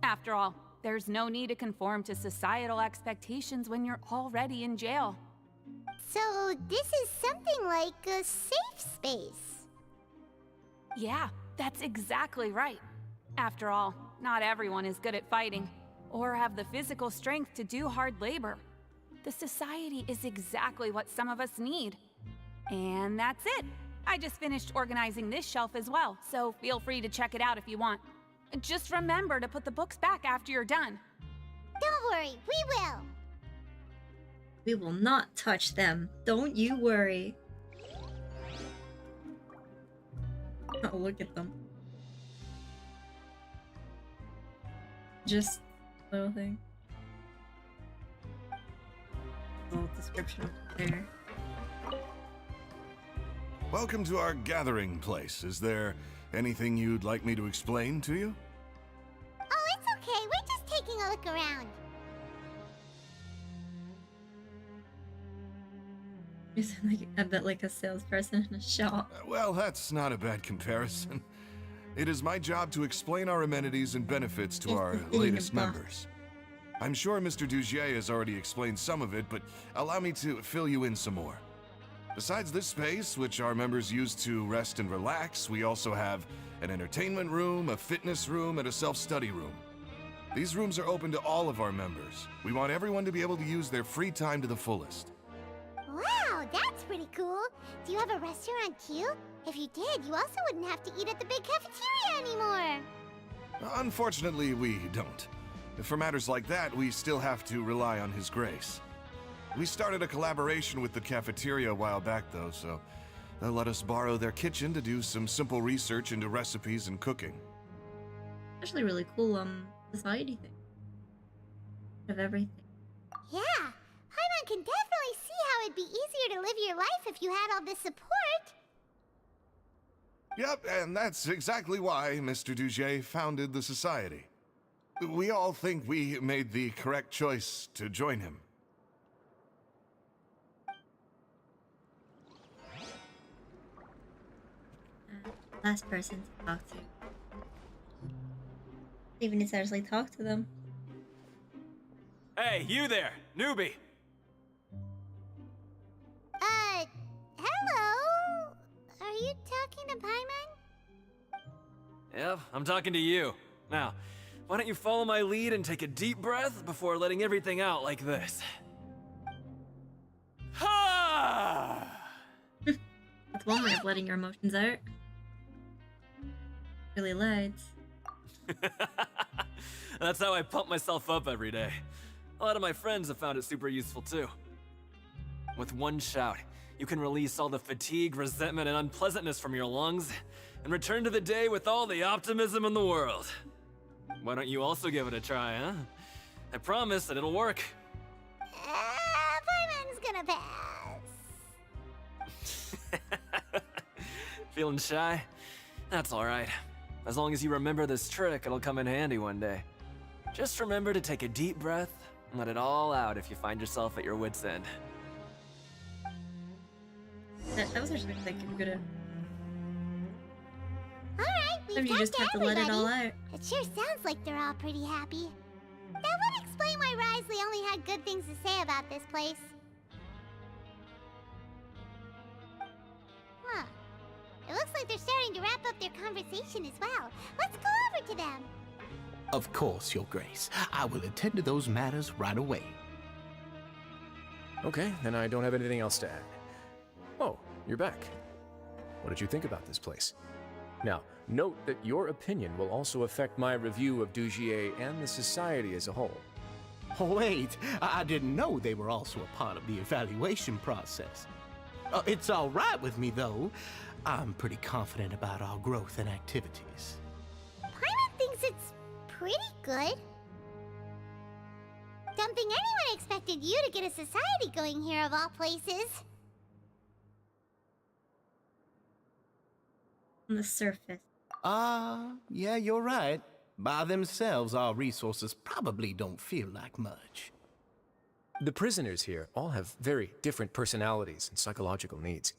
After all, there's no need to conform to societal expectations when you're already in jail. So this is something like a safe space. Yeah, that's exactly right. After all, not everyone is good at fighting, or have the physical strength to do hard labor. The society is exactly what some of us need. And that's it. I just finished organizing this shelf as well, so feel free to check it out if you want. Just remember to put the books back after you're done. Don't worry, we will. We will not touch them. Don't you worry. Oh, look at them. Just little thing. Little description up there. Welcome to our gathering place. Is there anything you'd like me to explain to you? Oh, it's okay. We're just taking a look around. You sound like a bit like a salesperson in a shop. Well, that's not a bad comparison. It is my job to explain our amenities and benefits to our latest members. I'm sure Mr. Dugier has already explained some of it, but allow me to fill you in some more. Besides this space, which our members use to rest and relax, we also have an entertainment room, a fitness room, and a self-study room. These rooms are open to all of our members. We want everyone to be able to use their free time to the fullest. Wow, that's pretty cool. Do you have a restaurant too? If you did, you also wouldn't have to eat at the big cafeteria anymore. Unfortunately, we don't. For matters like that, we still have to rely on His grace. We started a collaboration with the cafeteria a while back, though, so they'll let us borrow their kitchen to do some simple research into recipes and cooking. Actually, really cool society thing. Of everything. Yeah, Paimon can definitely see how it'd be easier to live your life if you had all this support. Yep, and that's exactly why Mr. Dugier founded the society. We all think we made the correct choice to join him. Last person to talk to. Even need to actually talk to them. Hey, you there, newbie! Hello? Are you talking to Paimon? Yep, I'm talking to you. Now, why don't you follow my lead and take a deep breath before letting everything out like this? Ha! That's one way of letting your emotions out. Really lights. That's how I pump myself up every day. A lot of my friends have found it super useful too. With one shout, you can release all the fatigue, resentment, and unpleasantness from your lungs and return to the day with all the optimism in the world. Why don't you also give it a try, huh? I promise that it'll work. Paimon's gonna pass. Feeling shy? That's alright. As long as you remember this trick, it'll come in handy one day. Just remember to take a deep breath and let it all out if you find yourself at your wit's end. That was actually like a good. Alright, we've You talked just to have to let it all everybody. out. It sure sounds like they're all pretty happy. That would explain why Risley only had good things to say about this place. Huh. It looks like they're starting to wrap up their conversation as well. Let's go over to them. Of course, Your Grace. I will attend to those matters right away. Okay, then I don't have anything else to add. Oh, you're back. What did you think about this place? Now, note that your opinion will also affect my review of Dugier and the society as a whole. Wait, I didn't know they were also a part of the evaluation process. It's all right with me, though. I'm pretty confident about our growth and activities. Paimon thinks it's pretty good. Don't think anyone expected you to get a society going here of all places. On the surface. Yeah, you're right. By themselves, our resources probably don't feel like much. The prisoners here all have very different personalities and psychological needs.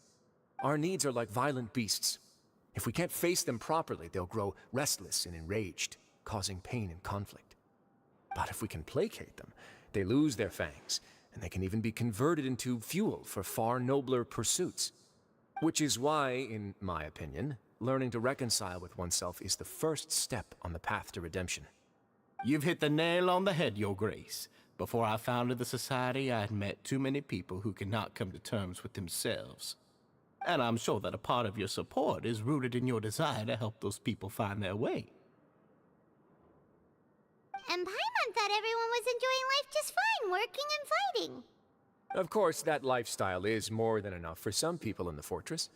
Our needs are like violent beasts. If we can't face them properly, they'll grow restless and enraged, causing pain and conflict. But if we can placate them, they lose their fangs, and they can even be converted into fuel for far nobler pursuits. Which is why, in my opinion, learning to reconcile with oneself is the first step on the path to redemption. You've hit the nail on the head, Your Grace. Before I founded the Society, I had met too many people who could not come to terms with themselves. And I'm sure that a part of your support is rooted in your desire to help those people find their way. And Paimon thought everyone was enjoying life just fine, working and fighting. Of course, that lifestyle is more than enough for some people in the fortress.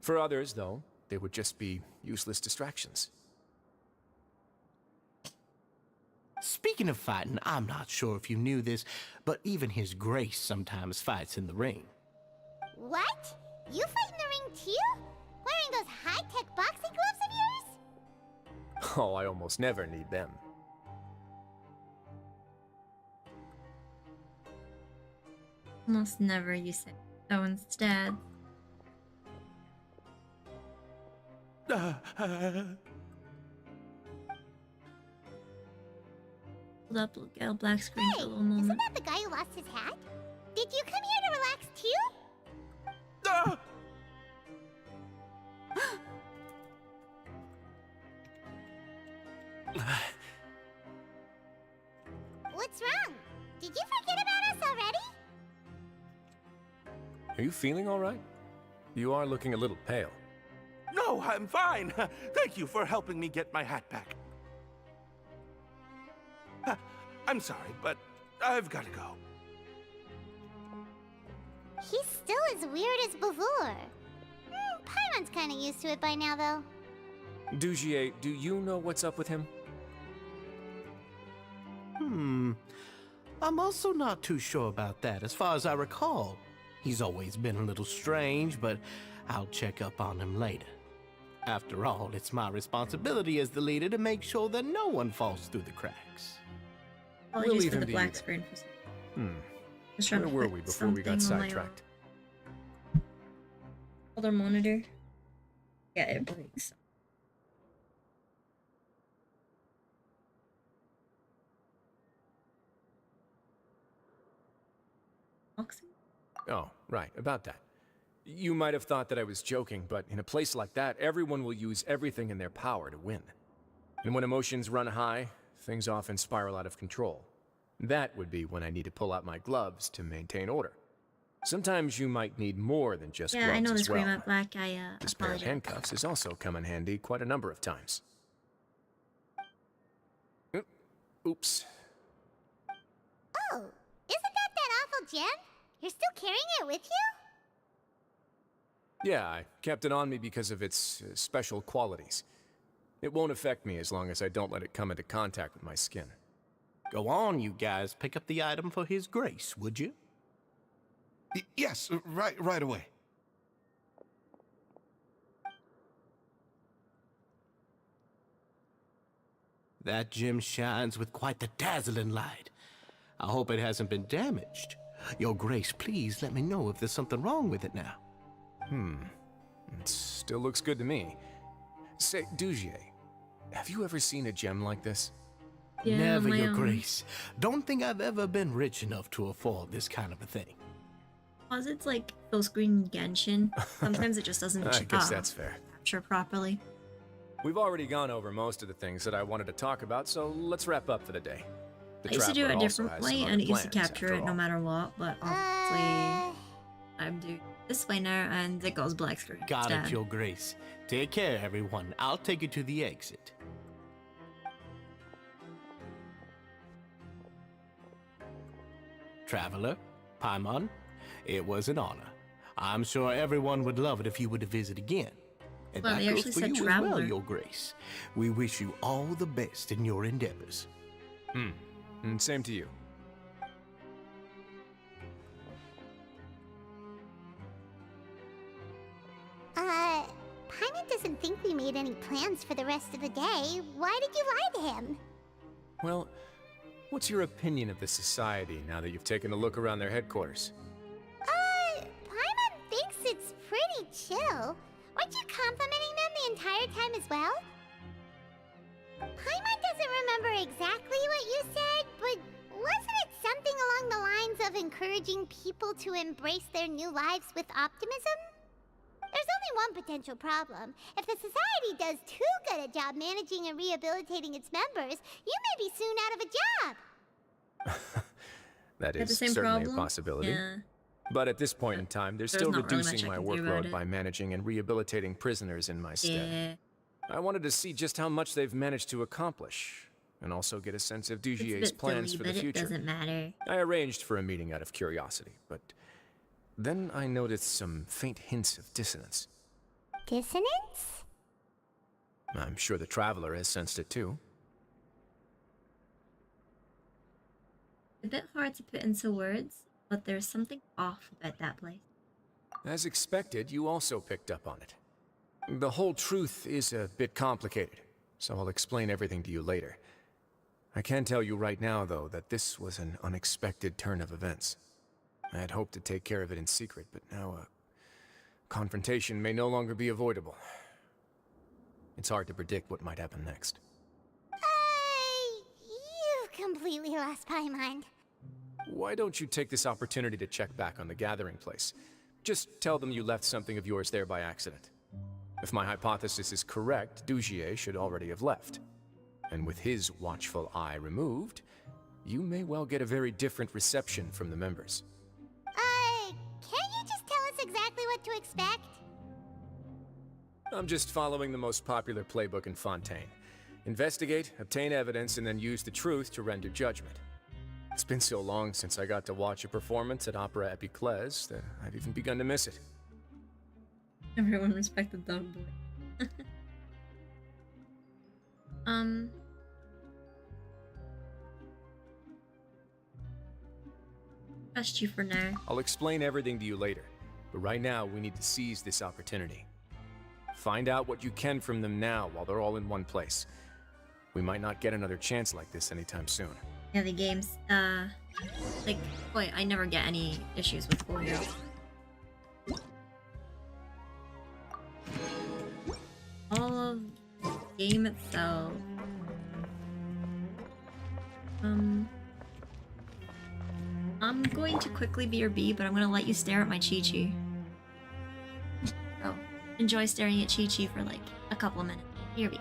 For others, though, they would just be useless distractions. Speaking of fighting, I'm not sure if you knew this, but even His Grace sometimes fights in the ring. What? You fight in the ring too? all, I almost never need them. Almost never, you say. So instead. Hold up, look at a black screen for a little moment. Isn't that the guy who lost his hat? Did you come here to relax too? What's wrong? Did you forget about us already? Are you feeling all right? You are looking a little pale. No, I'm fine. Thank you for helping me get my hat back. I'm sorry, but I've got to go. He's still as weird as before. Paimon's kind of used to it by now, though. Dujier, do you know what's up with him? I'm also not too sure about that. As far as I recall, he's always been a little strange, but I'll check up on him later. After all, it's my responsibility as the leader to make sure that no one falls through the cracks. Apologies for the black screen. Just trying Where to were put we before we got something on my sidetracked? Other monitor. Yeah, it breaks. Oh, right, about that. You might have thought that I was joking, but in a place like that, everyone will use everything in their power to win. And when emotions run high, things often spiral out of control. That would be when I need to pull out my gloves to maintain order. Sometimes you might need more than just gloves I know as this well. green at black. This pair of handcuffs has also come in handy quite a number of times. Oops. Oh, isn't that awful gem? You're still carrying it with you? Yeah, I kept it on me because of its special qualities. It won't affect me as long as I don't let it come into contact with my skin. Go on, you guys. Pick up the item for His Grace, would you? Yes, right away. That gem shines with quite the dazzling light. I hope it hasn't been damaged. Your Grace, please let me know if there's something wrong with it now. It still looks good to me. Say, Dujier, have you ever seen a gem like this? Yeah, Never, my Your own. Grace. Don't think I've ever been rich enough to afford this kind of a thing. Because it's like full screen Genshin. Sometimes it just doesn't I guess that's fair. capture properly. We've already gone over most of the things that I wanted to talk about, so let's wrap up for the day. The I used to do it a Traveler also different has some way, other and it used to plans, capture after it no all. matter what, but obviously I'm doing it this way now, and it goes black screen Got instead. it, Your Grace. Take care, everyone. I'll take you to the exit. Traveler, Paimon, it was an honor. I'm sure everyone would love it if you were to visit again. And Well, that they goes actually for said you as well, traveler. Your Grace. We wish you all the best in your endeavors. And same to you. Paimon doesn't think we made any plans for the rest of the day. Why did you lie to him? Well, what's your opinion of the society now that you've taken a look around their headquarters? Paimon thinks it's pretty chill. Weren't you complimenting them the entire time as well? Paimon doesn't remember exactly what you said, but wasn't it something along the lines of encouraging people to embrace their new lives with optimism? There's only one potential problem. If the society does too good a job managing and rehabilitating its members, you may be soon out of a job. That Got the is same certainly problem? a possibility. Yeah. But at this point in time, they're There's still not really much reducing I my can do about workload it. by managing and rehabilitating prisoners in my stead. Yeah. I wanted to see just how much they've managed to accomplish, and also get a sense of It's a Dujier's bit plans silly, for the but future. it doesn't matter. I arranged for a meeting out of curiosity, but then I noticed some faint hints of dissonance. Dissonance? I'm sure the Traveler has sensed it too. A bit hard to put into words, but there's something off about that place. As expected, you also picked up on it. The whole truth is a bit complicated, so I'll explain everything to you later. I can tell you right now, though, that this was an unexpected turn of events. I had hoped to take care of it in secret, but now a confrontation may no longer be avoidable. It's hard to predict what might happen next. You've completely lost my mind. Why don't you take this opportunity to check back on the gathering place? Just tell them you left something of yours there by accident. If my hypothesis is correct, Dugier should already have left. And with his watchful eye removed, you may well get a very different reception from the members. Can't you just tell us exactly what to expect? I'm just following the most popular playbook in Fontaine. Investigate, obtain evidence, and then use the truth to render judgment. It's been so long since I got to watch a performance at Opera Epiclese that I've even begun to miss it. Everyone respected Dog Boy. Trust you for now. I'll explain everything to you later, but right now we need to seize this opportunity. Find out what you can from them now while they're all in one place. We might not get another chance like this anytime soon. Yeah, the games, like, boy, I never get any issues with 4-year-olds. All of the game itself. I'm going to quickly be your bee, but I'm gonna let you stare at my Chi-Chi. So, enjoy staring at Chi-Chi for like a couple of minutes. Your bee.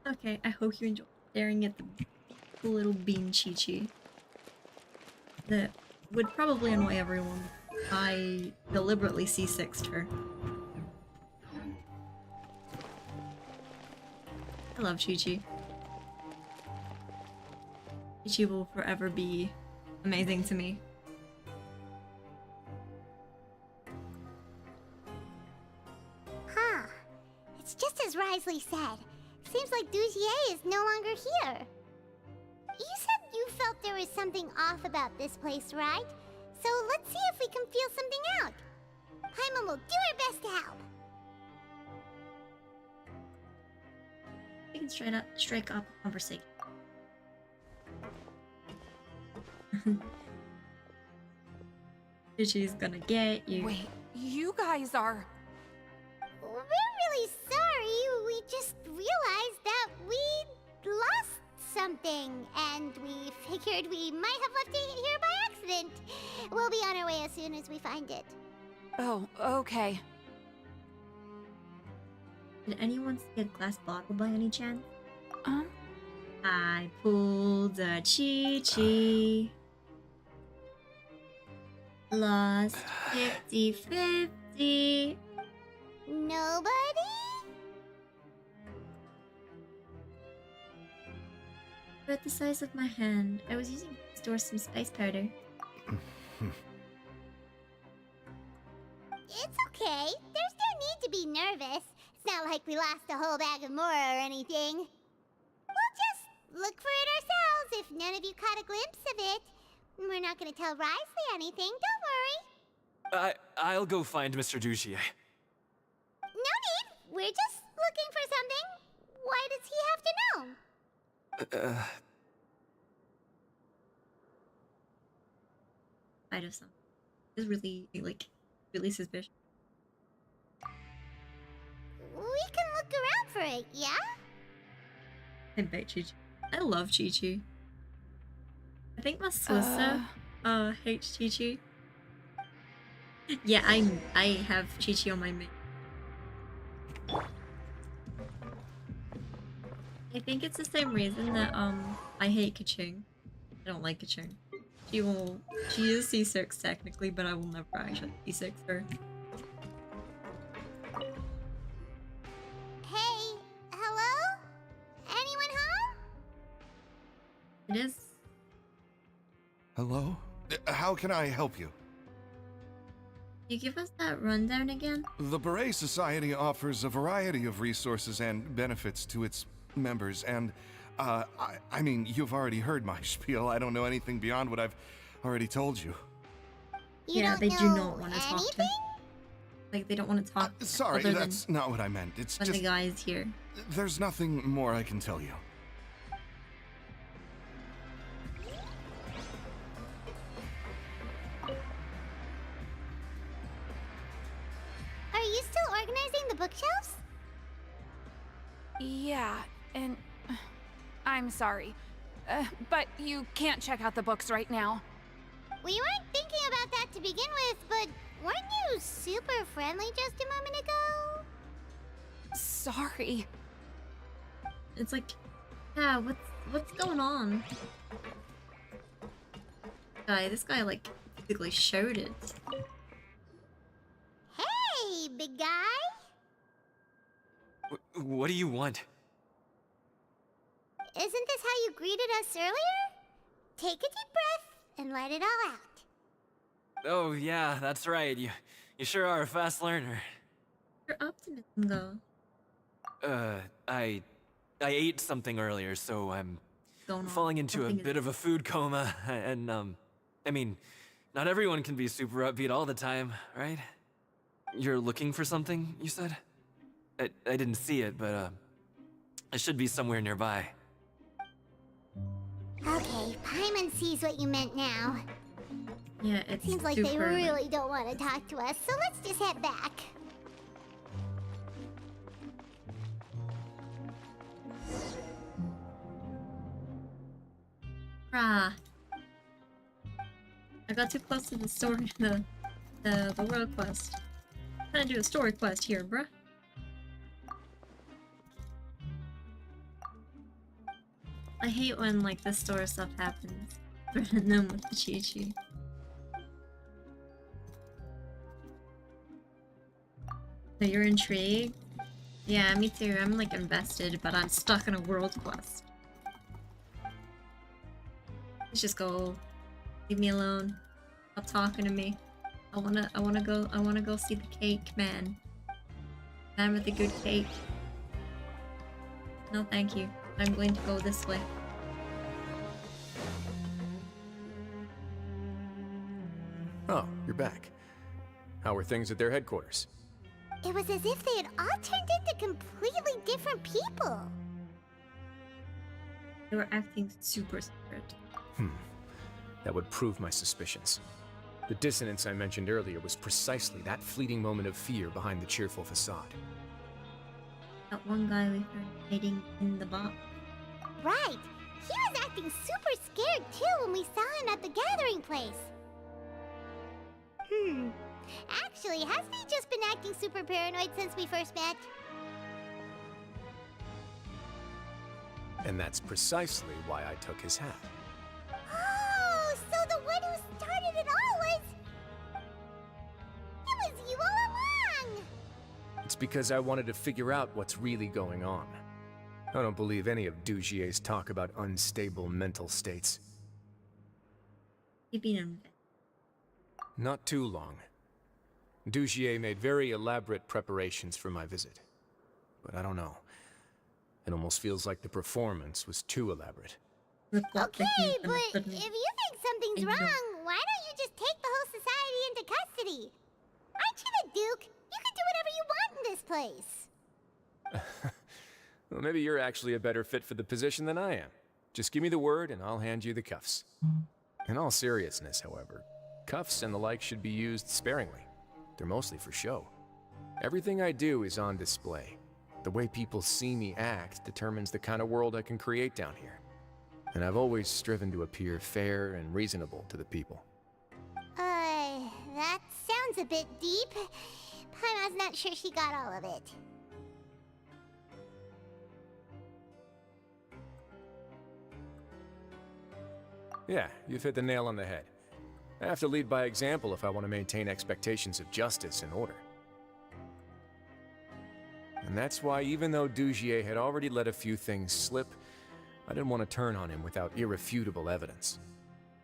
Okay, I hope you enjoy staring at the little bean Chi-Chi. That would probably annoy everyone. I deliberately C6'd her. I love Chi-Chi. Chi-Chi will forever be amazing to me. Huh. It's just as Risley said. Seems like Dugier is no longer here. You said you felt there was something off about this place, right? So let's see if we can feel something out. Paimon will do her best to help. We can strike up a conversation. Chi-Chi's gonna get you. Wait, you guys are... We're really sorry. We just realized that we lost something, and we figured we might have left it here by accident. We'll be on our way as soon as we find it. Oh, okay. Did anyone see a glass bottle by any chance? I pulled a Chi-Chi. Lost 50-50. Nobody? About the size of my hand. I was using it to store some spice powder. It's okay. There's no need to be nervous. It's not like we lost a whole bag of Mora or anything. We'll just look for it ourselves if none of you caught a glimpse of it. We're not gonna tell Risley anything, don't worry. I'll go find Mr. Dugier. No need. We're just looking for something. Why does he have to know? Out of something. is really like really suspicious. We can look around for it, yeah? I bet Chi-Chi. I love Chi-Chi. I think my sister hates Chi-Chi. Yeah, I have Chi-Chi on my main. I think it's the same reason that I hate Kachung. I don't like Kachung. She is C6 technically, but I will never actually C6 her. Hey, hello? Anyone home? It is. Hello? How can I help you? Can you give us that rundown again? The Beret Society offers a variety of resources and benefits to its members, and I mean, you've already heard my spiel. I don't know anything beyond what I've already told you. Yeah, they do not want to talk to. Like, they don't want to talk. Sorry, that's not what I meant. It's just the guys here. There's nothing more I can tell you. Are you still organizing the bookshelves? Yeah, and I'm sorry, but you can't check out the books right now. We weren't thinking about that to begin with, but weren't you super friendly just a moment ago? Sorry. It's like, yeah, what's going on? This guy like basically showed it. Hey, big guy. What do you want? Isn't this how you greeted us earlier? Take a deep breath and let it all out. Oh yeah, that's right. You sure are a fast learner. Your optimism go. I ate something earlier, so I'm Going falling into a bit of a food coma, and I mean, not everyone can be super upbeat all the time, right? You're looking for something, you said? I didn't see it, but it should be somewhere nearby. Okay, Paimon sees what you meant now. Yeah, it seems like they really don't want to talk to us, so let's just head back. Rah. I got too close to the story, the world quest. I'm trying to do a story quest here, bruh. I hate when like the store stuff happens. Random with the Chi-Chi. So you're intrigued? Yeah, me too. I'm like invested, but I'm stuck in a world quest. Let's just go. Leave me alone. Stop talking to me. I wanna go see the cake man. Man with the good cake. No, thank you. I'm going to go this way. Oh, you're back. How are things at their headquarters? It was as if they had all turned into completely different people. They were acting super scared. That would prove my suspicions. The dissonance I mentioned earlier was precisely that fleeting moment of fear behind the cheerful facade. That one guy we heard hiding in the box. Right. He was acting super scared too when we saw him at the gathering place. Actually, hasn't he just been acting super paranoid since we first met? And that's precisely why I took his hat. Oh, so the one who started it all was... It was you all along! It's because I wanted to figure out what's really going on. I don't believe any of Dujier's talk about unstable mental states. You've been in bed. Not too long. Dugier made very elaborate preparations for my visit. But I don't know. It almost feels like the performance was too elaborate. Okay, but if you think something's wrong, why don't you just take the whole society into custody? Aren't you the Duke? You can do whatever you want in this place. Well, maybe you're actually a better fit for the position than I am. Just give me the word and I'll hand you the cuffs. In all seriousness, however, Cuffs and the like should be used sparingly. They're mostly for show. Everything I do is on display. The way people see me act determines the kind of world I can create down here. And I've always striven to appear fair and reasonable to the people. That sounds a bit deep. Paimon's not sure she got all of it. Yeah, you've hit the nail on the head. I have to lead by example if I want to maintain expectations of justice and order. And that's why, even though Dugier had already let a few things slip, I didn't want to turn on him without irrefutable evidence.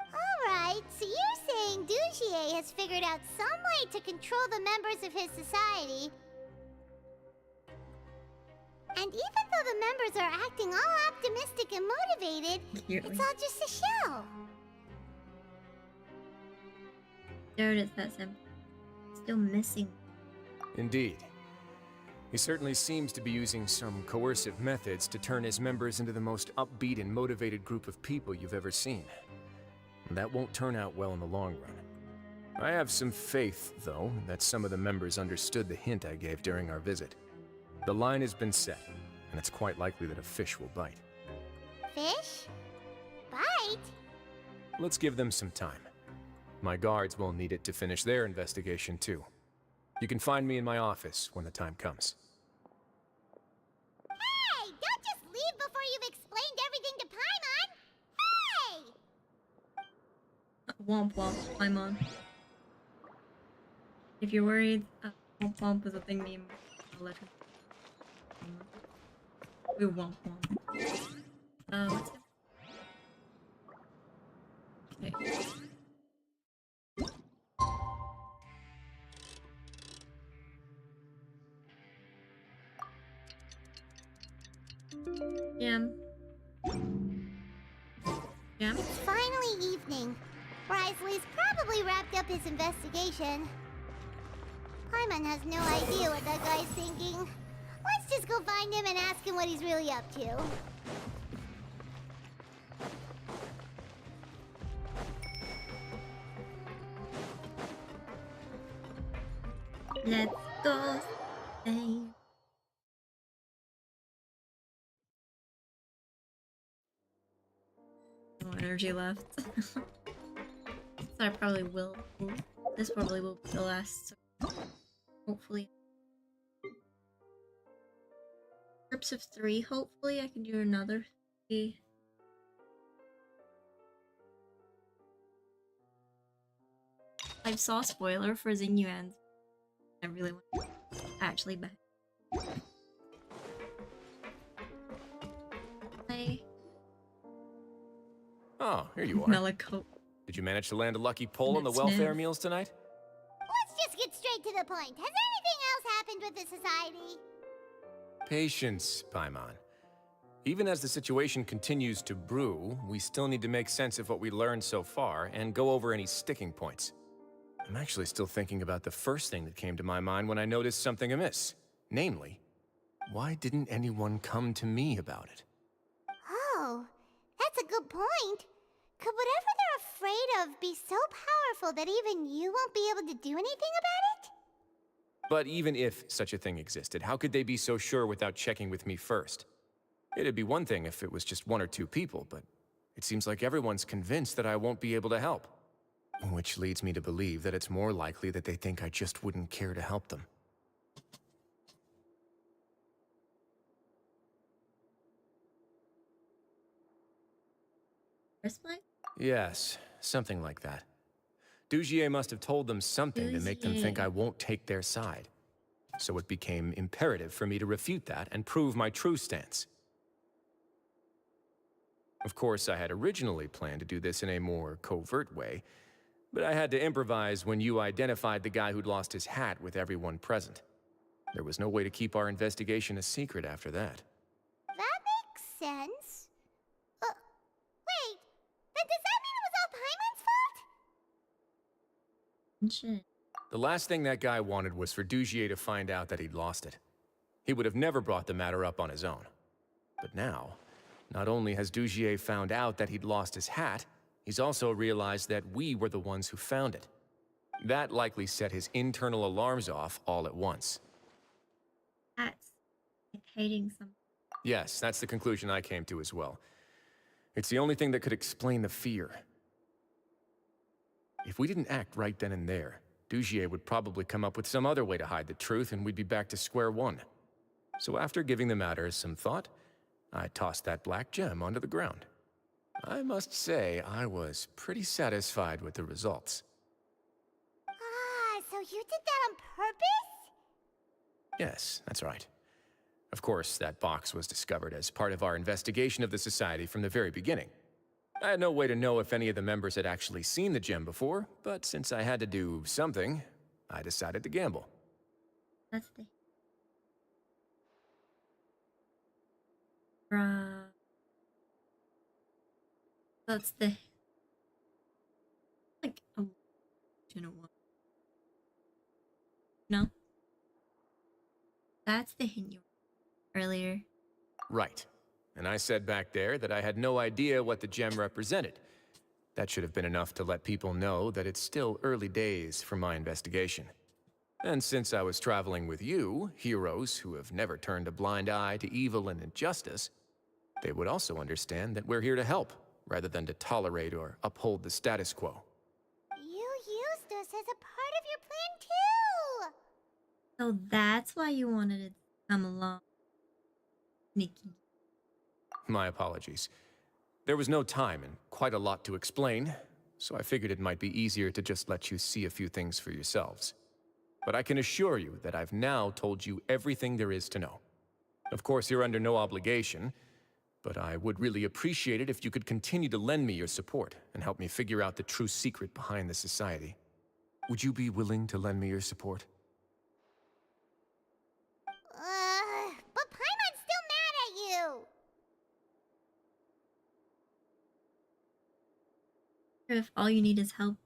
Alright, so you're saying Dugier has figured out some way to control the members of his society. And even though the members are acting all optimistic and motivated, it's all just a show. There it is, that simple. Still missing. Indeed. He certainly seems to be using some coercive methods to turn his members into the most upbeat and motivated group of people you've ever seen. And that won't turn out well in the long run. I have some faith, though, that some of the members understood the hint I gave during our visit. The line has been set, and it's quite likely that a fish will bite. Fish? Bite? Let's give them some time. My guards will need it to finish their investigation, too. You can find me in my office when the time comes. Hey! Don't just leave before you've explained everything to Paimon! Hey! Womp womp, Paimon. If you're worried, womp womp is a thing named Eletrin. We womp womp. What's it? Okay. Jam. Jam? It's finally evening. Risley's probably wrapped up his investigation. Paimon has no idea what that guy's thinking. Let's just go find him and ask him what he's really up to. Let's go. Hey. No energy left. So I probably will. This probably will be the last. So hopefully. Groups of 3. Hopefully, I can do another 3. I saw a spoiler for Xingyuan's. I really want to actually back. Hi. Oh, here you are. Melico. Did you manage to land a lucky pull on the welfare meals tonight? Let's just get straight to the point. Has anything else happened with the society? Patience, Paimon. Even as the situation continues to brew, we still need to make sense of what we learned so far and go over any sticking points. I'm actually still thinking about the first thing that came to my mind when I noticed something amiss. Namely, why didn't anyone come to me about it? Oh, that's a good point. Could whatever they're afraid of be so powerful that even you won't be able to do anything about it? But even if such a thing existed, how could they be so sure without checking with me first? It'd be one thing if it was just 1 or 2 people, but it seems like everyone's convinced that I won't be able to help. Which leads me to believe that it's more likely that they think I just wouldn't care to help them. Yes, something like that. Dugier must have told them something to make them think I won't take their side. So it became imperative for me to refute that and prove my true stance. Of course, I had originally planned to do this in a more covert way, but I had to improvise when you identified the guy who'd lost his hat with everyone present. There was no way to keep our investigation a secret after that. That makes sense. Wait, then does that mean it was all Paimon's fault? Shit. The last thing that guy wanted was for Dugier to find out that he'd lost it. He would have never brought the matter up on his own. But now, not only has Dugier found out that he'd lost his hat, He's also realized that we were the ones who found it. That likely set his internal alarms off all at once. That's like hating something. Yes, that's the conclusion I came to as well. It's the only thing that could explain the fear. If we didn't act right then and there, Dugier would probably come up with some other way to hide the truth, and we'd be back to square one. So after giving the matter some thought, I tossed that black gem onto the ground. I must say, I was pretty satisfied with the results. Ah, so you did that on purpose? Yes, that's right. Of course, that box was discovered as part of our investigation of the Society from the very beginning. I had no way to know if any of the members had actually seen the gem before, but since I had to do something, I decided to gamble. That's the... That's the... Like, a... No? That's the hint you were earlier. Right. And I said back there that I had no idea what the gem represented. That should have been enough to let people know that it's still early days for my investigation. And since I was traveling with you, heroes who have never turned a blind eye to evil and injustice, they would also understand that we're here to help, rather than to tolerate or uphold the status quo. You used us as a part of your plan too! So that's why you wanted it to come along, Nikki. My apologies. There was no time and quite a lot to explain, so I figured it might be easier to just let you see a few things for yourselves. But I can assure you that I've now told you everything there is to know. Of course, you're under no obligation, but I would really appreciate it if you could continue to lend me your support and help me figure out the true secret behind the Society. Would you be willing to lend me your support? But Paimon's still mad at you! If all you need is help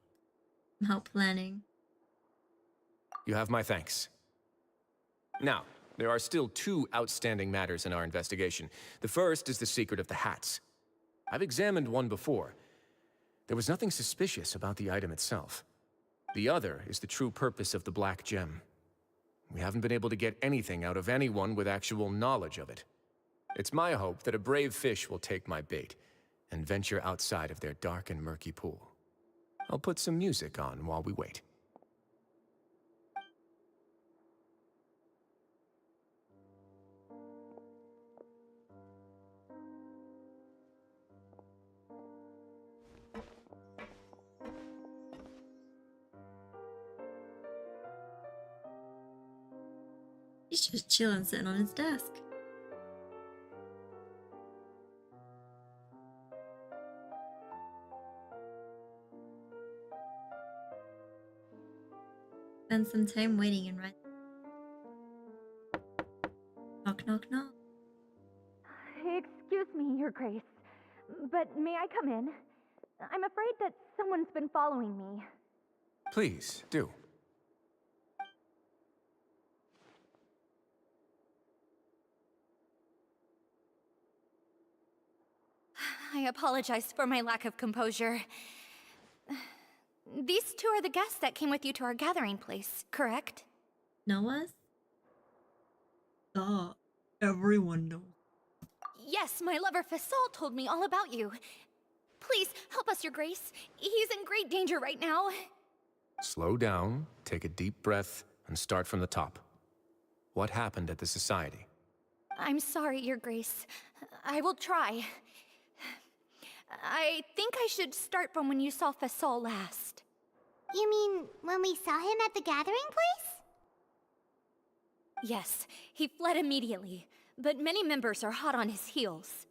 planning. You have my thanks. Now, there are still two outstanding matters in our investigation. The first is the secret of the hats. I've examined one before. There was nothing suspicious about the item itself. The other is the true purpose of the black gem. We haven't been able to get anything out of anyone with actual knowledge of it. It's my hope that a brave fish will take my bait and venture outside of their dark and murky pool. I'll put some music on while we wait. He's just chilling, sitting on his desk. Spend some time waiting and write. Knock, knock, knock. Excuse me, Your Grace, but may I come in? I'm afraid that someone's been following me. Please, do. I apologize for my lack of composure. These two are the guests that came with you to our gathering place, correct? Noah's? Everyone knows. Yes, my lover Fasol told me all about you. Please, help us, Your Grace. He's in great danger right now. Slow down, take a deep breath, and start from the top. What happened at the Society? I'm sorry, Your Grace. I will try. I think I should start from when you saw Fasol last. You mean when we saw him at the gathering place? Yes, he fled immediately, but many members are hot on his heels.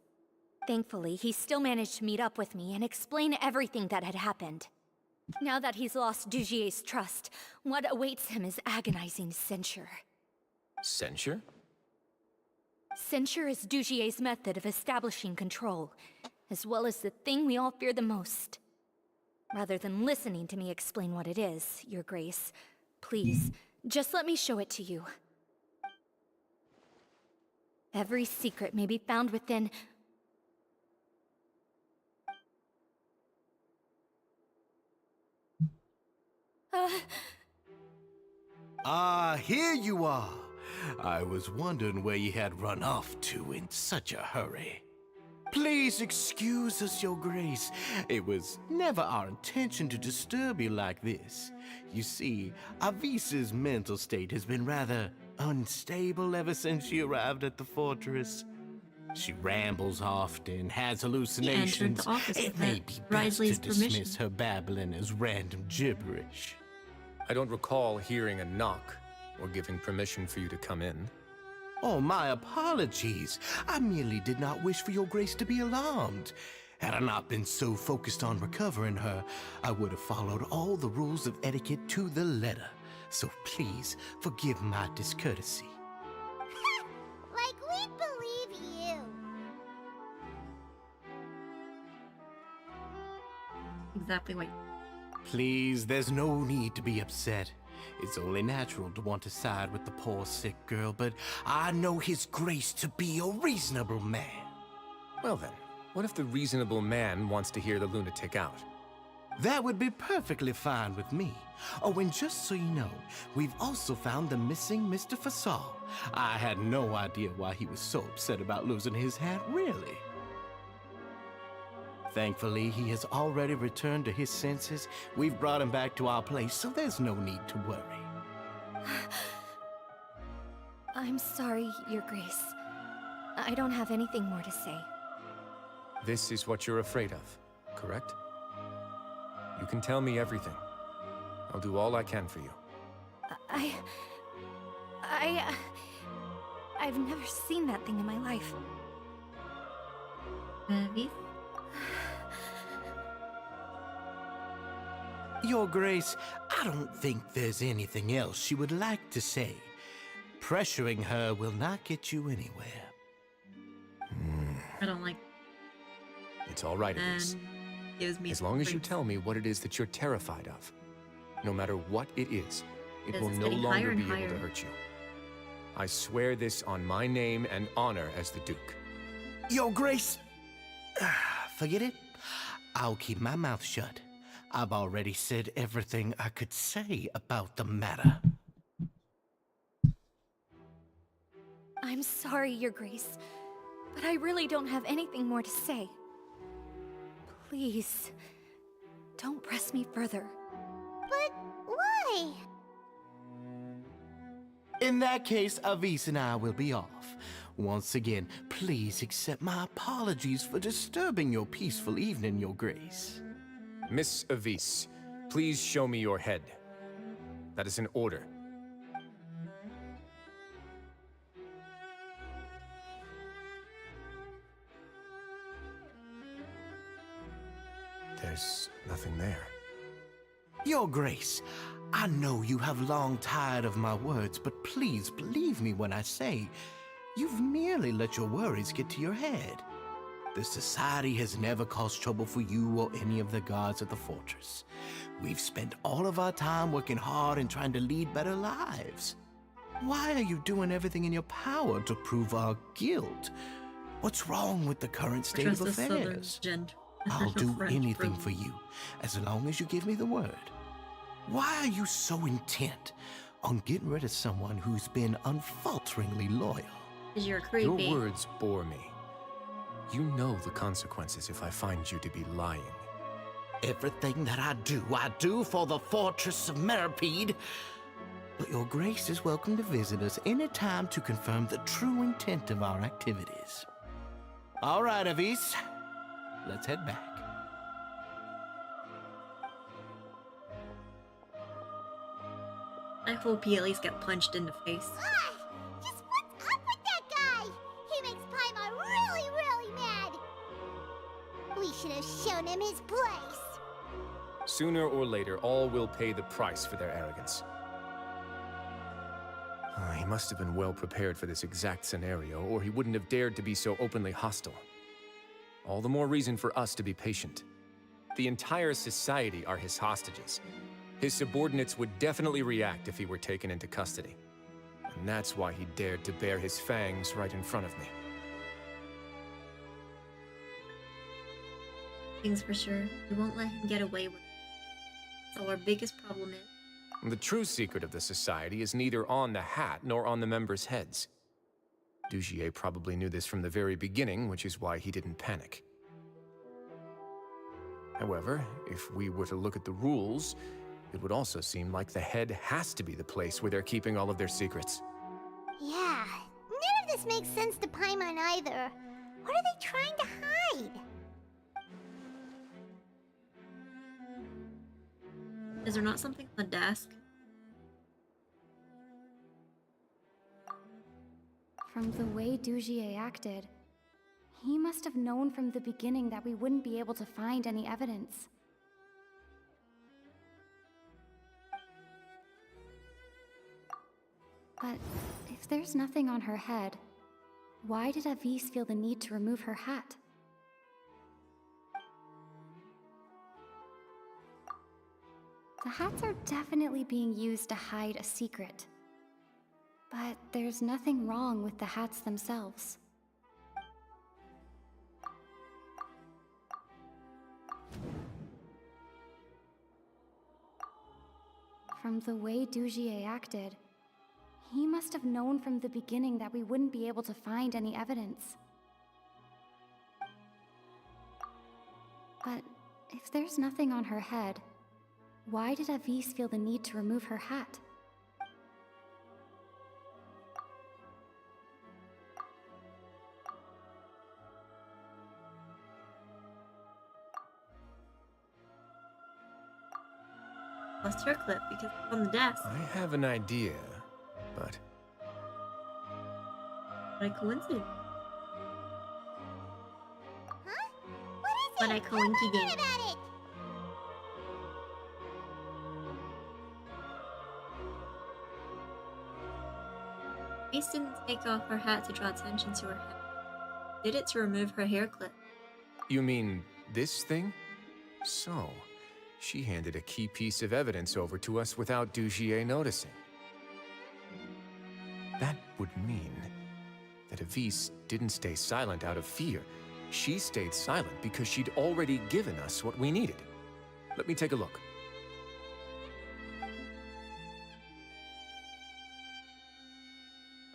Thankfully, he still managed to meet up with me and explain everything that had happened. Now that he's lost Dugier's trust, what awaits him is agonizing censure. Censure? Censure is Dugier's method of establishing control, as well as the thing we all fear the most. Rather than listening to me explain what it is, Your Grace, please, just let me show it to you. Every secret may be found within... Ah, here you are. I was wondering where you had run off to in such a hurry. Please excuse us, Your Grace. It was never our intention to disturb you like this. You see, Avisa's mental state has been rather unstable ever since she arrived at the fortress. She rambles often, has hallucinations. The office It may be best to dismiss her babbling as random gibberish. I don't recall hearing a knock or giving permission for you to come in. Oh, my apologies. I merely did not wish for Your Grace to be alarmed. Had I not been so focused on recovering her, I would have followed all the rules of etiquette to the letter. So please, forgive my discourtesy. Like we believe you. Exactly what. Please, there's no need to be upset. It's only natural to want to side with the poor sick girl, but I know His Grace to be a reasonable man. Well then, what if the reasonable man wants to hear the lunatic out? That would be perfectly fine with me. Oh, and just so you know, we've also found the missing Mr. Fasal. I had no idea why he was so upset about losing his hat, really. Thankfully, he has already returned to his senses. We've brought him back to our place, so there's no need to worry. I'm sorry, Your Grace. I don't have anything more to say. This is what you're afraid of, correct? You can tell me everything. I'll do all I can for you. I've never seen that thing in my life. Your Grace, I don't think there's anything else she would like to say. Pressuring her will not get you anywhere. I don't like. It's all right, Elise. Gives me as long as you tell me what it is that you're terrified of. No matter what it is, it will no longer be able to hurt you. I swear this on my name and honor as the Duke. Your Grace, forget it. I'll keep my mouth shut. I've already said everything I could say about the matter. I'm sorry, Your Grace, but I really don't have anything more to say. Please, don't press me further. But why? In that case, Avis and I will be off. Once again, please accept my apologies for disturbing your peaceful evening, Your Grace. Miss Avis, please show me your head. That is an order. There's nothing there. Your Grace, I know you have long tired of my words, but please believe me when I say you've merely let your worries get to your head. The Society has never caused trouble for you or any of the guards at the fortress. We've spent all of our time working hard and trying to lead better lives. Why are you doing everything in your power to prove our guilt? What's wrong with the current state of affairs? I'll do anything for you, as long as you give me the word. Why are you so intent on getting rid of someone who's been unfalteringly loyal? Because you're creepy. Your words bore me. You know the consequences if I find you to be lying. Everything that I do for the Fortress of Meripede. But Your Grace is welcome to visit us any time to confirm the true intent of our activities. All right, Avis. Let's head back. I hope you at least get punched in the face. Just what's up with that guy? He makes Paimon really, really mad. We should have shown him his place. Sooner or later, all will pay the price for their arrogance. He must have been well prepared for this exact scenario, or he wouldn't have dared to be so openly hostile. All the more reason for us to be patient. The entire society are his hostages. His subordinates would definitely react if he were taken into custody. And that's why he dared to bare his fangs right in front of me. Things for sure. We won't let him get away with it. So our biggest problem is... The true secret of the society is neither on the hat nor on the members' heads. Dugier probably knew this from the very beginning, which is why he didn't panic. However, if we were to look at the rules, it would also seem like the head has to be the place where they're keeping all of their secrets. Yeah, none of this makes sense to Paimon either. What are they trying to hide? Is there not something on the desk? From the way Dugier acted, he must have known from the beginning that we wouldn't be able to find any evidence. But if there's nothing on her head, why did Avis feel the need to remove her hat? The hats are definitely being used to hide a secret. But there's nothing wrong with the hats themselves. From the way Dugier acted, he must have known from the beginning that we wouldn't be able to find any evidence. But if there's nothing on her head, why did Avis feel the need to remove her hat? Lost her clip because it's on the desk. I have an idea, but... What a coincidence. Huh? What is What it? a coinky game. About it. Ace didn't take off her hat to draw attention to her head. Did it to remove her hair clip. You mean this thing? So, she handed a key piece of evidence over to us without Dugier noticing. That would mean that Avis didn't stay silent out of fear. She stayed silent because she'd already given us what we needed. Let me take a look.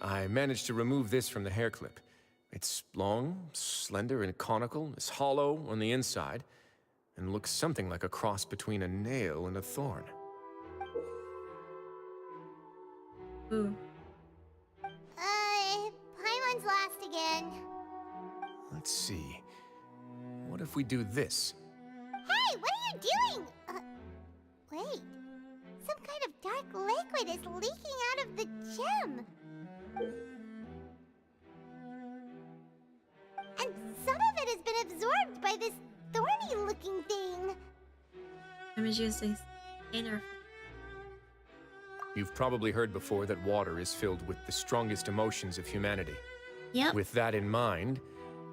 I managed to remove this from the hair clip. It's long, slender, and conical, it's hollow on the inside, and looks something like a cross between a nail and a thorn. Ooh. Paimon's lost again. Let's see. What if we do this? Hey, what are you doing? Wait. Some kind of dark liquid is leaking out of the gem. And some of it has been absorbed by this thorny-looking thing. I'm just saying, inner. You've probably heard before that water is filled with the strongest emotions of humanity. Yep. With that in mind,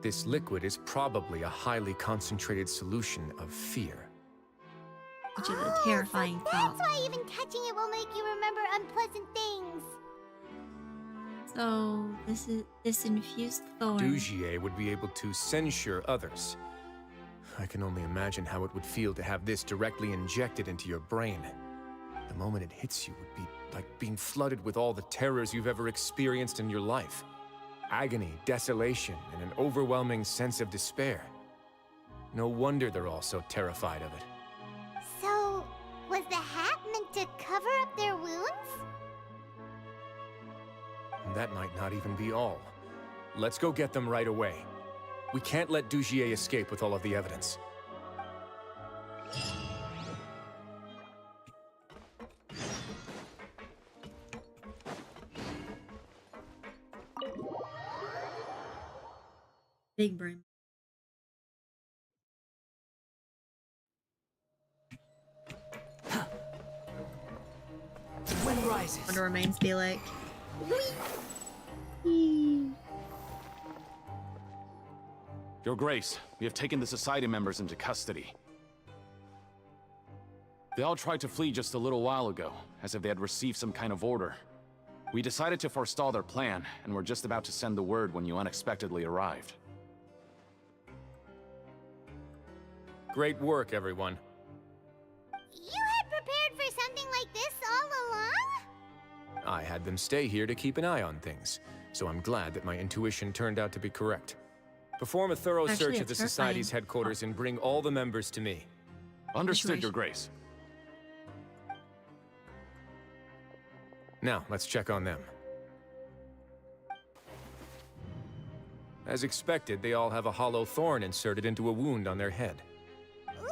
this liquid is probably a highly concentrated solution of fear. Which is a terrifying thought. That's why even touching it will make you remember unpleasant things. So, this infused thorn. Dugier would be able to censure others. I can only imagine how it would feel to have this directly injected into your brain. The moment it hits you would be like being flooded with all the terrors you've ever experienced in your life. Agony, desolation, and an overwhelming sense of despair. No wonder they're all so terrified of it. So, was the hat meant to cover up their wounds? And that might not even be all. Let's go get them right away. We can't let Dugier escape with all of the evidence. Big brain. Wind rises. What do remains be like? Your Grace, we have taken the Society members into custody. They all tried to flee just a little while ago, as if they had received some kind of order. We decided to forestall their plan, and were just about to send the word when you unexpectedly arrived. Great work, everyone. You had prepared for something like this all I had them stay here to keep an eye on things, so I'm glad that my intuition turned out to be correct. Perform a thorough search of the Society's headquarters and bring all the members to me. Understood, Your Grace. Now, let's check on them. As expected, they all have a hollow thorn inserted into a wound on their head. Ooh!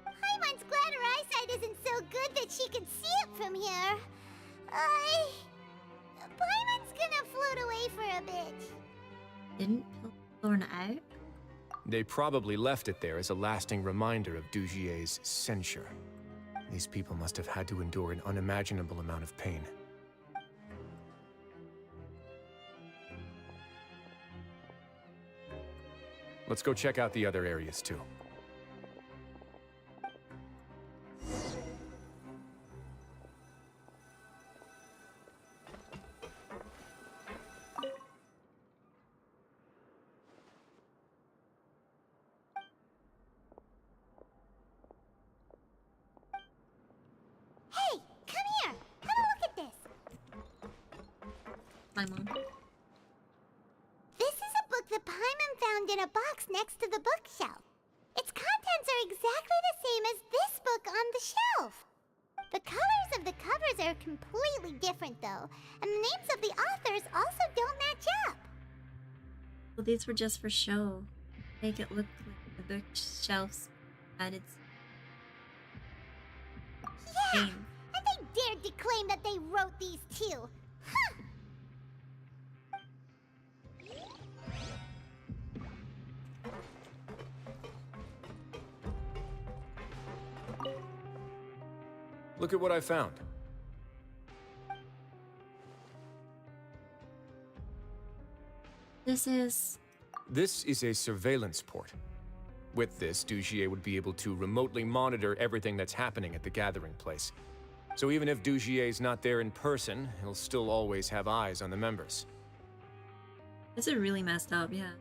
Paimon's glad her eyesight isn't so good that she can see it from here. Paimon's gonna float away for a bit. Didn't pull the thorn out? They probably left it there as a lasting reminder of Dujie's censure. These people must have had to endure an unimaginable amount of pain. Let's go check out the other areas too. Hey, come here. Have a look at this. Paimon. This is a book that Paimon found in a box next to the bookshelf. Its contents are exactly the same as this book on the shelf. The colors of the covers are completely different, though, and the names of the authors also don't match up. Well, these were just for show. Make it look like the bookshelves had its Yeah, name. and they dared to claim that they wrote these too. Huh! Look at what I found. This is a surveillance port. With this, Dugier would be able to remotely monitor everything that's happening at the gathering place. So even if Dugier's not there in person, he'll still always have eyes on the members. This is really messed up, yeah.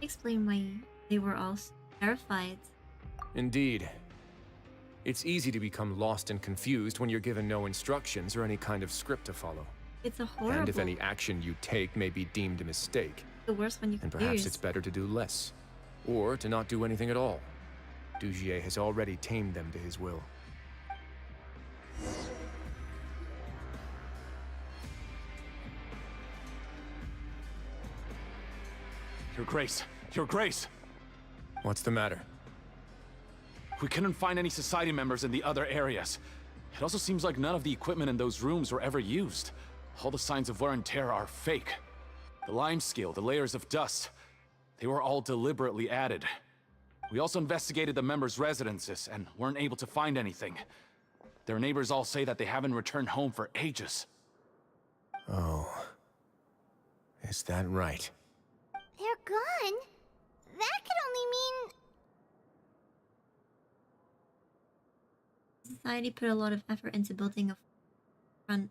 Explain why they were all terrified. Indeed. It's easy to become lost and confused when you're given no instructions or any kind of script to follow. It's a horrible. And if any action you take may be deemed a mistake, the worst when you then perhaps it's better to do less, or to not do anything at all. Dugier has already tamed them to his will. Your Grace! Your Grace! What's the matter? We couldn't find any Society members in the other areas. It also seems like none of the equipment in those rooms were ever used. All the signs of wear and tear are fake. The lime scale, the layers of dust, they were all deliberately added. We also investigated the members' residences and weren't able to find anything. Their neighbors all say that they haven't returned home for ages. Oh. Is that right? They're gone? That could only mean... Society put a lot of effort into building a front.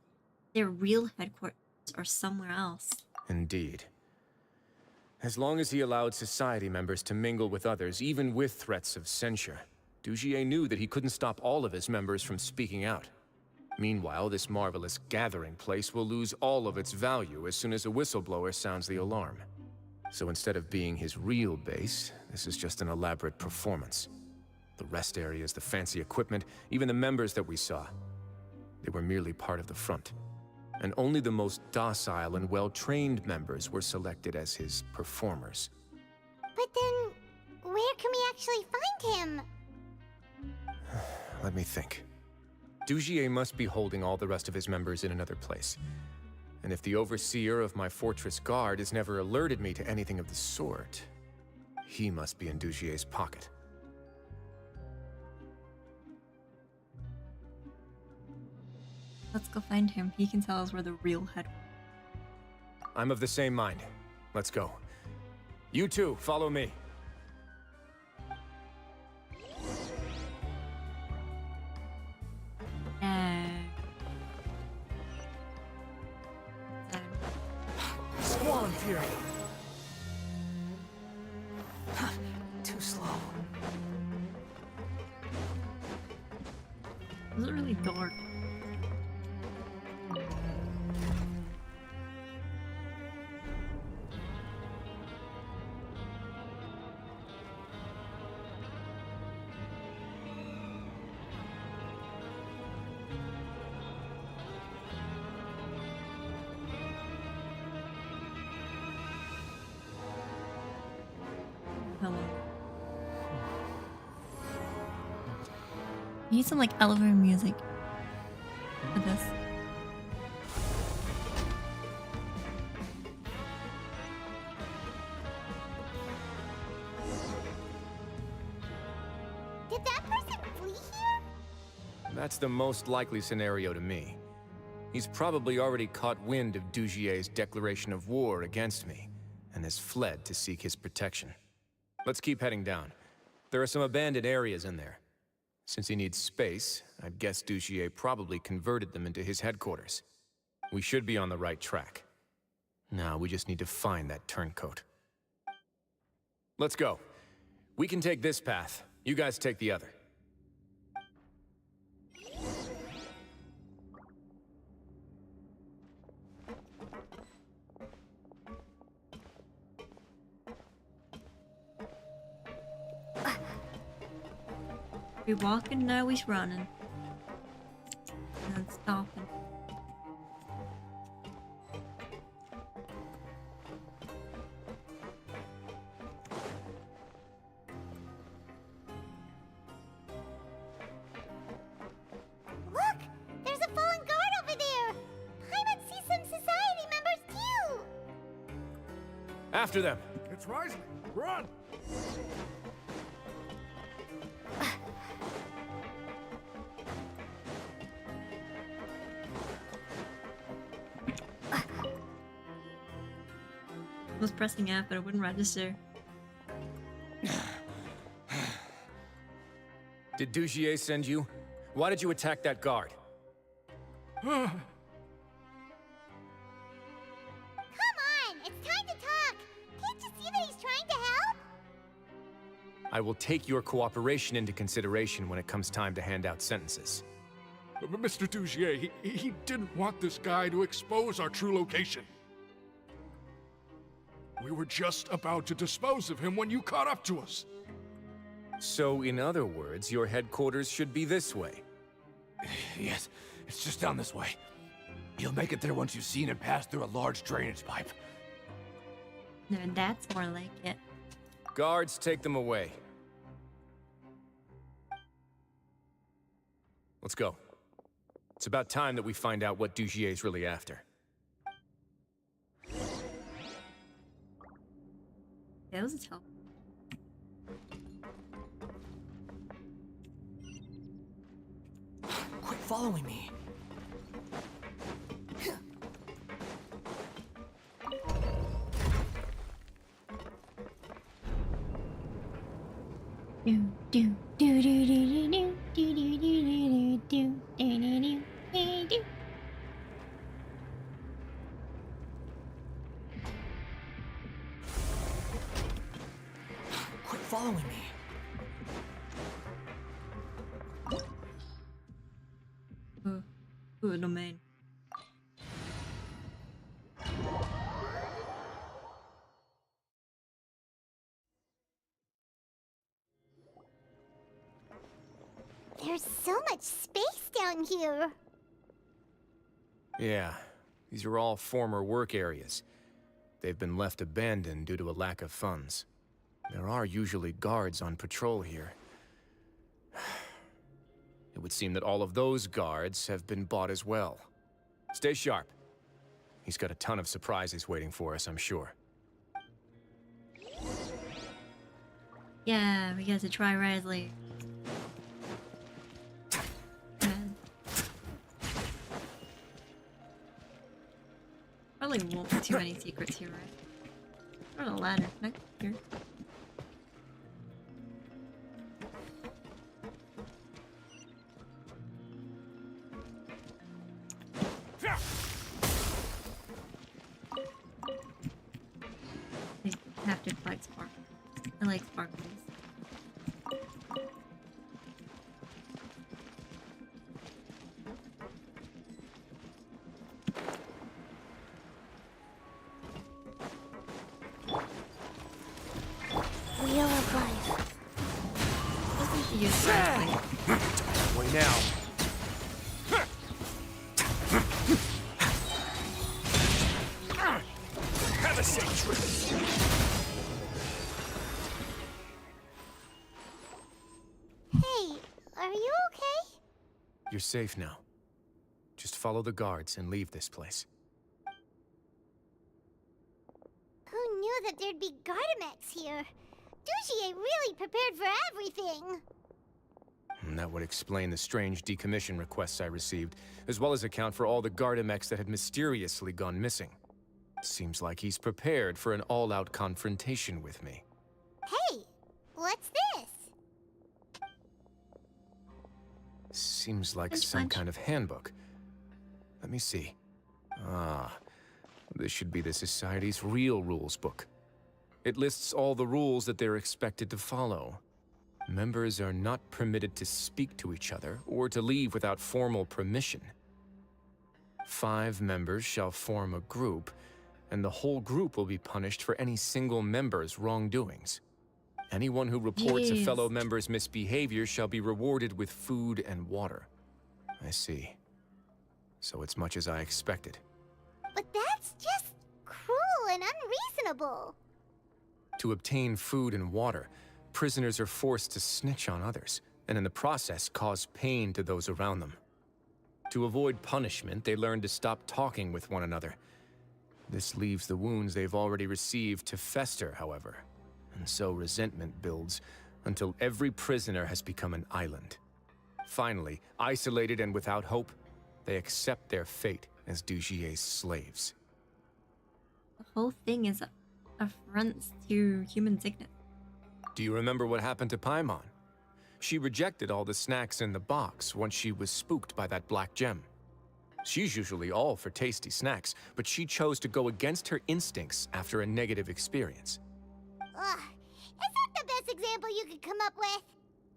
Their real headquarters are somewhere else. Indeed. As long as he allowed Society members to mingle with others, even with threats of censure, Dugier knew that he couldn't stop all of his members from speaking out. Meanwhile, this marvelous gathering place will lose all of its value as soon as a whistleblower sounds the alarm. So instead of being his real base, this is just an elaborate performance. The rest areas, the fancy equipment, even the members that we saw, they were merely part of the front. And only the most docile and well-trained members were selected as his performers. But then, where can we actually find him? Let me think. Dugier must be holding all the rest of his members in another place. And if the overseer of my fortress guard has never alerted me to anything of the sort, he must be in Dugier's pocket. Let's go find him. He can tell us where the real head. I'm of the same mind. Let's go. You two, follow me. Squall and Fury. Too slow. It was really dark. HEWWO. I need some like elevator music for this. Did that person flee here? That's the most likely scenario to me. He's probably already caught wind of Dugier's declaration of war against me, and has fled to seek his protection. Let's keep heading down. There are some abandoned areas in there. Since he needs space, I'd guess Dugier probably converted them into his headquarters. We should be on the right track. Now we just need to find that turncoat. Let's go. We can take this path. You guys take the other. We walking, now he's running. And stopping. Look! There's a fallen guard over there! Paimon sees some society members too! After them! It's rising! Run! I was pressing F, but it wouldn't register. Did Dugier send you? Why did you attack that guard? Come on! It's time to talk! Can't you see that he's trying to help? I will take your cooperation into consideration when it comes time to hand out sentences. But Mr. Dugier, he didn't want this guy to expose our true location. We were just about to dispose of him when you caught up to us. So, in other words, your headquarters should be this way. Yes, it's just down this way. You'll make it there once you've seen him pass through a large drainage pipe. No, that's more like it. Guards, take them away. Let's go. It's about time that we find out what Dugier's really after. That was a tell. Quit following me. Do do do do do do do do do do do do do do. Quit following me. Ooh, domain. There's so much space down here. Yeah, these are all former work areas. They've been left abandoned due to a lack of funds. There are usually guards on patrol here. It would seem that all of those guards have been bought as well. Stay sharp. He's got a ton of surprises waiting for us, I'm sure. Yeah, we got to try Risley. Probably won't be too many secrets here, right? Or a ladder. Back here. They have to collect sparkles. I like sparkles. Wheel of life. Way now. Have a safe trip. You're safe now. Just follow the guards and leave this place. Who knew that there'd be Gardamex here? Dougier really prepared for everything. And that would explain the strange decommission requests I received, as well as account for all the Gardamex that had mysteriously gone missing. Seems like he's prepared for an all-out confrontation with me. Hey, what's this? Seems like some kind of handbook. Let me see. Ah, this should be the Society's real rules book. It lists all the rules that they're expected to follow. Members are not permitted to speak to each other or to leave without formal permission. 5 members shall form a group, and the whole group will be punished for any single member's wrongdoings. Anyone who reports a fellow member's misbehavior shall be rewarded with food and water. I see. So it's much as I expected. But that's just cruel and unreasonable. To obtain food and water, prisoners are forced to snitch on others, and in the process cause pain to those around them. To avoid punishment, they learn to stop talking with one another. This leaves the wounds they've already received to fester, however, and so resentment builds until every prisoner has become an island. Finally, isolated and without hope, they accept their fate as Dougier's slaves. The whole thing is affronts to human dignity. Do you remember what happened to Paimon? She rejected all the snacks in the box once she was spooked by that black gem. She's usually all for tasty snacks, but she chose to go against her instincts after a negative experience. Ugh, is that the best example you could come up with?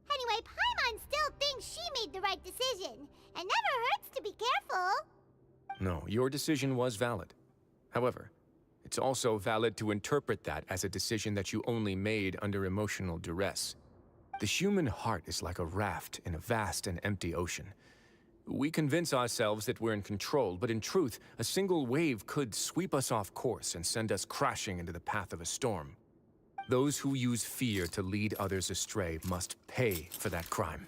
Anyway, Paimon still thinks she made the right decision, and never hurts to be careful. No, your decision was valid. However, it's also valid to interpret that as a decision that you only made under emotional duress. The human heart is like a raft in a vast and empty ocean. We convince ourselves that we're in control, but in truth, a single wave could sweep us off course and send us crashing into the path of a storm. Those who use fear to lead others astray must pay for that crime.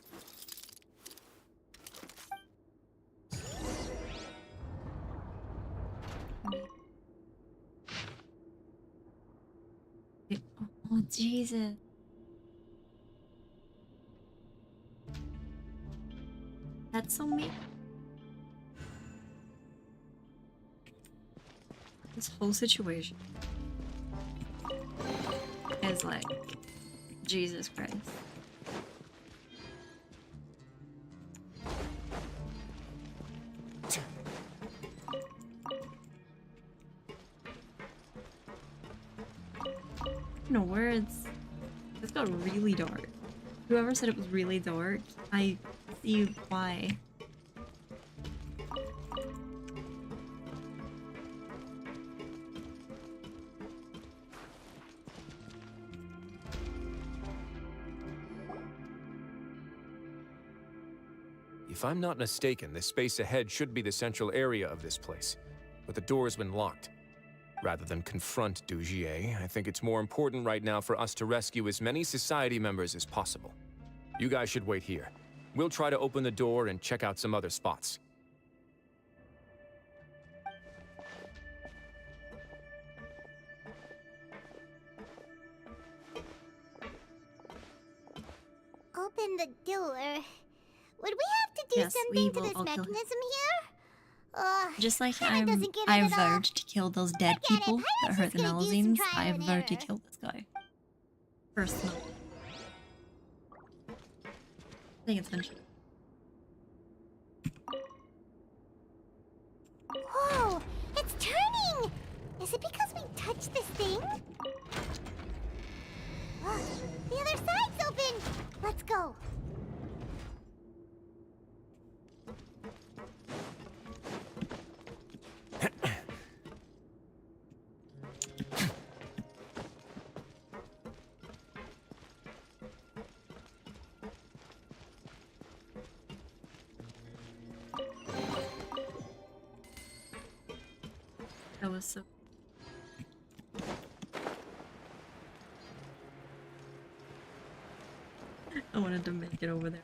Oh, Jesus. That's so mean. This whole situation is like, Jesus Christ. No words. This got really dark. Whoever said it was really dark, I see why. If I'm not mistaken, the space ahead should be the central area of this place, but the door's been locked. Rather than confront Dougier, I think it's more important right now for us to rescue as many Society members as possible. You guys should wait here. We'll try to open the door and check out some other spots. Open the door. Would we have to do something to this mechanism here? Just like Paimon doesn't get it I at all. vowed to kill those dead people that hurt the Melazines, I vowed to kill this guy. Personally. I think it's mentioned. Whoa! It's turning! Is it because we touched this thing? The other side's open! Let's go. That was so... I wanted to make it over there.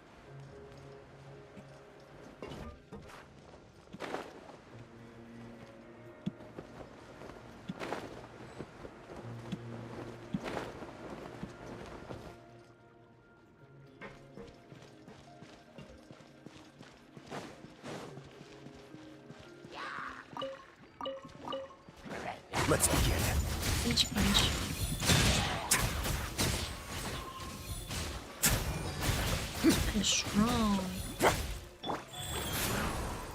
Let's begin. Each punch. He's strong.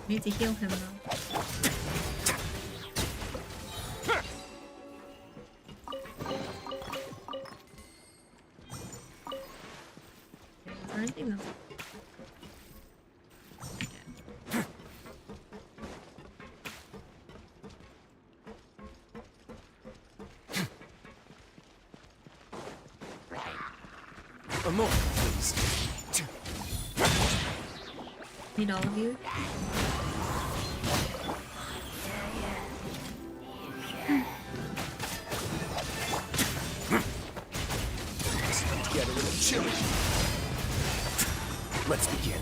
Need to heal him though. Is there anything else? A moment, please. Need all of you? Get a little chilly. Let's begin.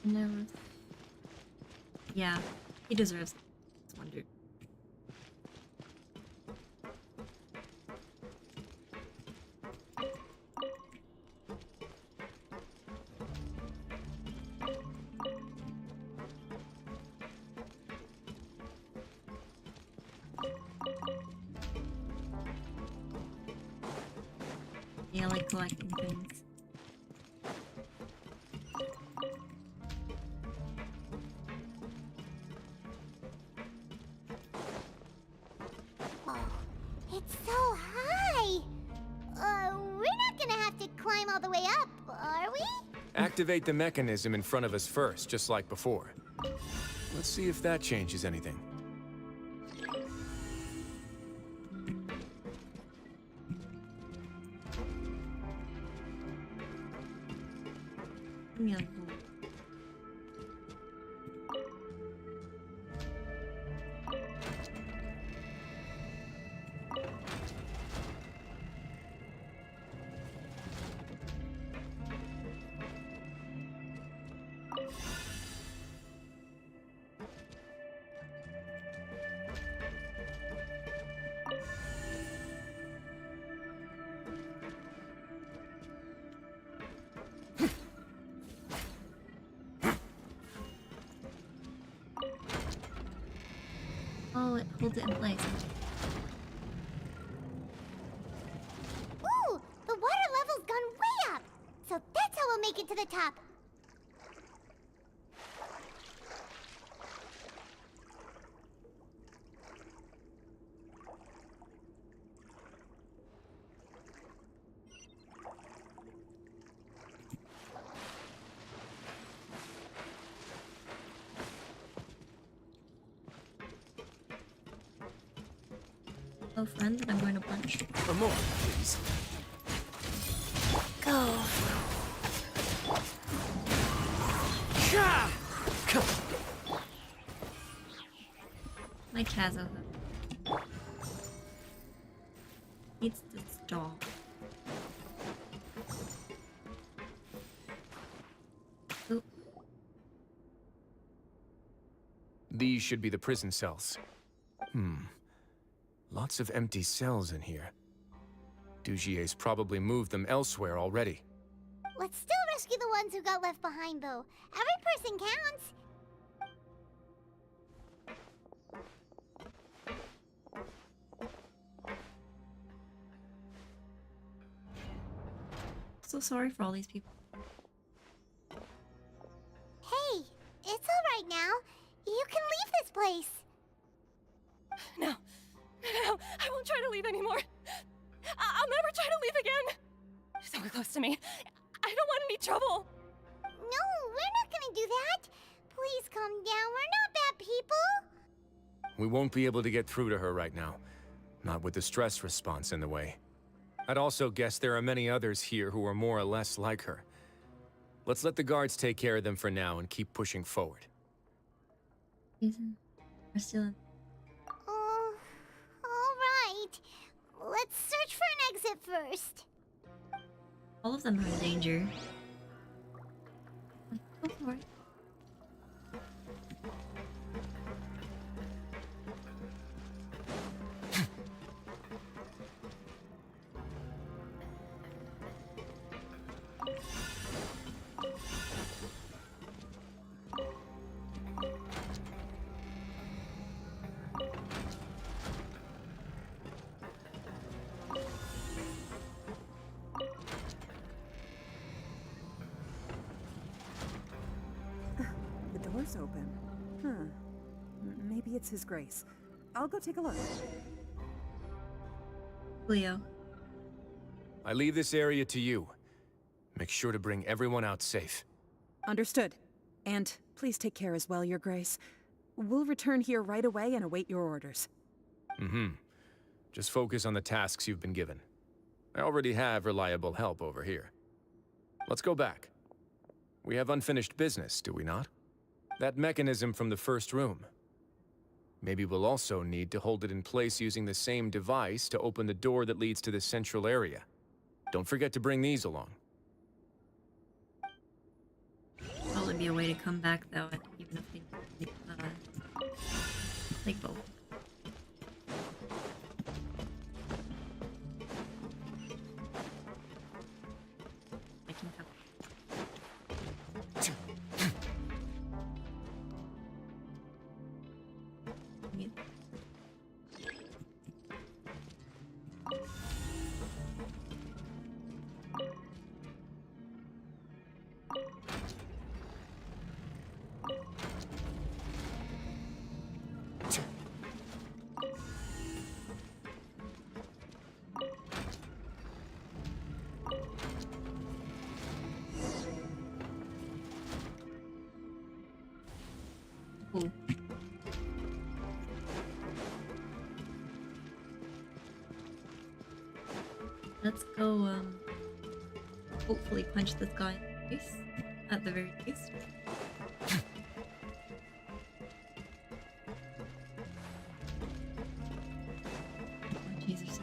Never. Yeah, he deserves this one, dude. Yeah, I like collecting things. It's so high! We're not gonna have to climb all the way up, are we? Activate the mechanism in front of us first, just like before. Let's see if that changes anything. Yeah. Oh, it holds it in place. Ooh! The water level's gone way up! So that's how we'll make it to the top. Oh, friend that I'm going to punch. A moment, please. Go. My Kazo needs to stall. Ooh. These should be the prison cells. Lots of empty cells in here. Dugier's probably moved them elsewhere already. Let's still rescue the ones who got left behind, though. Every person counts. So sorry for all these people. Hey, it's all right now. You can leave this place. No, I won't try to leave anymore. I'll never try to leave again. Don't get close to me. I don't want any trouble. No, we're not gonna do that. Please calm down. We're not bad people. We won't be able to get through to her right now. Not with the stress response in the way. I'd also guess there are many others here who are more or less like her. Let's let the guards take care of them for now and keep pushing forward. Ethan, we're still in. Oh, all right. Let's search for an exit first. All of them are in danger. Like, go for it. door's open. Maybe it's His Grace. I'll go take a look. Leo. I leave this area to you. Make sure to bring everyone out safe. Understood. And please take care as well, Your Grace. We'll return here right away and await your orders. Just focus on the tasks you've been given. I already have reliable help over here. Let's go back. We have unfinished business, do we not? That mechanism from the first room. Maybe we'll also need to hold it in place using the same device to open the door that leads to the central area. Don't forget to bring these along. Probably be a way to come back though, even if they like both. I can come. Ooh. Let's go, hopefully punch this guy in the face, at the very least. Oh, Jesus.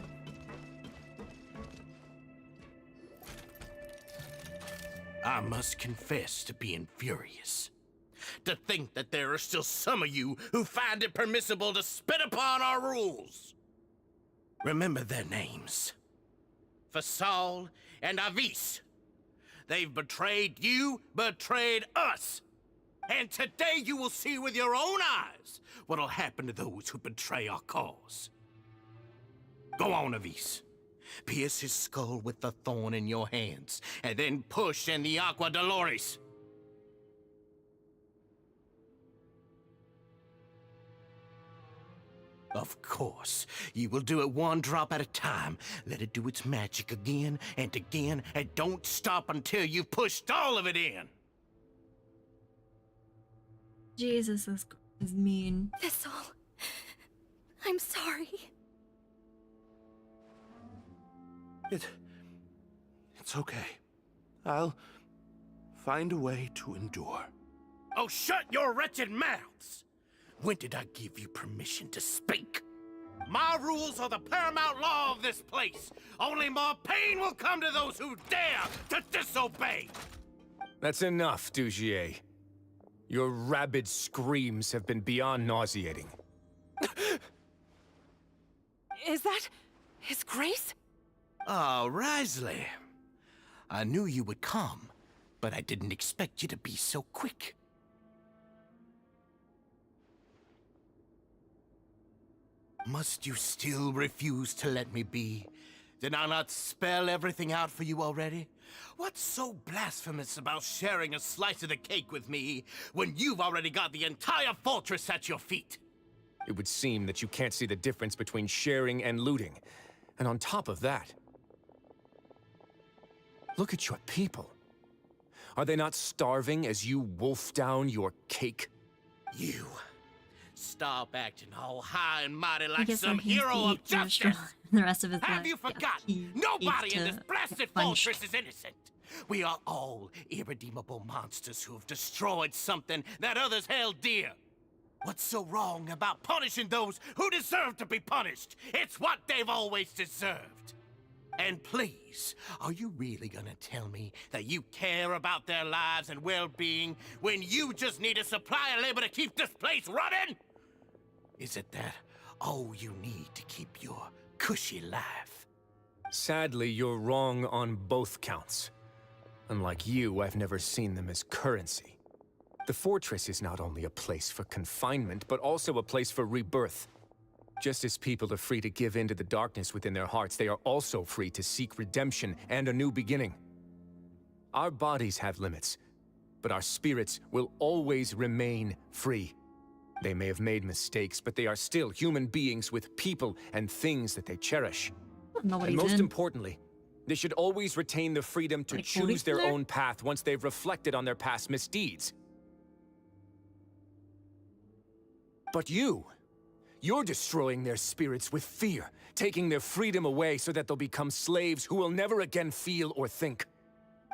I must confess to being furious. To think that there are still some of you who find it permissible to spit upon our rules. Remember their names. Fasal and Avis. They've betrayed you, betrayed us. And today you will see with your own eyes what'll happen to those who betray our cause. Go on, Avis. Pierce his skull with the thorn in your hands, and then push in the Aqua Dolores. Of course, you will do it one drop at a time. Let it do its magic again and again, and don't stop until you've pushed all of it in. Jesus is mean. Thistle, I'm sorry. It's okay. I'll find a way to endure. Oh, shut your wretched mouths! When did I give you permission to speak? My rules are the paramount law of this place. Only more pain will come to those who dare to disobey. That's enough, Dugier. Your rabid screams have been beyond nauseating. Is that His Grace? Oh, Risley. I knew you would come, but I didn't expect you to be so quick. Must you still refuse to let me be? Did I not spell everything out for you already? What's so blasphemous about sharing a slice of the cake with me when you've already got the entire fortress at your feet? It would seem that you can't see the difference between sharing and looting. And on top of that, look at your people. Are they not starving as you wolf down your cake? You. Stop acting all high and mighty like some hero of justice! The rest of his life. Have you forgotten? Nobody in this blasted fortress is innocent! We are all irredeemable monsters who have destroyed something that others held dear. What's so wrong about punishing those who deserve to be punished? It's what they've always deserved. And please, are you really gonna tell me that you care about their lives and well-being when you just need a supply of labor to keep this place running? Is it that all you need to keep your cushy life? Sadly, you're wrong on both counts. Unlike you, I've never seen them as currency. The fortress is not only a place for confinement, but also a place for rebirth. Just as people are free to give in to the darkness within their hearts, they are also free to seek redemption and a new beginning. Our bodies have limits, but our spirits will always remain free. They may have made mistakes, but they are still human beings with people and things that they cherish. And most importantly, they should always retain the freedom to choose their own path once they've reflected on their past misdeeds. But you're destroying their spirits with fear, taking their freedom away so that they'll become slaves who will never again feel or think.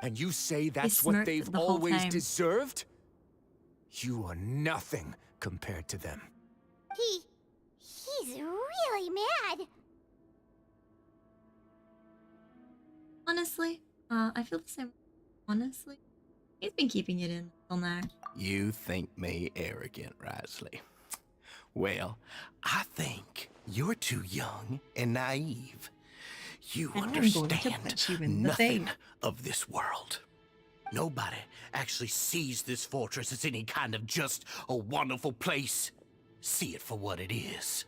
And you say that's what they've always deserved? You are nothing compared to them. He's really mad. Honestly, I feel the same. Honestly, he's been keeping it in until now. You think me arrogant, Risley? Well, I think you're too young and naive. You understand nothing of this world. Nobody actually sees this fortress as any kind of just a wonderful place. See it for what it is.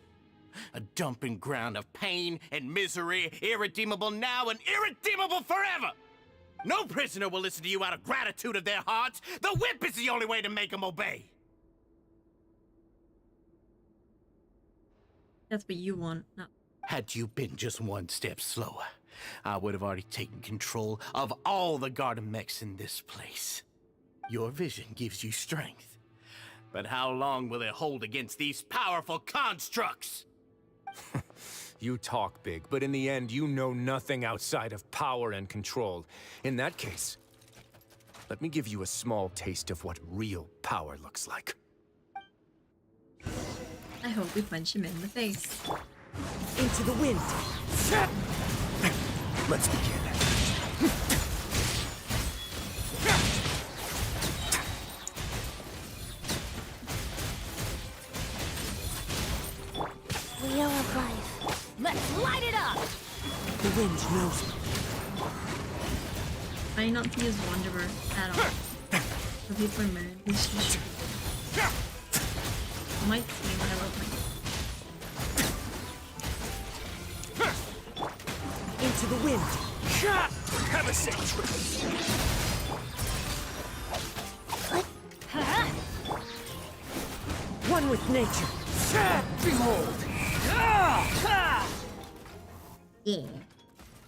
A dumping ground of pain and misery, irredeemable now and irredeemable forever. No prisoner will listen to you out of gratitude of their hearts. The whip is the only way to make them obey. That's what you want, not... Had you been just one step slower, I would have already taken control of all the garden mechs in this place. Your vision gives you strength. But how long will it hold against these powerful constructs? You talk big, but in the end, you know nothing outside of power and control. In that case, let me give you a small taste of what real power looks like. I hope we punch him in the face. Into the wind. Let's begin. Wheel of life. Let's light it up! The wind knows me. Try not to use Wanderer at all. The people are mad. We should. Might see what I love my. Into the wind. Have a seat. One with nature. Behold. Yeah.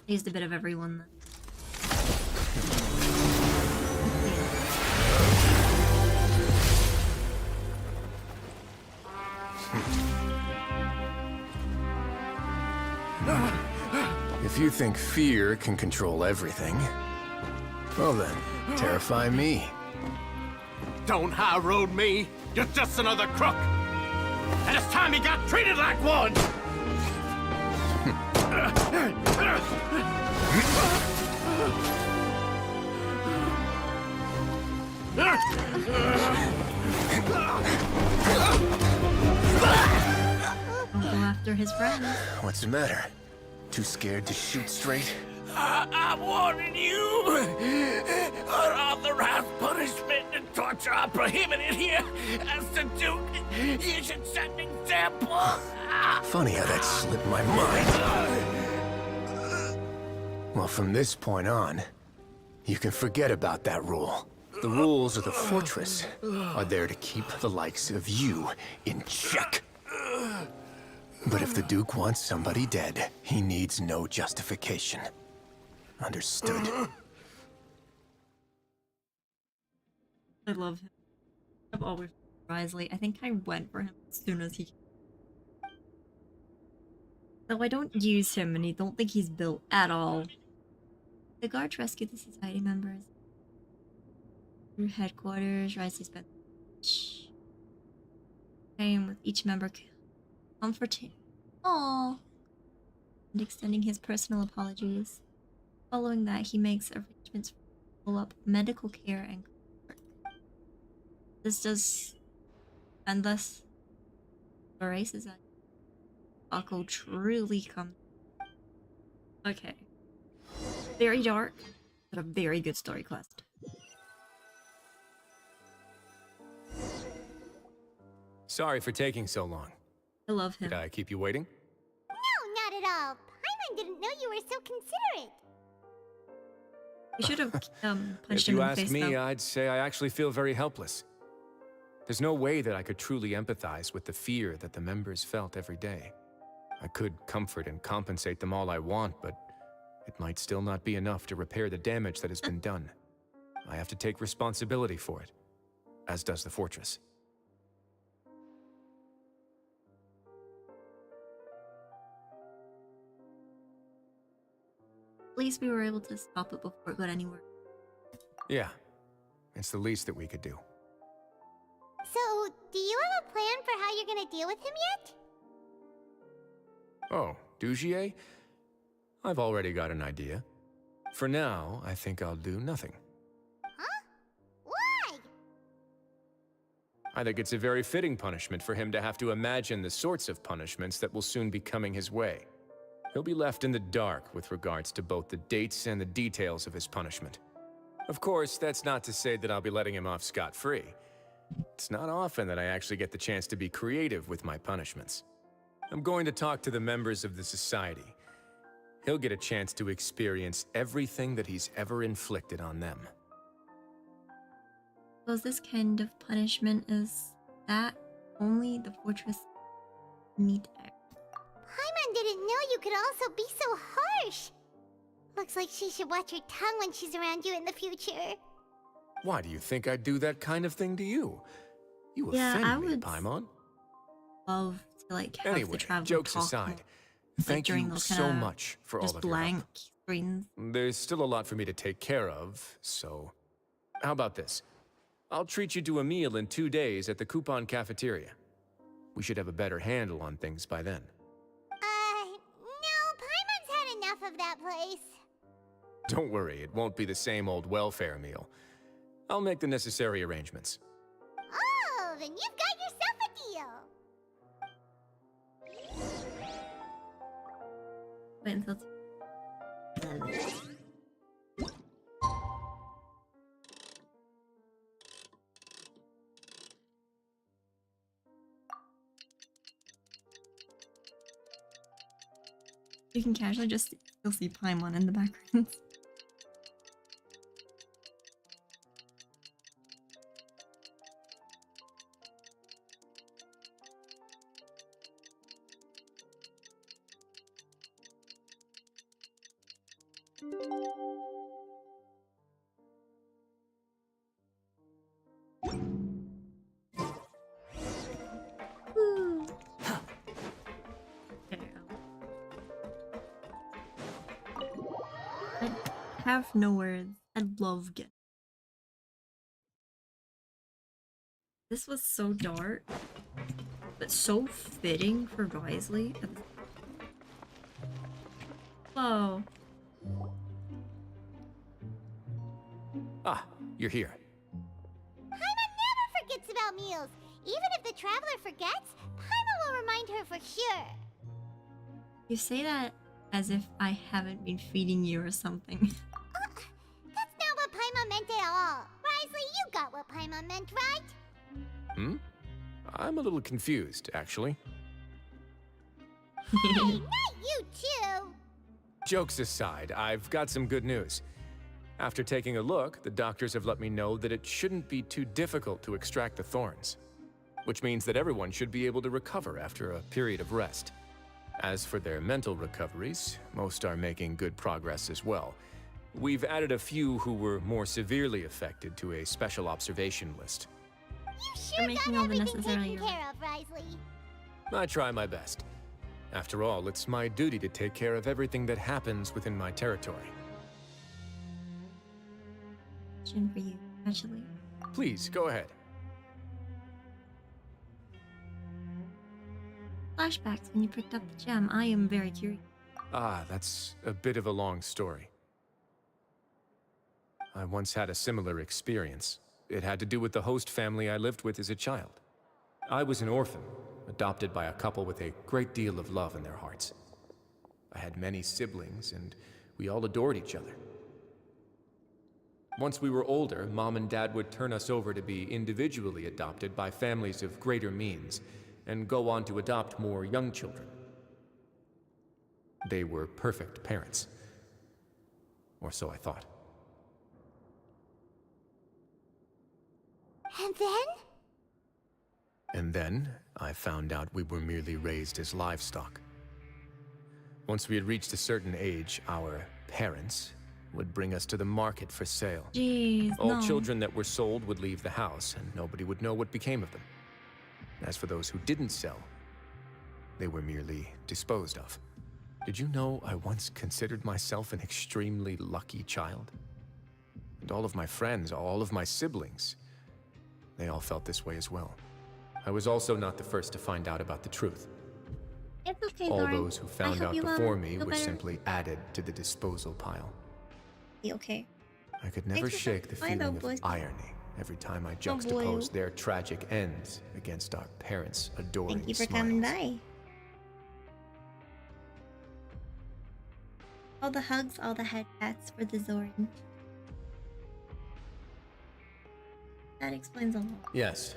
Used a bit of everyone then. If you think fear can control everything, well then, terrify me. Don't high road me. You're just another crook. And it's time you got treated like one. Don't go after his friends. What's the matter? Too scared to shoot straight? I'm warning you! Unauthorized punishment and torture are prohibited here. As the Duke, you should set an example. Funny how that slipped my mind. Well, from this point on, you can forget about that rule. The rules of the fortress are there to keep the likes of you in check. But if the Duke wants somebody dead, he needs no justification. Understood? I love him. I've always Risley. I think I went for him as soon as he. Though I don't use him and I don't think he's built at all. The guards rescued the society members. Through headquarters, Risley spent time with each member comforting. Aww. And extending his personal apologies. Following that, he makes arrangements for follow-up medical care and work. This does endless races that Akko truly come. Okay. Very dark, but a very good story quest. Sorry for taking so long. I love him. Did I keep you waiting? No, not at all. Paimon didn't know you were so considerate. We should have punched If him you in the ask face, me, though. I'd say I actually feel very helpless. There's no way that I could truly empathize with the fear that the members felt every day. I could comfort and compensate them all I want, but it might still not be enough to repair the damage that has been done. I have to take responsibility for it, as does the fortress. At least we were able to stop it before it got anywhere. Yeah, it's the least that we could do. So, do you have a plan for how you're gonna deal with him yet? Oh, Dugier? I've already got an idea. For now, I think I'll do nothing. Huh? Why? I think it's a very fitting punishment for him to have to imagine the sorts of punishments that will soon be coming his way. He'll be left in the dark with regards to both the dates and the details of his punishment. Of course, that's not to say that I'll be letting him off scot-free. It's not often that I actually get the chance to be creative with my punishments. I'm going to talk to the members of the society. He'll get a chance to experience everything that he's ever inflicted on them. Was this kind of punishment is that only the fortress need? Paimon didn't know you could also be so harsh. Looks like she should watch her tongue when she's around you in the future. Why do you think I'd do that kind of thing to you? You Yeah, offend I me, would Paimon. Love to like have Anyway, the traveler jokes talk aside, more, thank during you those so kinda much for all just of your blank help. screens. There's still a lot for me to take care of, so... How about this? I'll treat you to a meal in 2 days at the Coupon Cafeteria. We should have a better handle on things by then. No, Paimon's had enough of that place. Don't worry, it won't be the same old welfare meal. I'll make the necessary arrangements. Oh, then you've got yourself a deal. Wait until you can casually just still see Paimon in the background. I have no words. I love Genshin. This was so dark, but so fitting for Wisely. Whoa. Ah, you're here. Paimon never forgets about meals. Even if the traveler forgets, Paimon will remind her for sure. You say that as if I haven't been feeding you or something. That's not what Paimon meant at all. Wisely, you got what Paimon meant, right? I'm a little confused, actually. Hey, not you too! Jokes aside, I've got some good news. After taking a look, the doctors have let me know that it shouldn't be too difficult to extract the thorns, which means that everyone should be able to recover after a period of rest. As for their mental recoveries, most are making good progress as well. We've added a few who were more severely affected to a special observation list. You sure got everything taken care of, Wisely. I try my best. After all, it's my duty to take care of everything that happens within my territory. Question for you, actually. Please, go ahead. Flashbacks when you picked up the gem. I am very curious. Ah, that's a bit of a long story. I once had a similar experience. It had to do with the host family I lived with as a child. I was an orphan, adopted by a couple with a great deal of love in their hearts. I had many siblings, and we all adored each other. Once we were older, Mom and Dad would turn us over to be individually adopted by families of greater means, and go on to adopt more young children. They were perfect parents. Or so I thought. And then? And then, I found out we were merely raised as livestock. Once we had reached a certain age, our parents would bring us to the market for sale. Jeez, All children that were sold would leave the house, and nobody would know what became of them. As for those who didn't sell, they were merely disposed of. Did you know I once considered myself an extremely lucky child? And all of my friends, all of my siblings, they all felt this way as well. I was also not the first to find out about the truth. It's okay, All Lauren. those who found I hope out you, before me feel were better. simply added to the disposal pile. Be okay. I could never Thanks for shake the stopping by, feeling though, of boys. irony every time I boy. juxtaposed their tragic ends against our parents' adoring Thank you for smiles. coming by. All the hugs, all the head pats for the Zoran. That explains a lot. Yes.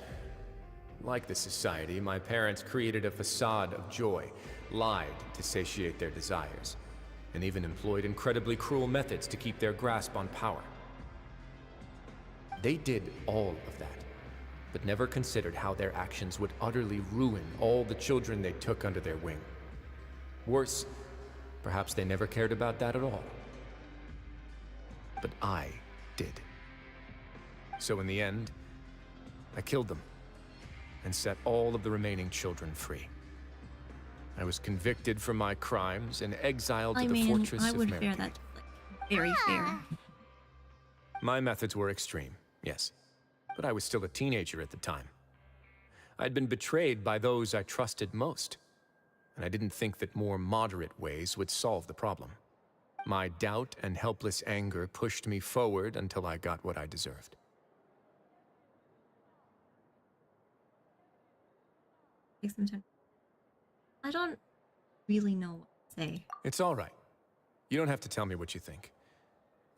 Like the society, my parents created a facade of joy, lied to satiate their desires, and even employed incredibly cruel methods to keep their grasp on power. They did all of that, but never considered how their actions would utterly ruin all the children they took under their wing. Worse, perhaps they never cared about that at all. But I did. So in the end, I killed them and set all of the remaining children free. I was convicted for my crimes and exiled to the fortress I of would fear Meride. that very fair. My methods were extreme, yes, but I was still a teenager at the time. I'd been betrayed by those I trusted most, and I didn't think that more moderate ways would solve the problem. My doubt and helpless anger pushed me forward until I got what I deserved. Take some time. I don't really know what to say. It's all right. You don't have to tell me what you think.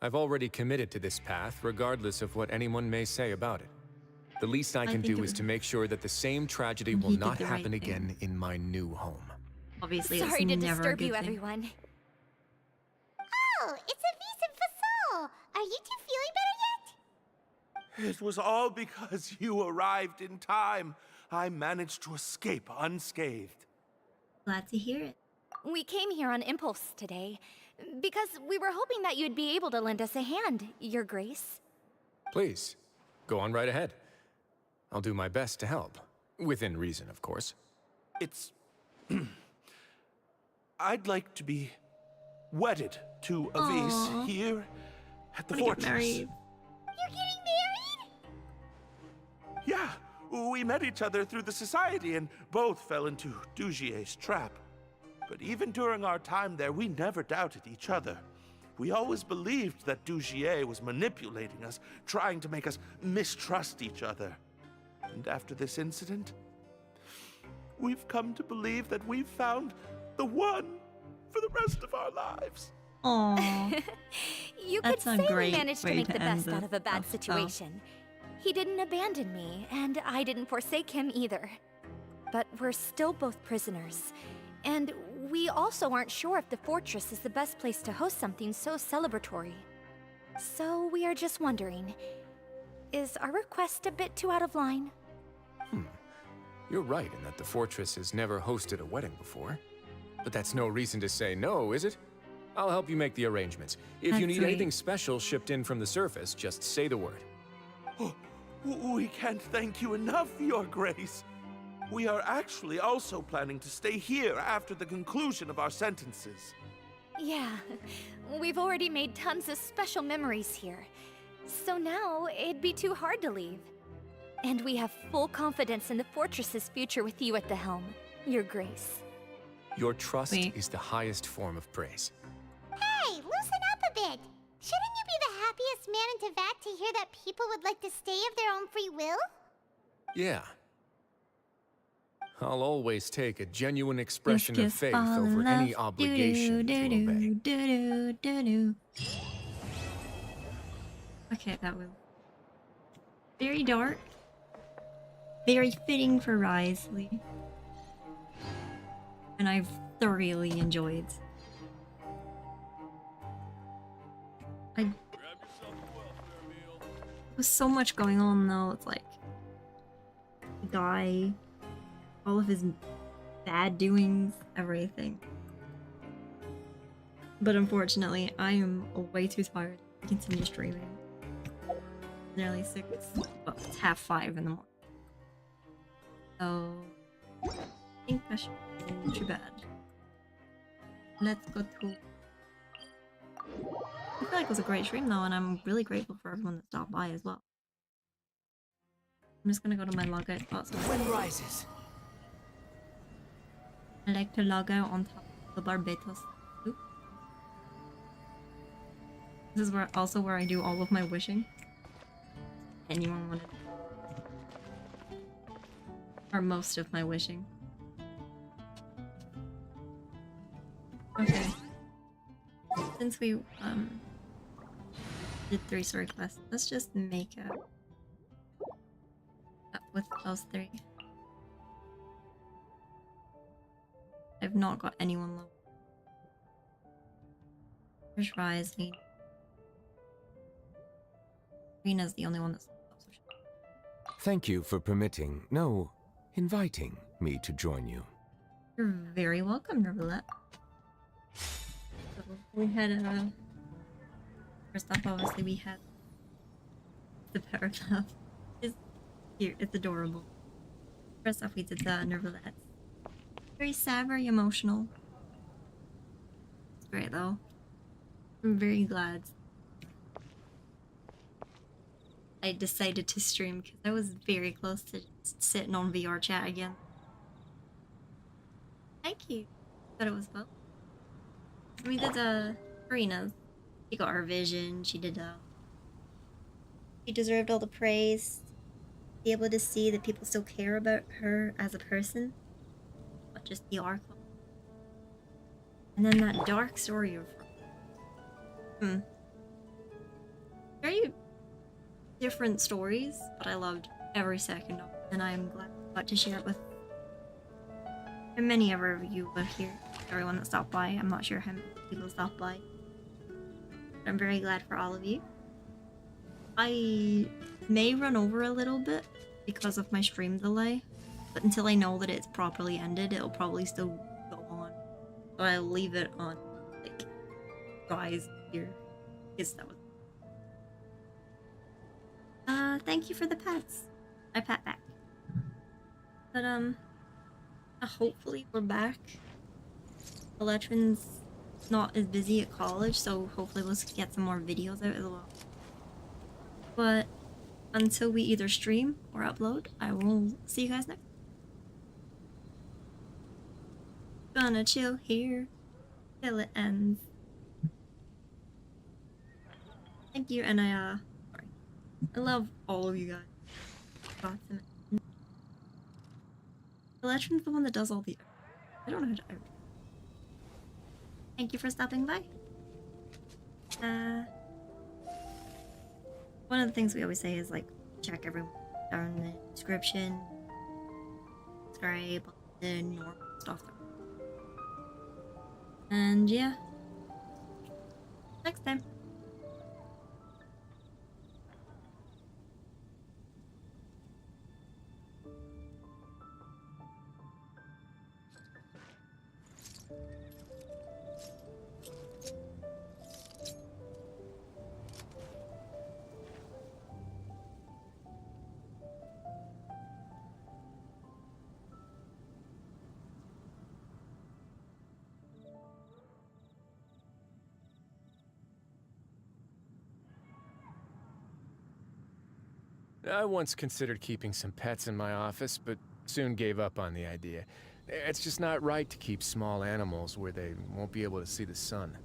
I've already committed to this path, regardless of what anyone may say about it. The least I can think do it is was- to make sure that the same tragedy He will did not the right happen thing. again in my new home. Obviously, Sorry it's to never a disturb good you, thing. everyone. Oh, it's a Visa Fasol. Are you two feeling better yet? It was all because you arrived in time. I managed to escape unscathed. Glad to hear it. We came here on impulse today, because we were hoping that you'd be able to lend us a hand, Your Grace. Please, go on right ahead. I'll do my best to help. Within reason, of course. It's... I'd like to be wedded to Avis Aw. here at the Wanna get fortress. married. You're getting married? Yeah, we met each other through the society and both fell into Dugier's trap. But even during our time there, we never doubted each other. We always believed that Dugier was manipulating us, trying to make us mistrust each other. And after this incident, we've come to believe that we've found the one for the rest of our lives. Aww. You That's could a say we great managed to way make to the end best out this of a bad stuff, situation. He didn't abandon me, and I didn't forsake him either. But we're still both prisoners. And we also aren't sure if the fortress is the best place to host something so celebratory. So we are just wondering, is our request a bit too out of line? You're right in that the fortress has never hosted a wedding before. But that's no reason to say no, is it? I'll help you make the arrangements. If you That's need right. anything special shipped in from the surface, just say the word. We can't thank you enough, Your Grace. We are actually also planning to stay here after the conclusion of our sentences. Yeah, we've already made tons of special memories here. So now, it'd be too hard to leave. And we have full confidence in the fortress's future with you at the helm, Your Grace. Your trust Wait. is the highest form of praise. Hey, loosen up a bit! Shouldn't you be the happiest man in Tevat to hear that people would like to stay of their own free will? Yeah. I'll always take a genuine expression of Kiss, faith fall in over love. any obligation to obey. Do-do-do-do-do-do. Okay, that was very dark. Very fitting for Risley. And I've thoroughly enjoyed. There's so much going on though, it's like guy, all of his bad doings, everything. But unfortunately, I am way too tired to continue streaming. Nearly 6, well, it's half 5 in the morning. So, I think that should be too bad. Let's go to... I feel like it was a great stream though, and I'm really grateful for everyone that stopped by as well. I'm just gonna go to my logout spot. So Wind rises. I like to log out on top of the Barbatos. Oop. This is also where I do all of my wishing. Anyone wanted, or most of my wishing. Okay. Since we did 3 story quests, let's just make up with those 3. I've not got anyone low. There's Rising. Rina's the only one that's Thank you for permitting, no, inviting me to join you. You're very welcome, Nervalette. So we had first off, obviously we had the paragraph. It's cute, it's adorable. First off, we did the Nervalette. Very sad, very emotional. It's great though. I'm very glad I decided to stream because I was very close to sitting on VR chat again. Thank you. Thought it was fun. We did Karina. She got her vision. She did she deserved all the praise. Be able to see that people still care about her as a person, not just the arc. And then that dark story of very different stories, but I loved every second of it, and I'm glad I got to share it with many of you here, everyone that stopped by. I'm not sure how many people stopped by, but I'm very glad for all of you. I may run over a little bit because of my stream delay, but until I know that it's properly ended, it'll probably still go on. So I'll leave it on, like, guys here, because that was... thank you for the pets. I pat back. But, hopefully we're back. Eletrin's not as busy at college, so hopefully we'll get some more videos out as well. But until we either stream or upload, I will see you guys next. Gonna chill here till it ends. Thank you, and I love all of you guys. Eletrin's the one that does all the... I don't know how to... Thank you for stopping by. One of the things we always say is, like, check everyone down in the description. Subscribe, the normal stuff. And yeah. Next time. I once considered keeping some pets in my office, but soon gave up on the idea. It's just not right to keep small animals where they won't be able to see the sun.